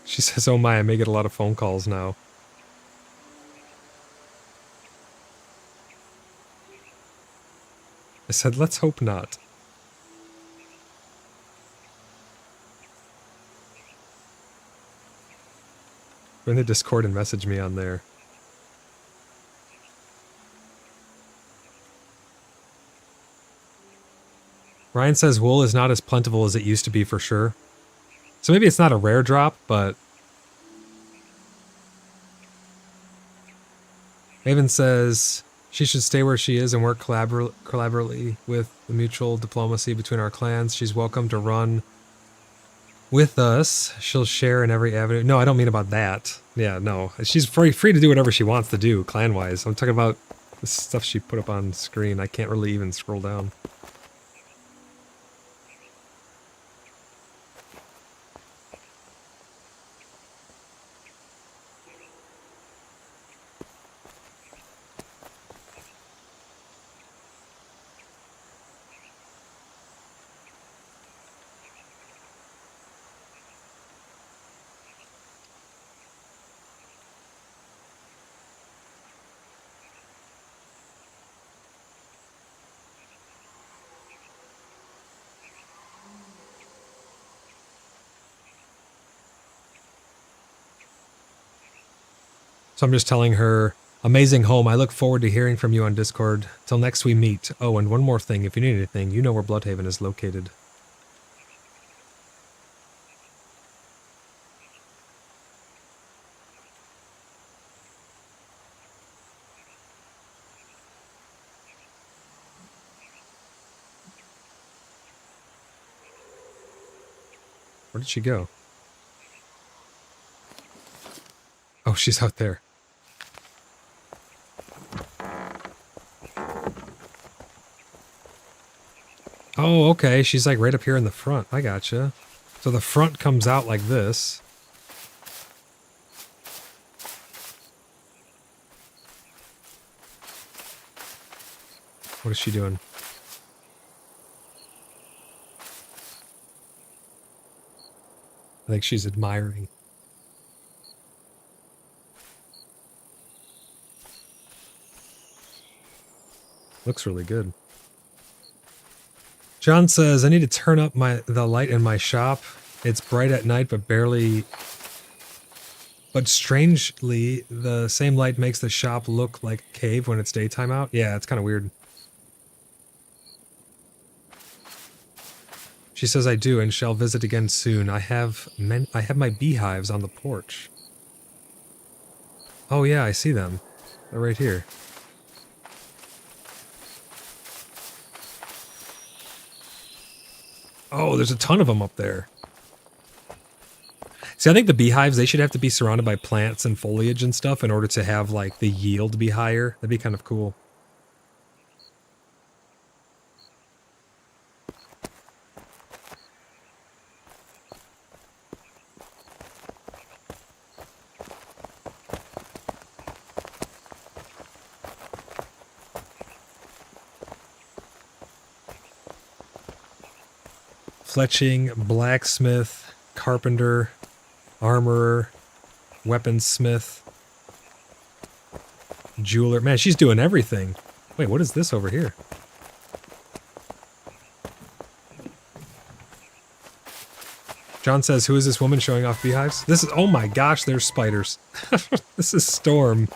She says, oh my, I may get a lot of phone calls now. I said, let's hope not. Go in the Discord and message me on there. Ryan says wool is not as plentiful as it used to be for sure. So maybe it's not a rare drop, but... Maven says she should stay where she is and work collaboratively with the mutual diplomacy between our clans. She's welcome to run with us. She'll share in every avenue. No, I don't mean about that. Yeah, no. She's free to do whatever she wants to do, clan-wise. I'm talking about the stuff she put up on screen. I can't really even scroll down. So I'm just telling her, amazing home. I look forward to hearing from you on Discord. Till next we meet. Oh, and one more thing. If you need anything, you know where Bloodhaven is located. Where did she go? Oh, she's out there. Oh, okay. She's like right up here in the front. I gotcha. So the front comes out like this. What is she doing? I think she's admiring. Looks really good. John says, I need to turn up the light in my shop. It's bright at night, but strangely, the same light makes the shop look like a cave when it's daytime out. Yeah, it's kind of weird. She says, I do, and shall visit again soon. I have my beehives on the porch. Oh yeah, I see them. They're right here. Oh, there's a ton of them up there. See, I think the beehives, they should have to be surrounded by plants and foliage and stuff in order to have, like, the yield be higher. That'd be kind of cool. Fletching, blacksmith, carpenter, armorer, weaponsmith, jeweler. Man, she's doing everything. Wait, what is this over here? John says, who is this woman showing off beehives? This is, oh my gosh, there's spiders. This is Storm.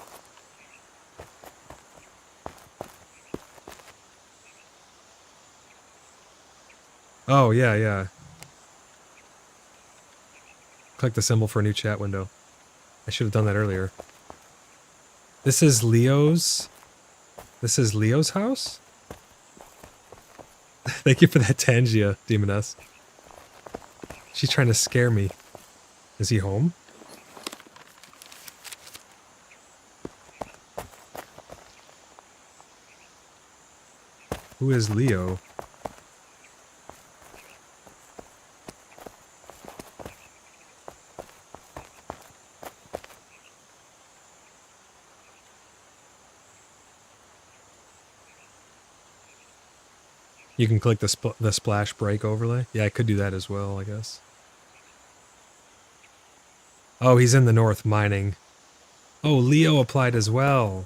Oh, yeah, yeah. Click the symbol for a new chat window. I should have done that earlier. This is Leo's. This is Leo's house? Thank you for that Tangia, Demoness. She's trying to scare me. Is he home? Who is Leo? You can click the splash break overlay. Yeah, I could do that as well, I guess. Oh, he's in the north mining. Oh, Leo applied as well.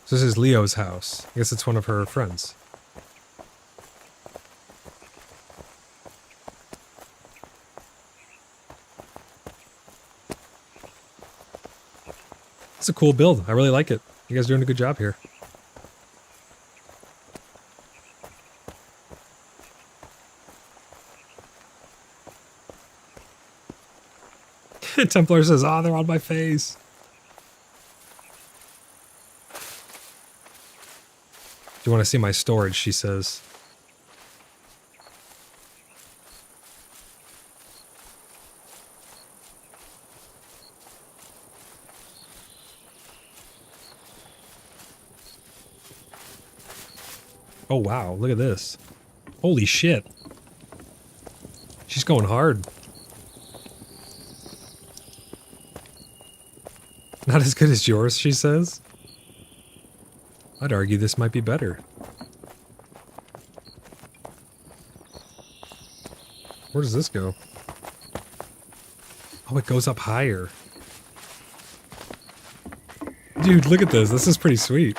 So this is Leo's house. I guess it's one of her friends. It's a cool build. I really like it. You guys are doing a good job here. Templar says, oh, they're on my face. Do you want to see my storage, she says. Oh, wow. Look at this. Holy shit. She's going hard. Not as good as yours, she says. I'd argue this might be better. Where does this go? Oh, it goes up higher. Dude, look at this. This is pretty sweet.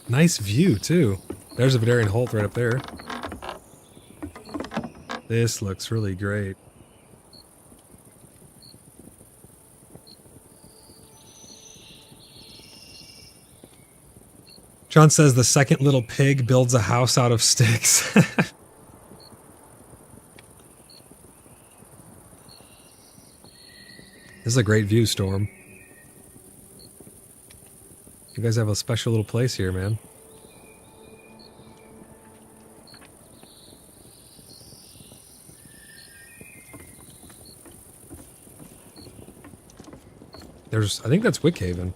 Nice view, too. There's a Vidarian Holt right up there. This looks really great. John says the second little pig builds a house out of sticks. This is a great view, Storm. You guys have a special little place here, man. I think that's Wickhaven.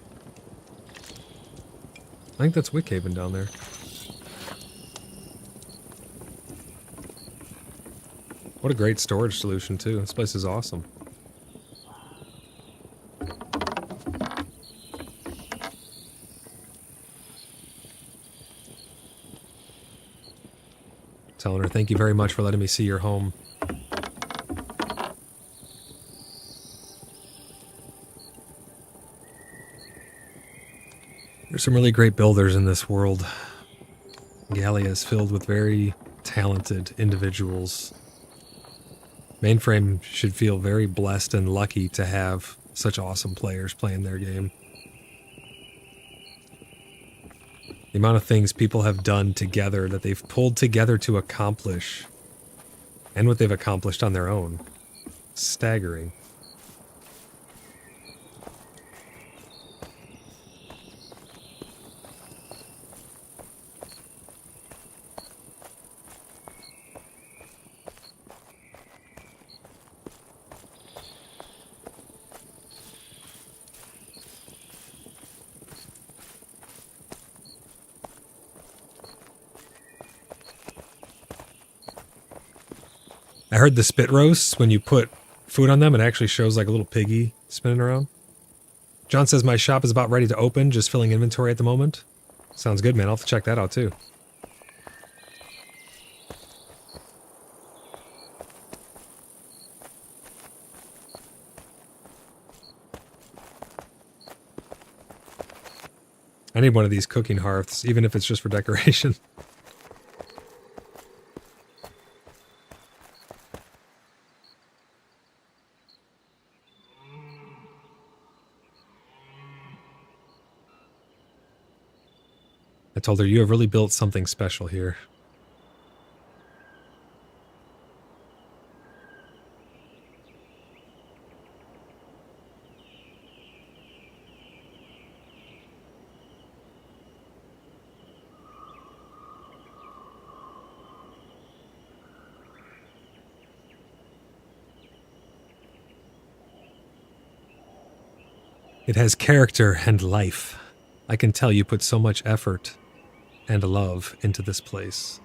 I think that's Wickhaven down there. What a great storage solution, too. This place is awesome. Telling her, thank you very much for letting me see your home. There's some really great builders in this world. Gallia is filled with very talented individuals. Mainframe should feel very blessed and lucky to have such awesome players playing their game. The amount of things people have done together that they've pulled together to accomplish, and what they've accomplished on their own. Staggering. I heard the spit roasts, when you put food on them, it actually shows like a little piggy spinning around. John says my shop is about ready to open, just filling inventory at the moment. Sounds good, man. I'll have to check that out too. I need one of these cooking hearths, even if it's just for decoration. I told her, you have really built something special here. It has character and life. I can tell you put so much effort and love into this place.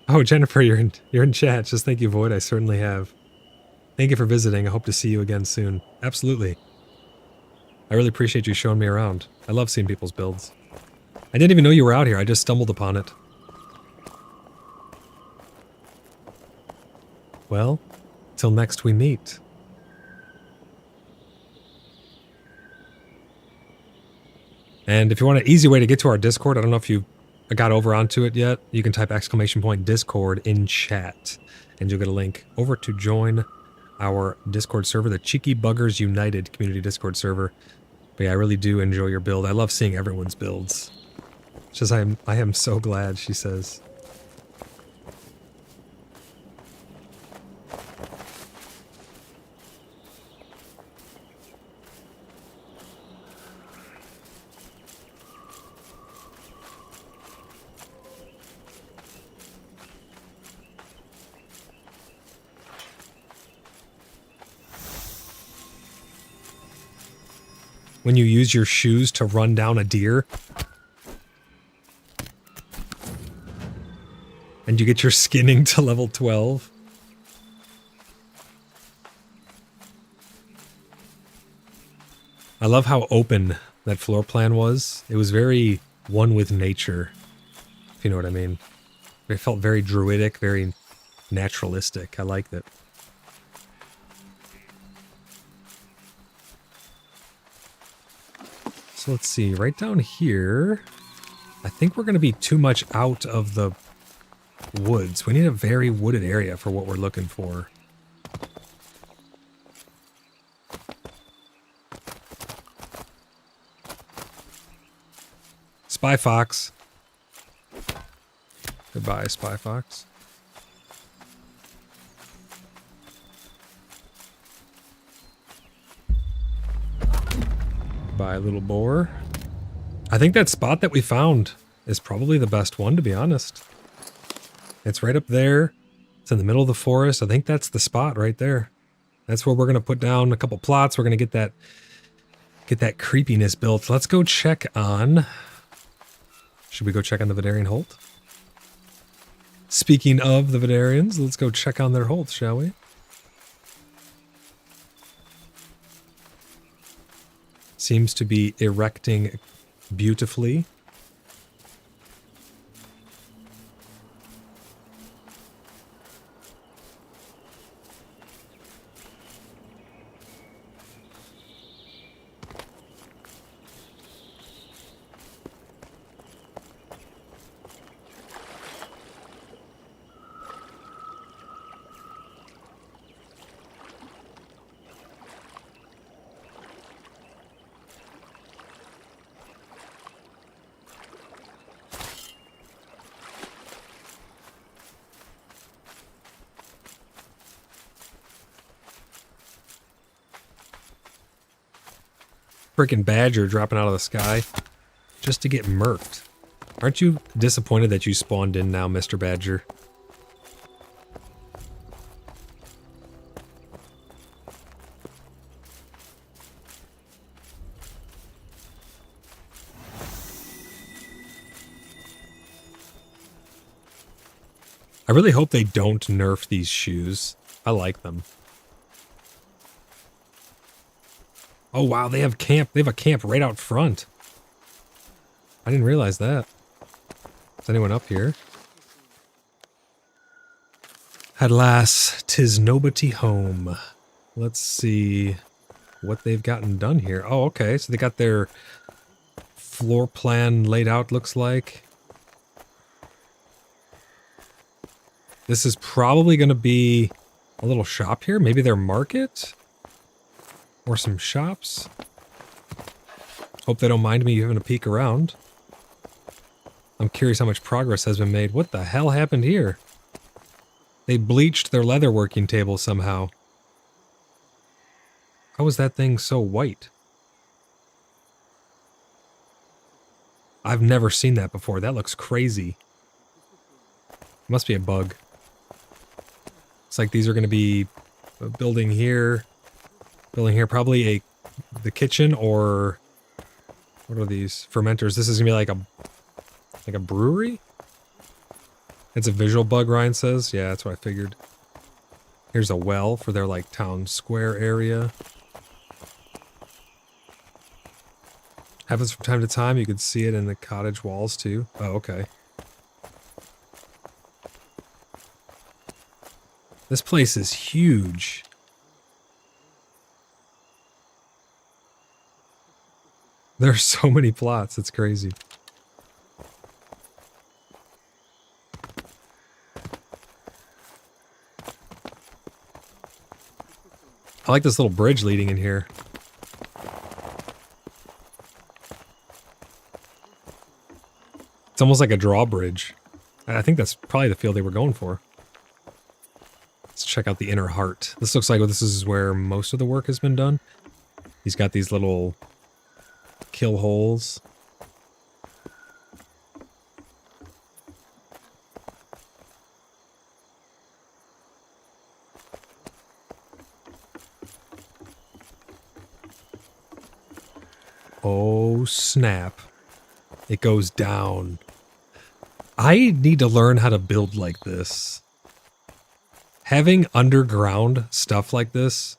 Oh, Jennifer, you're in chat. Just thank you, Void. I certainly have. Thank you for visiting. I hope to see you again soon. Absolutely. I really appreciate you showing me around. I love seeing people's builds. I didn't even know you were out here. I just stumbled upon it. Well, till next we meet. And if you want an easy way to get to our Discord, I don't know if you got over onto it yet, you can type !Discord in chat, and you'll get a link over to join our Discord server, the Cheeky Buggers United community Discord server. But yeah, I really do enjoy your build. I love seeing everyone's builds. It's just I am so glad, she says. when you use your shoes to run down a deer. And you get your skinning to level 12. I love how open that floor plan was. It was very one with nature, if you know what I mean. It felt very druidic, very naturalistic. I liked it. So let's see, right down here, I think we're going to be too much out of the woods. We need a very wooded area for what we're looking for. Spy Fox. Goodbye, Spy Fox. Bye, little boar. I think that spot that we found is probably the best one, to be honest. It's right up there. It's in the middle of the forest. I think that's the spot right there. That's where we're going to put down a couple plots. We're going to get that creepiness built. Let's go check on... Should we go check on the Vidarian Holt? Speaking of the Vidarians, let's go check on their Holt, shall we? Seems to be erecting beautifully. Freaking badger dropping out of the sky just to get murked. Aren't you disappointed that you spawned in now, Mr. Badger? I really hope they don't nerf these shoes. I like them. Oh wow, they have camp. They have a camp right out front. I didn't realize that. Is anyone up here? At last, 'tis nobody home. Let's see what they've gotten done here. Oh, okay. So they got their floor plan laid out, looks like. This is probably going to be a little shop here. Maybe their market? Or some shops. Hope they don't mind me having a peek around. I'm curious how much progress has been made. What the hell happened here? They bleached their leatherworking table somehow. How is that thing so white? I've never seen that before. That looks crazy. Must be a bug. It's like these are going to be a building here. Building here, probably the kitchen, or what are these fermenters? This is gonna be like a brewery. It's a visual bug, Ryan says. Yeah, that's what I figured. Here's a well for their like town square area. Happens from time to time. You can see it in the cottage walls too. Oh, okay. This place is huge. There's so many plots, it's crazy. I like this little bridge leading in here. It's almost like a drawbridge. I think that's probably the field they were going for. Let's check out the inner heart. This looks like this is where most of the work has been done. He's got these little kill holes. Oh, snap. It goes down. I need to learn how to build like this. Having underground stuff like this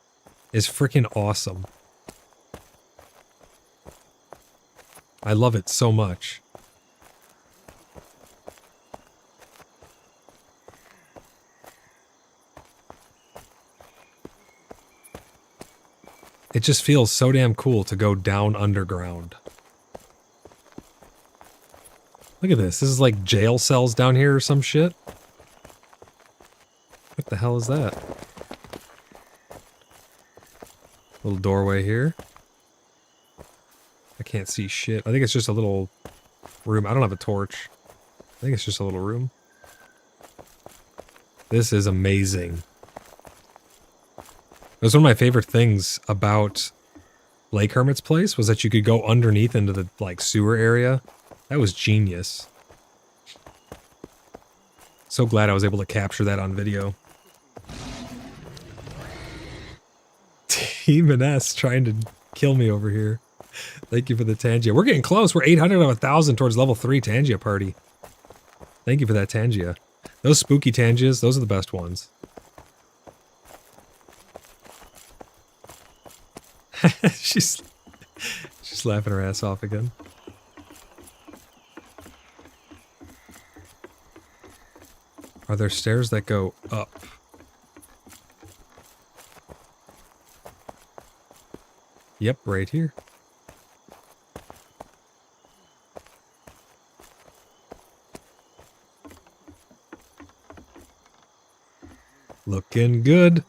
is freaking awesome. I love it so much. It just feels so damn cool to go down underground. Look at this. This is like jail cells down here or some shit. What the hell is that? Little doorway here. I can't see shit. I think it's just a little room. I don't have a torch. I think it's just a little room. This is amazing. It was one of my favorite things about Lake Hermit's place was that you could go underneath into the like sewer area. That was genius. So glad I was able to capture that on video. Demon S trying to kill me over here. Thank you for the Tangia. We're getting close. We're 800 of 1,000 towards level 3 Tangia party. Thank you for that Tangia. Those spooky Tangias, those are the best ones. she's laughing her ass off again. Are there stairs that go up? Yep, right here. Looking good.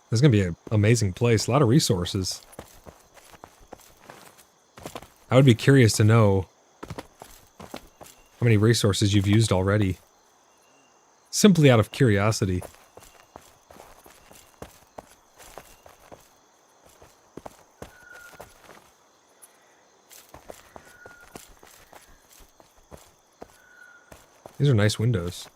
This is going to be an amazing place. A lot of resources. I would be curious to know how many resources you've used already. Simply out of curiosity. These are nice windows.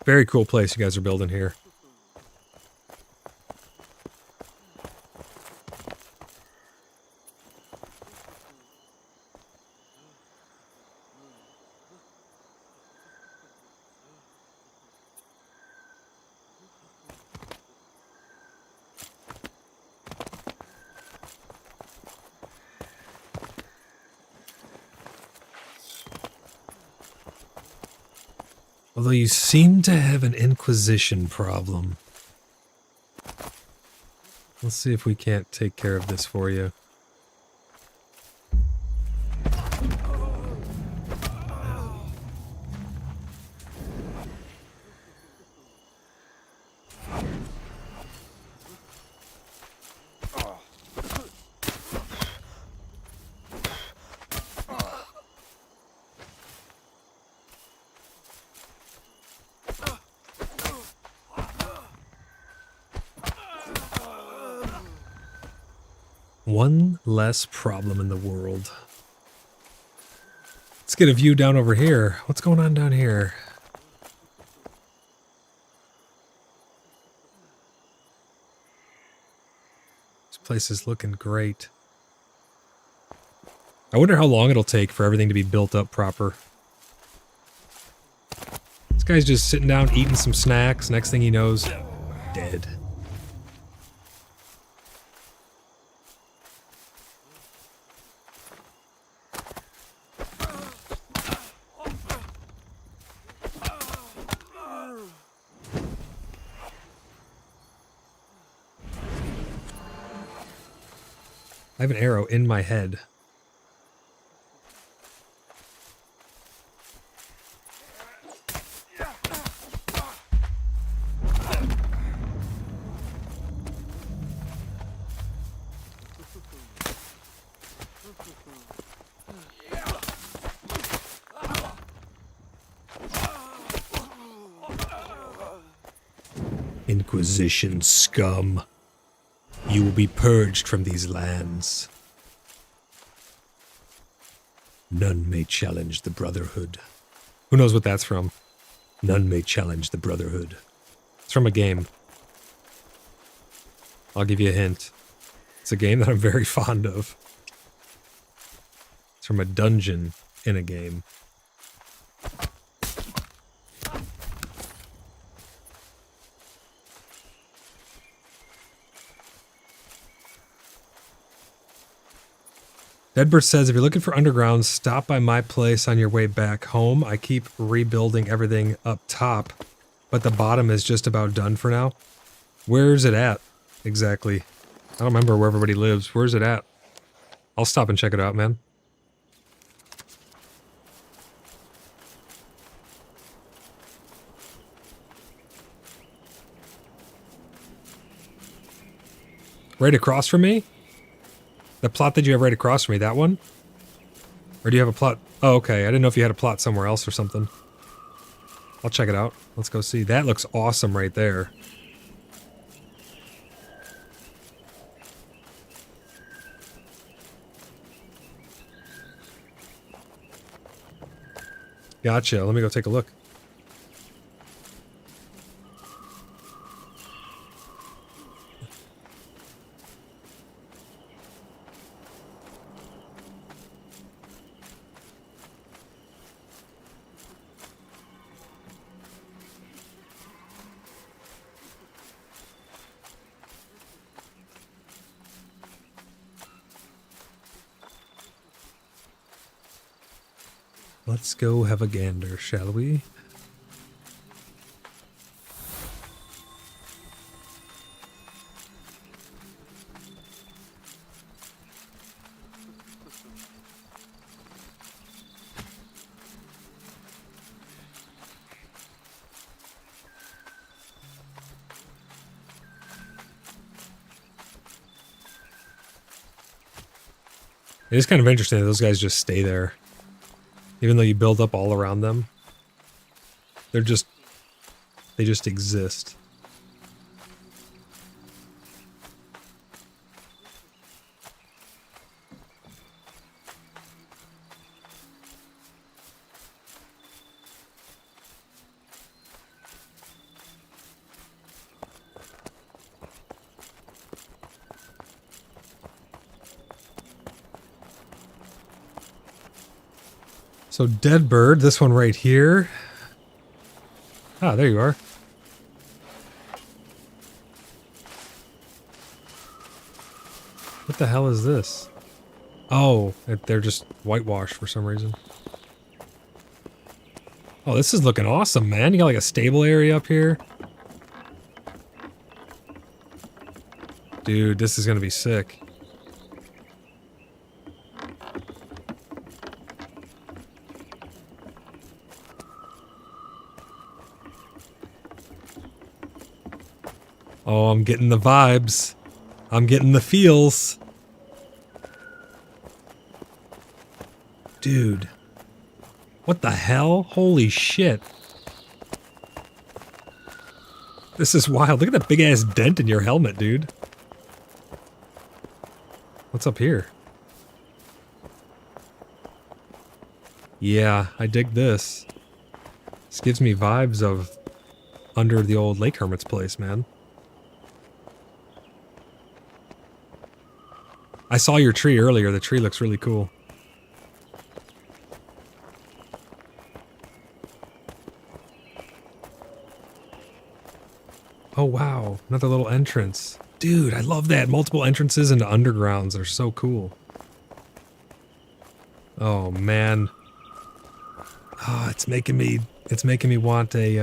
Very cool place you guys are building here. Although you seem to have an Inquisition problem. Let's see if we can't take care of this for you. One less problem in the world. Let's get a view down over here. What's going on down here? This place is looking great. I wonder how long it'll take for everything to be built up proper. This guy's just sitting down eating some snacks. Next thing he knows, dead. I have an arrow in my head. Inquisition scum. You will be purged from these lands. None may challenge the Brotherhood. Who knows what that's from? None may challenge the Brotherhood. It's from a game. I'll give you a hint. It's a game that I'm very fond of. It's from a dungeon in a game. Deadbird says, if you're looking for underground, stop by my place on your way back home. I keep rebuilding everything up top, but the bottom is just about done for now. Where's it at, exactly? I don't remember where everybody lives. Where's it at? I'll stop and check it out, man. Right across from me? The plot that you have right across from me, that one? Or do you have a plot? Oh, okay. I didn't know if you had a plot somewhere else or something. I'll check it out. Let's go see. That looks awesome right there. Gotcha. Let me go take a look. Let's go have a gander, shall we? It is kind of interesting that those guys just stay there. Even though you build up all around them. They just exist. So dead bird, this one right here. Ah, there you are. What the hell is this? Oh, they're just whitewashed for some reason. Oh, this is looking awesome, man. You got like a stable area up here. Dude, this is gonna be sick. Oh, I'm getting the vibes. I'm getting the feels. Dude. What the hell? Holy shit. This is wild. Look at that big ass dent in your helmet, dude. What's up here? Yeah, I dig this. This gives me vibes of under the old Lake Hermit's place, man. I saw your tree earlier. The tree looks really cool. Oh, wow. Another little entrance. Dude, I love that. Multiple entrances into undergrounds are so cool. Oh, man. Oh, it's making me want a,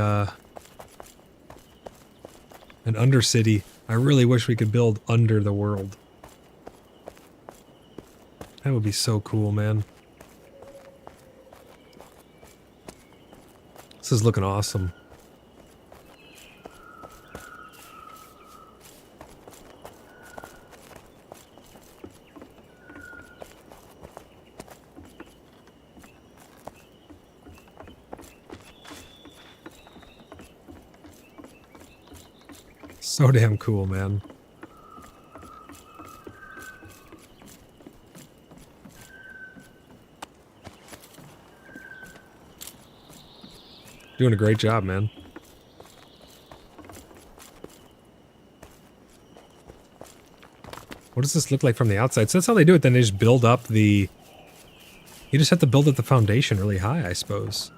an Undercity. I really wish we could build under the world. That would be so cool, man. This is looking awesome. So damn cool, man. Doing a great job, man. What does this look like from the outside? So that's how they do it. Then they just build up the... You just have to build up the foundation really high, I suppose.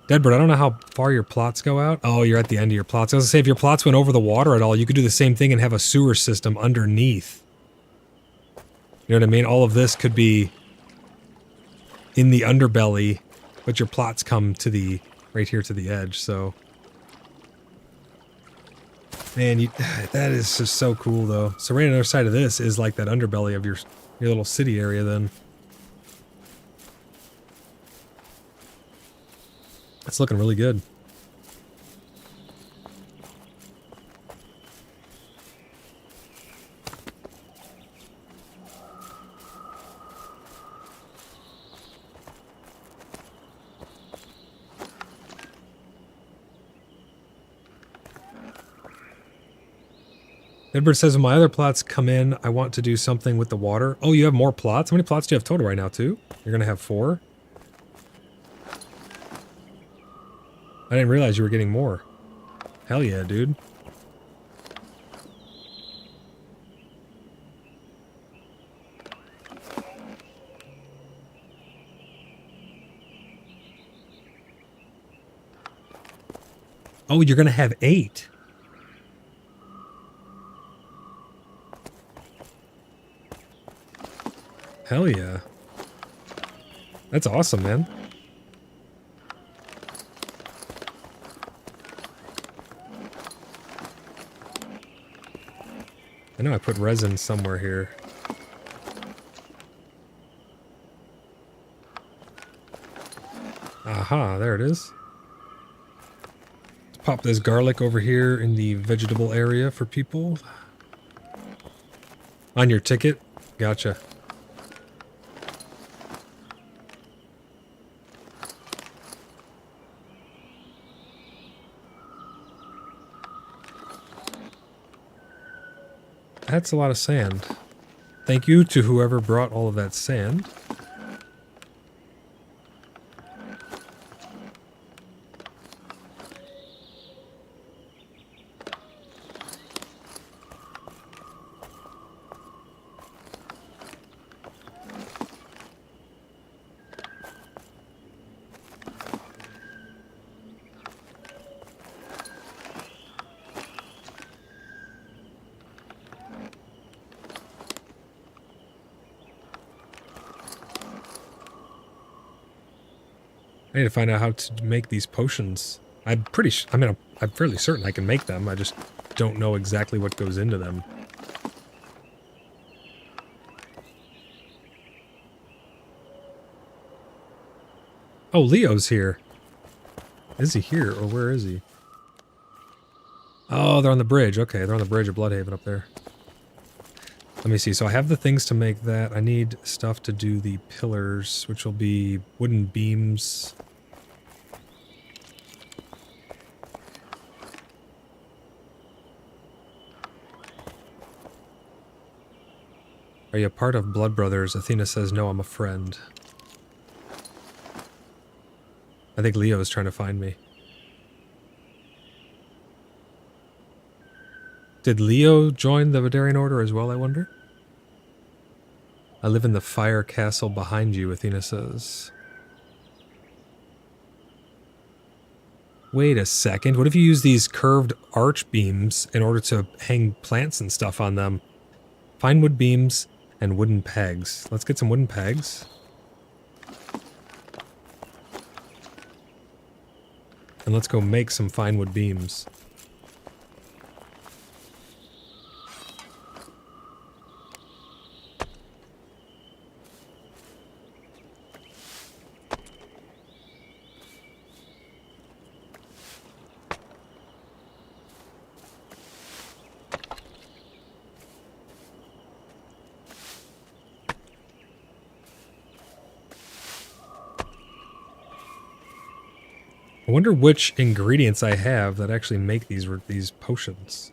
Deadbird, I don't know how far your plots go out. Oh, you're at the end of your plots. I was gonna say, if your plots went over the water at all, you could do the same thing and have a sewer system underneath. You know what I mean? All of this could be in the underbelly, but your plots come to the... right here to the edge, so... Man, that is just so cool, though. So right on the other side of this is like that underbelly of your little city area, then. That's looking really good. Edward says, when my other plots come in, I want to do something with the water. Oh, you have more plots? How many plots do you have total right now, too? You're going to have 4? I didn't realize you were getting more. Hell yeah, dude. Oh, you're going to have 8. Hell yeah. That's awesome, man. I know I put resin somewhere here. Aha, there it is. Let's pop this garlic over here in the vegetable area for people. On your ticket? Gotcha. That's a lot of sand. Thank you to whoever brought all of that sand. I need to find out how to make these potions. I'm I'm fairly certain I can make them. I just don't know exactly what goes into them. Oh, Leo's here. Is he here, or where is he? Oh, they're on the bridge. Okay, they're on the bridge of Bloodhaven up there. Let me see. So I have the things to make that. I need stuff to do the pillars, which will be wooden beams. Are you a part of Blood Brothers? Athena says, no, I'm a friend. I think Leo is trying to find me. Did Leo join the Vadarian Order as well, I wonder? I live in the fire castle behind you, Athena says. Wait a second. What if you use these curved arch beams in order to hang plants and stuff on them? Find wood beams and wooden pegs. Let's get some wooden pegs. And let's go make some fine wood beams. I wonder which ingredients I have that actually make these potions.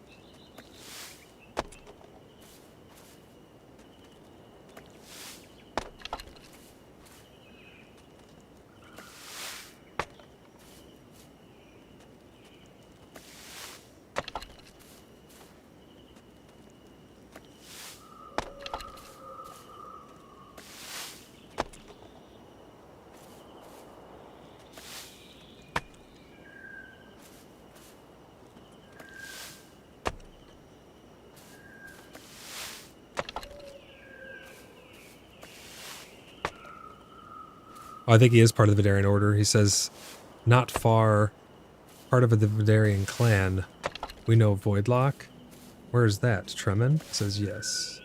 Oh, I think he is part of the Vidarian Order. He says, not far, part of the Vidarian clan. We know Voidlock. Where is that? Tremen? It says yes.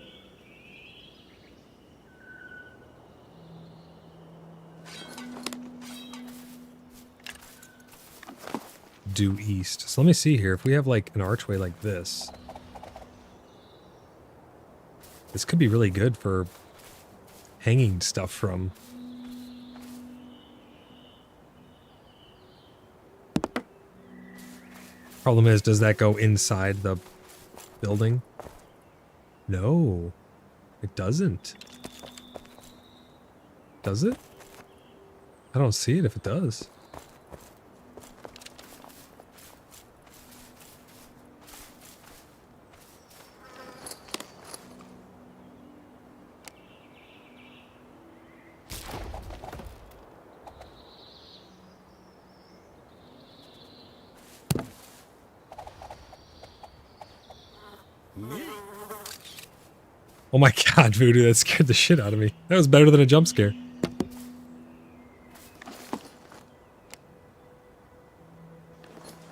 Due east. So let me see here. If we have like an archway like this, this could be really good for hanging stuff from. Problem is, does that go inside the building? No, it doesn't. Does it? I don't see it if it does. Oh my god, Voodoo, that scared the shit out of me. That was better than a jump scare.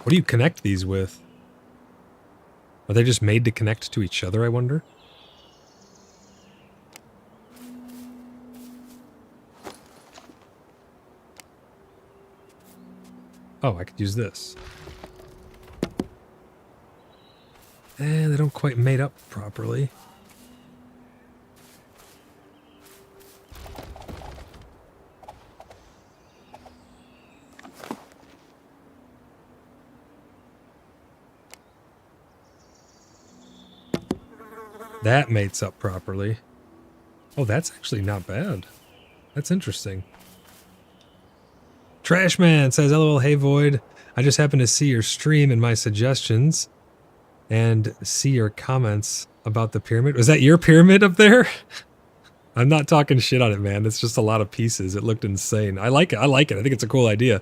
What do you connect these with? Are they just made to connect to each other, I wonder? Oh, I could use this. They don't quite mate up properly. That mates up properly. Oh, that's actually not bad. That's interesting. Trashman says, LOL, hey Void. I just happened to see your stream and my suggestions and see your comments about the pyramid. Was that your pyramid up there? I'm not talking shit on it, man. It's just a lot of pieces. It looked insane. I like it. I like it. I think it's a cool idea.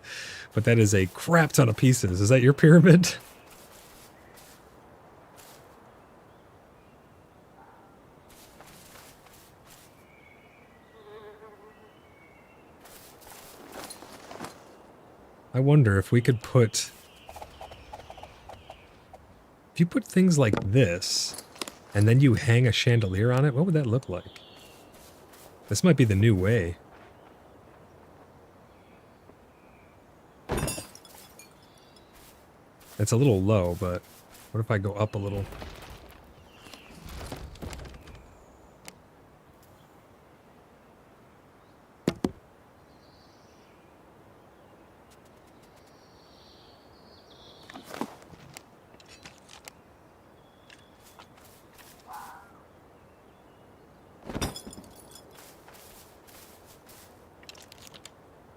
But that is a crap ton of pieces. Is that your pyramid? I wonder if we could put... If you put things like this, and then you hang a chandelier on it, what would that look like? This might be the new way. It's a little low, but what if I go up a little?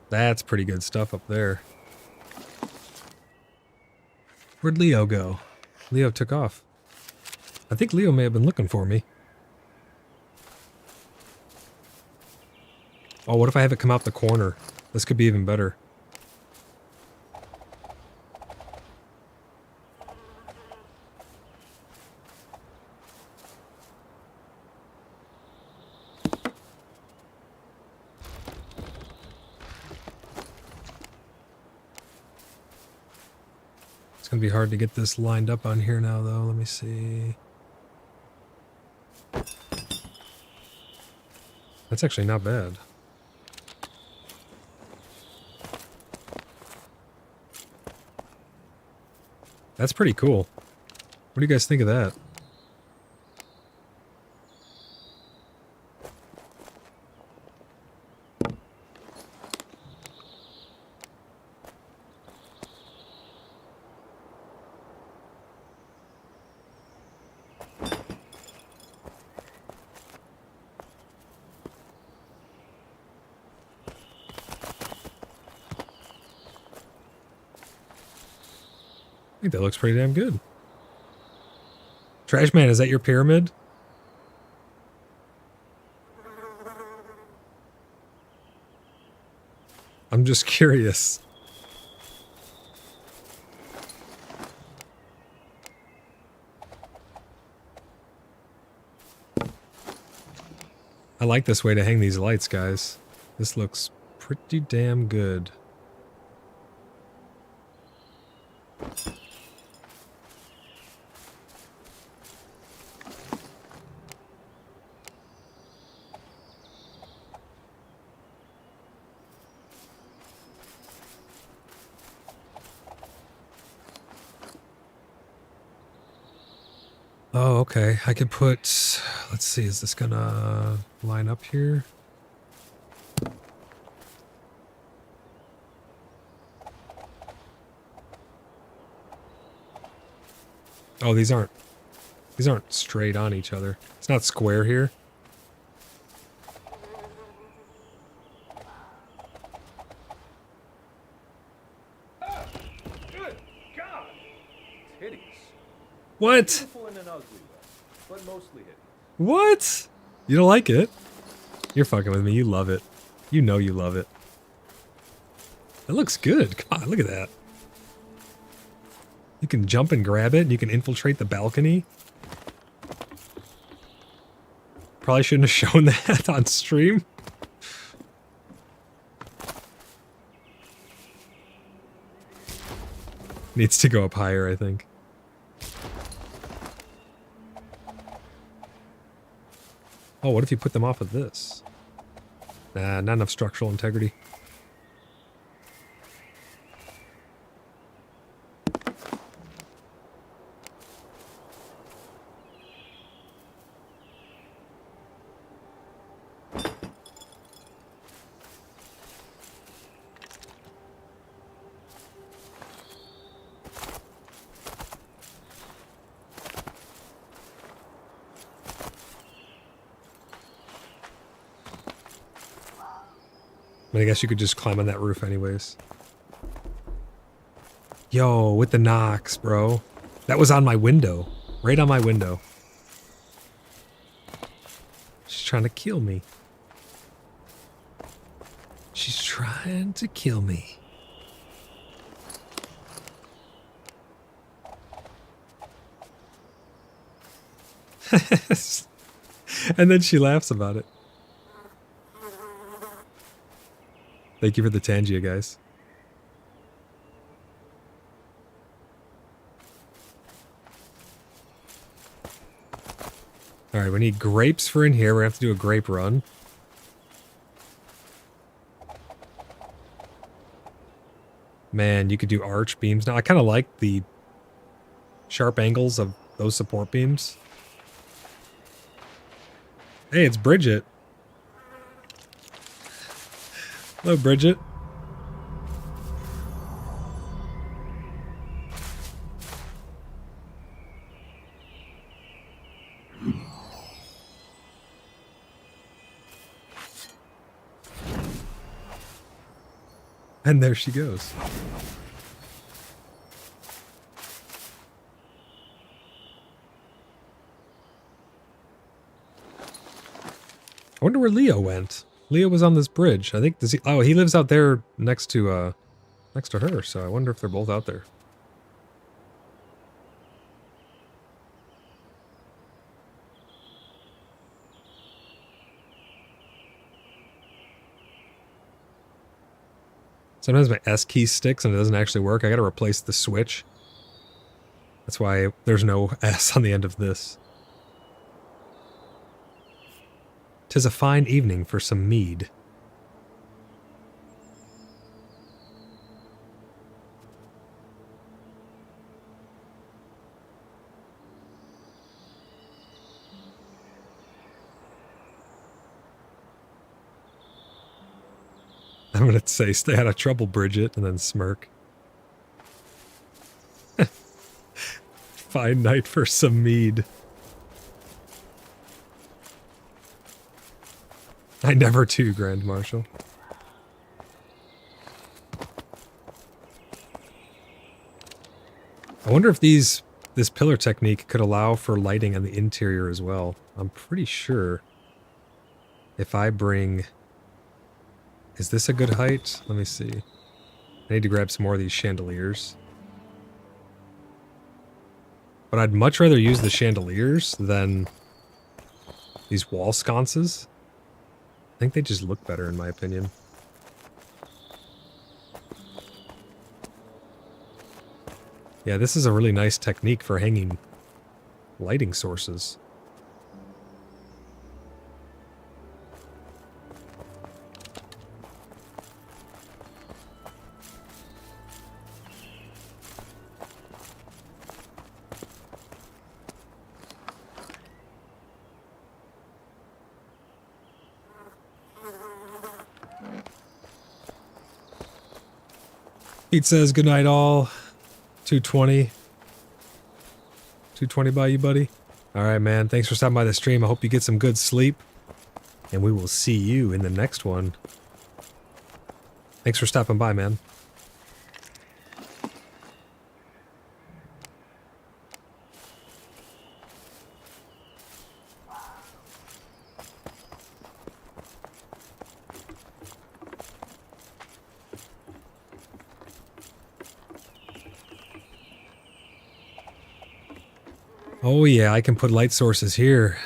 That's pretty good stuff up there. Where'd Leo go? Leo took off. I think Leo may have been looking for me. Oh, what if I have it come out the corner? This could be even better. It's gonna be hard to get this lined up on here now, though. Let me see. That's actually not bad. That's pretty cool. What do you guys think of that? I think that looks pretty damn good. Trashman, is that your pyramid? I'm just curious. I like this way to hang these lights, guys. This looks pretty damn good. Oh, okay. I could put, let's see, is this gonna line up here? Oh, these aren't straight on each other. It's not square here. Good God! It's hideous. What? Beautiful in an ugly way, but mostly hideous. What? You don't like it? You're fucking with me. You love it. You know you love it. It looks good. Come on, look at that. You can jump and grab it, and you can infiltrate the balcony. Probably shouldn't have shown that on stream. Needs to go up higher, I think. Oh, what if you put them off of this? Nah, not enough structural integrity. I mean, I guess you could just climb on that roof anyways. Yo, with the knocks, bro. That was on my window. Right on my window. She's trying to kill me. She's trying to kill me. And then she laughs about it. Thank you for the Tangia, guys. Alright, we need grapes for in here. We're going to have to do a grape run. Man, you could do arch beams now. I kind of like the sharp angles of those support beams. Hey, it's Bridget. Hello, Bridget. And there she goes. I wonder where Leo went. Leo was on this bridge. I think does he? Oh, he lives out there next to her. So I wonder if they're both out there. Sometimes my S key sticks and it doesn't actually work. I gotta replace the switch. That's why there's no S on the end of this. 'Tis a fine evening for some mead. I'm gonna say stay out of trouble, Bridget, and then smirk. Fine night for some mead. I never do, Grand Marshal. I wonder if this pillar technique could allow for lighting on the interior as well. I'm pretty sure if I bring... Is this a good height? Let me see. I need to grab some more of these chandeliers. But I'd much rather use the chandeliers than these wall sconces. I think they just look better in my opinion. Yeah, this is a really nice technique for hanging lighting sources. Pete says, good night all. 220. 220 by you, buddy. All right, man. Thanks for stopping by the stream. I hope you get some good sleep. And we will see you in the next one. Thanks for stopping by, man. Oh yeah, I can put light sources here.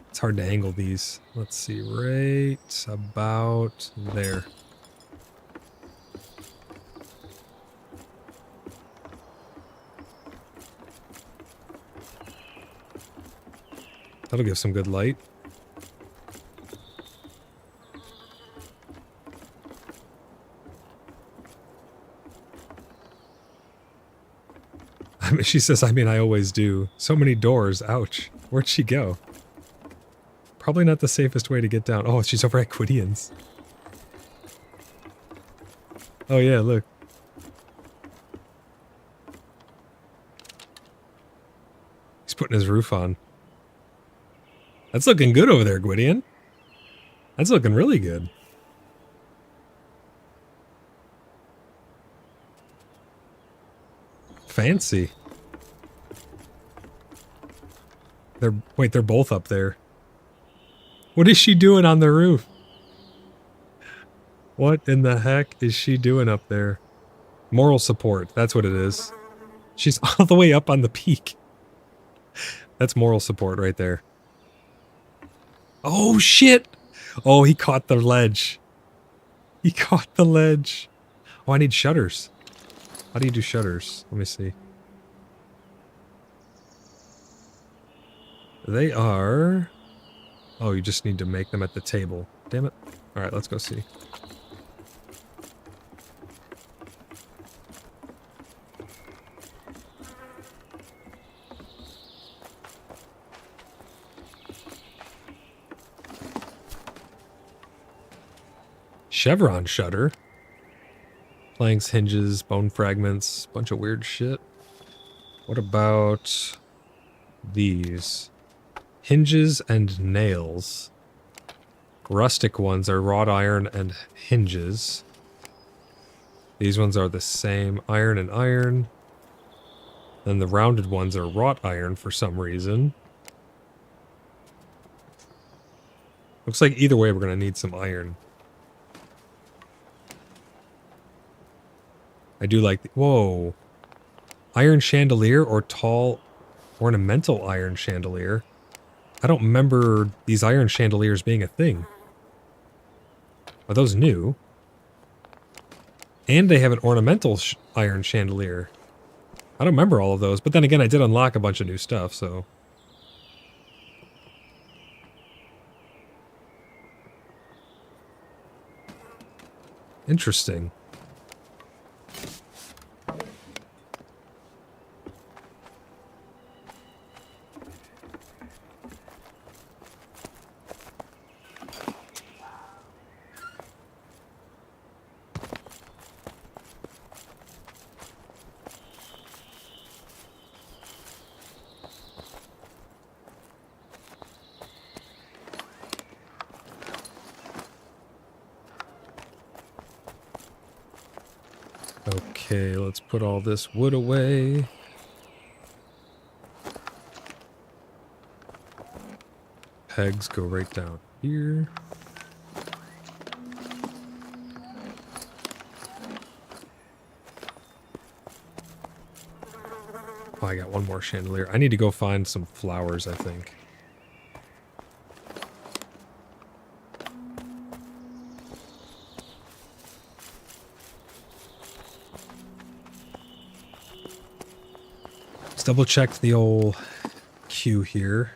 It's hard to angle these. Let's see, right about there. That'll give some good light. She says, I mean, I always do. So many doors. Ouch. Where'd she go? Probably not the safest way to get down. Oh, she's over at Gwydian's. Oh, yeah, look. He's putting his roof on. That's looking good over there, Gwydian. That's looking really good. Fancy. They're both up there. What is she doing on the roof? What in the heck is she doing up there? Moral support, that's what it is. She's all the way up on the peak. That's moral support right there. Oh shit! Oh, he caught the ledge. He caught the ledge. Oh, I need shutters. How do you do shutters? Let me see. They are... Oh, you just need to make them at the table. Damn it. Alright, let's go see. Chevron shutter. Planks, hinges, bone fragments, bunch of weird shit. What about these? Hinges and nails. Rustic ones are wrought iron and hinges. These ones are the same, iron and iron. Then the rounded ones are wrought iron for some reason. Looks like either way we're going to need some iron. I do like... Whoa. Iron chandelier or tall ornamental iron chandelier. I don't remember these iron chandeliers being a thing. Are those new? And they have an ornamental iron chandelier. I don't remember all of those, but then again, I did unlock a bunch of new stuff, so... Interesting. Okay, let's put all this wood away. Pegs go right down here. Oh, I got one more chandelier. I need to go find some flowers, I think. double checked the old queue here.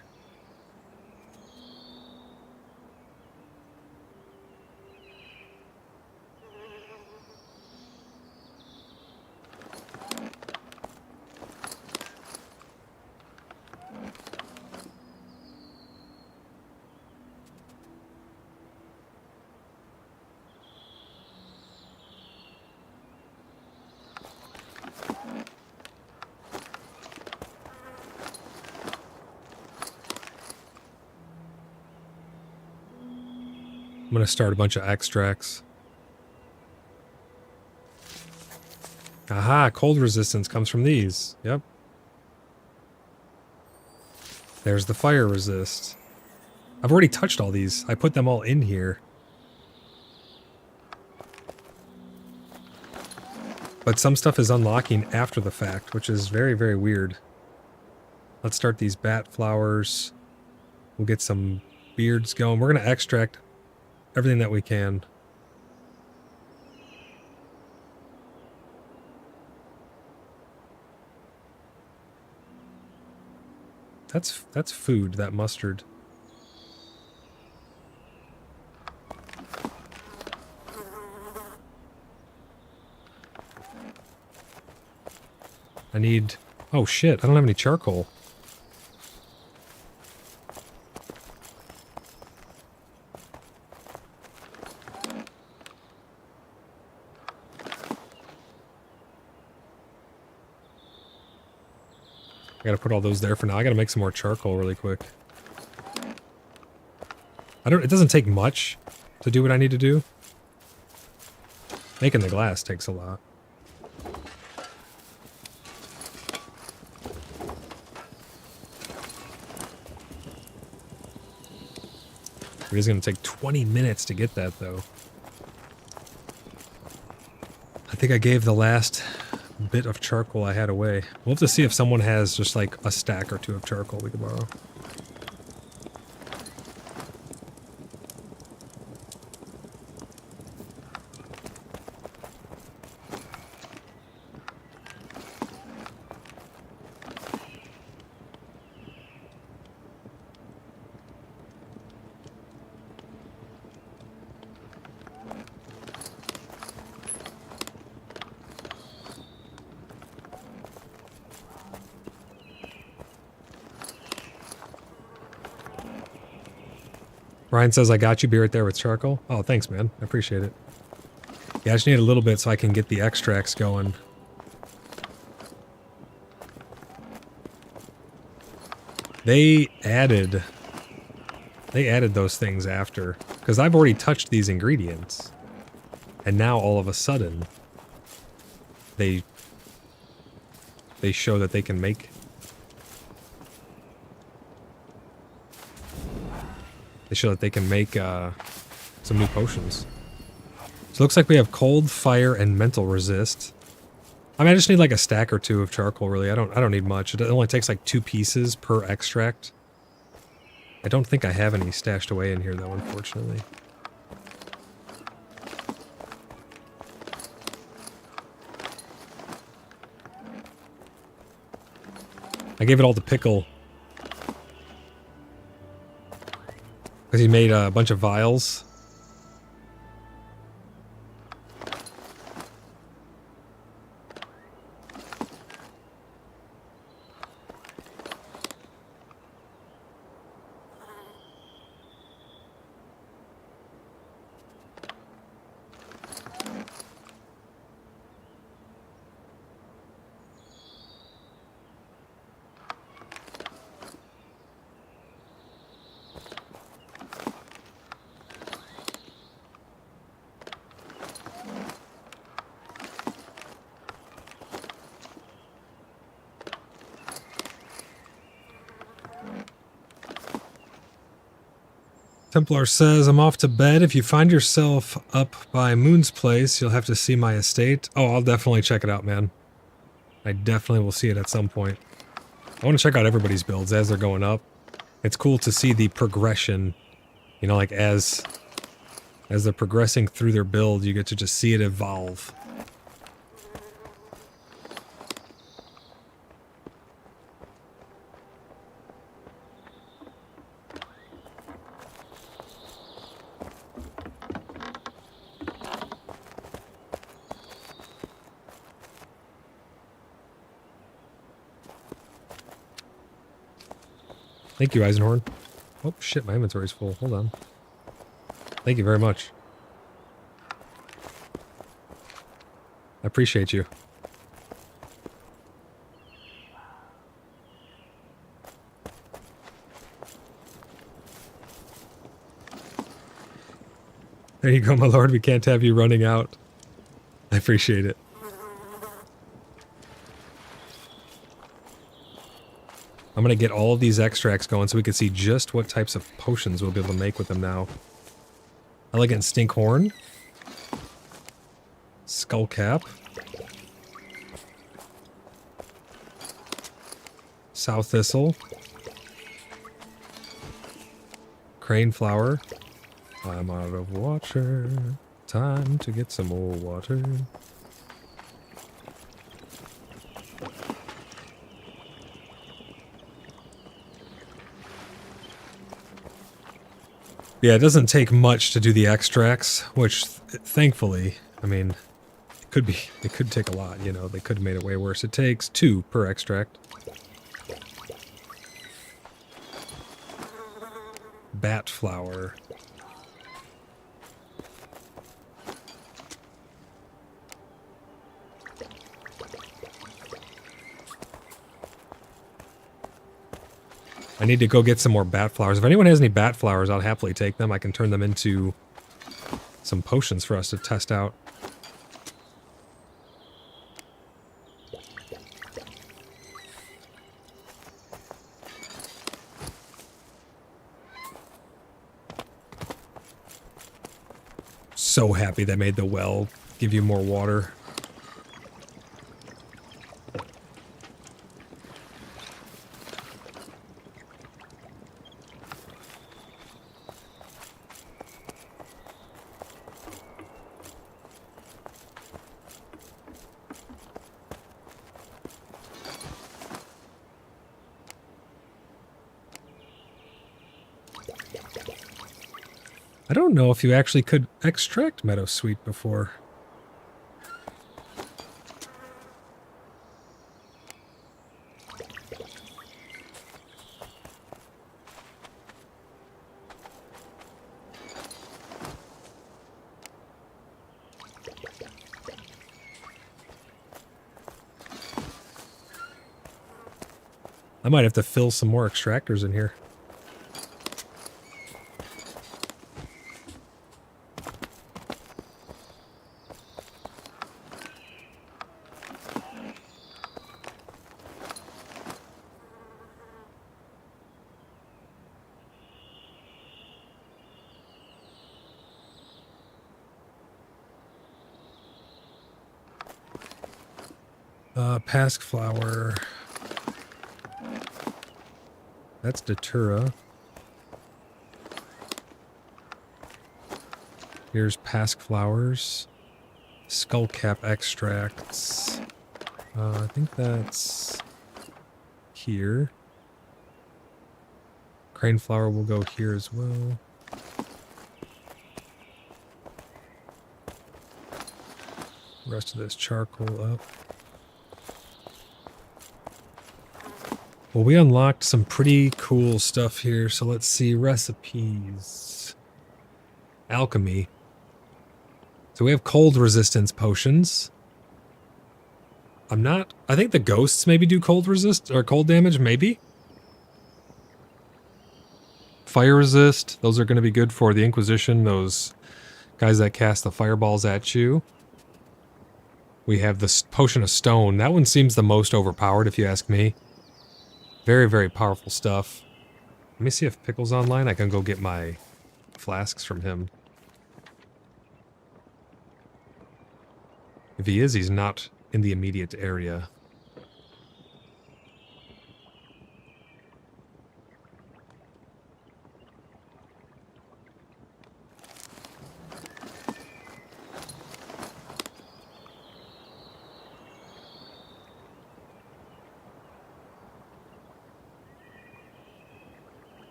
I'm going to start a bunch of extracts. Aha, cold resistance comes from these. Yep. There's the fire resist. I've already touched all these. I put them all in here. But some stuff is unlocking after the fact, which is very, very weird. Let's start these bat flowers. We'll get some beards going. We're going to extract everything that we can. That's food, that mustard. I need... Oh shit, I don't have any charcoal. I gotta put all those there for now. I gotta make some more charcoal really quick. It doesn't take much to do what I need to do. Making the glass takes a lot. It is gonna take 20 minutes to get that though. I think I gave the last bit of charcoal I had away. We'll have to see if someone has just like a stack or two of charcoal we can borrow. Ryan says, I got you. Be right there with charcoal. Oh, thanks, man. I appreciate it. Yeah, I just need a little bit so I can get the extracts going. They added those things after. Because I've already touched these ingredients. And now, all of a sudden, they show that they can make... They show that they can make some new potions. So it looks like we have cold, fire, and mental resist. I mean, I just need like a stack or two of charcoal, really. I don't need much. It only takes like 2 pieces per extract. I don't think I have any stashed away in here, though, unfortunately. I gave it all to Pickle. Because he made a bunch of vials. Templar says, I'm off to bed. If you find yourself up by Moon's place, you'll have to see my estate. Oh, I'll definitely check it out, man. I definitely will see it at some point. I want to check out everybody's builds as they're going up. It's cool to see the progression. You know, like as they're progressing through their build, you get to just see it evolve. Thank you, Eisenhorn. Oh, shit, my inventory's full. Hold on. Thank you very much. I appreciate you. There you go, my lord. We can't have you running out. I appreciate it. I'm going to get all of these extracts going so we can see just what types of potions we'll be able to make with them now. Elegant Stinkhorn. Skullcap. Sow Thistle. Crane Flower. I'm out of water. Time to get some more water. Yeah, it doesn't take much to do the extracts, which thankfully, I mean, it could take a lot, you know, they could have made it way worse. It takes 2 per extract. Bat flower. I need to go get some more bat flowers. If anyone has any bat flowers, I'll happily take them. I can turn them into some potions for us to test out. So happy they made the well give you more water. I don't know if you actually could extract meadowsweet before. I might have to fill some more extractors in here. Pask flower. That's Datura. Here's Pask flowers. Skullcap extracts. I think that's here. Crane flower will go here as well. Rest of this charcoal up. Well, we unlocked some pretty cool stuff here, so let's see. Recipes. Alchemy. So we have cold resistance potions. I think the ghosts maybe do cold resist, or cold damage, maybe? Fire resist, those are going to be good for the Inquisition, those guys that cast the fireballs at you. We have the Potion of Stone. That one seems the most overpowered, if you ask me. Very, very powerful stuff. Let me see if Pickle's online. I can go get my flasks from him. If he is, he's not in the immediate area.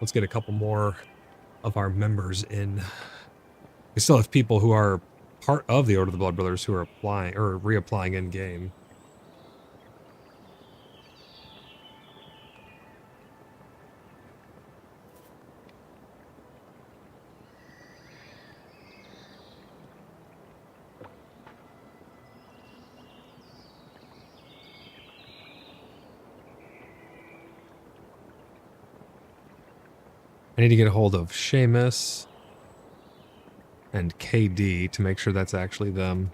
Let's get a couple more of our members in. We still have people who are part of the Order of the Blood Brothers who are applying or reapplying in game. I need to get a hold of Seamus and KD to make sure that's actually them.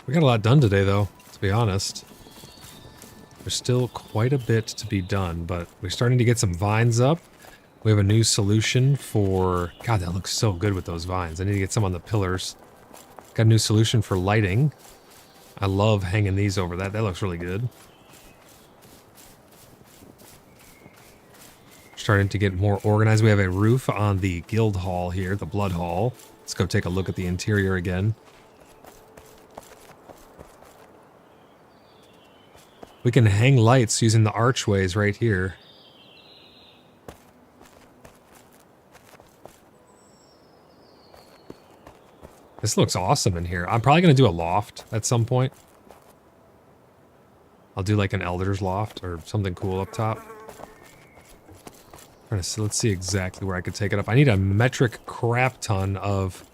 We got a lot done today, though, to be honest. There's still quite a bit to be done, but we're starting to get some vines up. We have a new solution for... God, that looks so good with those vines. I need to get some on the pillars. Got a new solution for lighting. I love hanging these over that. That looks really good. Starting to get more organized. We have a roof on the guild hall here, the blood hall. Let's go take a look at the interior again. We can hang lights using the archways right here. This looks awesome in here. I'm probably going to do a loft at some point. I'll do like an elder's loft or something cool up top. Let's see exactly where I could take it up. I need a metric crap ton of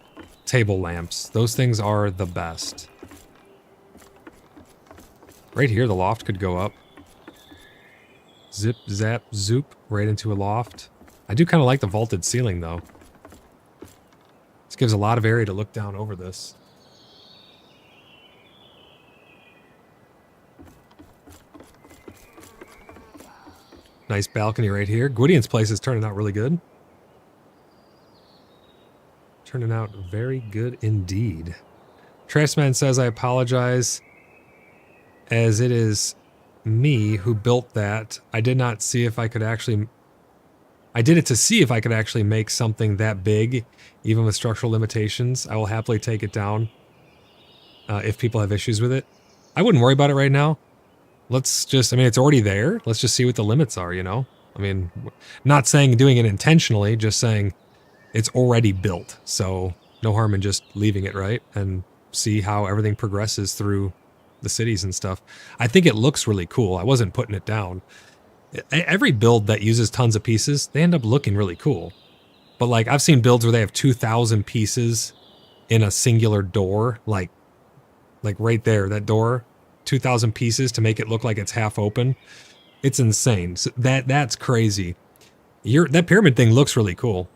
table lamps. Those things are the best. Right here, the loft could go up. Zip, zap, zoop, right into a loft. I do kind of like the vaulted ceiling, though. This gives a lot of area to look down over this. Nice balcony right here. Gwydion's place is turning out really good. Turning out very good indeed. Trashman says, I apologize, as it is me who built that. I did not see if I could actually... I did it to see if I could actually make something that big, even with structural limitations. I will happily take it down if people have issues with it. I wouldn't worry about it right now. Let's just, I mean, it's already there. Let's just see what the limits are, you know? I mean, not saying doing it intentionally, just saying it's already built. So no harm in just leaving it, right? And see how everything progresses through the cities and stuff. I think it looks really cool. I wasn't putting it down. Every build that uses tons of pieces, they end up looking really cool. But like, I've seen builds where they have 2,000 pieces in a singular door, like right there, that door, 2,000 pieces to make it look like it's half open. It's insane. So that's crazy. That pyramid thing looks really cool.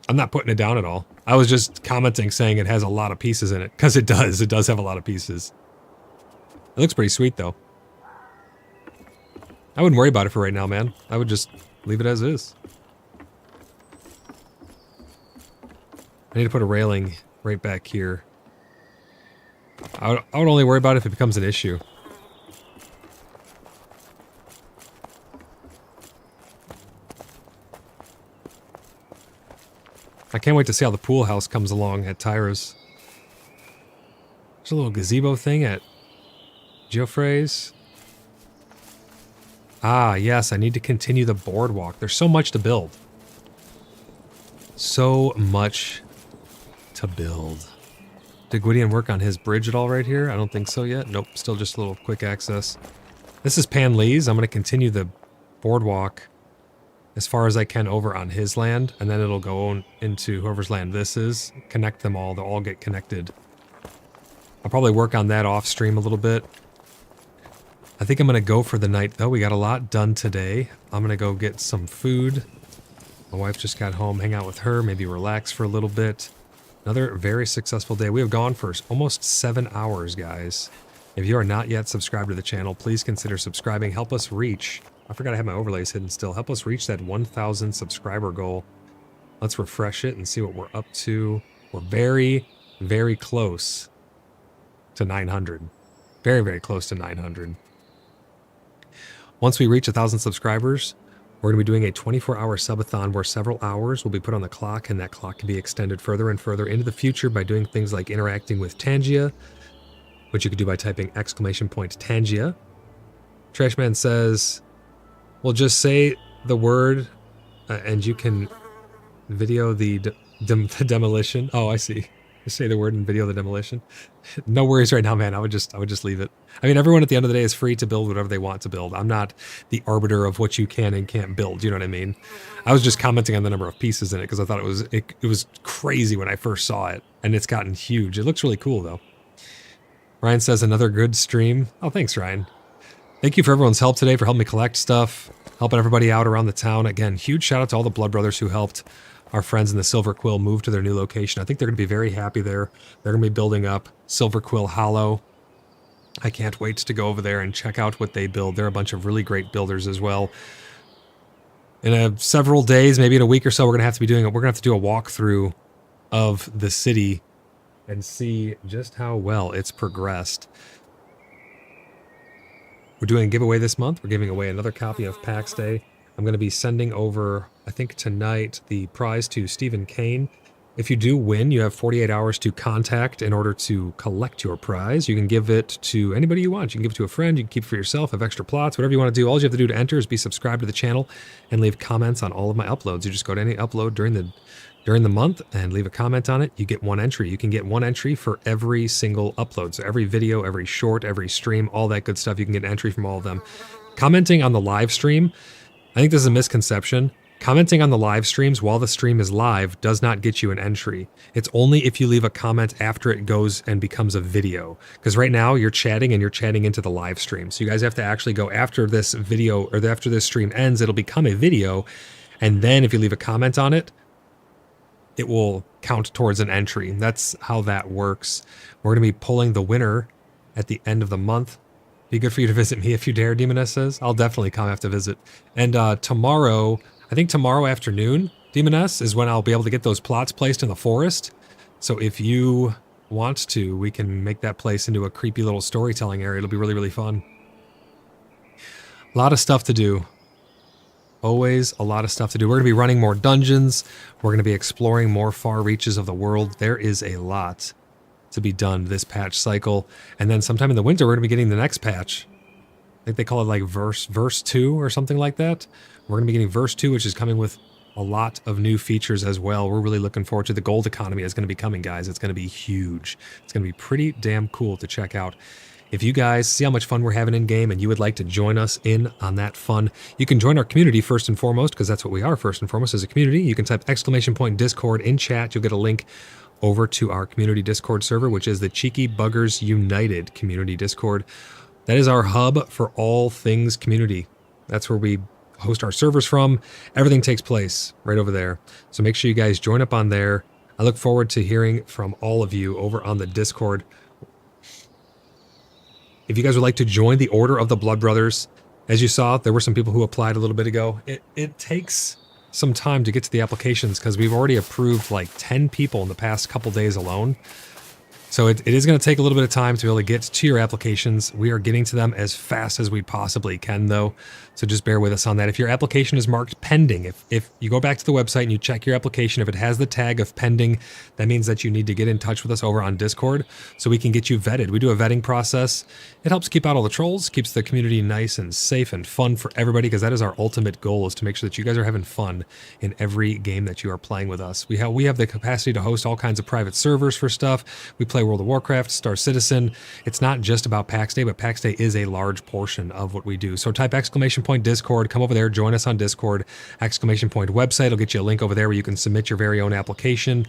I'm not putting it down at all. I was just commenting saying it has a lot of pieces in it, because it does. It does have a lot of pieces. It looks pretty sweet, though. I wouldn't worry about it for right now, man. I would just leave it as is. I need to put a railing right back here. I would only worry about it if it becomes an issue. I can't wait to see how the pool house comes along at Tyra's. There's a little gazebo thing at Geoffrey's. Ah, yes, I need to continue the boardwalk. There's so much to build. So much to build. Did Gwydion work on his bridge at all right here? I don't think so yet. Nope, still just a little quick access. This is Pan Lee's. I'm going to continue the boardwalk as far as I can over on his land, and then it'll go into whoever's land this is. Connect them all. They'll all get connected. I'll probably work on that off stream a little bit. I think I'm going to go for the night, though. We got a lot done today. I'm going to go get some food. My wife just got home, hang out with her, maybe relax for a little bit. Another very successful day. We have gone for almost 7 hours, guys. If you are not yet subscribed to the channel, please consider subscribing. Help us reach, I forgot I have my overlays hidden still. Help us reach that 1,000 subscriber goal. Let's refresh it and see what we're up to. We're very, very close to 900. Very, very close to 900. Once we reach 1,000 subscribers, we're going to be doing a 24-hour subathon where several hours will be put on the clock, and that clock can be extended further and further into the future by doing things like interacting with Tangia, which you can do by typing !Tangia. Trashman says, well, just say the word and you can video the demolition. Oh, I see. Just say the word and video the demolition. No worries right now, man. I would just leave it. I mean, everyone at the end of the day is free to build whatever they want to build. I'm not the arbiter of what you can and can't build. You know what I mean? I was just commenting on the number of pieces in it because I thought it was crazy when I first saw it, and it's gotten huge. It looks really cool though. Ryan says another good stream. Oh, thanks, Ryan. Thank you for everyone's help today, for helping me collect stuff, helping everybody out around the town. Again, huge shout out to all the Blood Brothers who helped our friends in the Silverquill move to their new location. I think they're going to be very happy there. They're going to be building up Silverquill Hollow. I can't wait to go over there and check out what they build. They're a bunch of really great builders as well. In several days, maybe in a week or so, we're going to have to be doing it. We're going to have to do a walkthrough of the city and see just how well it's progressed. We're doing a giveaway this month. We're giving away another copy of Pax Dei. I'm going to be sending over, I think tonight, the prize to Stephen Kane. If you do win, you have 48 hours to contact in order to collect your prize. You can give it to anybody you want. You can give it to a friend. You can keep it for yourself, have extra plots, whatever you want to do. All you have to do to enter is be subscribed to the channel and leave comments on all of my uploads. You just go to any upload during the month and leave a comment on it. You get one entry. You can get one entry for every single upload. So every video, every short, every stream, all that good stuff. You can get an entry from all of them. Commenting on the live stream, I think this is a misconception. Commenting on the live streams while the stream is live does not get you an entry. It's only if you leave a comment after it goes and becomes a video. Because right now you're chatting and you're chatting into the live stream. So you guys have to actually go after this video, or after this stream ends, it'll become a video. And then if you leave a comment on it, it will count towards an entry. That's how that works. We're going to be pulling the winner at the end of the month. Be good for you to visit me if you dare, Demoness says. I'll definitely come have to visit. And tomorrow, I think tomorrow afternoon, Demoness, is when I'll be able to get those plots placed in the forest. So if you want to, we can make that place into a creepy little storytelling area. It'll be really, really fun. A lot of stuff to do. Always a lot of stuff to do. We're going to be running more dungeons. We're going to be exploring more far reaches of the world. There is a lot to be done this patch cycle. And then sometime in the winter, we're going to be getting the next patch. I think they call it like verse 2 or something like that. We're going to be getting verse 2, which is coming with a lot of new features as well. We're really looking forward to the gold economy is going to be coming, guys. It's going to be huge. It's going to be pretty damn cool to check out. If you guys see how much fun we're having in game and you would like to join us in on that fun, you can join our community first and foremost, because that's what we are first and foremost as a community. You can type !Discord in chat. You'll get a link over to our community Discord server, which is the Cheeky Buggers United community Discord. That is our hub for all things community. That's where we host our servers from. Everything takes place right over there. So make sure you guys join up on there. I look forward to hearing from all of you over on the Discord. If you guys would like to join the Order of the Blood Brothers, as you saw, there were some people who applied a little bit ago. It takes some time to get to the applications because we've already approved like 10 people in the past couple days alone. So it is going to take a little bit of time to be able to get to your applications. We are getting to them as fast as we possibly can, though. So just bear with us on that. If your application is marked pending, if you go back to the website and you check your application, if it has the tag of pending, that means that you need to get in touch with us over on Discord so we can get you vetted. We do a vetting process. It helps keep out all the trolls, keeps the community nice and safe and fun for everybody, because that is our ultimate goal, is to make sure that you guys are having fun in every game that you are playing with us. We have the capacity to host all kinds of private servers for stuff. We play World of Warcraft, Star Citizen. It's not just about Pax Dei, but Pax Dei is a large portion of what we do. So type !Discord, come over there, join us on Discord, !website, it'll get you a link over there where you can submit your very own application.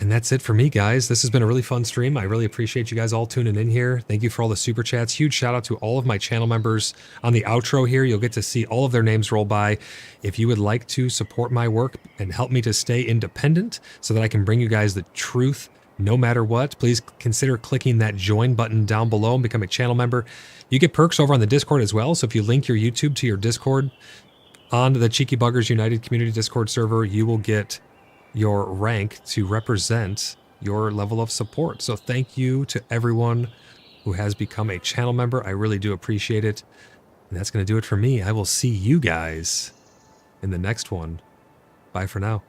And that's it for me, guys. This has been a really fun stream. I really appreciate you guys all tuning in here. Thank you for all the super chats. Huge shout out to all of my channel members. On the outro here, you'll get to see all of their names roll by. If you would like to support my work and help me to stay independent so that I can bring you guys the truth no matter what, please consider clicking that join button down below and become a channel member. You get perks over on the Discord as well. So if you link your YouTube to your Discord on the Cheeky Buggers United Community Discord server, you will get your rank to represent your level of support. So thank you to everyone who has become a channel member. I really do appreciate it. And that's going to do it for me. I will see you guys in the next one. Bye for now.